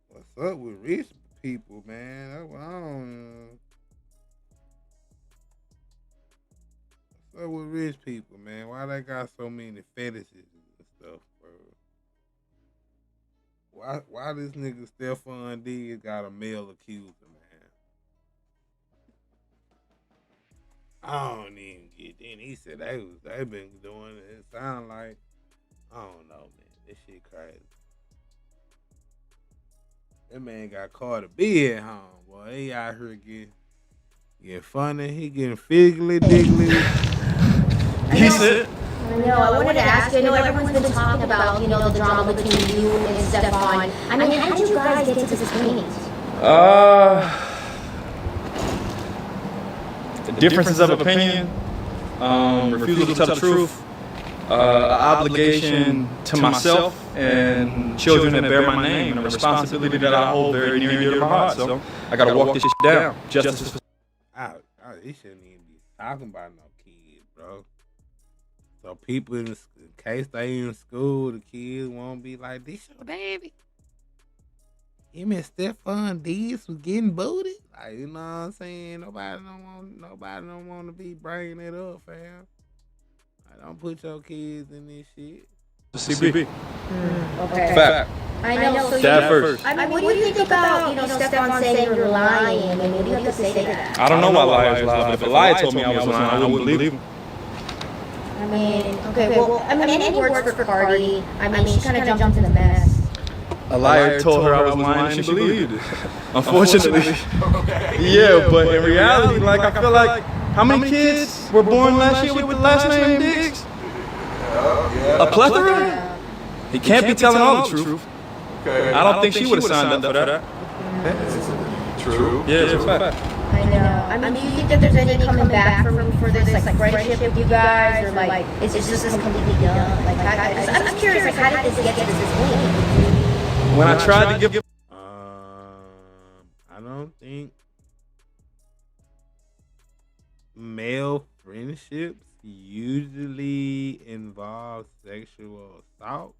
What's up with rich people, man? That's what I don't know. What's up with rich people, man? Why they got so many fetishes and stuff, bro? Why this nigga Stephon Diggs got a male accuser, man? I don't even get in. He said they been doing it. It sound like, I don't know, man. This shit crazy. That man got Carter B at home, boy. He out here getting funny. He getting figgly diggly. He said. No, I wanted to ask you, I know everyone's been talking about, the drama between you and Stephon. I mean, how did you guys get to this point? Differences of opinion, refusal to tell the truth, obligation to myself and children that bear my name, and a responsibility that I hold very near and dear to my heart. So I gotta walk this shit down. Justice for He shouldn't even be talking about no kids, bro. So people in case they in school, the kids won't be like, this your baby. Him and Stephon Diggs was getting booted. Like, you know what I'm saying? Nobody don't want to be bringing it up, fam. Like, don't put your kids in this shit. CB. Okay. Fact. I know. So Dad first. I mean, what do you think about, Stephon saying you're lying? I mean, what do you have to say to that? I don't know why liars lie, but if a liar told me I was lying, I wouldn't believe him. I mean, okay, well, any words for Cardi? I mean, she kind of jumped into the mess. A liar told her I was lying and she believed it. Unfortunately. Yeah, but in reality, like, I feel like, how many kids were born last year with the last name Diggs? A plethora? He can't be telling all the truth. I don't think she would have signed up for that. True. Yeah, it's a fact. I know. I mean, do you think that there's any coming back for this, like, friendship with you guys? Or, like, it's just completely done? Like, I'm just curious, like, how did this get to this point? When I tried to give... I don't think male friendships usually involve sexual assault.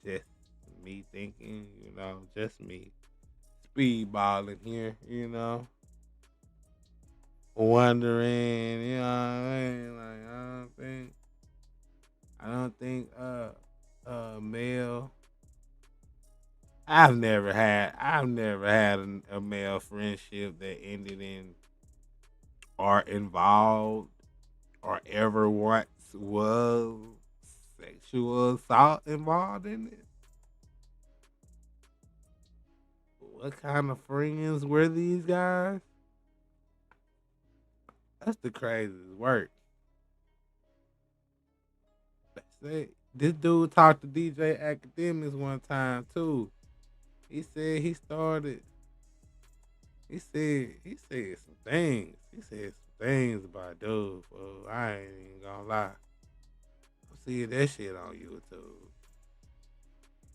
Just me thinking, just me speedballing here, wondering, you know what I mean? Like, I don't think male. I've never had a male friendship that ended in or involved or ever once was sexual assault involved in it. What kind of friends were these guys? That's the craziest work. This dude talked to DJ Academics one time too. He said he started. He said some things. He said some things about dude, fool. I ain't even gonna lie. I see that shit on YouTube.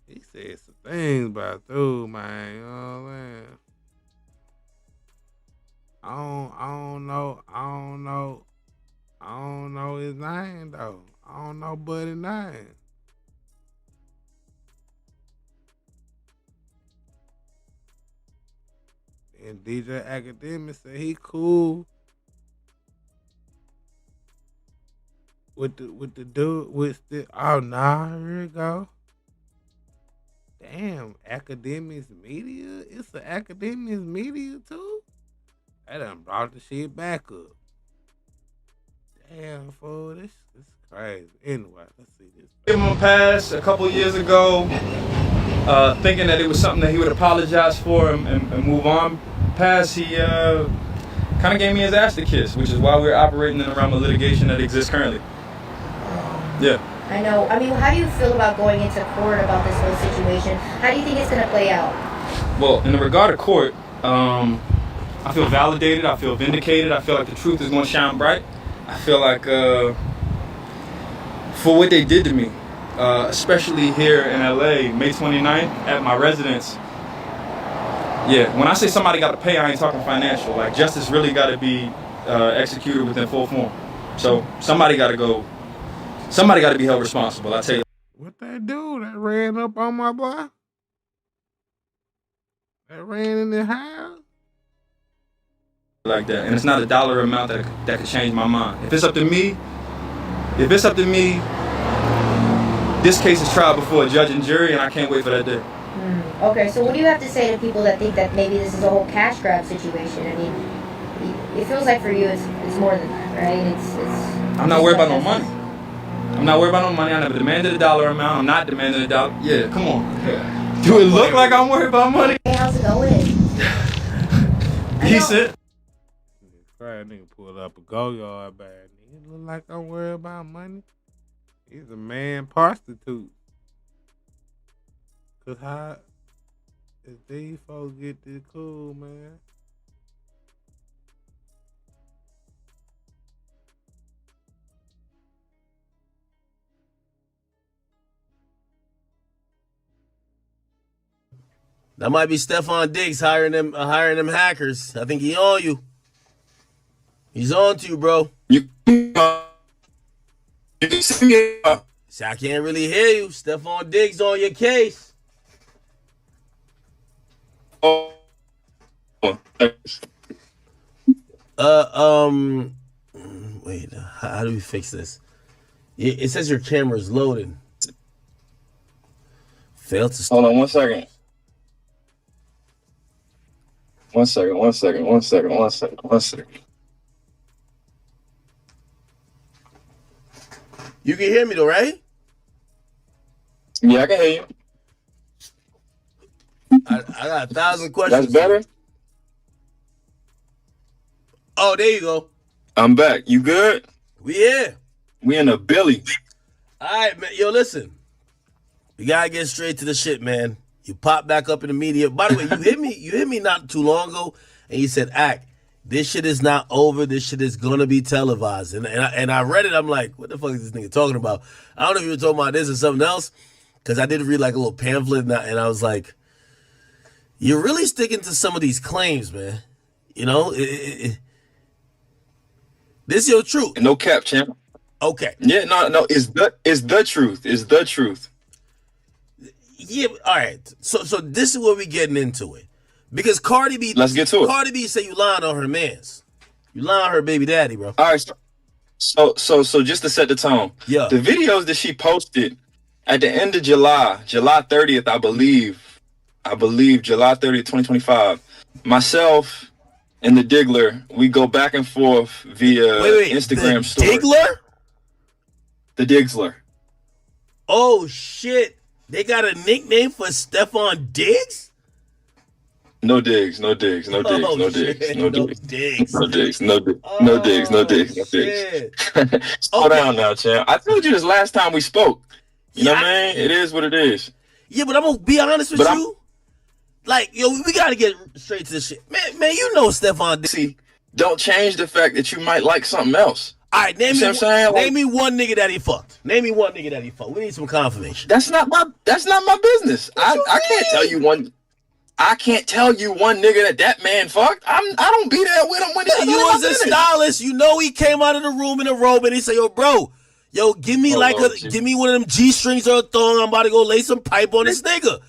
He said some things about dude, man. You know what I'm saying? I don't know his name though. I don't know Buddy's name. And DJ Academic said he cool with the dude with the here it go. Damn, Academics Media? It's the Academics Media too? They done brought the shit back up. Damn, fool, this is crazy. Anyway, let's see this. Gave him a pass a couple years ago, thinking that it was something that he would apologize for and move on past. He kind of gave me his ass to kiss, which is why we're operating in the realm of litigation that exists currently. Yeah. I know. I mean, how do you feel about going into court about this whole situation? How do you think it's going to play out? Well, in the regard of court, I feel validated. I feel vindicated. I feel like the truth is going to shine bright. I feel like for what they did to me, especially here in LA, May 29th at my residence. Yeah, when I say somebody got to pay, I ain't talking financial. Like, justice really got to be executed within full form. So somebody got to go. Somebody got to be held responsible. I tell you. What that dude that ran up on my block? That ran in the house? Like that, and it's not a dollar amount that could change my mind. If it's up to me, this case is tried before a judge and jury, and I can't wait for that day. Okay, so what do you have to say to people that think that maybe this is a whole cash grab situation? I mean, it feels like for you it's more than that, right? It's I'm not worried about no money. I'm not worried about no money. I never demanded a dollar amount. I'm not demanding a dollar. Yeah, come on. Do it look like I'm worried about money? Hey, how's it going? He said. Right, nigga pulled up a go-yard bag. Nigga look like I'm worried about money. He's a man prostitute. Cause how if these folks get this cool, man? That might be Stephon Diggs hiring them hackers. I think he on you. He's on to you, bro. See, I can't really hear you. Stephon Diggs on your case. Wait, how do we fix this? It says your camera's loading. Failed to start. Hold on 1 second. 1 second, 1 second, 1 second, 1 second, 1 second. You can hear me though, right? Yeah, I can hear you. I got 1,000 questions. That's better? Oh, there you go. I'm back. You good? We here. We in a Billy. All right, man. Yo, listen. We gotta get straight to the shit, man. You popped back up in the media. By the way, you hit me not too long ago, and you said, "Act, this shit is not over. This shit is gonna be televised." And I read it. I'm like, what the fuck is this nigga talking about? I don't know if you were talking about this or something else, because I did read like a little pamphlet, and I was like, you're really sticking to some of these claims, man. You know, this is your truth. No cap, champ. Okay. Yeah, no. It's the truth. It's the truth. Yeah, all right. So this is where we getting into it. Because Cardi B, let's get to it. Cardi B say you lying on her mans. You lying on her baby daddy, bro. All right. So just to set the tone. Yeah. The videos that she posted at the end of July 30th, I believe July 30th, 2025. Myself and the Diggler, we go back and forth via Instagram story. Diggler? The Digsler. Oh shit. They got a nickname for Stephon Diggs? No digs, no digs, no digs, no digs, no digs, no digs, no digs, no digs, no digs, no digs. Slow down now, champ. I told you this last time we spoke. You know what I mean? It is what it is. Yeah, but I'm gonna be honest with you. Like, yo, we gotta get straight to the shit. Man, you know Stephon Diggs. See, don't change the fact that you might like something else. All right, name You see what I'm saying? name me one nigga that he fucked. Name me one nigga that he fucked. We need some confirmation. That's not my business. I can't tell you one. I can't tell you one nigga that man fucked. I don't be there with him when he. You was a stylist. You know he came out of the room in a robe and he said, "Yo, bro, give me give me one of them G strings or a thong. I'm about to go lay some pipe on this nigga."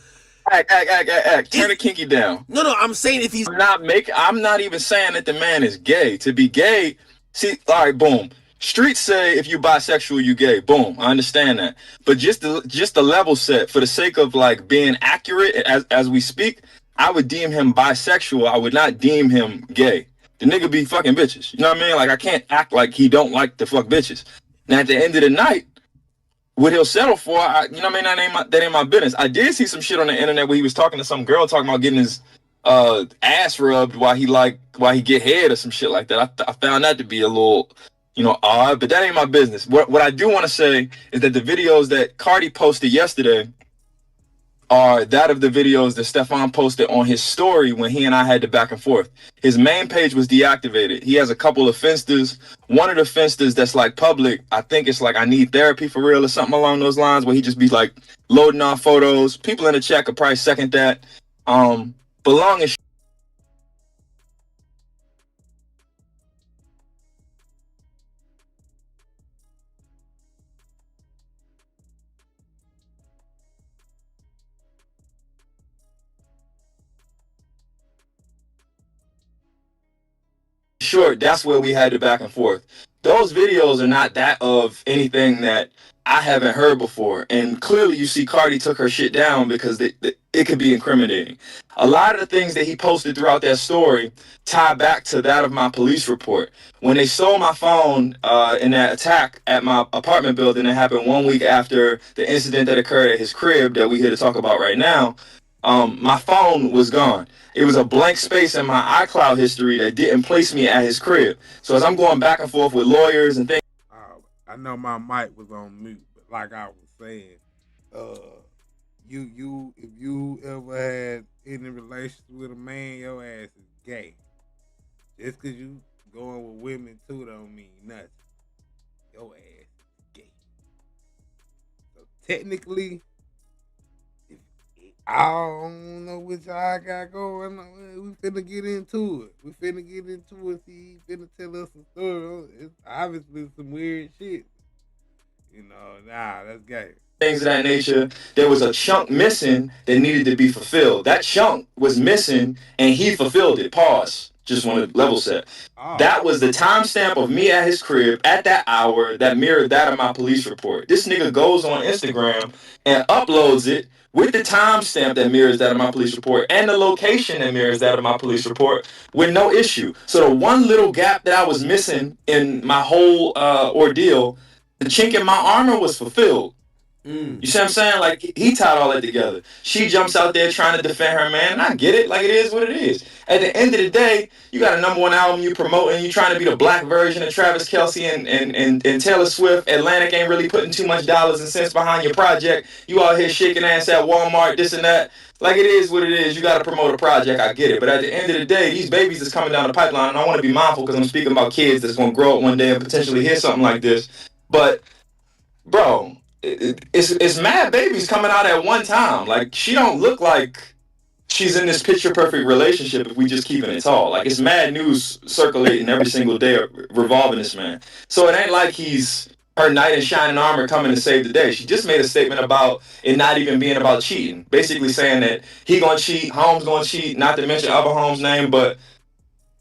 Act. Turn the kinky down. No. I'm saying if he's I'm not even saying that the man is gay. To be gay, see, all right, boom. Streets say if you bisexual, you gay. Boom, I understand that. But just the level set for the sake of like being accurate as we speak, I would deem him bisexual. I would not deem him gay. The nigga be fucking bitches. You know what I mean? Like I can't act like he don't like to fuck bitches. Now at the end of the night, what he'll settle for, you know what I mean? That ain't my business. I did see some shit on the internet where he was talking to some girl talking about getting his ass rubbed while he get head or some shit like that. I found that to be a little, odd, but that ain't my business. What I do want to say is that the videos that Cardi posted yesterday are that of the videos that Stefan posted on his story when he and I had the back and forth. His main page was deactivated. He has a couple of Finsters. One of the Finsters that's like public, I think it's like I need therapy for real or something along those lines, where he just be like loading on photos. People in the chat could probably second that. But long and short, that's where we had the back and forth. Those videos are not that of anything that I haven't heard before. And clearly you see Cardi took her shit down because it could be incriminating. A lot of the things that he posted throughout that story tie back to that of my police report. When they stole my phone in that attack at my apartment building that happened 1 week after the incident that occurred at his crib that we're here to talk about right now, my phone was gone. It was a blank space in my iCloud history that didn't place me at his crib. So as I'm going back and forth with lawyers and things. I know my mic was on mute, but like I was saying, if you ever had any relations with a man, your ass is gay. Just cause you going with women too don't mean nothing. Your ass is gay. So technically, I don't know which I got going. We finna get into it. See, he finna tell us some story. It's obviously some weird shit. That's gay. Things of that nature, there was a chunk missing that needed to be fulfilled. That chunk was missing and he fulfilled it. Pause. Just want to level set. That was the timestamp of me at his crib at that hour that mirrored that of my police report. This nigga goes on Instagram and uploads it with the timestamp that mirrors that of my police report and the location that mirrors that of my police report with no issue. So the one little gap that I was missing in my whole ordeal, the chink in my armor was fulfilled. You see what I'm saying? Like, he tied all that together. She jumps out there trying to defend her man, and I get it. Like, it is what it is. At the end of the day, you got a #1 album you promoting. You trying to be the black version of Travis Kelce and Taylor Swift. Atlantic ain't really putting too much dollars and cents behind your project. You out here shaking ass at Walmart, this and that. Like, it is what it is. You got to promote a project. I get it. But at the end of the day, these babies is coming down the pipeline, and I want to be mindful because I'm speaking about kids that's going to grow up one day and potentially hear something like this. But, bro, it's mad babies coming out at one time. Like, she don't look like she's in this picture perfect relationship if we just keeping it tall. Like, it's mad news circulating every single day revolving this man. So it ain't like he's her knight in shining armor coming to save the day. She just made a statement about it not even being about cheating. Basically saying that he gonna cheat, Holmes gonna cheat, not to mention other Holmes' name, but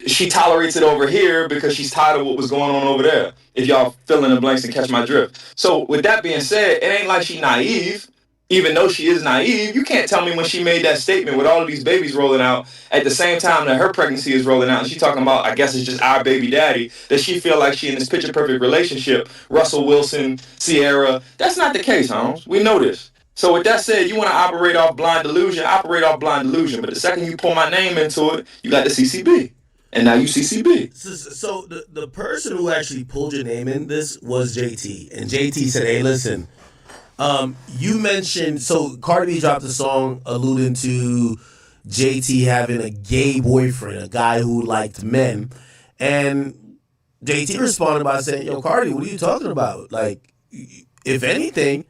she tolerates it over here because she's tired of what was going on over there. If y'all fill in the blanks and catch my drift. So with that being said, it ain't like she naive. Even though she is naive, you can't tell me when she made that statement with all of these babies rolling out at the same time that her pregnancy is rolling out and she talking about, I guess it's just our baby daddy, that she feel like she in this picture perfect relationship, Russell Wilson, Sierra. That's not the case, Holmes. We know this. So with that said, you want to operate off blind delusion, operate off blind delusion. But the second you pull my name into it, you got the CCB. And now you CCB. So the person who actually pulled your name in this was JT. And JT said, hey, listen, you mentioned, so Cardi B dropped a song alluding to JT having a gay boyfriend, a guy who liked men. And JT responded by saying, yo, Cardi, what are you talking about? Like, if anything,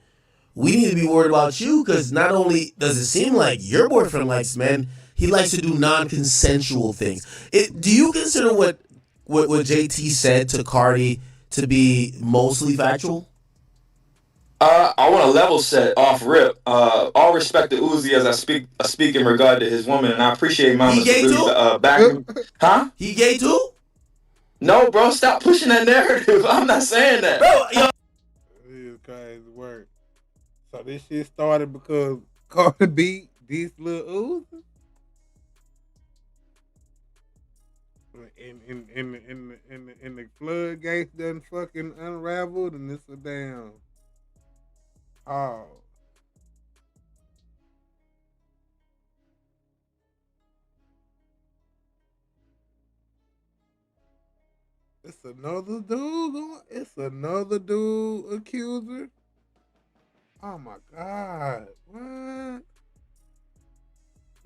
we need to be worried about you because not only does it seem like your boyfriend likes men, he likes to do non-consensual things. Do you consider what JT said to Cardi to be mostly factual? I want to level set off rip. All respect to Uzi as I speak in regard to his woman, and I appreciate Mama really backing. Huh? He gay too? No, bro. Stop pushing that narrative. I'm not saying that. Bro, yo. This is crazy work. So this shit started because Cardi B this Lil Uzi. In the floodgates done fucking unraveled, and it's a damn. Oh. It's another dude. It's another dude accuser. Oh my God. What?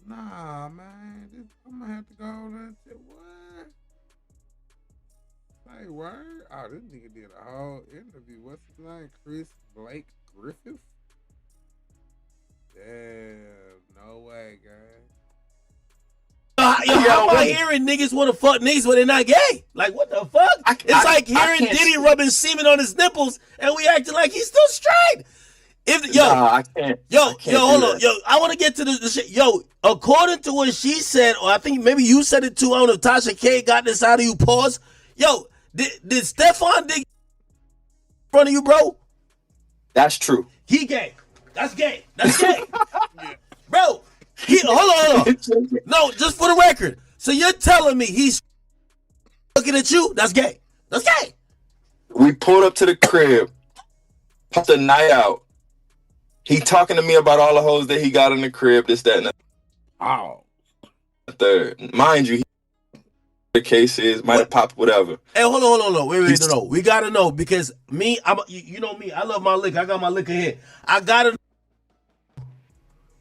Nah, man. I'm gonna have to go on and say what? Say word? Oh, this nigga did a whole interview. What's his name? Chris Blake Griffith? Damn, no way, guys. How about hearing niggas want to fuck niggas when they're not gay? Like, what the fuck? It's like hearing Diddy rubbing semen on his nipples and we acting like he's still straight. I can't. Hold on. Yo, I want to get to the shit. Yo, according to what she said, or I think maybe you said it too, I don't know if Tasha K got this out of you, pause. Yo, did Stefan dig in front of you, bro? That's true. He gay. That's gay. That's gay. Bro, hold on. No, just for the record. So you're telling me he's looking at you? That's gay. That's gay. We pulled up to the crib, popped a night out. He talking to me about all the hoes that he got in the crib, this, that, and that. Oh. Third. Mind you, the case is, might have popped whatever. Hey, hold on. Wait, no. We gotta know because me, you know me, I love my liquor. I got my liquor here. I gotta.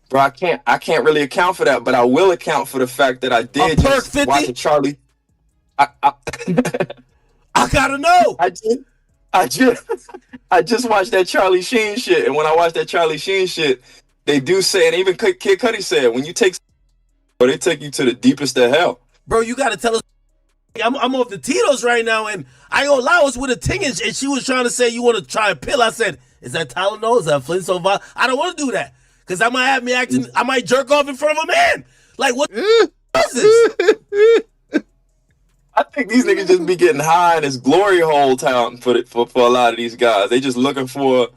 Bro, I can't really account for that, but I will account for the fact that I did just watch a Charlie. I gotta know. I just watched that Charlie Sheen shit, and when I watched that Charlie Sheen shit, they do say, and even Kid Cudi said, when you take, they take you to the deepest of hell. Bro, you gotta tell us. I'm off the Tito's right now, and I ain't gonna lie, I was with a ting, and she was trying to say, you want to try a pill? I said, is that Tylenol? Is that Flintstone Vodka? I don't want to do that, because I might have me acting, I might jerk off in front of a man. Like, what is this? I think these niggas just be getting high in this glory hole town for a lot of these guys. They just looking for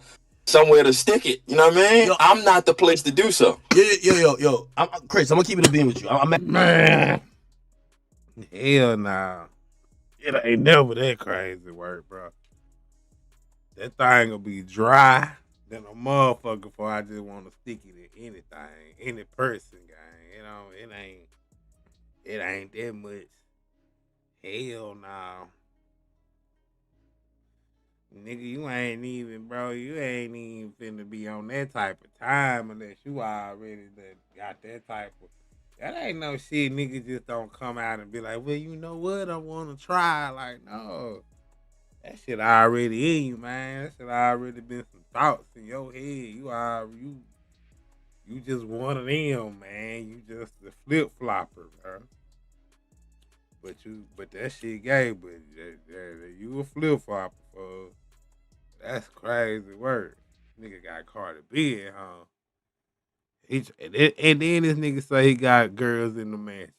somewhere to stick it. You know what I mean? Yo, I'm not the place to do so. Yo. Chris, I'm gonna keep it a beam with you. Man. Hell nah. It ain't never that crazy work, bro. That thing will be dry than a motherfucker before I just want to stick it in anything, any person, gang. You know, it ain't that much. Hell no. Nigga, you ain't even finna be on that type of time unless you already got that type of. That ain't no shit niggas just don't come out and be like, well, you know what, I want to try. Like, no. That shit already in you, man. That shit already been some thoughts in your head. You just one of them, man. You just the flip-flopper, bro. But that shit gay, but you a flip-flopper, fool. That's crazy work. Nigga got Cardi B at home. And then this nigga say he got girls in the mansion.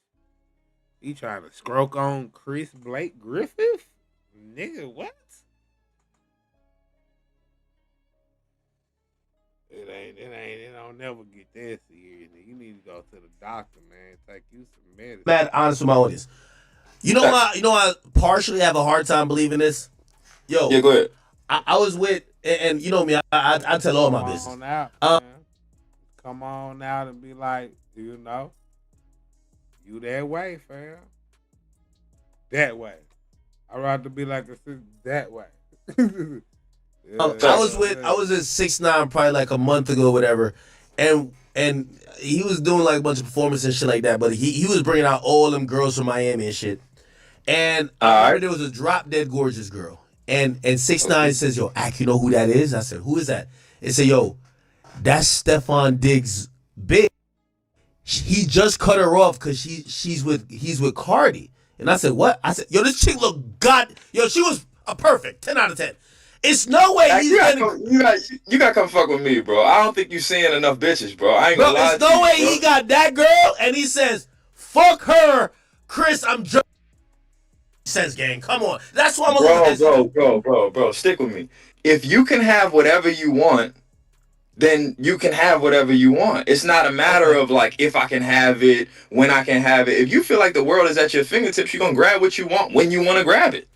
He trying to scroke on Chris Blake Griffith? Nigga, what? It don't never get that serious. You need to go to the doctor, man. Take you some medicine. Mad honest with my audience. You know I partially have a hard time believing this. Yo, yeah, go ahead. I was with, and you know me, I tell all my business. Come on out and be like, you know, you that way, fam. That way. I'd rather be like a sister that way. I was at 6ix9ine probably like a month ago, whatever, and he was doing like a bunch of performances and shit like that. But he was bringing out all them girls from Miami and shit. And I remember there was a drop dead gorgeous girl. And 6ix9ine says, yo, Ack, you know who that is? I said, who is that? It said, yo, that's Stefan Diggs' bitch. He just cut her off because he's with Cardi. And I said, what? I said, yo, this chick look she was a perfect 10 out of 10. It's no way you gotta come fuck with me, bro. I don't think you seeing enough bitches, bro. I ain't gonna lie. There's no way he got that girl and he says, fuck her, Chris, I'm just sense gang. Come on. That's why I'm bro. Stick with me. If you can have whatever you want, then you can have whatever you want. It's not a matter of like if I can have it, when I can have it. If you feel like the world is at your fingertips, you're gonna grab what you want when you want to grab it.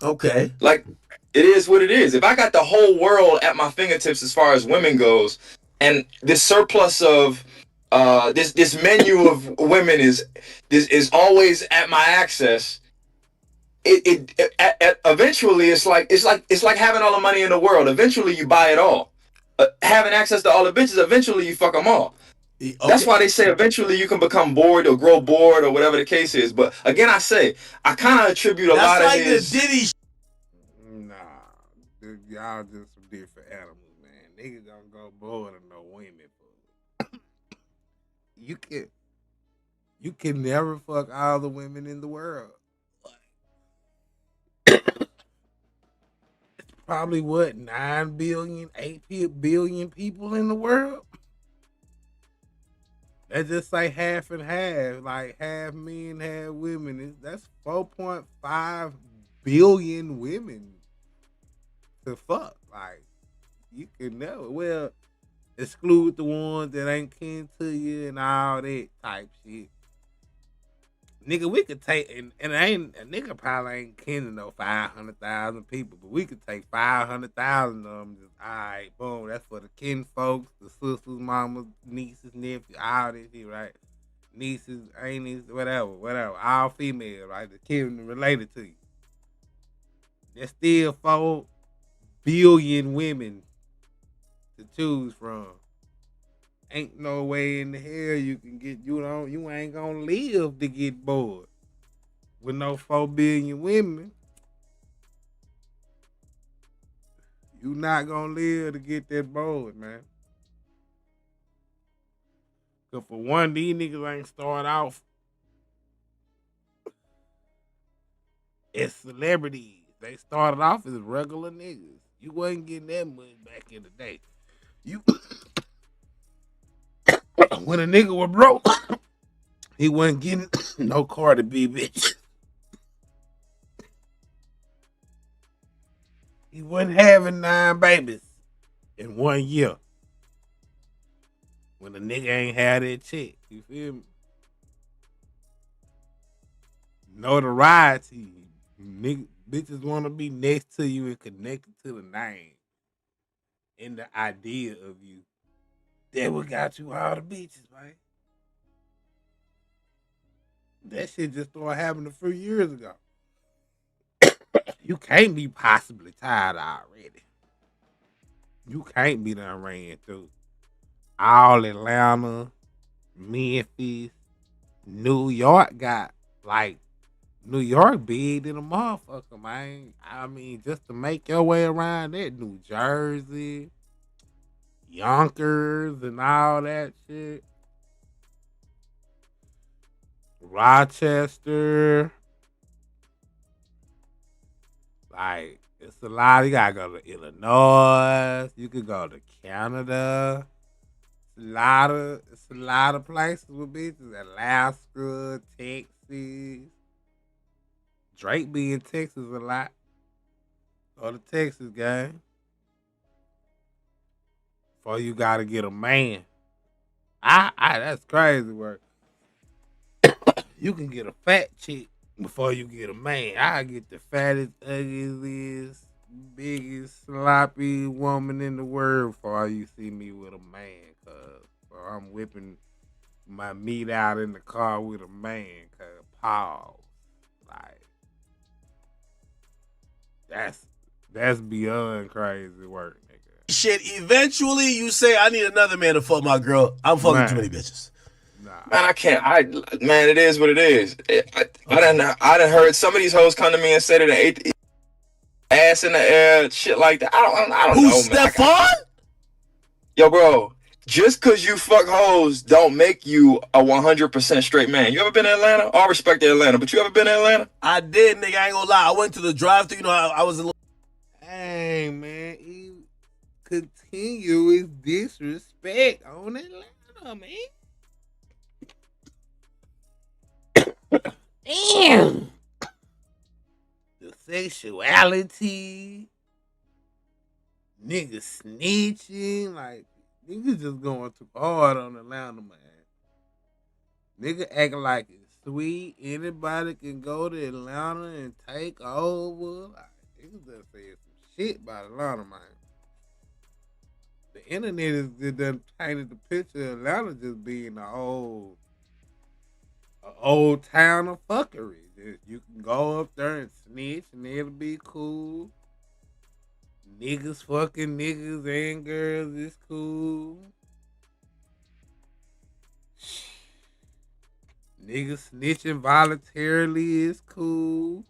Okay. Like, it is what it is. If I got the whole world at my fingertips as far as women goes, and this surplus of this menu of women is always at my access, eventually it's like having all the money in the world. Eventually you buy it all. Having access to all the bitches, eventually you fuck them all. Okay. That's why they say eventually you can become bored or grow bored or whatever the case is. But again, I kind of attribute a lot of his. The Diddy. Nah, y'all just some different animals, man. Niggas don't go bored of no women. You can never fuck all the women in the world. Probably what, 9 billion, 8 billion people in the world? That's just like half and half, like half men, half women. That's 4.5 billion women to fuck. Like, you can never, well, exclude the ones that ain't kin to you and all that type shit. Nigga, we could take, and a nigga probably ain't kin to no 500,000 people, but we could take 500,000 of them. Just, all right, boom, that's for the kin folks, the sisters, mamas, nieces, nephews, all this shit, right? Nieces, aunties, whatever, all female, right? The kin related to you. There's still 4 billion women to choose from. Ain't no way in the hell you can get, you ain't gonna live to get bored with no 4 billion women. You not gonna live to get that bored, man. Cause for one, these niggas ain't start off as celebrities. They started off as regular niggas. You wasn't getting that much back in the day. When a nigga was broke, he wasn't getting no Cardi B bitch. He wasn't having 9 babies in 1 year. When a nigga ain't had that check, you feel me? Notoriety, nigga, bitches want to be next to you and connected to the name and the idea of you. That what got you all the bitches, man. That shit just started happening a few years ago. You can't be possibly tired already. You can't be done ran through. All Atlanta, Memphis, New York got, like, New York big than a motherfucker, man. I mean, just to make your way around that, New Jersey, Yonkers, and all that shit. Rochester. Like, it's a lot. You gotta go to Illinois. You could go to Canada. It's a lot of places with bitches. Alaska, Texas. Drake be in Texas a lot. Go to Texas, gang. Before you gotta get a man. That's crazy work. You can get a fat chick before you get a man. I get the fattest, ugliest, biggest, sloppy woman in the world before you see me with a man. Cause I'm whipping my meat out in the car with a man. Cause pause. Like, that's beyond crazy work, nigga. Shit, eventually you say, I need another man to fuck my girl. I'm fucking too many bitches. Man, I can't. Man, it is what it is. I done heard some of these hoes come to me and say that they ate the ass in the air, shit like that. I don't know, Who's man. Stephon? Yo, bro, just because you fuck hoes don't make you a 100% straight man. You ever been to Atlanta? All respect to Atlanta, but you ever been to Atlanta? I did, nigga. I ain't gonna lie. I went to the drive-thru. You know, I was a little. Hey, man, you continuous disrespect on Atlanta, man. Damn. The sexuality, niggas snitching, like niggas just going too hard on Atlanta, man. Nigga acting like it's sweet. Anybody can go to Atlanta and take over. Like, niggas just saying some shit about Atlanta, man. The internet is just done painted the picture of Atlanta just being an old town of fuckery. You can go up there and snitch and it'll be cool. Niggas fucking niggas and girls is cool. Niggas snitching voluntarily is cool.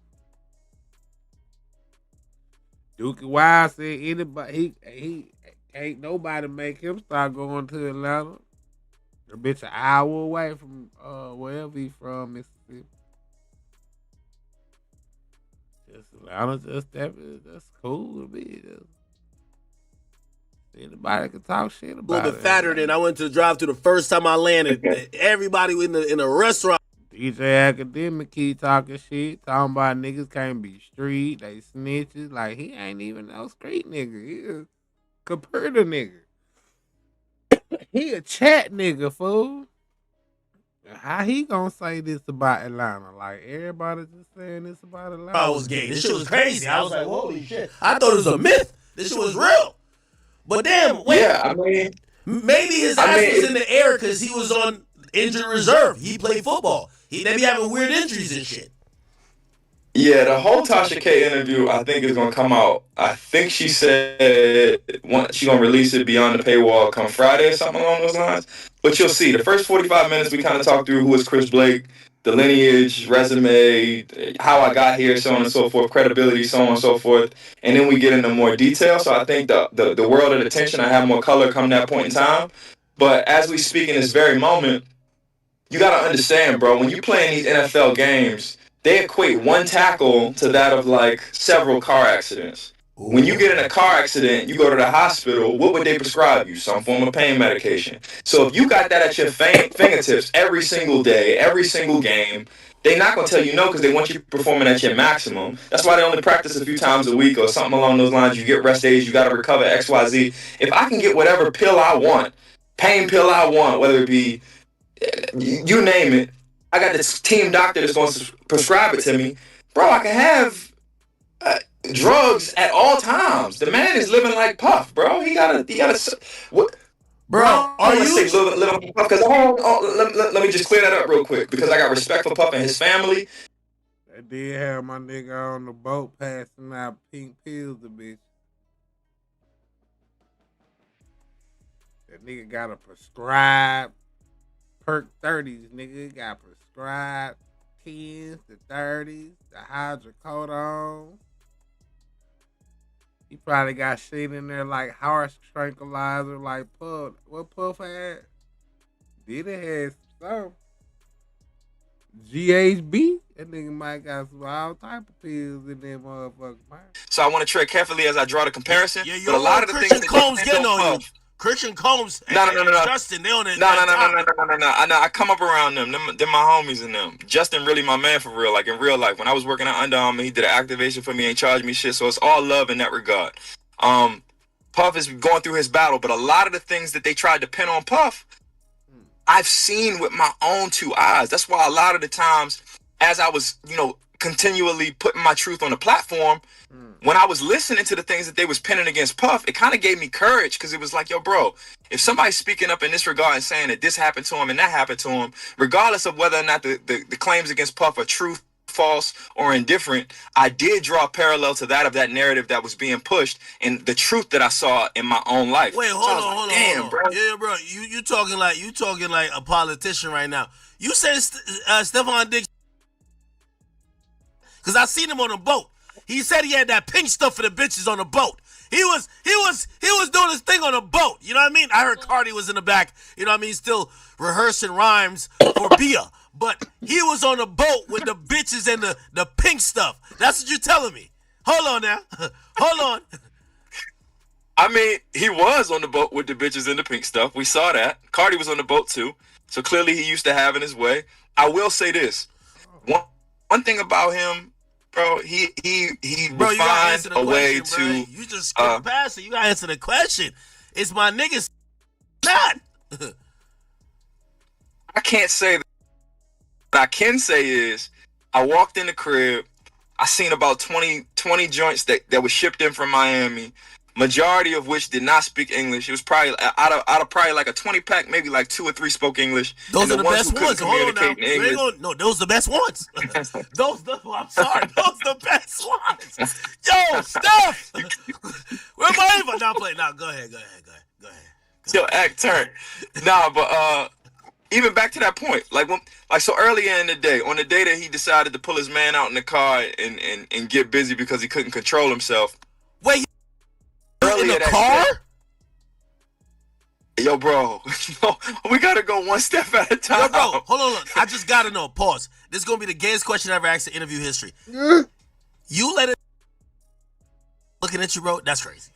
Dookie Wild said anybody he ain't nobody make him start going to Atlanta. The bitch an hour away from wherever he from, Mississippi. Just Atlanta, just that's cool to me. Just, anybody can talk shit about it. A little bit fatter than I went to the drive-thru the first time I landed. Everybody in the restaurant. DJ Academic keep talking shit, talking about niggas can't be street, they snitches. Like, he ain't even no street nigga. He a computer nigga. He a chat nigga, fool. How he gonna say this about Atlanta? Like, everybody just saying this about Atlanta. I was gay. This shit was crazy. I was like, holy shit. I thought it was a myth. This shit was real. But damn, wait. Yeah, I mean, maybe his ass was in the air because he was on injured reserve. He played football. They be having weird injuries and shit. Yeah, the whole Tasha K interview, I think, is going to come out. I think she said she's going to release it beyond the paywall come Friday or something along those lines. But you'll see. The first 45 minutes, we kind of talked through who is Chris Blake, the lineage, resume, how I got here, so on and so forth, credibility, so on and so forth. And then we get into more detail. So I think the world of attention, I have more color come that point in time. But as we speak in this very moment, you got to understand, bro, when you play in these NFL games, they equate one tackle to that of like several car accidents. When you get in a car accident, you go to the hospital, what would they prescribe you? Some form of pain medication. So if you got that at your fingertips every single day, every single game, they're not going to tell you no because they want you performing at your maximum. That's why they only practice a few times a week or something along those lines. You get rest days, you got to recover XYZ. If I can get whatever pill I want, pain pill I want, whether it be, you name it, I got this team doctor that's going to prescribe it to me. Bro, I can have drugs at all times. The man is living like Puff, bro. He gotta. What? Bro, are you say living Puff? Because let me just clear that up real quick because I got respect for Puff and his family. They did have my nigga on the boat passing out pink pills to bitch. That nigga got a prescribed perk 30s, nigga. Got prescribed 10s to 30s, the hydrocodone. He probably got shit in there like harsh tranquilizer, like Puff. What Puff had? Did it have some GHB? That nigga might got some all type of pills in there, motherfucker, man. So I want to tread carefully as I draw the comparison. Yeah, but a lot of the Christian things Combs that getting on Puff, you. Christian Combs and Justin, they on it. No. I come up around them. They're my homies and them. Justin really my man for real, like in real life. When I was working at Under Armour, he did an activation for me, ain't charged me shit. So it's all love in that regard. Puff is going through his battle, but a lot of the things that they tried to pin on Puff, I've seen with my own two eyes. That's why a lot of the times, as I was, continually putting my truth on the platform, when I was listening to the things that they was pinning against Puff, it kind of gave me courage because it was like, yo, bro, if somebody's speaking up in this regard and saying that this happened to him and that happened to him, regardless of whether or not the claims against Puff are truthful false or indifferent, I did draw a parallel to that of that narrative that was being pushed and the truth that I saw in my own life. Wait, So hold I was on, like, hold on, damn, hold on. bro. Yeah, bro, you talking like a politician right now. You said Stephon Diggs, because I seen him on a boat. He said he had that pink stuff for the bitches on the boat. He was doing his thing on a boat. You know what I mean? I heard Cardi was in the back. You know what I mean? Still rehearsing rhymes for Bia. But he was on a boat with the bitches and the pink stuff. That's what you're telling me. Hold on now. Hold on. I mean, he was on the boat with the bitches and the pink stuff. We saw that. Cardi was on the boat too. So clearly he used to having his way. I will say this. One thing about him, bro, he Bro, you gotta answer refined the a way question, bro. to You just skipped past it. You gotta answer the question. It's my niggas not. I can't say that. What I can say is I walked in the crib. I seen about 20 joints that were shipped in from Miami, majority of which did not speak English. It was probably out of probably like a 20 pack, maybe like 2 or 3 spoke English. Those are the best who couldn't ones. Hold on now. communicate in English. No, those are the best ones. I'm sorry. Those are the best ones. Yo, Steph. Where my info? Now play. Now go ahead. Yo, act turn. Nah, but even back to that point, so earlier in the day, on the day that he decided to pull his man out in the car and get busy because he couldn't control himself. Wait, earlier in the car? Yo, bro, we gotta go one step at a time. Yo, bro, hold on. I just gotta know. Pause. This is gonna be the gayest question I ever asked in interview history. You let it looking at you, bro? That's crazy.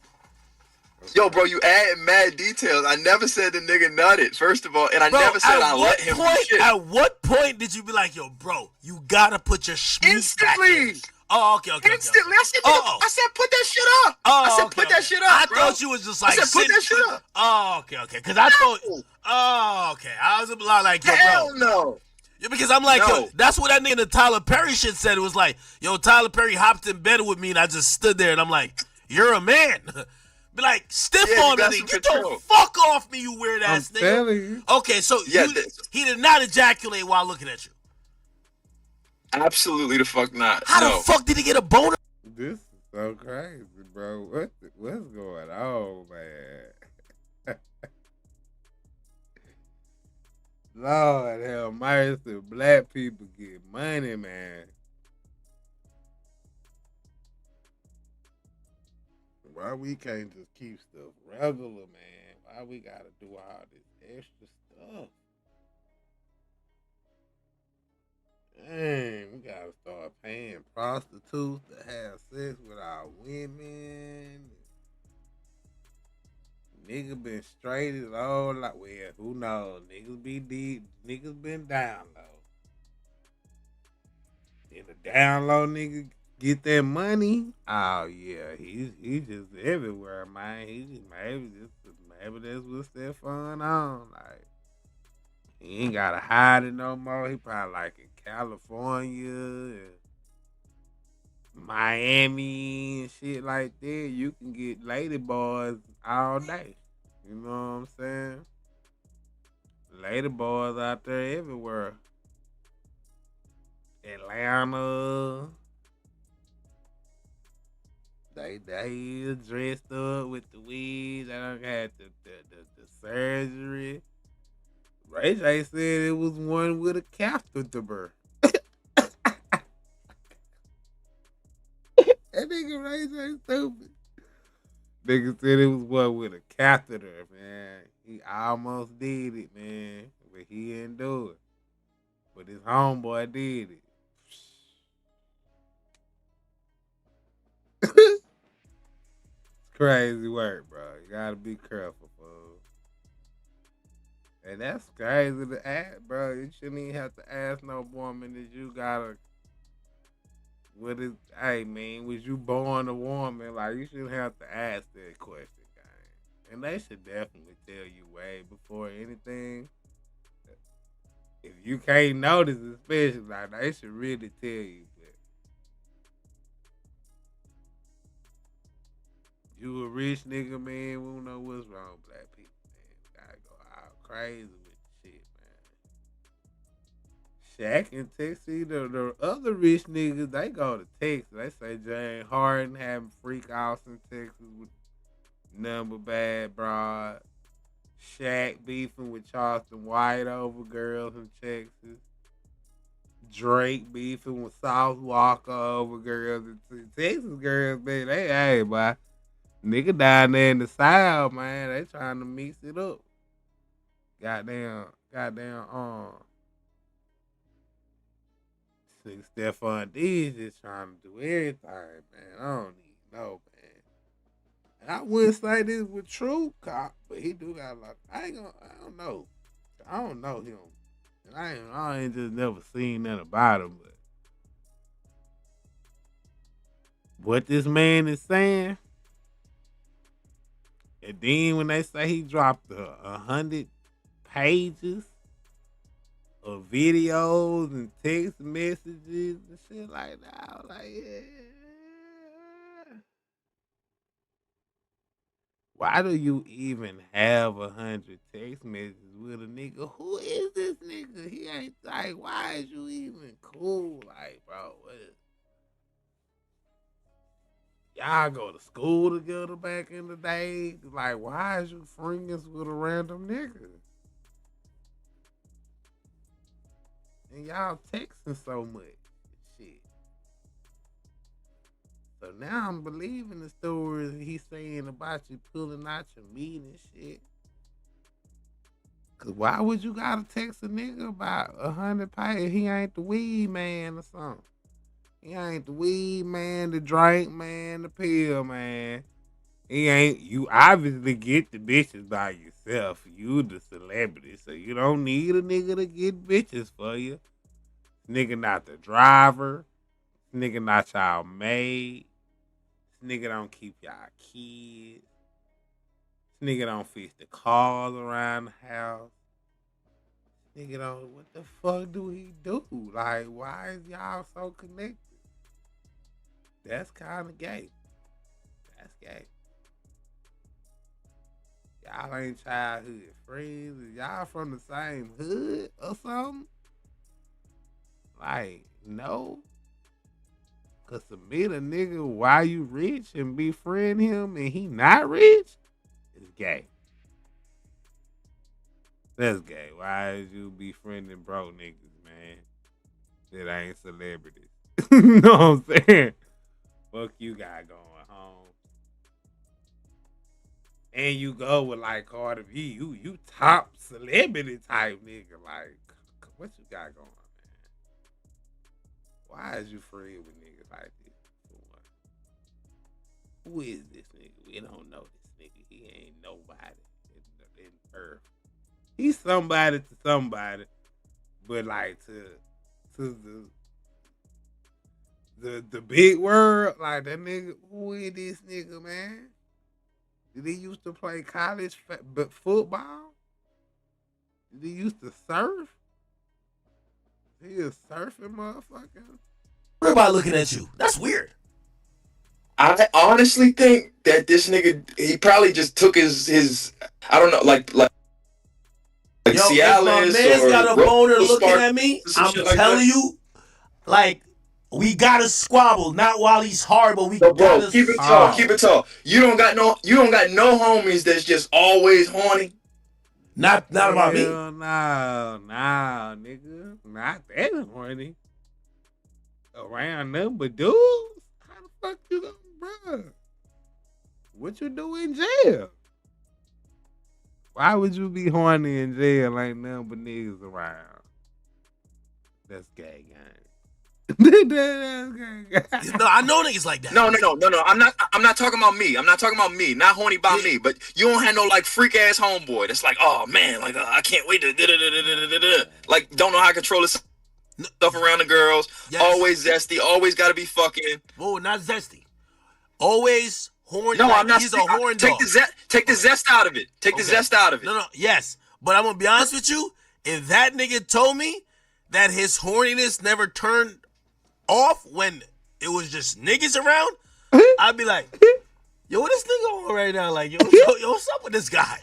Yo, bro, you adding mad details. I never said the nigga nutted, first of all, and I never said I let him do shit. At what point did you be like, yo, bro, you gotta put your schmeat back in? Oh, okay. Instantly. I said, put that shit up. Oh, I said, okay, put that shit up, I bro. thought you was just like, I said, put that shit up. Oh, okay. Because I thought, I was a lot like, yo, bro. Hell no. Yeah, because I'm like, yo, that's what that nigga in the Tyler Perry shit said. It was like, yo, Tyler Perry hopped in bed with me and I just stood there and I'm like, you're a man. Be like, stiff on the nigga. Get the fuck off me, you weird ass nigga. Telling you. Okay, so he did not ejaculate while looking at you. Absolutely the fuck not. How the fuck did he get a boner? This is so crazy, bro. What's going on, man? Lord have mercy. Black people get money, man. Why we can't just keep stuff regular, man? Why we gotta do all this extra stuff? Dang, we gotta start paying prostitutes to have sex with our women. Niggas been straight as all like, well, who knows? Niggas be deep, niggas been down low. And the down low nigga get that money. Oh yeah, he's just everywhere, man. He just maybe that's what's that fun on. Like he ain't gotta hide it no more. He probably like in California, and Miami and shit like that. You can get lady boys all day. You know what I'm saying? Lady boys out there everywhere. Atlanta. They is dressed up with the weeds. They don't have the surgery. Ray J said it was one with a catheter. That nigga Ray J stupid. Nigga said it was one with a catheter, man. He almost did it, man. But he didn't do it. But his homeboy did it. It's crazy work, bro. You gotta be careful, fool. And that's crazy to ask, bro. You shouldn't even have to ask no woman that you gotta. Hey man, was you born a woman? Like you shouldn't have to ask that question, gang. And they should definitely tell you way before anything. If you can't notice, especially, like they should really tell you. But you a rich nigga, man. We don't know what's wrong with black people, man. Gotta go all crazy with the shit, man. Shaq and Texas, the other rich niggas, they go to Texas. They say Jane Harden having freak offs in Texas with number bad broad. Shaq beefing with Charleston White over girls in Texas. Drake beefing with South Walker over girls in Texas. Girls, man, hey, boy. Nigga down there in the South, man, they trying to mix it up. Goddamn, nigga Stephon Diggs just trying to do everything, man. I don't even know, man. And I wouldn't say this with True Cop, but he do got a lot. I don't know. I don't know him. And I ain't just never seen nothing about him, but what this man is saying, and then when they say he dropped 100 pages of videos and text messages and shit like that, I was like, yeah. Why do you even have 100 text messages with a nigga? Who is this nigga? He ain't like, why is you even cool? Like, bro, y'all go to school together back in the day. Like, why is you friends with a random nigga? And y'all texting so much. Shit. So now I'm believing the stories he's saying about you pulling out your meat and shit. Cause why would you gotta text a nigga about 100 pages? He ain't the weed man or something. He ain't the weed man, the drink man, the pill man. He ain't. You obviously get the bitches by yourself. You the celebrity, so you don't need a nigga to get bitches for you. Nigga not the driver. Nigga not y'all maid. Nigga don't keep y'all kids. Nigga don't fix the cars around the house. Nigga don't. What the fuck do he do? Like, why is y'all so connected? That's kind of gay. That's gay. Y'all ain't childhood friends. Is y'all from the same hood or something? Like, no. Cause to meet a nigga while you rich and befriend him and he not rich is gay. That's gay. Why is you befriending broke niggas, man? That ain't celebrities. You know what I'm saying? Fuck you got going home. And you go with like Cardi B, you top celebrity type nigga. Like, what you got going on, man? Why is you friends with niggas like this? Who is this nigga? We don't know this nigga. He ain't nobody in earth. He's somebody to somebody, but like to the big world, like that nigga. Who is this nigga, man? Did he used to play college football? Did he used to surf? He a surfing motherfucker. Everybody looking at you. That's weird. I honestly think that this nigga, he probably just took his I don't know, like Yo, if my Cialis man's or got a boner Rose looking Spark, at me, some I'm shit like telling that. you, like, we gotta squabble. Not while he's hard, but we No, bro, gotta. keep it tall, keep it tall. You don't got no homies that's just always horny. Not about me. No, nigga. Not that horny. Around them, but dudes? How the fuck you gonna, bruh? What you do in jail? Why would you be horny in jail? Ain't nothing but niggas around. That's gay, gang. That's gay. No, I know niggas like that. No. I'm not talking about me. I'm not talking about me. Not horny about me. But you don't have no like freak ass homeboy that's like, oh man, like I can't wait to like don't know how to control his stuff around the girls. Yes. Always zesty. Always got to be fucking. Whoa, not zesty. Always horny. No, like I'm not. He's a horn dog. Take the zest out of it. Take the zest out of it. No, yes. But I'm gonna be honest with you. If that nigga told me that his horniness never turned off when it was just niggas around, I'd be like, yo, what this nigga on right now? Like, yo, what's up with this guy?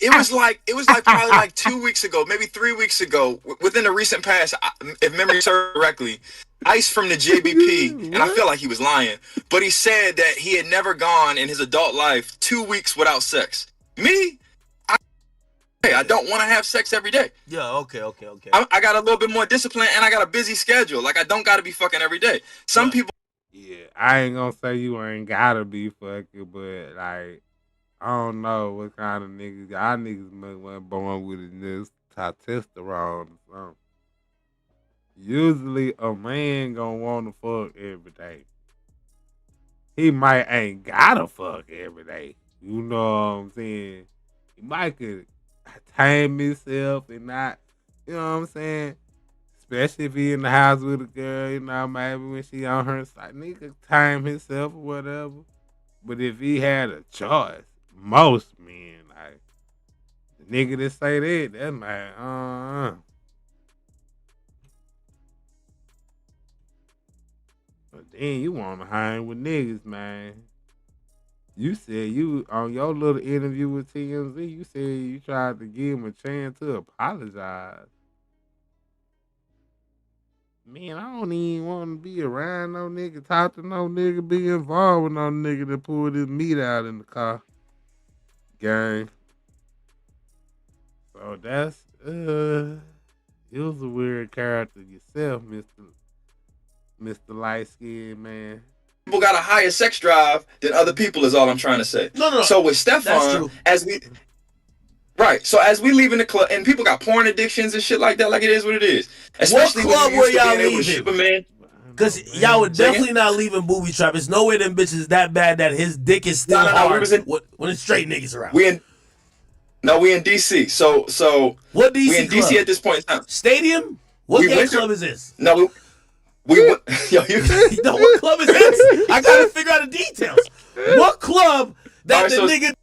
It was like probably like 2 weeks ago, maybe 3 weeks ago, within the recent past, if memory serves correctly, Ice from the JBP, and I feel like he was lying, but he said that he had never gone in his adult life 2 weeks without sex. Me, I don't want to have sex every day. Yeah, okay. I got a little bit more discipline, and I got a busy schedule. Like, I don't got to be fucking every day. Some people. Yeah, I ain't gonna say you ain't gotta be fucking, but like, I don't know what kind of niggas. Y'all niggas wasn't born with this testosterone or something. Usually, a man gonna want to fuck every day. He might ain't gotta fuck every day. You know what I'm saying? He might could tame himself and not, you know what I'm saying? Especially if he in the house with a girl, you know, maybe when she on her side, nigga time himself or whatever. But if he had a choice, most men, like, the nigga that say that man, But then you want to hang with niggas, man. You said you, on your little interview with TMZ, you said you tried to give him a chance to apologize. Man, I don't even want to be around no nigga, talk to no nigga, be involved with no nigga that pulled his meat out in the car. Gang. So that's, you was a weird character yourself, Mr. Light Skin Man. People got a higher sex drive than other people is all I'm trying to say. No. So with Stefan, as we leaving the club, and people got porn addictions and shit like that, like it is what it is. Especially What club when were used to y'all being able to leaving? ship a man. Because y'all were definitely not leaving Booby Trap. It's no way them bitches that bad that his dick is still hard when it's straight niggas around. We in DC. So what DC we in club? DC at this point in time. Stadium? What gay club is this? No, we went. Yo, you know what club is this? I gotta figure out the details. What club that the nigga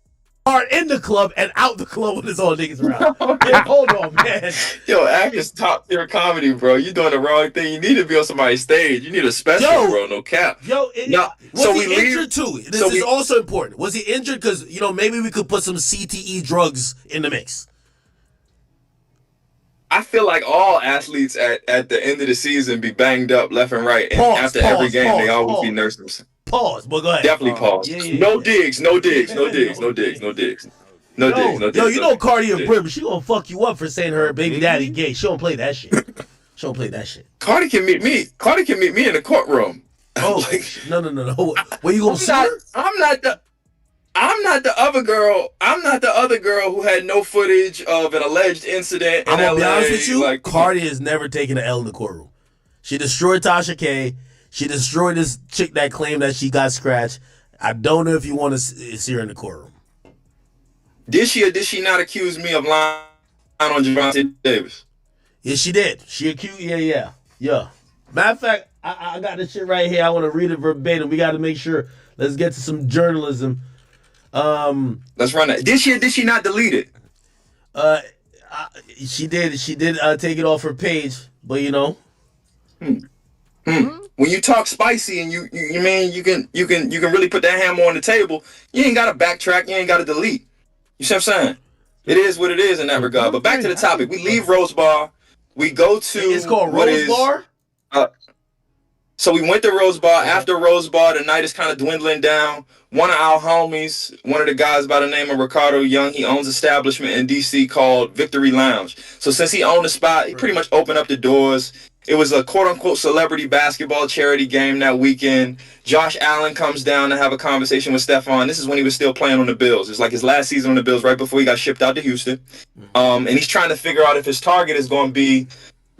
are in the club and out the club when there's all niggas around? Yeah, hold on, man. Yo, act is top tier comedy, bro. You doing the wrong thing. You need to be on somebody's stage. You need a special, bro. No cap. Was he injured too? This is also important. Was he injured? Because maybe we could put some CTE drugs in the mix. I feel like all athletes at the end of the season be banged up left and right, and after every game they always be nursing. Pause, but go ahead. Definitely pause. No digs. Yo, you know Cardi a Brim, she gonna fuck you up for saying her baby daddy gay. She don't play that shit. Cardi can meet me. Cardi can meet me in the courtroom. Oh, no. Where you gonna see her? I'm not the other girl. I'm not the other girl who had no footage of an alleged incident in I'm gonna LA. be honest with you. Like, Cardi has never taken an L in the courtroom. She destroyed Tasha K. She destroyed this chick that claimed that she got scratched. I don't know if you want to see her in the courtroom. Did she or did she not accuse me of lying on Javante Davis? Yeah, she did. She accused. Yeah. Matter of fact, I got this shit right here. I want to read it verbatim. We got to make sure. Let's get to some journalism. Let's run that. Did she or did she not delete it? She did. She did take it off her page, but When you talk spicy and you mean you can really put that hammer on the table, you ain't gotta backtrack, you ain't gotta delete. You see what I'm saying? It is what it is in that regard. But back to the topic. We leave Rose Bar. We go to It's called Rose Bar? So we went to Rose Bar. After Rose Bar, the night is kind of dwindling down. One of our homies, one of the guys by the name of Ricardo Young, he owns an establishment in DC called Victory Lounge. So since he owned the spot, he pretty much opened up the doors. It was a quote-unquote celebrity basketball charity game that weekend. Josh Allen comes down to have a conversation with Stefan. This is when he was still playing on the Bills. It's like his last season on the Bills right before he got shipped out to Houston. And he's trying to figure out if his target is going to be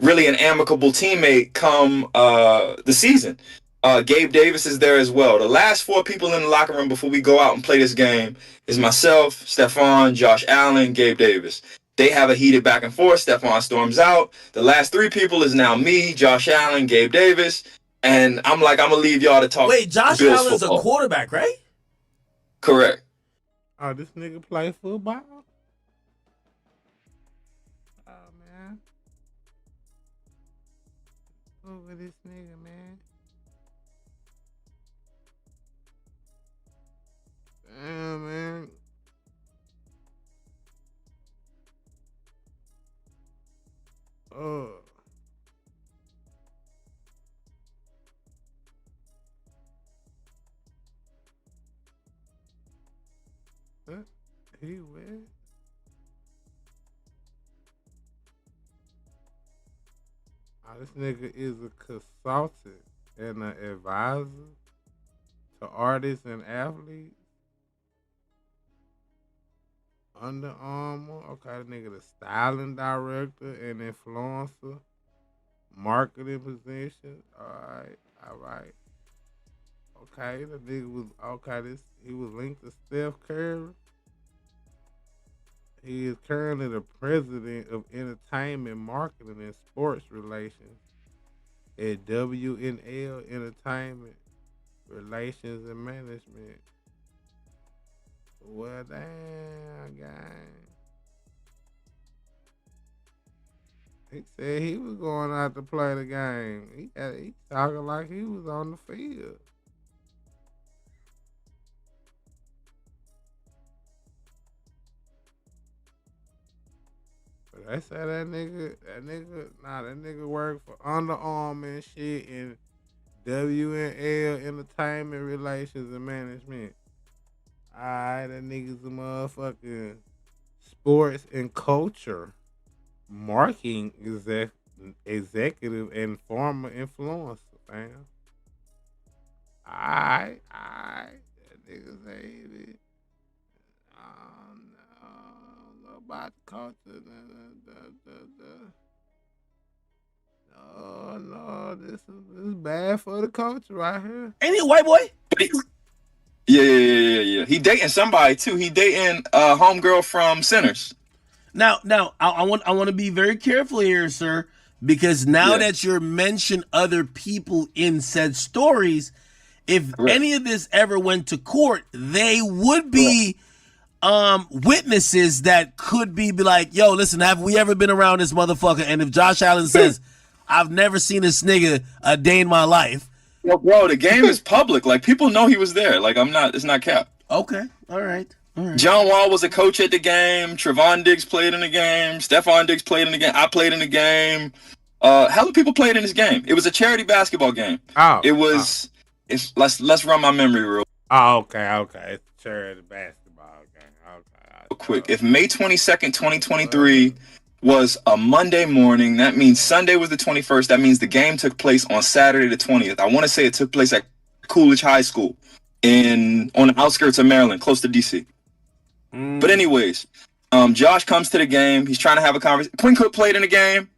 really an amicable teammate come the season. Gabe Davis is there as well. The last four people in the locker room before we go out and play this game is myself, Stefan, Josh Allen, Gabe Davis. They have a heated back and forth. Stefan storms out. The last three people is now me, Josh Allen, Gabe Davis. And I'm like, I'm going to leave y'all to talk. Wait, Josh Bills Allen's football. a quarterback, right? Correct. Oh, this nigga play football? Oh, man. Over this nigga, man. Damn, man. He went. This nigga is a consultant and an advisor to artists and athletes. Under Armour. Okay, the nigga the styling director and influencer. Marketing position. Alright. Okay, the nigga was he was linked to Steph Curry. He is currently the president of entertainment marketing and sports relations at WNL Entertainment Relations and Management. Well, damn, gang. He said he was going out to play the game. He talking like he was on the field. But they say that nigga worked for Under Armour and shit and WNL Entertainment Relations and Management. Alright, that nigga's a motherfucking sports and culture marketing executive and former influencer, fam. Alright. That nigga say it. I don't know about the culture. No, this is bad for the culture right here. Ain't he a white boy? Yeah. He dating somebody too. He dating homegirl from Sinners. Now, I want to be very careful here, sir, because now that you're mentioning other people in said stories, if any of this ever went to court, they would be witnesses that could be like, yo, listen, have we ever been around this motherfucker? And if Josh Allen says, I've never seen this nigga a day in my life. Yo, bro, the game is public. Like, people know he was there. Like, it's not cap. Okay, all right. John Wall was a coach at the game. Trevon Diggs played in the game. Stephon Diggs played in the game. I played in the game. Hella people played in this game. It was a charity basketball game. Let's run my memory real. Oh, okay. It's a charity basketball game. Okay. Real quick. If May 22nd, 2023 was a Monday morning, that means Sunday was the 21st. That means the game took place on Saturday the 20th. I want to say it took place at Coolidge High School on the outskirts of Maryland, close to DC. But anyways, Josh comes to the game. He's trying to have a conversation. Quinn Cook played in the game.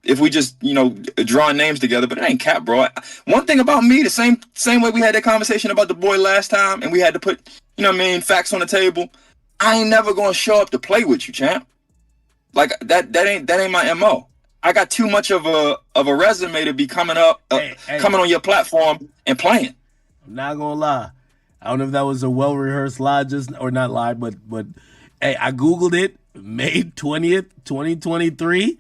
If we just, drawing names together, but it ain't cap, bro. One thing about me, the same way we had that conversation about the boy last time, and we had to put, facts on the table. I ain't never gonna show up to play with you, champ. Like that ain't my MO. I got too much of a resume to be coming on your platform and playing. I'm not gonna lie. I don't know if that was a well-rehearsed lie but hey, I Googled it, May 20th, 2023.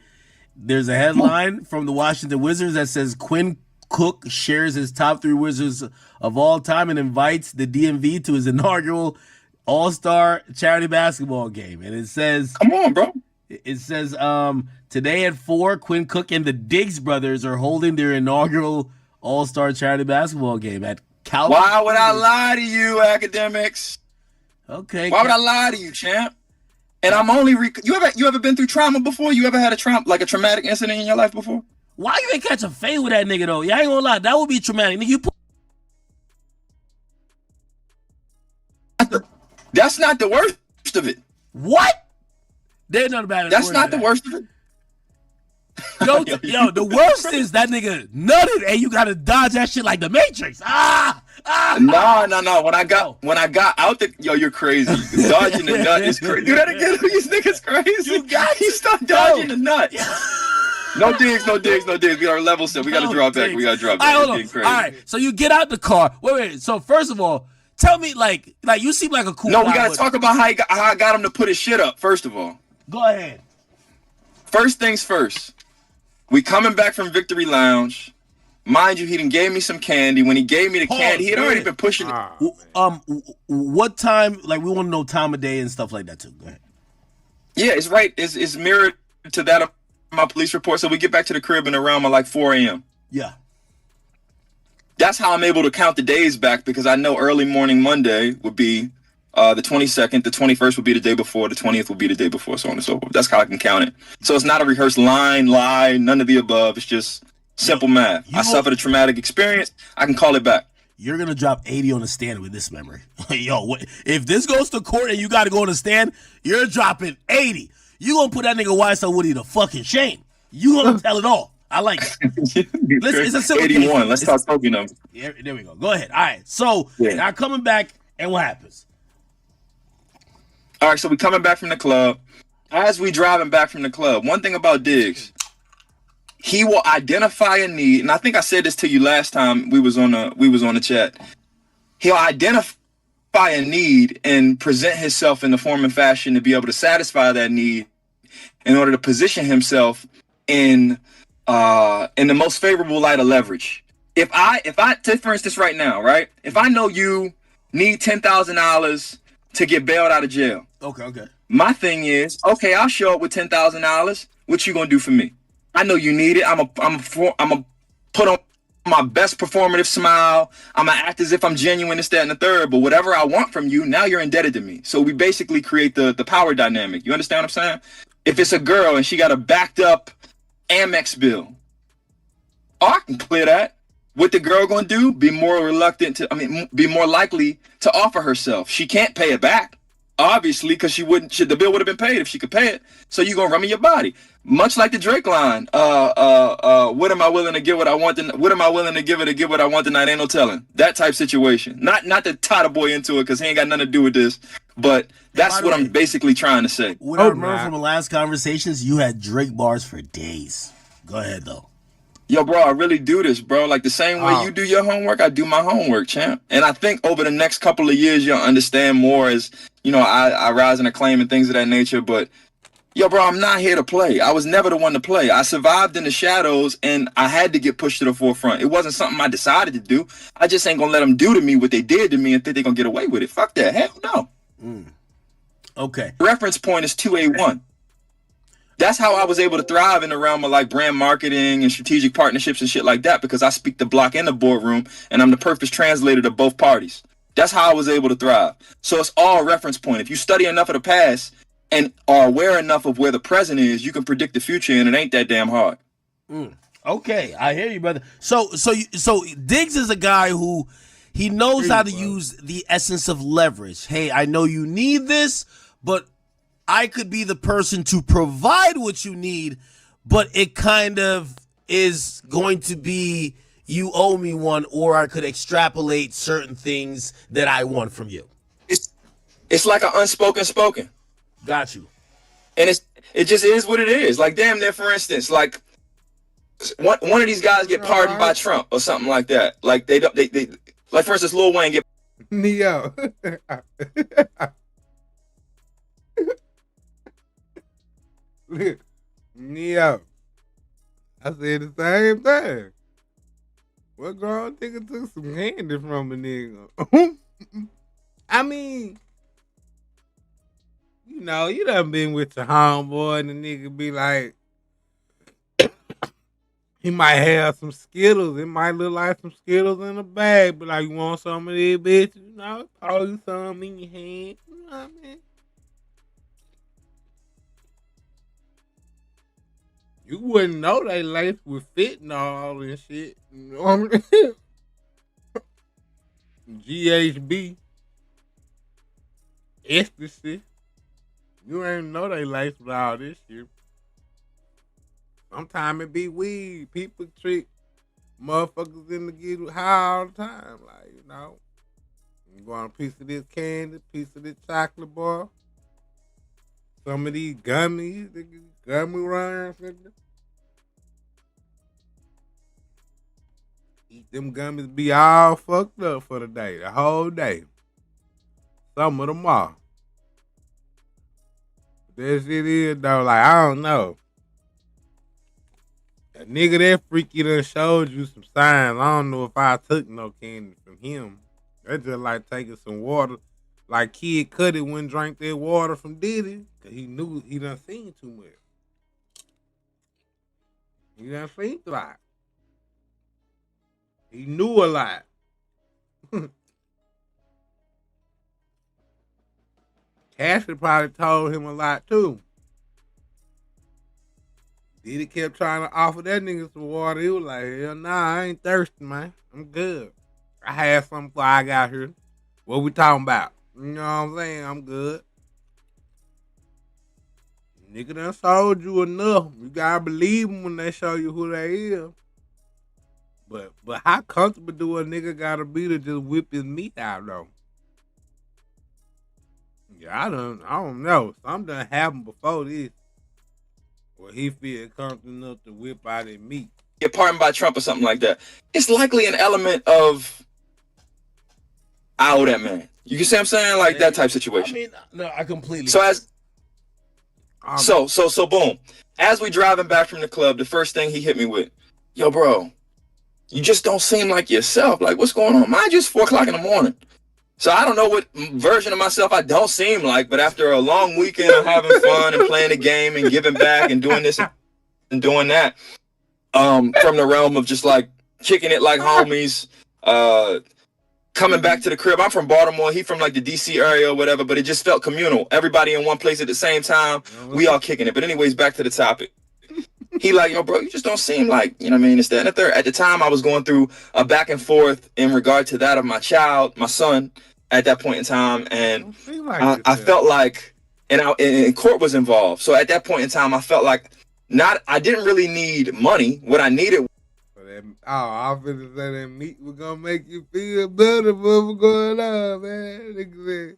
There's a headline from the Washington Wizards that says Quinn Cook shares his top 3 Wizards of all time and invites the DMV to his inaugural All-Star charity basketball game. And it says, come on, bro. It says, today at 4, Quinn Cook and the Diggs brothers are holding their inaugural All-Star charity basketball game at Cal. Why would I lie to you, academics? Okay. Why would I lie to you, champ? And I'm only you ever been through trauma before? You ever had a traumatic incident in your life before? Why you ain't catch a fade with that nigga though? Yeah, I ain't gonna lie, that would be traumatic. Nigga, that's not the worst of it. What? There's nothing about it. That's not the worst of it. Yo, the worst is that nigga nutted and you gotta dodge that shit like the Matrix. No. When I got out you're crazy. Dodging the nut is crazy. Do that again. These niggas crazy. You start dodging the nut. No digs. We got our level set. We gotta drop back. All right, all right. So you get out the car. Wait. So first of all, tell me like you seem like a cool guy. No, we gotta talk about how I got him to put his shit up. First of all. Go ahead. First things first. We coming back from Victory Lounge. Mind you, he done gave me some candy. When he gave me the candy, he had already been pushing it. What time? Like, we want to know time of day and stuff like that too. Go ahead. Yeah, it's right. It's mirrored to that of my police report. So we get back to the crib and around like 4 a.m. Yeah. That's how I'm able to count the days back, because I know early morning Monday would be the 22nd, the 21st will be the day before, the 20th will be the day before, so on and so forth. That's how I can count it. So it's not a rehearsed lie, none of the above. It's just simple math. I suffered a traumatic experience. I can call it back. You're gonna drop 80 on the stand with this memory. Yo, if this goes to court and you gotta go on the stand, you're dropping 80. You gonna put that nigga YSL Woody to fucking shame. You gonna tell it all. I like it. It's a simple 81. case. Let's talk Toby numbers. Yeah, there we go. Go ahead. All right. So now coming back, and what happens? All right, so we coming back from the club. As we driving back from the club, one thing about Diggs, he will identify a need, and I think I said this to you last time we was on the chat. He'll identify a need and present himself in the form and fashion to be able to satisfy that need in order to position himself in the most favorable light of leverage. If I take for instance right now, right? If I know you need $10,000 to get bailed out of jail. Okay. My thing is, okay, I'll show up with $10,000. What you gonna do for me? I know you need it. I'm a put on my best performative smile. I'm gonna act as if I'm genuine, this, that, and the third. But whatever I want from you, now you're indebted to me. So we basically create the power dynamic. You understand what I'm saying? If it's a girl and she got a backed up Amex bill, I can clear that. What the girl gonna do? Be more likely to offer herself. She can't pay it back, obviously, because the bill would have been paid if she could pay it. So you gonna run me your body, much like the Drake line. What am I willing to give? What I want? What am I willing to give her to get what I want tonight? Ain't no telling. That type situation. Not to tie the boy into it because he ain't got nothing to do with this. But that's what I'm basically trying to say. What I remember from the last conversations, you had Drake bars for days. Go ahead though. Yo, bro, I really do this, bro. Like the same way you do your homework, I do my homework, champ. And I think over the next couple of years, you'll understand more as, I rise and acclaim and things of that nature. But, yo, bro, I'm not here to play. I was never the one to play. I survived in the shadows, and I had to get pushed to the forefront. It wasn't something I decided to do. I just ain't going to let them do to me what they did to me and think they're going to get away with it. Fuck that. Hell no. Okay. Reference point is 2A1. That's how I was able to thrive in the realm of like brand marketing and strategic partnerships and shit like that, because I speak the block in the boardroom and I'm the perfect translator to both parties. That's how I was able to thrive. So it's all reference point. If you study enough of the past and are aware enough of where the present is, you can predict the future, and it ain't that damn hard. Okay, I hear you, brother. So Diggs is a guy who he knows how to use the essence of leverage. Hey, I know you need this, but I could be the person to provide what you need, but it kind of is going to be you owe me one, or I could extrapolate certain things that I want from you. It's like an unspoken spoken. Got you. And it just is what it is. Like damn near, for instance, like one of these guys get pardoned by Trump or something like that. Like they like for instance, Lil Wayne get Neo. Neo. I said the same thing. What grown nigga took some candy from a nigga? I mean, you done been with your homeboy and the nigga be like, he might have some Skittles. It might look like some Skittles in a bag, but like, you want some of these bitches? Throw you some in your hand. You know what I mean? You wouldn't know they laced with fentanyl and shit. You know what I mean? GHB. Ecstasy. You ain't know they laced with all this shit. Sometimes it be weed. People trick motherfuckers into get high all the time. Like, you want a piece of this candy, piece of this chocolate bar. Some of these gummies, gummy worms. Eat them gummies, be all fucked up for the day, the whole day. Some of them are. That shit is though, like, I don't know. A nigga that freaky done showed you some signs. I don't know if I took no candy from him. That's just like taking some water. Like Kid Cudi wouldn't drink that water from Diddy, cause he knew he done seen too much. He done seen a lot. He knew a lot. Cassie probably told him a lot too. Diddy kept trying to offer that nigga some water. He was like, hell nah, I ain't thirsty, man. I'm good. I had something before I got here. What we talking about? You know what I'm saying? I'm good. Nigga done sold you enough. You gotta believe them when they show you who they is. But how comfortable do a nigga gotta be to just whip his meat out though? Yeah, I don't know. Something done happened before this. Where he feel comfortable enough to whip out his meat. Get pardoned by Trump or something like that. It's likely an element of I owe that man. You can see what I'm saying? Like that type situation. I mean, no, I completely. So so boom. As we driving back from the club, the first thing he hit me with, yo, bro, you just don't seem like yourself. Like, what's going on? Mind you, it's 4 o'clock in the morning. So I don't know what version of myself I don't seem like, but after a long weekend of having fun and playing the game and giving back and doing this and doing that, from the realm of just like kicking it like homies, coming back to the crib. I'm from Baltimore. He from like the DC area or whatever, but it just felt communal. Everybody in one place at the same time. We all kicking it. But anyways, back to the topic. He like, yo, bro, you just don't seem like, you know what I mean? It's that and the third. At the time, I was going through a back and forth in regard to that of my child, my son, at that point in time. And I felt like, and court was involved. So at that point in time, I felt like I didn't really need money. What I needed. I was gonna say that meat was gonna make you feel better. What's going on, man? Nigga said,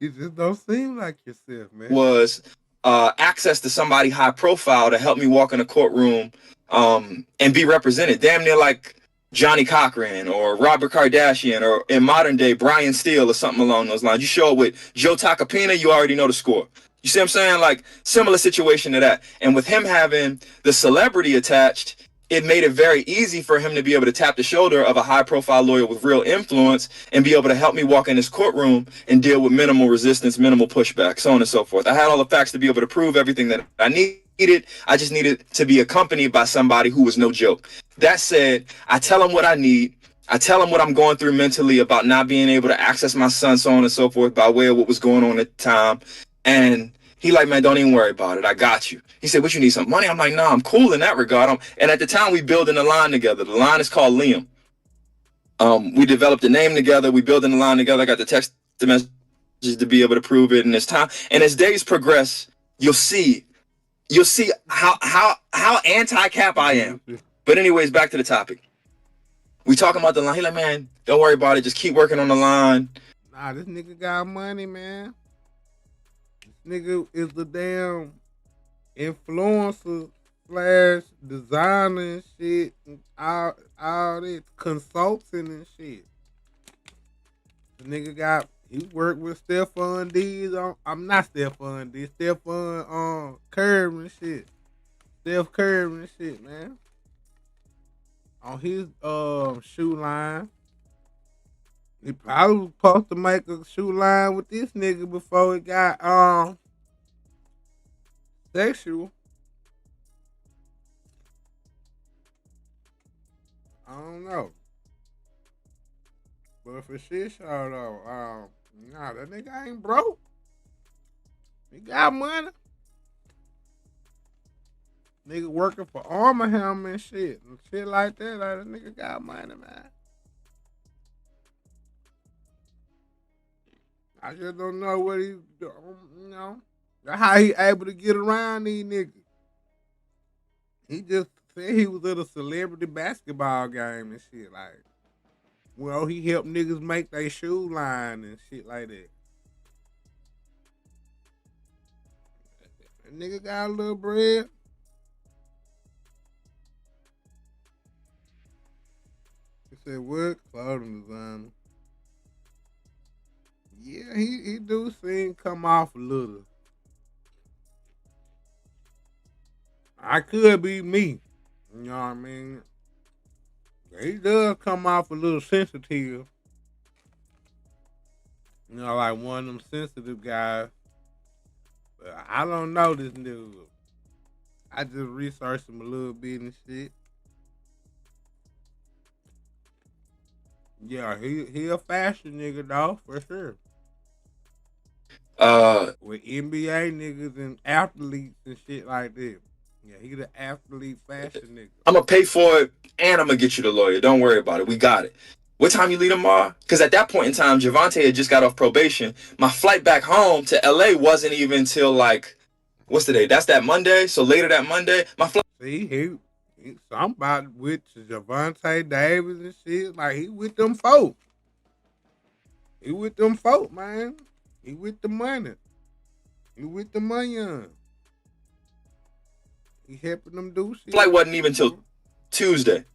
you just don't seem like yourself, man. Was access to somebody high profile to help me walk in a courtroom and be represented. Damn near like Johnny Cochran or Robert Kardashian or in modern day Brian Steele or something along those lines. You show up with Joe Tacopina, you already know the score. You see what I'm saying? Like similar situation to that. And with him having the celebrity attached, it made it very easy for him to be able to tap the shoulder of a high-profile lawyer with real influence and be able to help me walk in this courtroom and deal with minimal resistance, minimal pushback, so on and so forth. I had all the facts to be able to prove everything that I needed. I just needed to be accompanied by somebody who was no joke. That said, I tell him what I need. I tell him what I'm going through mentally about not being able to access my son, so on and so forth, by way of what was going on at the time. And he like, man, don't even worry about it. I got you. He said, what, you need some money? I'm like, nah, I'm cool in that regard. And at the time, we building a line together. The line is called Liam. We developed a name together. We building the line together. I got the text messages to be able to prove it in this time. And as days progress, you'll see how anti-cap I am. But anyways, back to the topic. We talking about the line. He like, man, don't worry about it. Just keep working on the line. Nah, this nigga got money, man. Nigga is the damn influencer / designer and shit, and all this consulting and shit. The nigga he worked with Stephon Diggs on. I'm not Stephon Diggs, Stephon Curry and shit. Steph Curry and shit, man. On his shoe line. He probably was supposed to make a shoe line with this nigga before it got sexual. I don't know. But for shit show though, nah, that nigga ain't broke. He got money. Nigga working for Armor Hammer and shit like that. Like, that nigga got money, man. I just don't know what he's doing, you know. How he able to get around these niggas. He just said he was at a celebrity basketball game and shit. Like, well, he helped niggas make their shoe line and shit like that. That nigga got a little bread. He said, what? Clothing designer. Yeah, he do seem come off a little. I could be me. You know what I mean? He does come off a little sensitive. You know, like one of them sensitive guys. But I don't know this dude. I just researched him a little bit and shit. Yeah, he a fashion nigga, though, for sure. with NBA niggas and athletes and shit like that. Yeah, he the athlete fashion nigga. I'm gonna pay for it and I'm gonna get you the lawyer. Don't worry about it. We got it. What time you leave tomorrow? Because at that point in time, Javante had just got off probation. My flight back home to LA wasn't even till like, what's the day? That's that Monday. So later that Monday, my flight. See, he somebody with Javante Davis and shit. Like, he with them folk. He with them folk, man. He with the money. He with the money. He helping them do shit. Flight wasn't even till Tuesday.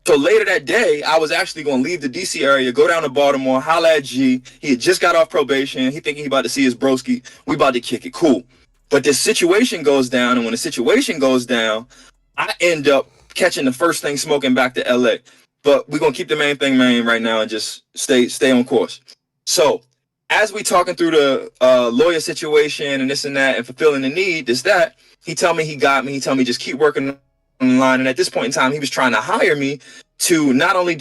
So later that day, I was actually going to leave the DC area, go down to Baltimore, holla at G. He had just got off probation. He thinking he about to see his broski. We about to kick it. Cool. But this situation goes down, and when the situation goes down, I end up catching the first thing smoking back to LA. But we're going to keep the main thing main right now and just stay on course. So as we talking through the lawyer situation and this and that and fulfilling the need, that, he tell me he got me. He tell me just keep working online. And at this point in time, he was trying to hire me to not only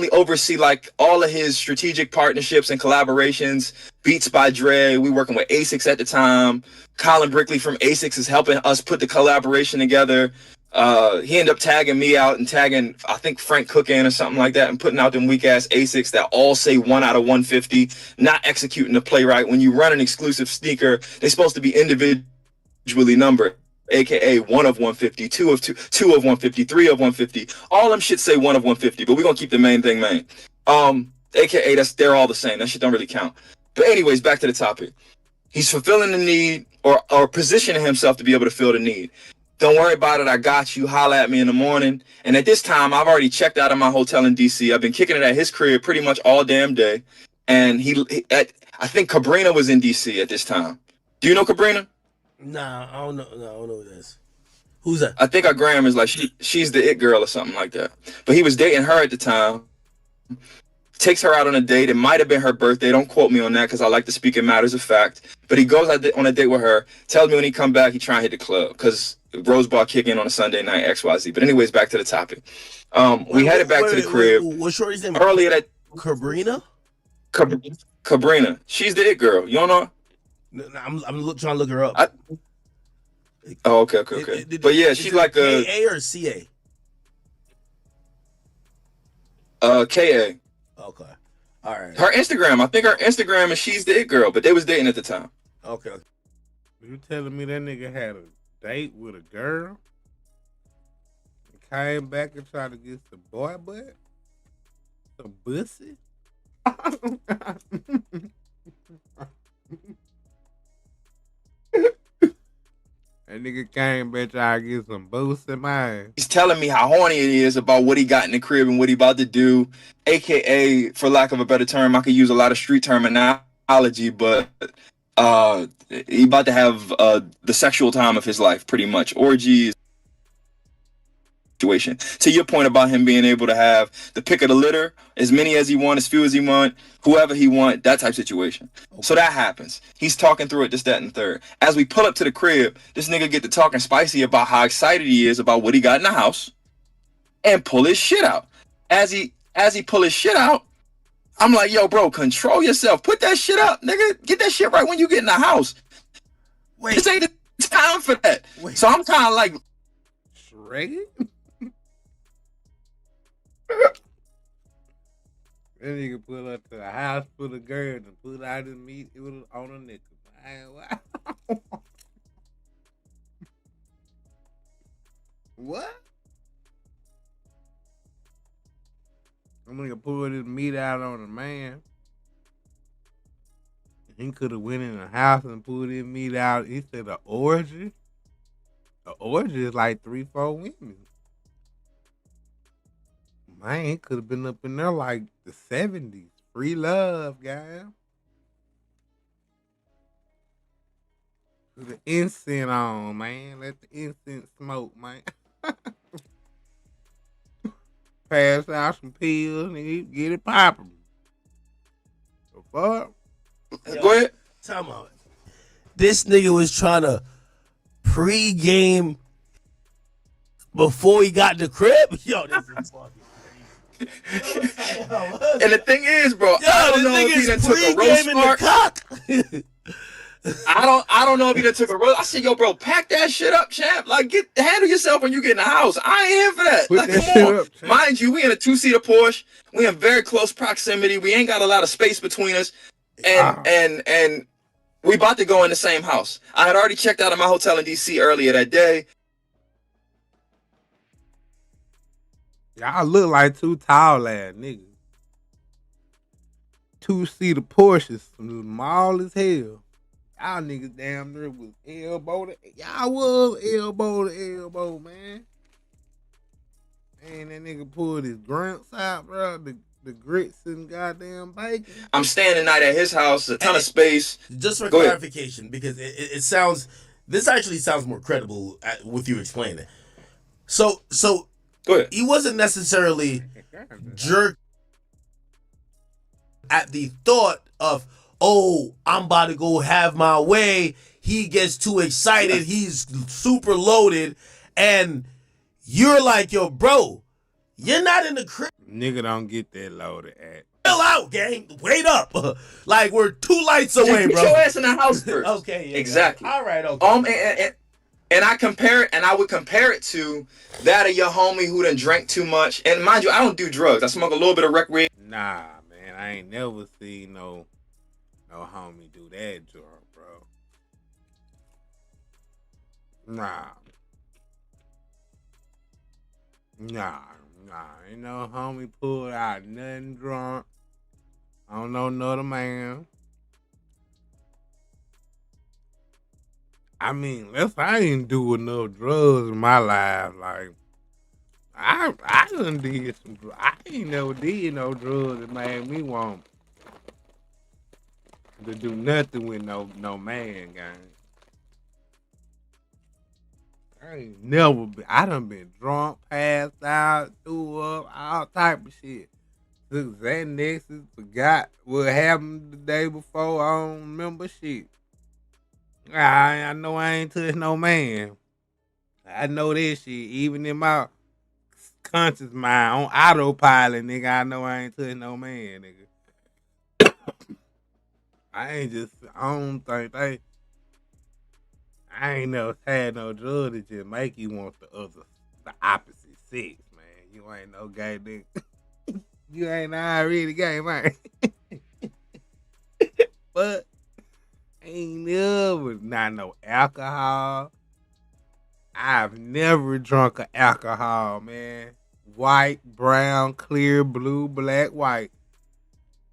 oversee like all of his strategic partnerships and collaborations, Beats by Dre. We working with ASICS at the time. Colin Brickley from ASICS is helping us put the collaboration together. He ended up tagging me out and tagging, I think, Frank Cook in or something like that, and putting out them weak ass ASICs that all say 1 out of 150, not executing the play right. When you run an exclusive sneaker, they're supposed to be individually numbered, aka 1 of 150, 2 of 150, 3 of 150. All them shit say 1 of 150, but we're gonna keep the main thing main. AKA they're all the same. That shit don't really count. But anyways, back to the topic. He's fulfilling the need or positioning himself to be able to fill the need. Don't worry about it. I got you. Holla at me in the morning. And at this time, I've already checked out of my hotel in DC. I've been kicking it at his crib pretty much all damn day. And I think Cabrina was in DC at this time. Do you know Cabrina? Nah, I don't know. No, I don't know who that is. Who's that? I think our Graham is like she's the it girl or something like that. But he was dating her at the time. Takes her out on a date. It might have been her birthday. Don't quote me on that because I like to speak in matters of fact. But he goes out on a date with her. Tells me when he come back, he try and hit the club because Rose Bar kick in on a Sunday night, XYZ. But anyways, back to the topic. We headed back to the crib. What's shorty's name? Earlier that Cabrina? Cabrina. She's the it girl. You don't know her? No, I'm trying to look her up. Okay. But yeah, she's like a KA or CA? KA. Okay. All right. Her Instagram. I think her Instagram is she's the it girl, but they was dating at the time. Okay. You telling me that nigga had a date with a girl? And came back and tried to get some boy butt? Some pussy? That nigga came back trying to get some boost in mine. He's telling me how horny it is about what he got in the crib and what he about to do. AKA, for lack of a better term, I could use a lot of street terminology, but he about to have the sexual time of his life, pretty much. Orgies. Situation. To your point about him being able to have the pick of the litter, as many as he want, as few as he want, whoever he want, that type situation. So that happens. He's talking through it, this, that, and third. As we pull up to the crib, this nigga get to talking spicy about how excited he is about what he got in the house and pull his shit out. As he pull his shit out, I'm like, yo, bro, control yourself. Put that shit up, nigga. Get that shit right when you get in the house. Wait. This ain't the time for that. Wait. So I'm kind of like, Shredded? Then nigga pull up to the house for the girl and put out his meat. It was on a nickel. Man, what? I'm gonna pull his meat out on a man. He could have went in the house and pulled his meat out. He said an orgy. An orgy is like 3-4 women. Man, he could have been up in there like the 70s. Free love, guy. Put the incense on, man. Let the incense smoke, man. Pass out some pills and get it popping. So fuck. Go ahead. Time out. This nigga was trying to pre-game before he got the crib. Yo, this is fucking crazy. And the thing is, bro, I don't know if he done took a roast mark. I don't know if he done took a roast. I said, yo, bro, pack that shit up, champ. Like, handle yourself when you get in the house. I ain't here for that. Put Like, that come shit on. up, champ. Mind you, we in a 2-seater Porsche. We in very close proximity. We ain't got a lot of space between us. And we about to go in the same house. I had already checked out of my hotel in DC earlier that day. Y'all look like two tall ass niggas. 2-seater Porsches, small as hell. Y'all niggas damn near was elbow to y'all was elbow to elbow, man. Man, that nigga pulled his grunts out, bro. The grits and goddamn bacon. I'm staying the night at his house, a ton of space. Just for Go ahead. clarification, because it sounds, this actually sounds more credible with you explaining it. So go ahead. He wasn't necessarily jerked at the thought of, oh, I'm about to go have my way. He gets too excited. He's super loaded. And you're like, yo, bro, you're not in the crib. Nigga don't get that loaded at. Chill out, gang. Wait up. Like, we're 2 lights away, Put bro. your ass in the house first. Okay. Yeah, exactly. All right. Okay. And I compare it, and I would compare it to that of your homie who done drank too much. And mind you, I don't do drugs. I smoke a little bit of recreation. Nah, man, I ain't never seen no homie do that drunk, bro. Nah, ain't no homie pulled out nothing drunk. I don't know another man. I mean, I ain't do enough drugs in my life. Like, I done did some drugs. I ain't never did no drugs that made me want to do nothing with no man, gang. I ain't never been. I done been drunk, passed out, threw up, all type of shit. Took Xanaxes, forgot what happened the day before. I don't remember shit. I know I ain't touched no man. I know this shit. Even in my conscious mind, on autopilot, nigga, I know I ain't touched no man, nigga. I don't think they. I ain't never had no drug that just make you want the opposite sex, man. You ain't no gay nigga. You ain't already gay, man. But ain't never not no alcohol. I've never drunk an alcohol, man. White, brown, clear, blue, black, white.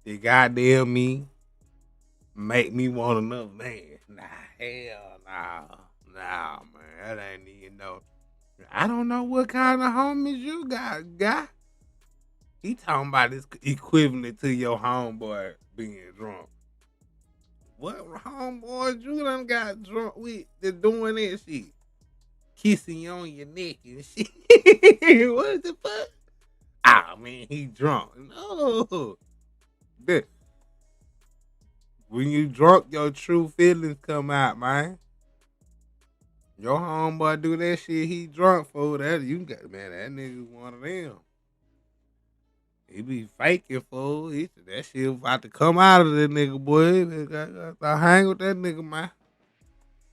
They goddamn me. Make me want another man. Nah, hell nah, man. That ain't even no. I don't know what kind of homies you got. He talking about this equivalent to your homeboy being drunk. What homeboys you done got drunk with that doing that shit? Kissing you on your neck and shit. What the fuck? Ah, man, he drunk. No. When you drunk, your true feelings come out, man. Your homeboy do that shit, he drunk for that. You got, man, that nigga one of them. He be faking, fool. That shit about to come out of that nigga, boy. I hang with that nigga, man.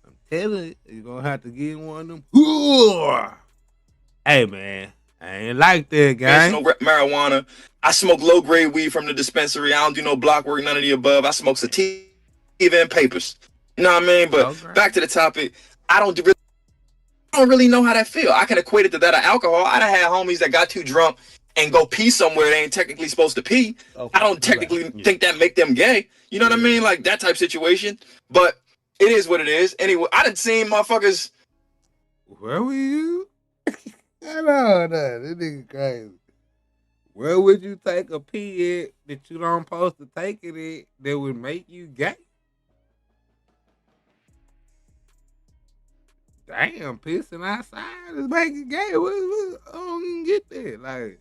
I'm telling you, you gonna have to get one of them. Hey, man, I ain't like that, guy. No marijuana. I smoke low-grade weed from the dispensary. I don't do no block work, none of the above. I smoke sativa and papers. You know what I mean? But back to the topic, I don't really know how that feel. I can equate it to that of alcohol. I done had homies that got too drunk and go pee somewhere they ain't technically supposed to pee. Okay. I don't technically think that make them gay. You know what I mean? Like that type situation. But it is what it is. Anyway, I done seen motherfuckers. Where were you? No, this nigga crazy. Where would you take a pee at that you don't supposed to take it at that would make you gay? Damn, pissing outside is making gay. I don't even get that. Like,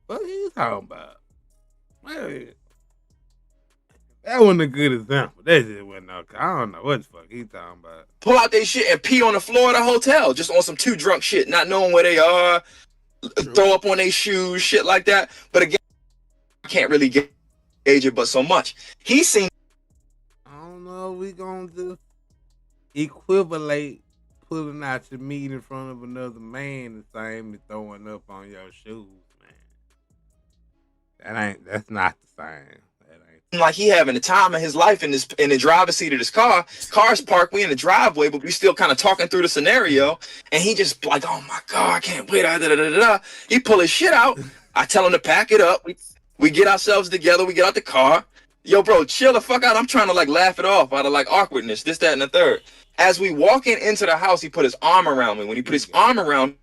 what are you talking about? Man, that wasn't a good example. That just wasn't no. I don't know what the fuck he talking about. Pull out their shit and pee on the floor of the hotel, just on some too drunk shit, not knowing where they are. throw up on their shoes, shit like that. But again, I can't really gauge it, but so much. He seems. I don't know. We gonna just equivalate pulling out your meat in front of another man the same as throwing up on your shoes, man. That's not the same. Like he having the time of his life in the driver's seat of this car. Car's parked, we in the driveway, but we still kind of talking through the scenario. And he just like, oh my God, I can't wait. He pull his shit out. I tell him to pack it up. We get ourselves together. We get out the car. Yo, bro, chill the fuck out. I'm trying to like laugh it off out of like awkwardness, this, that, and the third. As we walking into the house, he put his arm around me. When he put his arm around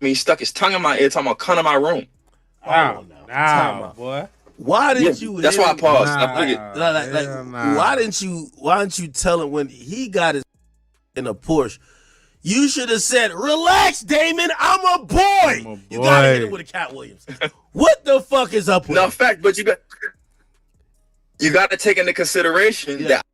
me, he stuck his tongue in my ear, talking about come to my room. Wow, boy. Why didn't you? That's why I paused. I figured. Why didn't you tell him when he got his in a Porsche? You should have said, "Relax, Damon. I'm a boy." You gotta hit him with a Cat Williams. What the fuck is up with? No fact, but you got to take into consideration that,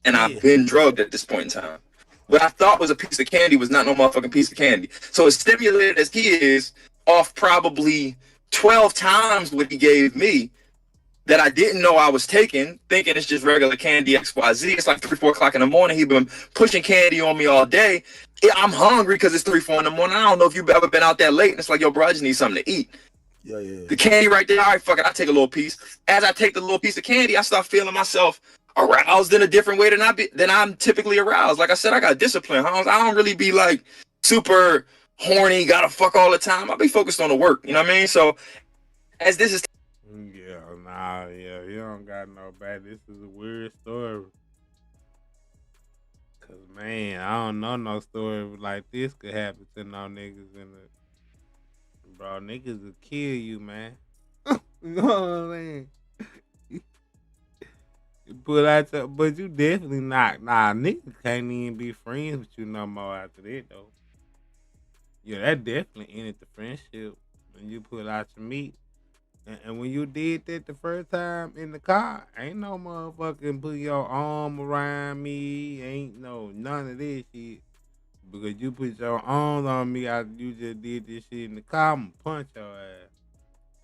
and I've been drugged at this point in time. What I thought was a piece of candy was not no motherfucking piece of candy. So as stimulated as he is, off probably 12 times what he gave me that I didn't know I was taking, thinking it's just regular candy XYZ. It's like 3, 4 o'clock in the morning. He's been pushing candy on me all day. I'm hungry because it's 3, 4 in the morning. I don't know if you've ever been out that late and it's like, yo, bro, I just need something to eat. Yeah. The candy right there, all right, fuck it, I take a little piece. As I take the little piece of candy, I start feeling myself aroused in a different way than I'm typically aroused. Like I said, I got discipline. I don't really be like super horny, gotta fuck all the time. I'll be focused on the work, you know what I mean? So as this is you don't got no bad. This is a weird story. Cause man, I don't know no story like this could happen to no niggas in the bro. Niggas will kill you, man. You know what I'm saying? You put out your, but you definitely not. Nah, niggas can't even be friends with you no more after that though. Yeah, that definitely ended the friendship when you put out your meat. And when you did that the first time in the car, ain't no motherfucking put your arm around me. Ain't none of this shit. Because you put your arms on me after you just did this shit in the car, I'm gonna punch your ass.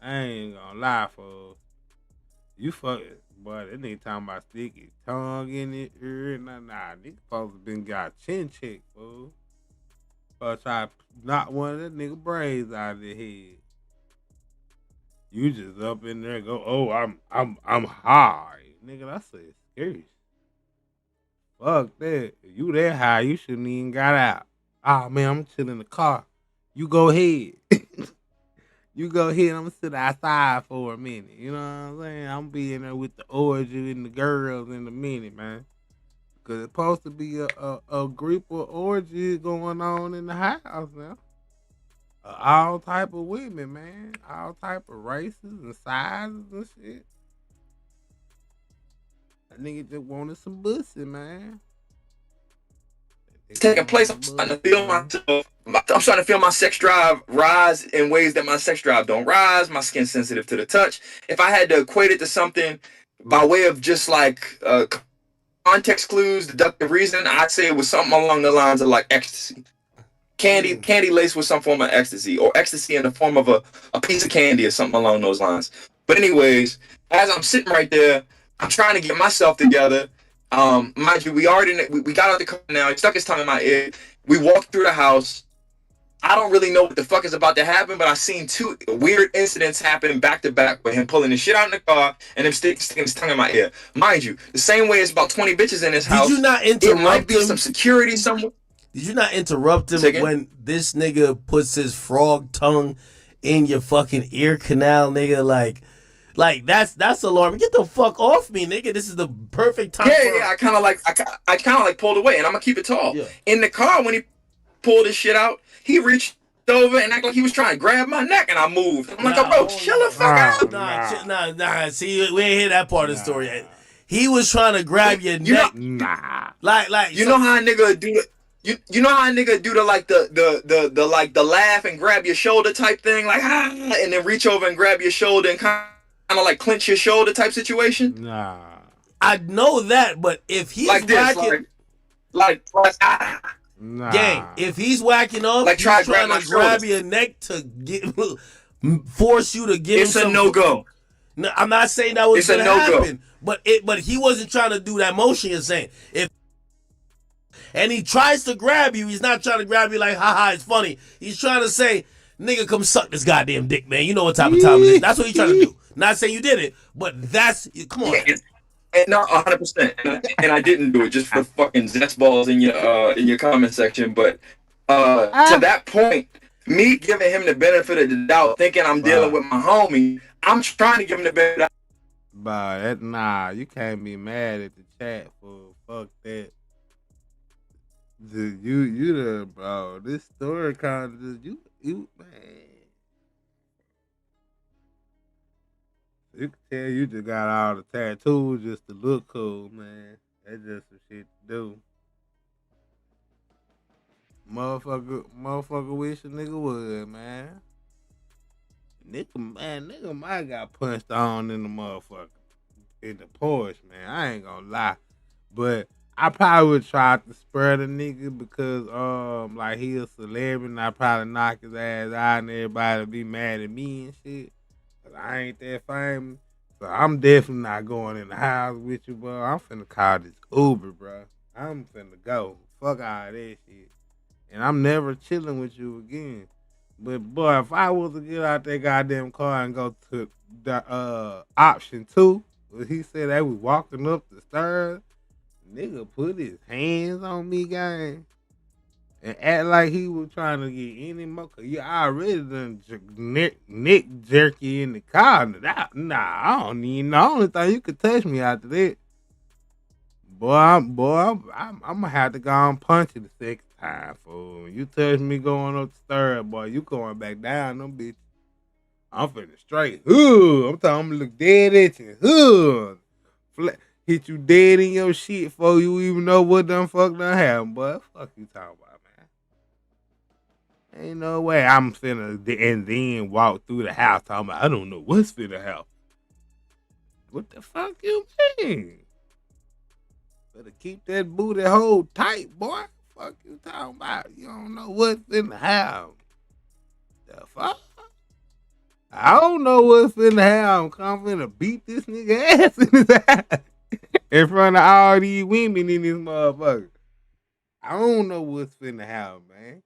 I ain't gonna lie, folks. You fucking, boy, that nigga talking about sticking tongue in his ear. Nah, nigga supposed to been got chin checked, fool. But try to knock one of that nigga braids out of the head. You just up in there go, oh, I'm high. Nigga, that's a excuse. Fuck that. If you that high, you shouldn't even got out. Ah, man, I'm chilling in the car. You go ahead. You go ahead, I'm gonna sit outside for a minute. You know what I'm saying? I'm be in there with the orgy and the girls in a minute, man. Cause it's supposed to be a group of orgies going on in the house now. All type of women, man. All type of races and sizes and shit. That nigga just wanted some pussy, man. Taking place, I'm starting to feel myself. I'm starting to feel my sex drive rise in ways that my sex drive don't rise. My skin's sensitive to the touch. If I had to equate it to something by way of just like context clues, deductive reasoning, I'd say it was something along the lines of like ecstasy. Candy laced with some form of ecstasy, or ecstasy in the form of a piece of candy or something along those lines. But anyways, as I'm sitting right there, I'm trying to get myself together. Mind you, we got out the car now. He stuck his tongue in my ear. We walked through the house. I don't really know what the fuck is about to happen, but I seen 2 weird incidents happen back to back with him pulling his shit out in the car and him sticking his tongue in my ear. Mind you, the same way it's about 20 bitches in this house. Did you not interrupt It might be him? some security somewhere. Did you not interrupt him when this nigga puts his frog tongue in your fucking ear canal, nigga? Like that's alarming. Get the fuck off me, nigga. This is the perfect time. Yeah. I kind of like pulled away, and I'm gonna keep it tall. Yeah. In the car when he pulled his shit out, he reached over and acted like he was trying to grab my neck, and I moved. I'm like, bro, chill the fuck out. Nah. See, we ain't hear that part of the story yet. He was trying to grab your neck. Like you know how a nigga do it. You know how a nigga do the like the laugh and grab your shoulder type thing, like and then reach over and grab your shoulder and kind of like clench your shoulder type situation. I know that, but if he's like this, whacking, like Nah. Gang, if he's whacking off, Like, he's try to trying grab to my grab shoulders. your neck to force you to give It's him a some. no-go. No, I'm not saying that was It's a gonna no-go. happen, but he wasn't trying to do that motion you're saying. And he tries to grab you, he's not trying to grab you like, haha, it's funny. He's trying to say, nigga, come suck this goddamn dick, man. You know what type of time it is. That's what he's trying to do. Not saying you did it, but come on. Yeah, and not 100%. And I didn't do it just for fucking zest balls in your comment section. But to that point, me giving him the benefit of the doubt, thinking I'm dealing with my homie, I'm trying to give him the benefit of the doubt. Nah, you can't be mad at the chat for fuck that. You bro. This story kind of just you man. You can tell you just got all the tattoos just to look cool, man. That's just some shit to do. Motherfucker wish a nigga would, man. Nigga might got punched on in the motherfucker. In the Porsche, man. I ain't gonna lie. But I probably would try to spur the nigga because like he a celebrity and I probably knock his ass out and everybody be mad at me and shit. Cause I ain't that famous. So I'm definitely not going in the house with you, bro. I'm finna call this Uber, bro. I'm finna go. Fuck all that shit. And I'm never chilling with you again. But boy, if I was to get out that goddamn car and go to the option 2, where he said they was walking up the stairs, nigga put his hands on me, gang, and act like he was trying to get any more. Cause you already done neck jerky in the car. Nah, I don't even know. The only thing you could touch me after that. Boy, I'm gonna have to go and punch you the second time, fool. You touch me going up the stairs, boy, you going back down, them bitch. I'm finna straight. I'm gonna look dead at you. Hit you dead in your shit before you even know what done fuck done happened, boy. Fuck you talking about, man. Ain't no way I'm finna and then walk through the house talking about I don't know what's finna happen. What the fuck you mean? Better keep that booty hole tight, boy. Fuck you talking about? You don't know what's finna happen. The fuck? I don't know what's finna happen. I'm finna beat this nigga ass in his ass in front of all these women in this motherfucker. I don't know what's finna happen, man.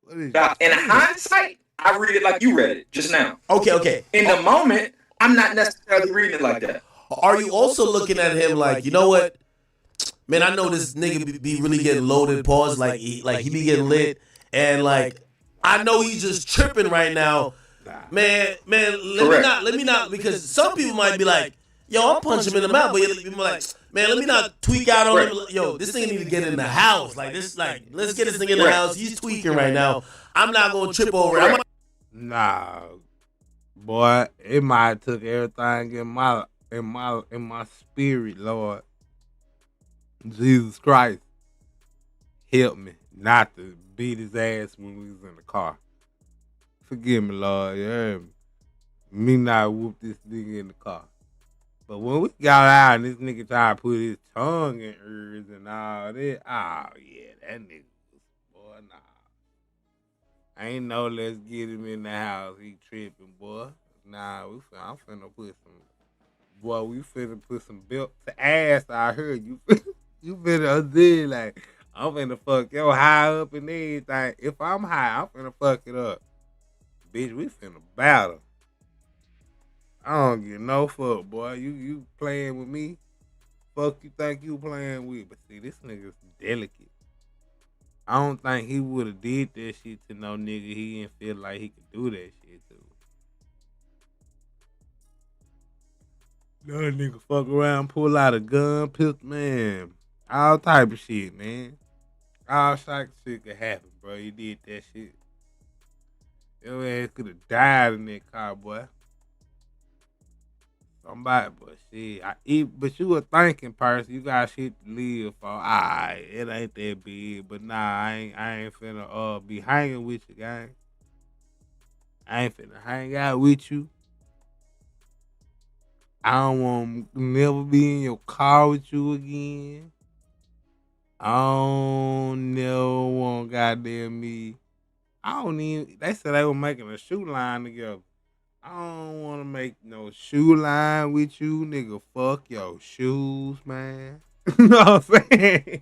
What is Now, in hindsight, I read it like you read it just now. Okay. In the moment, I'm not necessarily reading it like that. Are you also looking at him like, you know what? Man, I know this nigga be really getting loaded, pause, like he be getting lit, and like I know he's just tripping right now. Man, let me not, because some people might be like, yo, I'll punch him in the mouth, but you're like, man, let me not tweak out on him. Yo, this nigga need to get in the house. Let's get this nigga in the house. He's tweaking right now. I'm not gonna trip over it. Nah, boy, it might have took everything in my spirit, Lord. Jesus Christ, help me not to beat his ass when we was in the car. Forgive me, Lord. You heard me? Me not whoop this nigga in the car. But when we got out and this nigga tried to put his tongue in hers and all that, oh yeah, that nigga was, boy, nah. Ain't no let's get him in the house. He tripping, boy. Nah, I'm finna put some, boy, we finna put some belt to ass. I heard you. You finna do like, I'm finna fuck your high up and everything. If I'm high, I'm finna fuck it up. Bitch, we finna battle. I don't get no fuck, boy. You playing with me? Fuck you think you playing with? But see, this nigga's delicate. I don't think he would have did that shit to no nigga he didn't feel like he could do that shit to. No nigga fuck around, pull out a gun, pistol, man. All type of shit, man. All type of shit could happen, bro. You did that shit. Your ass could have died in that car, boy. Somebody, but shit. But you a thinking person. You got shit to live for. Alright, it ain't that big. But nah, I ain't finna be hanging with you, gang. I ain't finna hang out with you. I don't want to never be in your car with you again. I don't never want goddamn me. I don't even. They said they were making a shoe line together. I don't want to make no shoe line with you, nigga. Fuck your shoes, man. You know what I'm saying?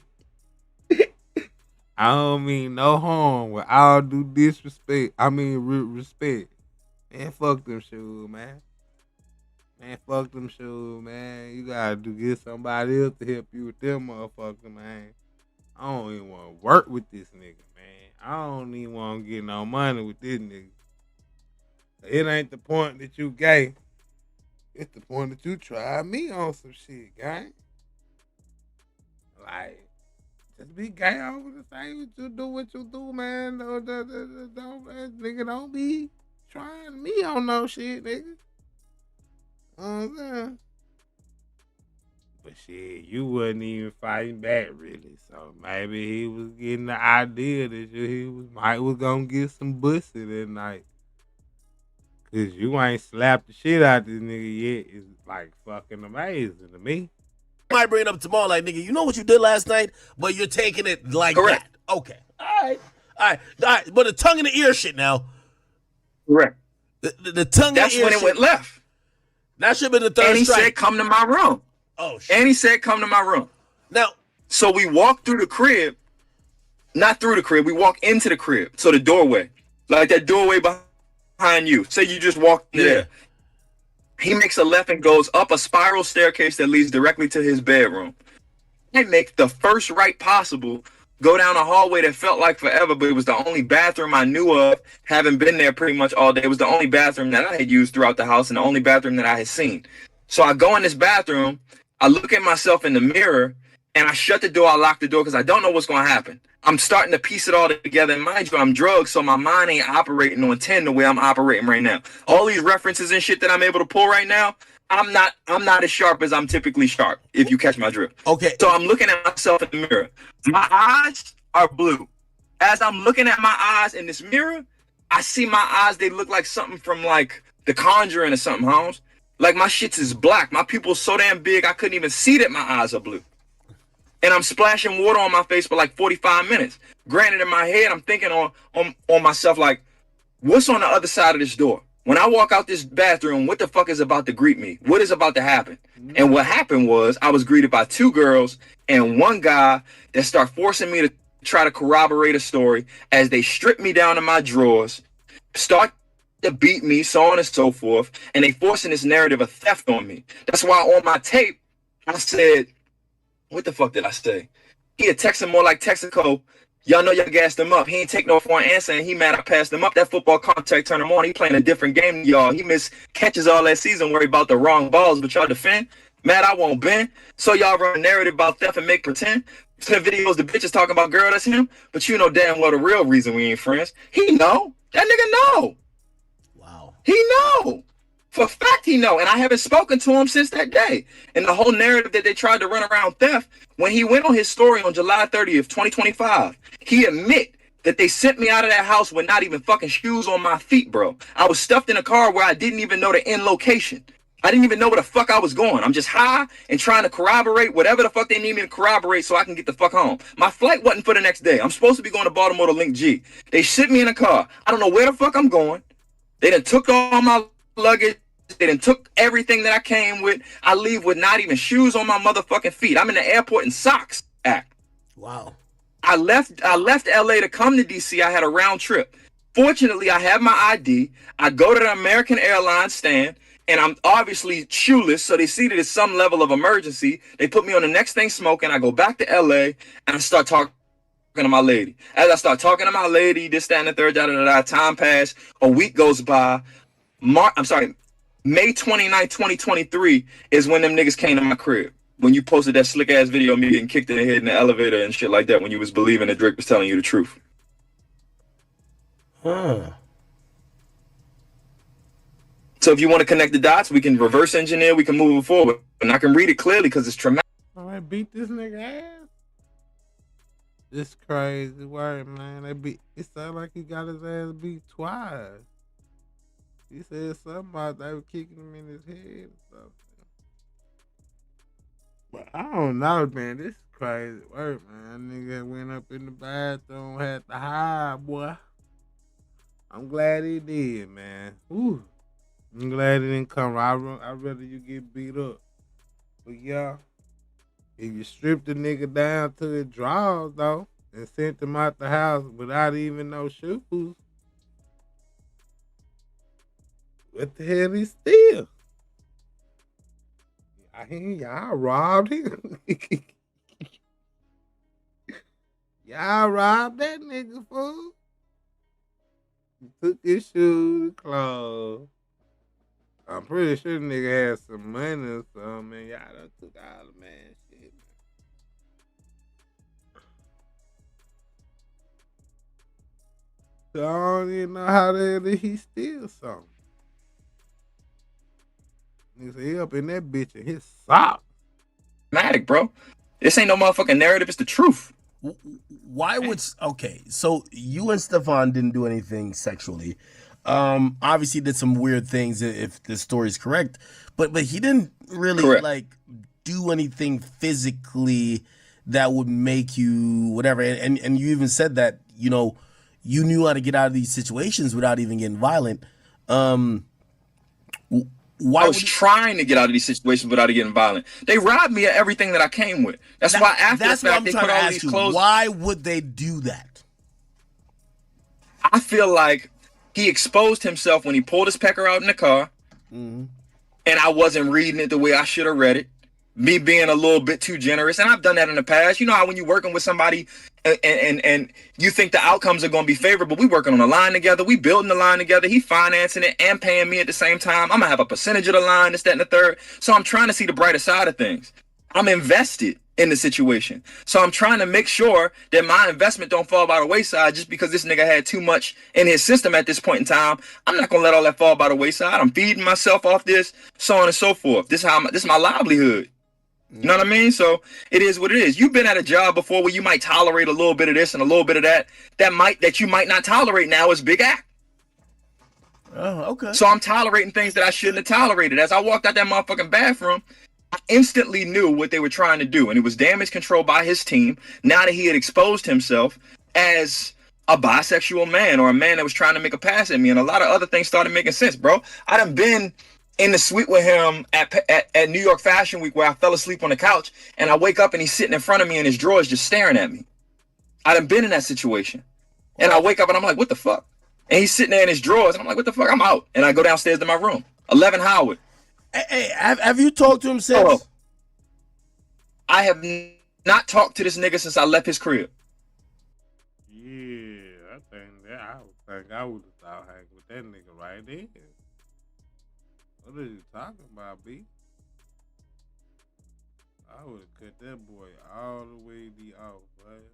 I don't mean no harm. With all due disrespect, I mean respect. Man, fuck them shoes, man. Man, fuck them shoes, man. You gotta get somebody else to help you with them motherfuckers, man. I don't even want to work with this nigga, man. I don't even want to get no money with this nigga. It ain't the point that you gay. It's the point that you try me on some shit, gang. Like, just be gay over the thing what you do, man. Don't, nigga, don't be trying me on no shit, nigga. You know what I'm saying? But shit, you wasn't even fighting back, really. So maybe he was getting the idea that he was gonna get some pussy that night. Cause you ain't slapped the shit out this nigga yet. It's like fucking amazing to me. Might bring it up tomorrow, like, nigga, you know what you did last night, but you're taking it like Correct. that. Okay. All right. But the tongue in the ear shit now. Correct. The tongue in the ear That's when it shit. went left. That should have been the third And he strike. said, come to my room. Oh, shit. And he said, come to my room. Now. So we walked through the crib. Not through the crib. We walk into the crib. So the doorway. Like that doorway behind you. Say you just walked in there. He makes a left and goes up a spiral staircase that leads directly to his bedroom. I make the first right possible, go down a hallway that felt like forever, but it was the only bathroom I knew of, having been there pretty much all day. It was the only bathroom that I had used throughout the house and the only bathroom that I had seen. So I go in this bathroom, I look at myself in the mirror, and I shut the door, I lock the door because I don't know what's going to happen. I'm starting to piece it all together. And mind you, I'm drugged, so my mind ain't operating on 10 the way I'm operating right now. All these references and shit that I'm able to pull right now, I'm not as sharp as I'm typically sharp, if you catch my drift. Okay. So I'm looking at myself in the mirror. My eyes are blue. As I'm looking at my eyes in this mirror, I see my eyes, they look like something from like The Conjuring or something, Holmes. Like my shits is black. My pupils so damn big, I couldn't even see that my eyes are blue. And I'm splashing water on my face for like 45 minutes. Granted, in my head, I'm thinking on myself like, what's on the other side of this door? When I walk out this bathroom, what the fuck is about to greet me? What is about to happen? And what happened was I was greeted by two girls and one guy that start forcing me to try to corroborate a story as they strip me down to my drawers, start to beat me, so on and so forth. And they forcing this narrative of theft on me. That's why on my tape, I said, what the fuck did I say? He had texted more like Texaco. Y'all know y'all gassed him up. He ain't take no for an answer, and he mad I passed him up. That football contact turned him on. He playing a different game than y'all. He missed catches all that season, worried about the wrong balls, but y'all defend. Mad I won't bend. So y'all run a narrative about theft and make pretend. Send videos the bitches talking about girl, that's him. But you know damn well the real reason we ain't friends. He know. That nigga know. Wow. He know. For a fact he know, and I haven't spoken to him since that day. And the whole narrative that they tried to run around theft, when he went on his story on July 30th, 2025, he admit that they sent me out of that house with not even fucking shoes on my feet, bro. I was stuffed in a car where I didn't even know the end location. I didn't even know where the fuck I was going. I'm just high and trying to corroborate whatever the fuck they need me to corroborate so I can get the fuck home. My flight wasn't for the next day. I'm supposed to be going to Baltimore to Link G. They sent me in a car. I don't know where the fuck I'm going. They done took all my luggage. They done took everything that I came with. I leave with not even shoes on my motherfucking feet. I'm in the airport in socks. Wow. I left LA to come to DC. I had a round trip. Fortunately, I have my ID. I go to the American Airlines stand, and I'm obviously shoeless, so they see that it's some level of emergency. They put me on the next thing smoking. I go back to LA, and I start talking to my lady. As I start talking to my lady, this, that, and the third, time passed. A week goes by. May 29th, 2023 is when them niggas came to my crib. When you posted that slick ass video of me getting kicked in the head in the elevator and shit like that, when you was believing that Drake was telling you the truth. Huh. So if you want to connect the dots, we can reverse engineer, we can move it forward. And I can read it clearly because it's traumatic. All right, beat this nigga ass. This crazy word, man. It sounded like he got his ass beat twice. He said something about they were kicking him in his head or something. But I don't know, man. This is crazy work, man. Nigga went up in the bathroom, had to hide, boy. I'm glad he did, man. Ooh. I'm glad he didn't come. I'd rather you get beat up. But yeah, if you strip the nigga down to his drawers, though, and sent him out the house without even no shoes, what the hell he steal? Y'all robbed him. Y'all robbed that nigga, fool. Took his shoes and clothes. I'm pretty sure the nigga had some money or something, man. Y'all done took all the man shit. So I don't even know how the hell did he steal something. Nigga said he up in that bitch in his sock. Dramatic, bro. This ain't no motherfucking narrative. It's the truth. Why would okay? So you and Stefan didn't do anything sexually. Obviously did some weird things if the story is correct, but he didn't really like do anything physically that would make you whatever. And you even said that you knew how to get out of these situations without even getting violent. I was trying to get out of these situations without getting violent. They robbed me of everything that I came with. That's why after the fact they put all these clothes. Why would they do that? I feel like he exposed himself when he pulled his pecker out in the car, and I wasn't reading it the way I should have read it. Me being a little bit too generous, and I've done that in the past. You know how when you're working with somebody and you think the outcomes are going to be favorable, we working on a line together, we building the line together, he financing it and paying me at the same time. I'm going to have a percentage of the line, this, that, and the third. So I'm trying to see the brighter side of things. I'm invested in the situation. So I'm trying to make sure that my investment don't fall by the wayside just because this nigga had too much in his system at this point in time. I'm not going to let all that fall by the wayside. I'm feeding myself off this, so on and so forth. This is my livelihood. You know what I mean? So it is what it is. You've been at a job before where you might tolerate a little bit of this and a little bit of that. That you might not tolerate now is Big Act. Oh, okay. So I'm tolerating things that I shouldn't have tolerated. As I walked out that motherfucking bathroom, I instantly knew what they were trying to do. And it was damage control by his team. Now that he had exposed himself as a bisexual man or a man that was trying to make a pass at me. And a lot of other things started making sense, bro. I done been in the suite with him at New York Fashion Week where I fell asleep on the couch and I wake up and he's sitting in front of me in his drawers just staring at me. I done been in that situation. And I wake up and I'm like, what the fuck? And he's sitting there in his drawers and I'm like, what the fuck? I'm out. And I go downstairs to my room. 11 Howard. Hey, have you talked to him since? I have not talked to this nigga since I left his crib. Yeah, I think I would have thought hanging with that nigga right there. What are you talking about, B? I would have cut that boy all the way off, right?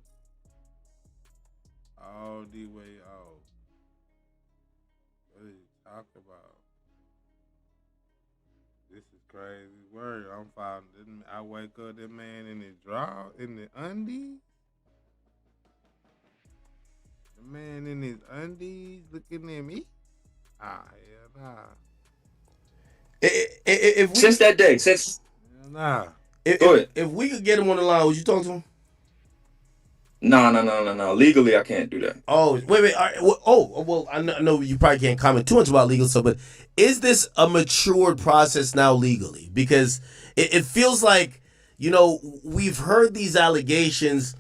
All the way off. What are you talking about? This is crazy word. I'm finding. I wake up that man in his drawers, in the undies. The man in his undies looking at me. Ah, hell nah. Since that day, nah. If we could get him on the line, would you talk to him? No. Legally, I can't do that. Oh, wait. All right. Well, I know you probably can't comment too much about legal stuff, but is this a matured process now legally? Because it feels like, we've heard these allegations.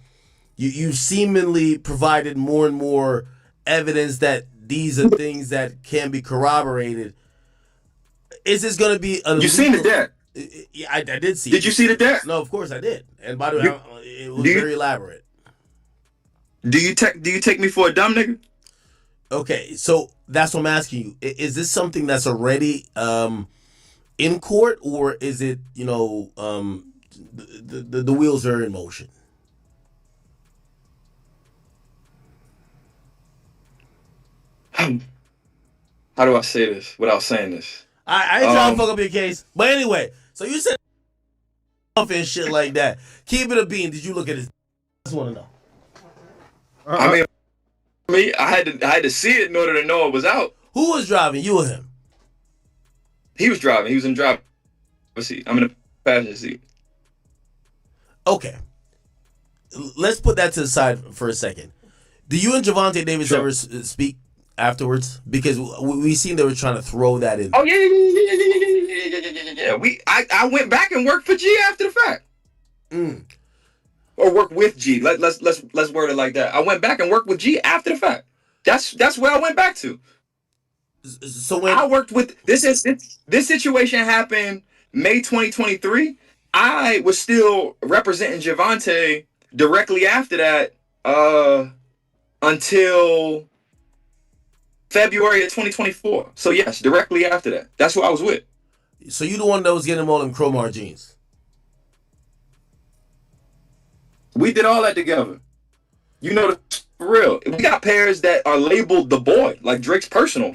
You seemingly provided more and more evidence that these are things that can be corroborated. Is this going to be a You seen the deck? Yeah, I did see it. Did you see the deck? No, of course I did. And by the way, it was very elaborate. Do you take me for a dumb nigga? Okay, so that's what I'm asking you. Is this something that's already in court, or is it, the wheels are in motion? How do I say this without saying this? I ain't trying to fuck up your case. But anyway, so you said and shit like that. Keep it a bean. Did you look at his? I just want to know. I had to see it in order to know it was out. Who was driving? You or him? He was driving. He was in the driver's seat. I'm in the passenger seat. Okay. Let's put that to the side for a second. Do you and Javante Davis ever speak afterwards? Because we seen they were trying to throw that in. Oh yeah. I went back and worked for G after the fact. Or work with G. Let's word it like that. I went back and worked with G after the fact. That's where I went back to. So when I worked with this situation happened May 2023. I was still representing Javante directly after that until February of 2024. So yes, directly after that. That's who I was with. So you the one that was getting them all in Cromar jeans. We did all that together. You know, for real. We got pairs that are labeled the boy, like Drake's personal.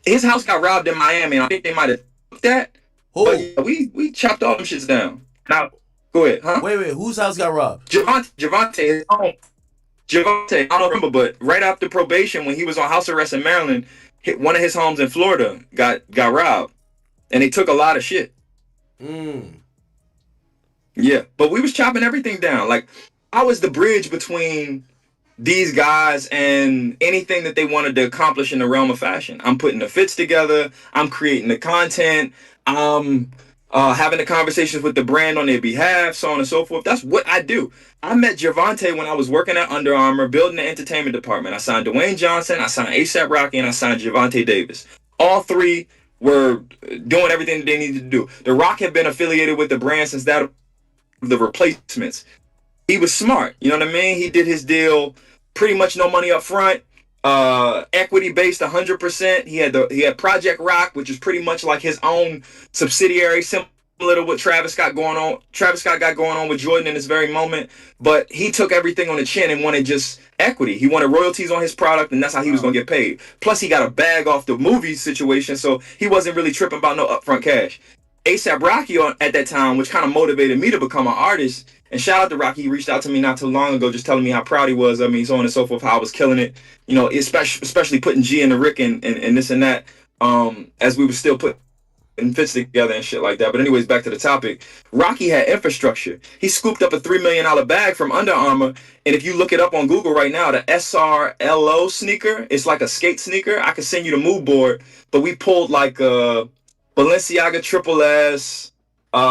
His house got robbed in Miami, and I think they might have took that. But yeah, we chopped all them shits down. Now, go ahead, huh? Wait, whose house got robbed? Javante, I don't remember, but right after probation, when he was on house arrest in Maryland, one of his homes in Florida got robbed, and they took a lot of shit. Yeah, but we was chopping everything down. Like, I was the bridge between these guys and anything that they wanted to accomplish in the realm of fashion. I'm putting the fits together. I'm creating the content. I'm having the conversations with the brand on their behalf, so on and so forth. That's what I do. I met Javante when I was working at Under Armour, building the entertainment department. I signed Dwayne Johnson, I signed ASAP Rocky, and I signed Javante Davis. All three were doing everything that they needed to do. The Rock had been affiliated with the brand since that of the Replacements. He was smart, you know what I mean? He did his deal, pretty much no money up front, equity based 100%. He had Project Rock, which is pretty much like his own subsidiary, similar to what Travis Scott got going on with Jordan in this very moment. But he took everything on the chin and wanted just equity. He wanted royalties on his product, and that's how he was gonna get paid. Plus, he got a bag off the movie situation, so he wasn't really tripping about no upfront cash. ASAP Rocky at that time, which kind of motivated me to become an artist. And shout out to Rocky. He reached out to me not too long ago, just telling me how proud he was of me, so on and so forth, how I was killing it. You know, especially putting G in the Rick and this and that, as we were still putting fits together and shit like that. But anyways, back to the topic. Rocky had infrastructure. He scooped up a $3 million bag from Under Armour. And if you look it up on Google right now, the SRLO sneaker, it's like a skate sneaker. I could send you the mood board, but we pulled like Balenciaga Triple S,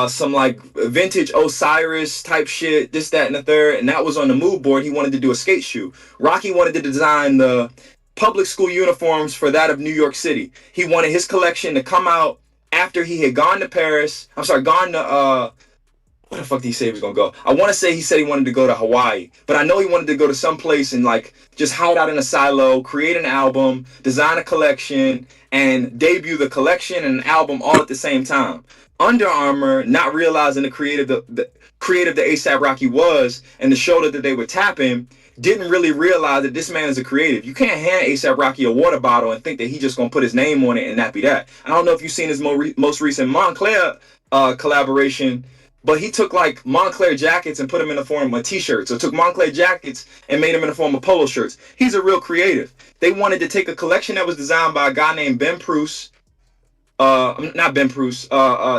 some like vintage Osiris type shit, this, that, and the third, and that was on the mood board. He wanted to do a skate shoe. Rocky wanted to design the public school uniforms for that of New York City. He wanted his collection to come out after he had gone to Paris. Gone to where the fuck did he say he was gonna go? I want to say he said he wanted to go to Hawaii, but I know he wanted to go to some place and like just hide out in a silo, create an album, design a collection, and debut the collection and an album all at the same time. Under Armour, not realizing the creative that ASAP Rocky was and the shoulder that they were tapping, didn't really realize that this man is a creative. You can't hand ASAP Rocky a water bottle and think that he's just gonna put his name on it and that be that. I don't know if you've seen his most recent Montclair collaboration, but he took like Montclair jackets and put them in the form of t-shirts. So took Montclair jackets and made them in the form of polo shirts. He's a real creative. They wanted to take a collection that was designed by a guy named Ben Pruce. Not Ben Pruce,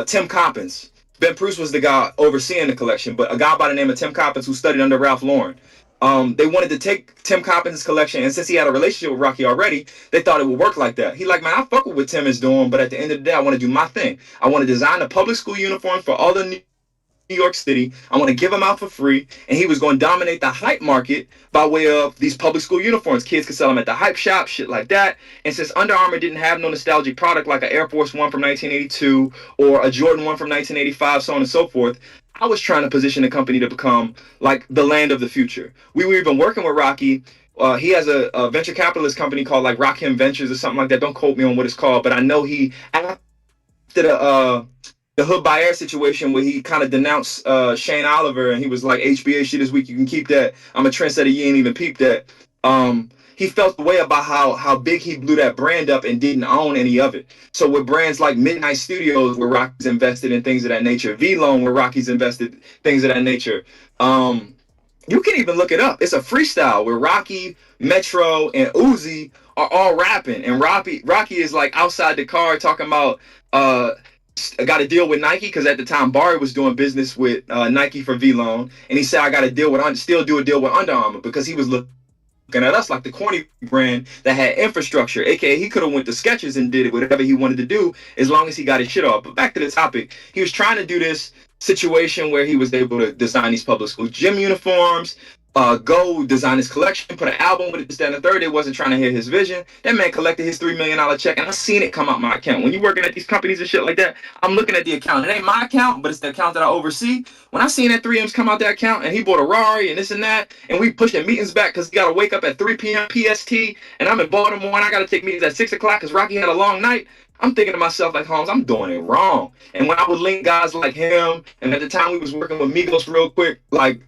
Tim Coppins. Ben Pruce was the guy overseeing the collection, but a guy by the name of Tim Coppins who studied under Ralph Lauren. They wanted to take Tim Coppins' collection, and since he had a relationship with Rocky already, they thought it would work like that. He like, man, I fuck with what Tim is doing, but at the end of the day, I want to do my thing. I want to design the public school uniforms for all the New York City. I want to give them out for free, and he was going to dominate the hype market by way of these public school uniforms. Kids could sell them at the hype shop, shit like that. And since Under Armour didn't have no nostalgic product like an Air Force One from 1982 or a Jordan One from 1985, so on and so forth, I was trying to position the company to become like the land of the future. We were even working with Rocky. He has a venture capitalist company called like Rock Him Ventures or something like that. Don't quote me on what it's called, but I know he, after the Hood by Air situation where he kind of denounced Shane Oliver and he was like, HBA shit this week, you can keep that. I'm a trendsetter, you ain't even peep that. He felt the way about how big he blew that brand up and didn't own any of it. So with brands like Midnight Studios, where Rocky's invested in things of that nature, V-Loan, where Rocky's invested things of that nature, you can even look it up. It's a freestyle where Rocky, Metro, and Uzi are all rapping, and Rocky is like outside the car talking about got a deal with Nike because at the time Barry was doing business with Nike for V-Loan, and he said I got a deal with still do a deal with Under Armour because he was looking at us like the corny brand that had infrastructure, aka he could have went to Skechers and did it whatever he wanted to do as long as he got his shit off. But back to the topic, he was trying to do this situation where he was able to design these public school gym uniforms, go design his collection, put an album with it, this, that, and the third. They wasn't trying to hear his vision. That man collected his $3 million check, and I seen it come out my account. When you're working at these companies and shit like that, I'm looking at the account. It ain't my account, but it's the account that I oversee. When I seen that 3M's come out that account, and he bought a Rari and this and that, and we pushing meetings back because he got to wake up at 3 p.m. PST, and I'm in Baltimore, and I got to take meetings at 6 o'clock because Rocky had a long night. I'm thinking to myself, like, Holmes, I'm doing it wrong. And when I would link guys like him, and at the time we was working with Migos real quick, like,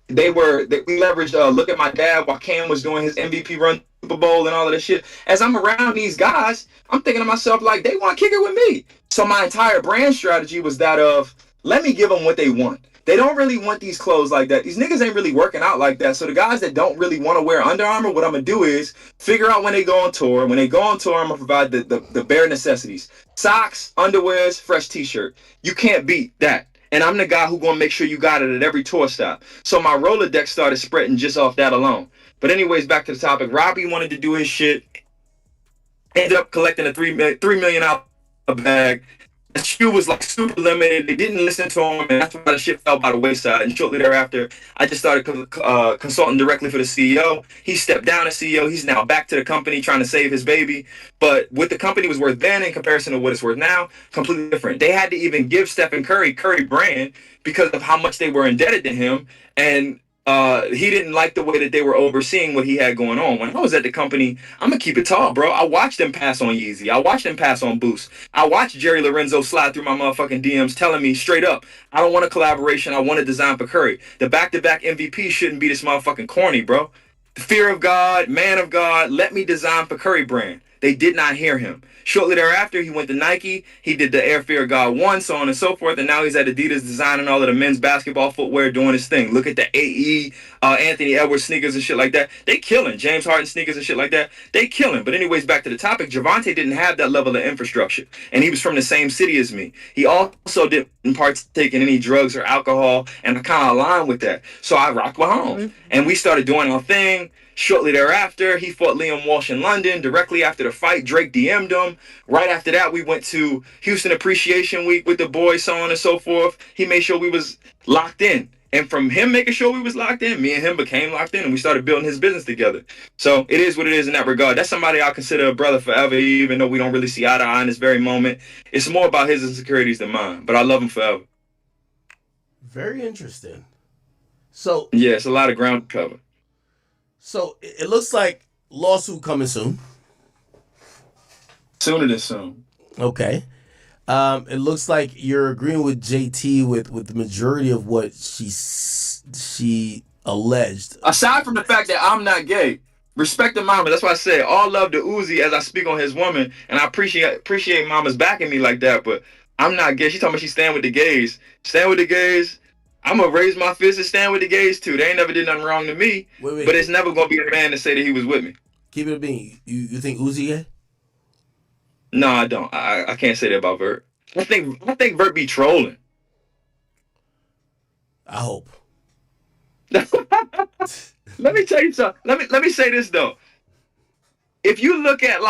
we leveraged Look at My Dad while Cam was doing his MVP run Super Bowl and all of this shit. As I'm around these guys, I'm thinking to myself, like, they want to kick it with me. So my entire brand strategy was that of, let me give them what they want. They don't really want these clothes like that. These niggas ain't really working out like that. So the guys that don't really want to wear Under Armour, what I'm going to do is figure out when they go on tour. When they go on tour, I'm going to provide the bare necessities. Socks, underwears, fresh t-shirt. You can't beat that. And I'm the guy who going to make sure you got it at every tour stop. So my Rolodex started spreading just off that alone. But anyways, back to the topic. Robbie wanted to do his shit. Ended up collecting a $3 million bag. The shoe was like super limited. They didn't listen to him, and that's why the shit fell by the wayside. And shortly thereafter, I just started consulting directly for the CEO. He stepped down as CEO. He's now back to the company trying to save his baby. But what the company was worth then in comparison to what it's worth now, completely different. They had to even give Stephen Curry brand because of how much they were indebted to him. And he didn't like the way that they were overseeing what he had going on. When I was at the company, I'm gonna keep it tall, bro. I watched them pass on Yeezy. I watched them pass on Boost. I watched Jerry Lorenzo slide through my motherfucking DMs telling me straight up, I don't want a collaboration. I want a design for Curry. The back-to-back MVP shouldn't be this motherfucking corny, bro. The fear of God, man of God, let me design for Curry brand. They did not hear him. Shortly thereafter, he went to Nike. He did the Air Fear God 1, so on and so forth. And now he's at Adidas designing all of the men's basketball footwear, doing his thing. Look at the AE, Anthony Edwards sneakers and shit like that. They killing. James Harden sneakers and shit like that. They killing. But anyways, back to the topic. Javante didn't have that level of infrastructure. And he was from the same city as me. He also didn't partake in any drugs or alcohol. And I kind of aligned with that. So I rocked with Holmes. And we started doing our thing. Shortly thereafter, he fought Liam Walsh in London. Directly after the fight, Drake DM'd him. Right after that, we went to Houston Appreciation Week with the boys, so on and so forth. He made sure we was locked in. And from him making sure we was locked in, me and him became locked in, and we started building his business together. So it is what it is in that regard. That's somebody I consider a brother forever, even though we don't really see eye to eye in this very moment. It's more about his insecurities than mine, but I love him forever. Very interesting. So yeah, it's a lot of ground to cover. So it looks like lawsuit coming soon. Sooner than soon. Okay. It looks like you're agreeing with JT with the majority of what she alleged. Aside from the fact that I'm not gay, respect the mama. That's why I say all love to Uzi as I speak on his woman, and I appreciate mama's backing me like that. But I'm not gay. She talking about she stand with the gays. Stand with the gays. I'm gonna raise my fist and stand with the gays too. They ain't never did nothing wrong to me. Wait. But it's never gonna be a man to say that he was with me. Keep it a bean. You think Uzi gay? No, I don't. I can't say that about Vert. I think Vert be trolling. I hope. Let me tell you something. Let me say this though. If you look at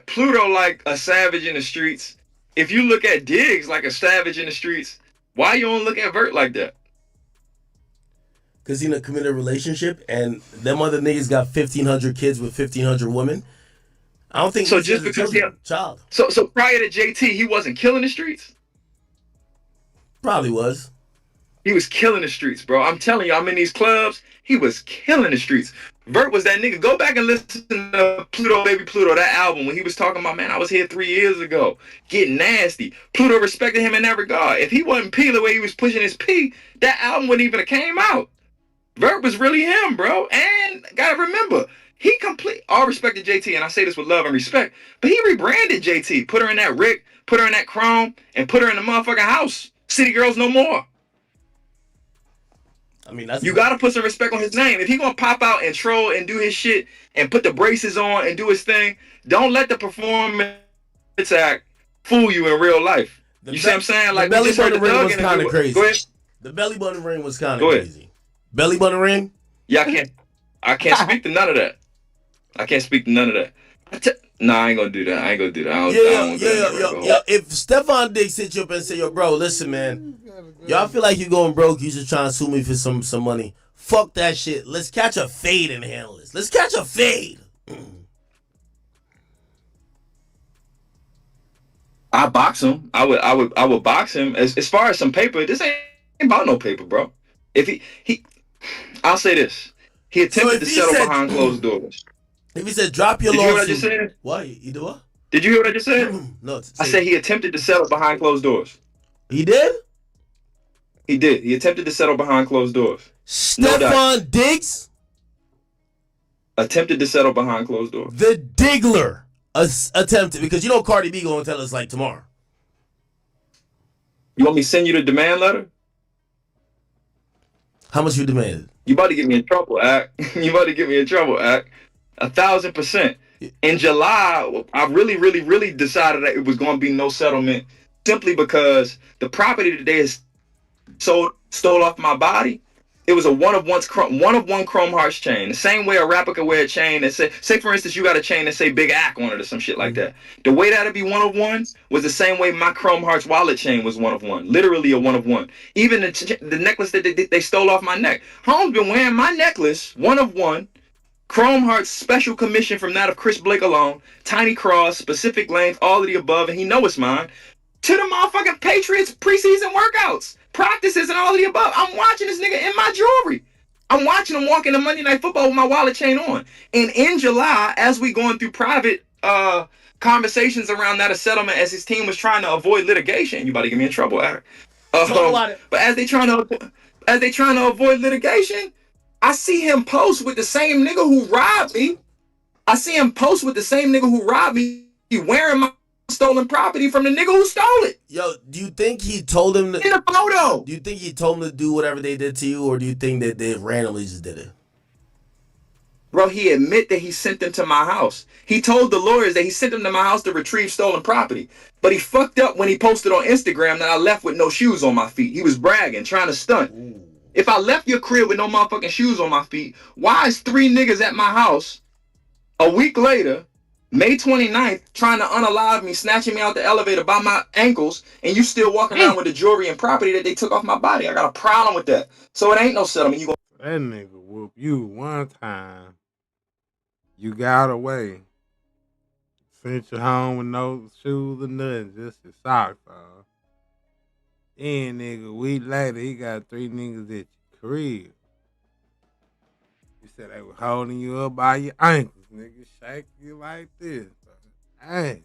Pluto like a savage in the streets, if you look at Diggs like a savage in the streets, why you don't look at Vert like that? Because he's in a committed relationship and them other niggas got 1,500 kids with 1,500 women. I don't think so. Just because he child. So prior to JT, he wasn't killing the streets. Probably was. He was killing the streets, bro. I'm telling you, I'm in these clubs. He was killing the streets. Vert was that nigga. Go back and listen to Pluto, Baby Pluto, that album when he was talking about, man, I was here 3 years ago, getting nasty. Pluto respected him in that regard. If he wasn't P the way he was pushing his P, that album wouldn't even have came out. Vert was really him, bro. And gotta remember, he all respect to JT, and I say this with love and respect, but he rebranded JT, put her in that Rick, put her in that Chrome, and put her in the motherfucking house. City Girls No More. I mean, that's you got to put some respect on his name. If he gonna pop out and troll and do his shit and put the braces on and do his thing, don't let the performance act fool you in real life. You see what I'm saying? Like, the belly we just heard button the ring thug was interview. kind of crazy. Go ahead. The belly button ring was kind of Go ahead. crazy. Belly button ring? Yeah, I can't speak to none of that. I can't speak to none of that. Nah, I ain't gonna do that. I don't want to go down that rabbit hole. Yeah. If Stephon Diggs hit you up and say, yo, bro, listen, man, y'all feel like you going broke, you just trying to sue me for some money. Fuck that shit. Let's catch a fade and handle this. Let's catch a fade. I box him. I would box him. As far as some paper, this ain't about no paper, bro. If he I'll say this. He attempted to settle behind closed doors. If he said drop your lawsuit. Did you hear what I just said? What? You do what? Did you hear what I just said? No. I said he attempted to settle behind closed doors. He did? He did. He attempted to settle behind closed doors. Stephon Diggs? Attempted to settle behind closed doors. The Diggler attempted, because you know Cardi B gonna tell us like tomorrow. You want me to send you the demand letter? How much you demanded? You about to get me in trouble, Act. You about to get me in trouble, Act. 1,000%. In July, I really decided that it was going to be no settlement simply because the property that they had stole off my body, it was a one of one Chrome Hearts chain. The same way a rapper could wear a chain that say for instance, you got a chain that say Big Ack on it or some shit like that. The way that'd be one of one was the same way my Chrome Hearts wallet chain was one of one. Literally a one of one. Even the necklace that they stole off my neck. Holmes been wearing my necklace, one of one. Chrome Hearts special commission from that of Chris Blake alone. Tiny cross, specific length, all of the above, and he know it's mine. To the motherfucking Patriots preseason workouts, practices, and all of the above. I'm watching this nigga in my jewelry. I'm watching him walk into Monday Night Football with my wallet chain on. And in July, as we going through private conversations around that settlement, as his team was trying to avoid litigation, you about to get me in trouble, Eric. But as they trying to avoid litigation, I see him post with the same nigga who robbed me. Wearing my stolen property from the nigga who stole it. Yo, do you think he told him in the photo? Do you think he told him to do whatever they did to you, or do you think that they randomly just did it? Bro, he admit that he sent them to my house. He told the lawyers that he sent them to my house to retrieve stolen property. But he fucked up when he posted on Instagram that I left with no shoes on my feet. He was bragging, trying to stunt. Ooh. If I left your crib with no motherfucking shoes on my feet, why is 3 niggas at my house a week later, May 29th, trying to unalive me, snatching me out the elevator by my ankles, and you still walking around with the jewelry and property that they took off my body? I got a problem with that. So it ain't no settlement. That nigga whoop you one time. You got away. Sent you home with no shoes or nothing, just your socks on. Then, nigga, a week later, he got 3 niggas at your crib. You said they were holding you up by your ankles, nigga, shake you like this. Hey.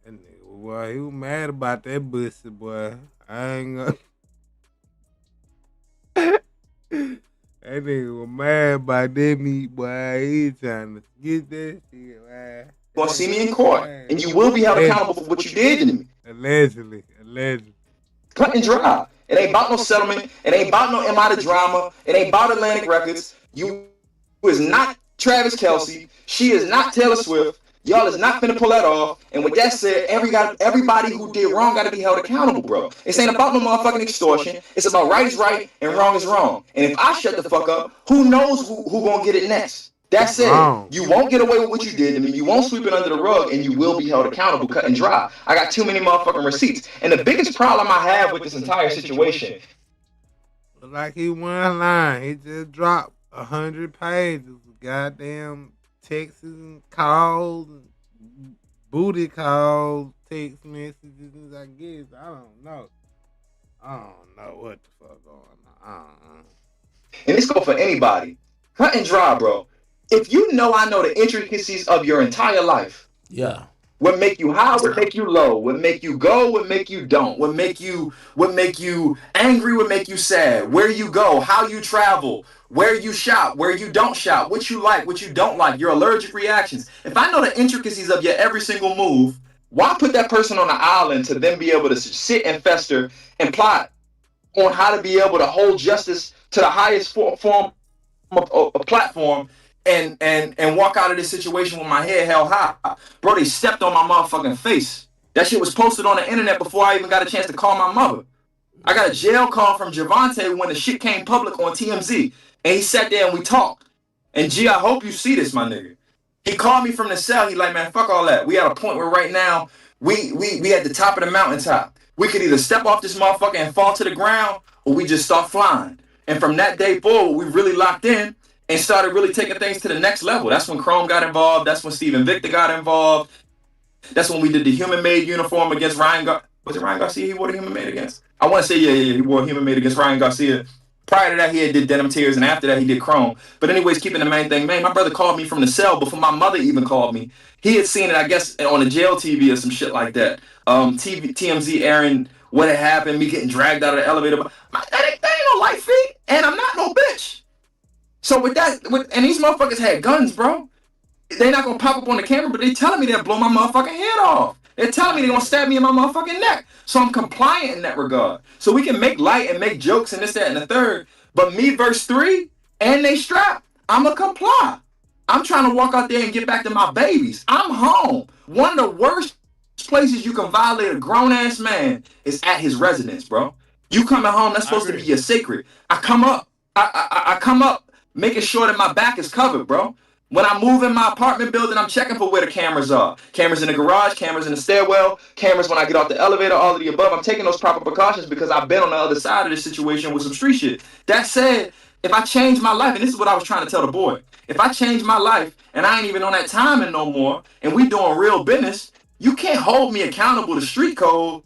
That nigga, boy, he was mad about that pussy, boy. I ain't gonna... That nigga was mad about that meat, boy. He trying to get that shit, man. You gonna see me in court, and you will be held accountable for what you did to me. Allegedly. Cut and dry. It ain't about no settlement. It ain't about no MI to drama. It ain't about Atlantic Records. You is not Travis Kelce. She is not Taylor Swift. Y'all is not finna pull that off. And with that said, everybody who did wrong got to be held accountable, bro. This ain't about no motherfucking extortion. It's about right is right and wrong is wrong. And if I shut the fuck up, who knows who gonna get it next? That said, you won't get away with what you did to me. You won't sweep it under the rug, and you will be held accountable, cut and dry. I got too many motherfucking receipts. And the biggest problem I have with this entire situation, like he one line, he just dropped 100 pages of goddamn texts and calls, and booty calls, text messages. I guess I don't know what the fuck going on. And this go for anybody. Cut and dry, bro. If you know I know the intricacies of your entire life, yeah, what make you high, what make you low, what make you go, what make you don't, what make you angry, what make you sad, where you go, how you travel, where you shop, where you don't shop, what you like, what you don't like, your allergic reactions. If I know the intricacies of your every single move, why put that person on an island to then be able to sit and fester and plot on how to be able to hold justice to the highest form of platform and walk out of this situation with my head held high. Bro, they stepped on my motherfucking face. That shit was posted on the internet before I even got a chance to call my mother. I got a jail call from Javante when the shit came public on TMZ. And he sat there and we talked. And G, I hope you see this, my nigga. He called me from the cell. He like, man, fuck all that. We at a point where right now, we at the top of the mountaintop. We could either step off this motherfucker and fall to the ground, or we just start flying. And from that day forward, we really locked in and started really taking things to the next level. That's when Chrome got involved. That's when Steven Victor got involved. That's when we did the human made uniform against Ryan. Was it Ryan Garcia he wore the human made against? I want to say, yeah, he wore human made against Ryan Garcia. Prior to that, he had did Denim Tears, and after that, he did Chrome. But anyways, keeping the main thing, man, my brother called me from the cell before my mother even called me. He had seen it, I guess, on the jail TV or some shit like that. TMZ airing what had happened, me getting dragged out of the elevator. That ain't no light feed, and I'm not no bitch. So with that, and these motherfuckers had guns, bro. They not gonna pop up on the camera, but they telling me they'll blow my motherfucking head off. They're telling me they're gonna stab me in my motherfucking neck. So I'm compliant in that regard. So we can make light and make jokes and this, that, and the third. But me verse 3, and they strap, I'ma comply. I'm trying to walk out there and get back to my babies. I'm home. One of the worst places you can violate a grown-ass man is at his residence, bro. You coming home, that's supposed to be your sacred. I come up making sure that my back is covered, bro. When I move in my apartment building, I'm checking for where the cameras are. Cameras in the garage, cameras in the stairwell, cameras when I get off the elevator, all of the above. I'm taking those proper precautions because I've been on the other side of this situation with some street shit. That said, if I change my life, and this is what I was trying to tell the boy, if I change my life and I ain't even on that timing no more, and we doing real business, you can't hold me accountable to street code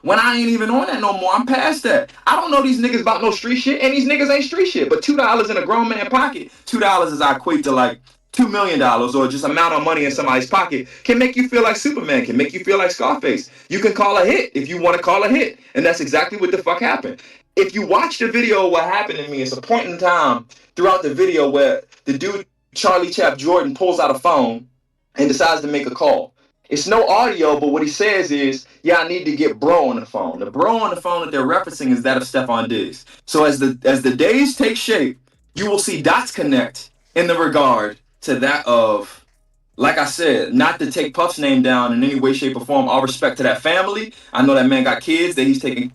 when I ain't even on that no more. I'm past that. I don't know these niggas about no street shit, and these niggas ain't street shit. But $2 in a grown man pocket, $2 is I equate to like $2 million or just amount of money in somebody's pocket can make you feel like Superman, can make you feel like Scarface. You can call a hit if you want to call a hit. And that's exactly what the fuck happened. If you watch the video of what happened to me, it's a point in time throughout the video where the dude, Charlie Chap Jordan, pulls out a phone and decides to make a call. It's no audio, but what he says is, yeah, I need to get bro on the phone. The bro on the phone that they're referencing is that of Stephon Diggs. So as the days take shape, you will see dots connect in the regard to that of, like I said, not to take Puff's name down in any way, shape, or form. All respect to that family. I know that man got kids that he's taking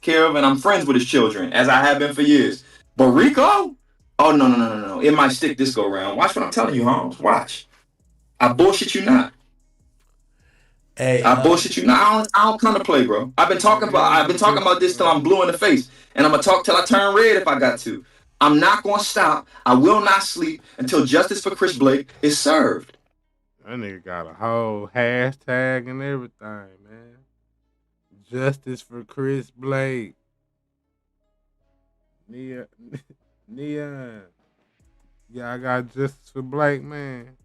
care of, and I'm friends with his children, as I have been for years. But Rico? Oh, no. It might stick this go round. Watch what I'm telling you, Holmes. Watch. I bullshit you not. Hey, I bullshit you. No, I don't come to play, bro. I've been talking about this till I'm blue in the face, and I'm gonna talk till I turn red if I got to. I'm not gonna stop. I will not sleep until justice for Chris Blake is served. That nigga got a whole hashtag and everything, man. Justice for Chris Blake. Neon. Yeah, I got justice for Blake, man.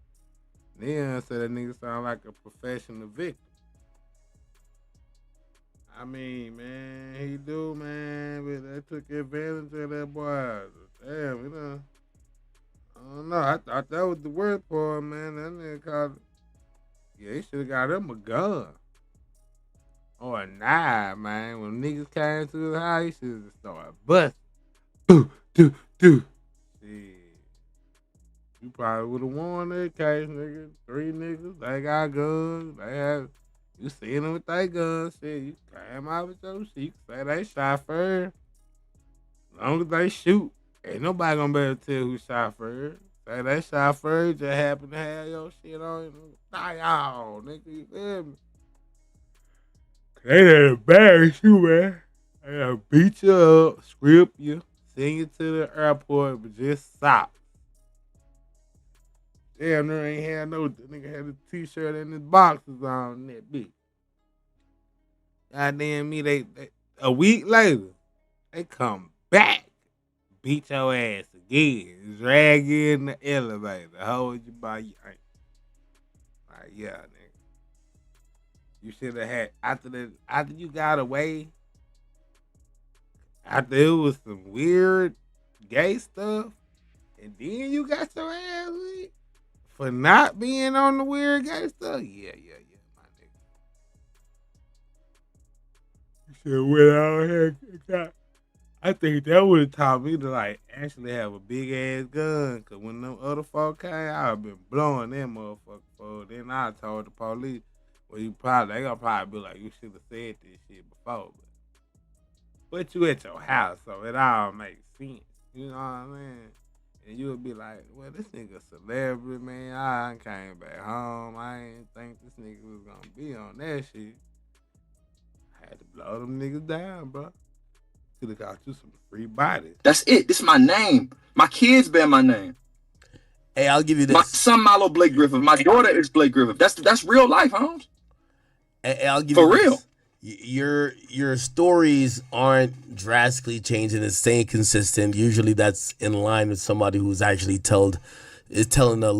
Neon said that nigga sound like a professional victim. I mean, man, he do, man, but they took advantage of that boy. Damn, you know. I don't know. I thought that was the worst part, man. That nigga called. Yeah, he should have got him a gun. Or a knife, man. When niggas came to his house, he should have started busting. Boo, do. Shit. You probably would have won that case, nigga. 3 niggas, they got guns. They have, you seen them with their guns. Shit, you came out with your shit. You can say they shot first. As long as they shoot, ain't nobody gonna be able to tell who shot first. Say they shot first, just happen to have your shit on you. Nah, y'all, nigga, you feel me? They done embarrass you, man. They done beat you up, script you, send you to the airport, but just stop. Damn, there ain't had no nigga had a t-shirt and his boxes on that bitch. Goddamn me, they a week later, they come back, beat your ass again, drag you in the elevator, hold you by your ankle. Like, yeah, nigga. You should have had after you got away, after it was some weird gay stuff, and then you got your ass beat for not being on the weird gay stuff. Yeah, my nigga. You should have went out here and got. I think that would have taught me to like actually have a big ass gun. Cause when them other motherfucker came, I have been blowing that motherfucker for. Then I told the police, well, they gonna probably be like, you should have said this shit before. But you at your house, so it all makes sense. You know what I mean? And you'll be like, well, this nigga celebrity, man. I came back home. I ain't think this nigga was gonna be on that shit. I had to blow them niggas down, bro. Could have got you some free bodies. That's it. This is my name. My kids bear my name. Hey, I'll give you this. My son Milo Blake Griffith. My daughter is Blake Griffith. That's real life, Holmes. Hey, I'll give For you real. this. Your stories aren't drastically changing; it's staying consistent. Usually, that's in line with somebody who's actually telling a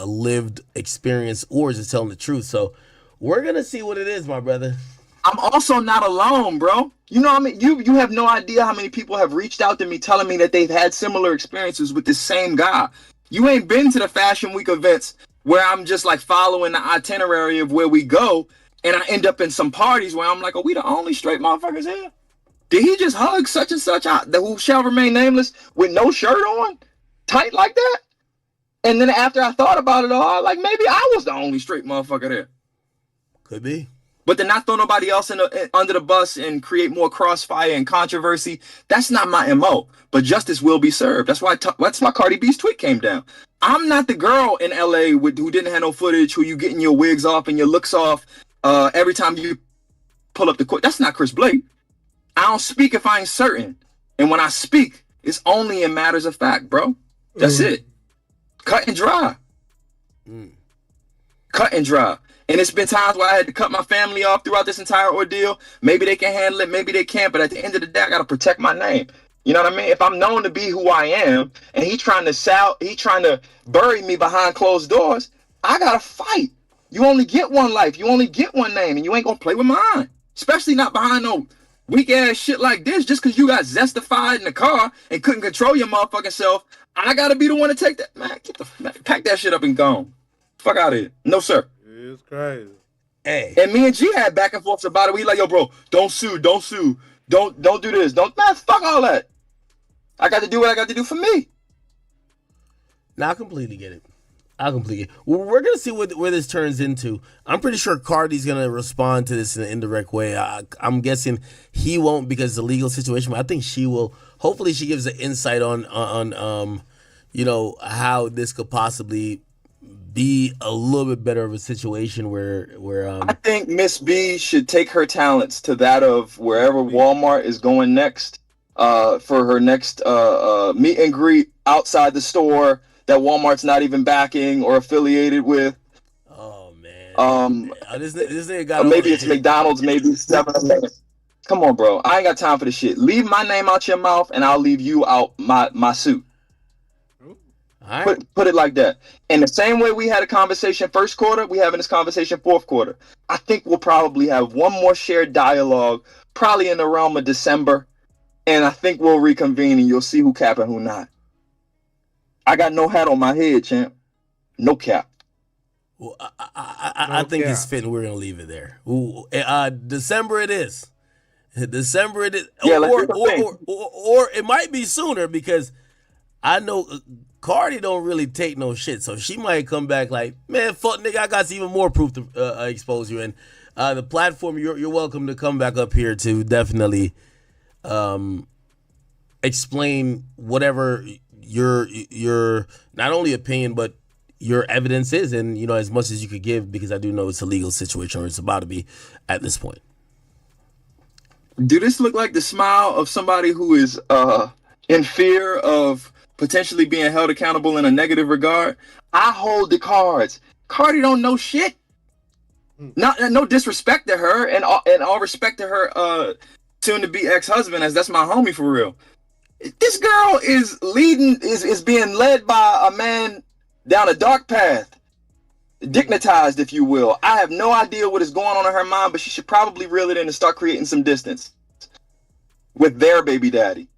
lived experience, or is telling the truth. So, we're gonna see what it is, my brother. I'm also not alone, bro. You know what I mean? You have no idea how many people have reached out to me telling me that they've had similar experiences with this same guy. You ain't been to the Fashion Week events where I'm just like following the itinerary of where we go, and I end up in some parties where I'm like, are we the only straight motherfuckers here? Did he just hug such and such, who shall remain nameless, with no shirt on, tight like that? And then after I thought about it all, like maybe I was the only straight motherfucker there. Could be. But to not throw nobody else under the bus and create more crossfire and controversy, that's not my MO. But justice will be served. That's why Cardi B's tweet came down. I'm not the girl in LA who didn't have no footage, who you getting your wigs off and your looks off every time you pull up the court. That's not Chris Blake. I don't speak if I ain't certain. And when I speak, it's only in matters of fact, bro. That's it. Cut and dry. Cut and dry. And it's been times where I had to cut my family off throughout this entire ordeal. Maybe they can handle it, maybe they can't. But at the end of the day, I got to protect my name. You know what I mean? If I'm known to be who I am, and he trying to bury me behind closed doors, I got to fight. You only get one life. You only get one name, and you ain't going to play with mine. Especially not behind no weak ass shit like this. Just because you got zestified in the car and couldn't control your motherfucking self, I got to be the one to take that. Man, pack that shit up and gone. Fuck out of here. No, sir. It's crazy. Hey. And me and G had back and forth about it. We like, yo, bro, don't sue. Don't do this. Man, fuck all that. I got to do what I got to do for me. Now I completely get it. We're gonna see where this turns into. I'm pretty sure Cardi's gonna respond to this in an indirect way. I'm guessing he won't because it's a legal situation, but I think she will. Hopefully, she gives an insight on how this could possibly be a little bit better of a situation where I think Miss B should take her talents to that of wherever Walmart is going next for her next meet and greet outside the store that Walmart's not even backing or affiliated with. Oh man. This nigga got maybe it's McDonald's, maybe 7-Eleven. Come on, bro. I ain't got time for this shit. Leave my name out your mouth and I'll leave you out my suit. Right. Put it like that. In the same way we had a conversation first quarter, we having this conversation fourth quarter. I think we'll probably have one more shared dialogue, probably in the realm of December, and I think we'll reconvene and you'll see who cap and who not. I got no hat on my head, champ. No cap. Well, I think it's fitting. We're gonna leave it there. December it is. December it is. Yeah, or it might be sooner because I know Cardi don't really take no shit, so she might come back like, man, fuck nigga, I got even more proof to expose you. And the platform, you're welcome to come back up here to definitely explain whatever your not only opinion but your evidence is, and as much as you could give, because I do know it's a legal situation, or it's about to be at this point. Do this look like the smile of somebody who is in fear of potentially being held accountable in a negative regard? I hold the cards. Cardi don't know shit. No disrespect to her, and all respect to her soon to be ex-husband, as that's my homie for real. This girl is being led by a man down a dark path, dignitized, if you will. I have no idea what is going on in her mind, but she should probably reel it in and start creating some distance with their baby daddy.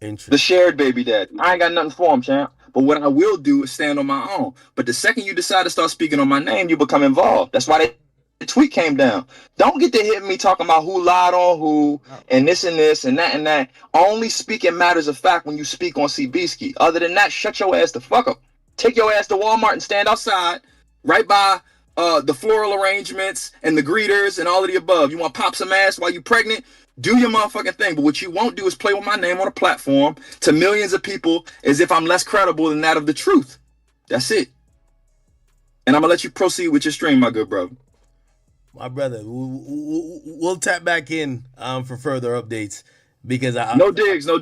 The shared baby daddy. I ain't got nothing for him, champ. But what I will do is stand on my own. But the second you decide to start speaking on my name, you become involved. That's why The tweet came down. Don't get to hit me talking about who lied on who and this and this and that and that. Only speak in matters of fact when you speak on CBski. Other than that, shut your ass the fuck up. Take your ass to Walmart and stand outside, right by the floral arrangements and the greeters and all of the above. You want to pop some ass while you pregnant? Do your motherfucking thing. But what you won't do is play with my name on a platform to millions of people as if I'm less credible than that of the truth. That's it. And I'm gonna let you proceed with your stream, my good brother. My brother, we'll tap back in for further updates because no digs. Talking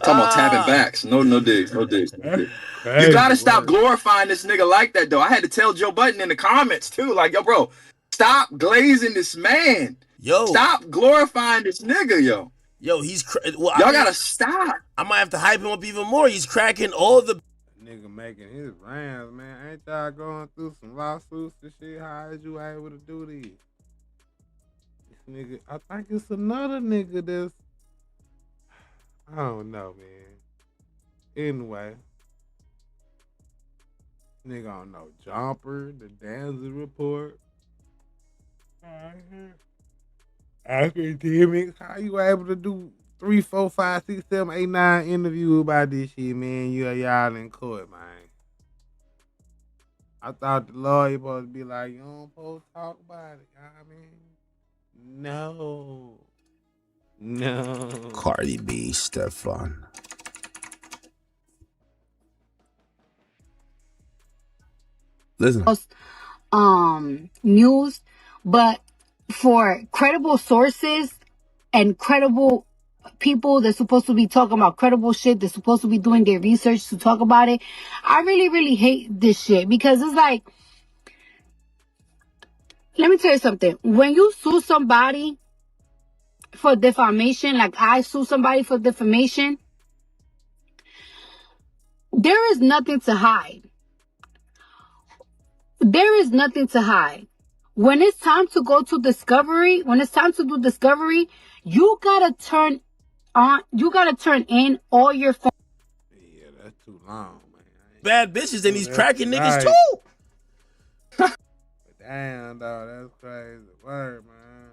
about tapping backs. No digs. You gotta stop glorifying this nigga like that though. I had to tell Joe Budden in the comments too, like, yo, bro, stop glazing this man. Yo, stop glorifying this nigga, yo. Yo, he's y'all gotta stop. I might have to hype him up even more. He's cracking all the nigga making his rounds, man. Ain't y'all going through some lawsuits and shit? How is you able to do this? This nigga, I think it's another nigga that's, I don't know, man. Anyway, nigga on no Jumper, the Danza Report. Academics, how you able to do 3, 4, 5, 6, 7, 8, 9 interviews about this shit, man? Y'all in court, man. I thought the lawyer supposed to be like, you don't supposed to talk about it. I mean, no. Cardi B, Stefan. Listen. News, but for credible sources and credible people that's supposed to be talking about credible shit, that's supposed to be doing their research to talk about it, I really, really hate this shit because it's like, let me tell you something. When you sue somebody for defamation, like I sue somebody for defamation, there is nothing to hide. There is nothing to hide. When it's time to go to discovery, when it's time to do discovery, you gotta turn in all your phone. Yeah, that's too long, man. Bad bitches and these cracking niggas right. too. But damn, dog, that's crazy word, man.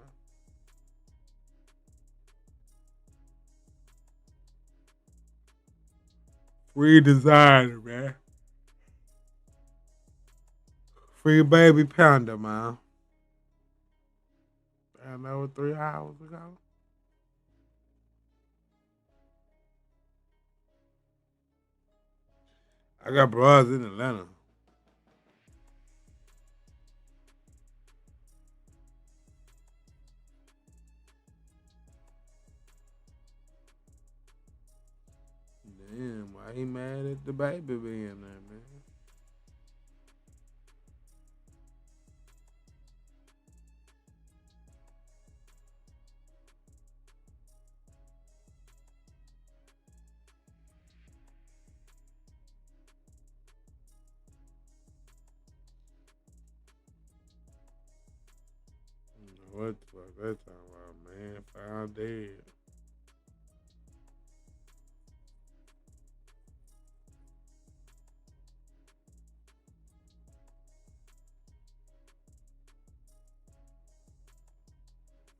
Free designer, man. Free baby panda, man. I know 3 hours ago. I got brothers in Atlanta. Damn, why he mad at the baby being there, man? What the fuck that talking about, man? Found dead.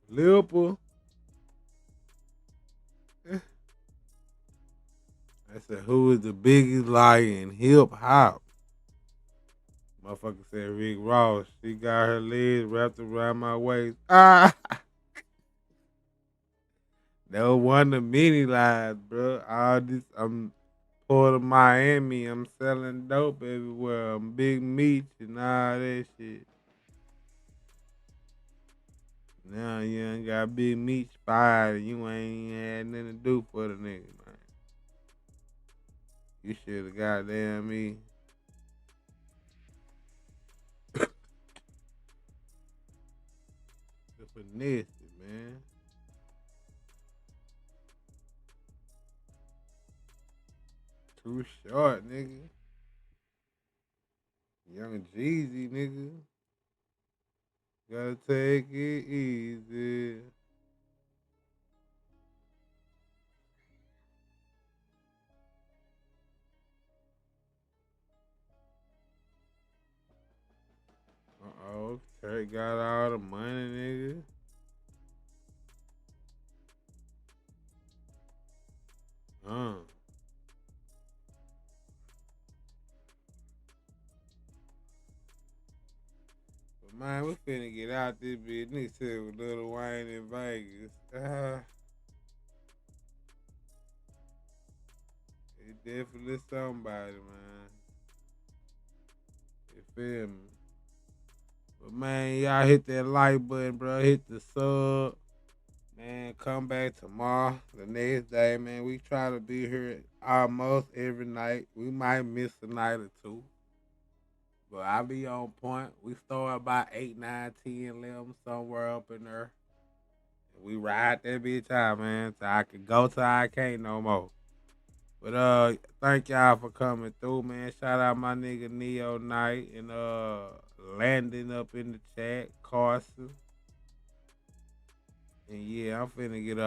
Liverpool. I said, who is the biggest liar in hip hop? Motherfucker said Rick Ross. She got her legs wrapped around my waist. That was one of many lies, bro. All this, I'm Port of Miami. I'm selling dope everywhere. I'm Big Meech and all that shit. Now you ain't got Big Meech fired. You ain't had nothing to do for the nigga, man. You should have goddamn me. The finesse, man. Too short, nigga. Young Jeezy, nigga. Gotta take it easy. Kurt got all the money, nigga. But man, we finna get out this bitch. Nigga said with Lil Wayne in Vegas. It definitely somebody, man. You feel me? But man, y'all hit that like button, bro. Hit the sub. Man, come back tomorrow, the next day, man. We try to be here almost every night. We might miss a night or two. But I be on point. We start about 8, 9, 10, 11, somewhere up in there. And we ride that bitch out, man. So I can go till I can't no more. But thank y'all for coming through, man. Shout out my nigga Neo Knight and Landon up in the chat, Carson. And yeah, I'm finna get up.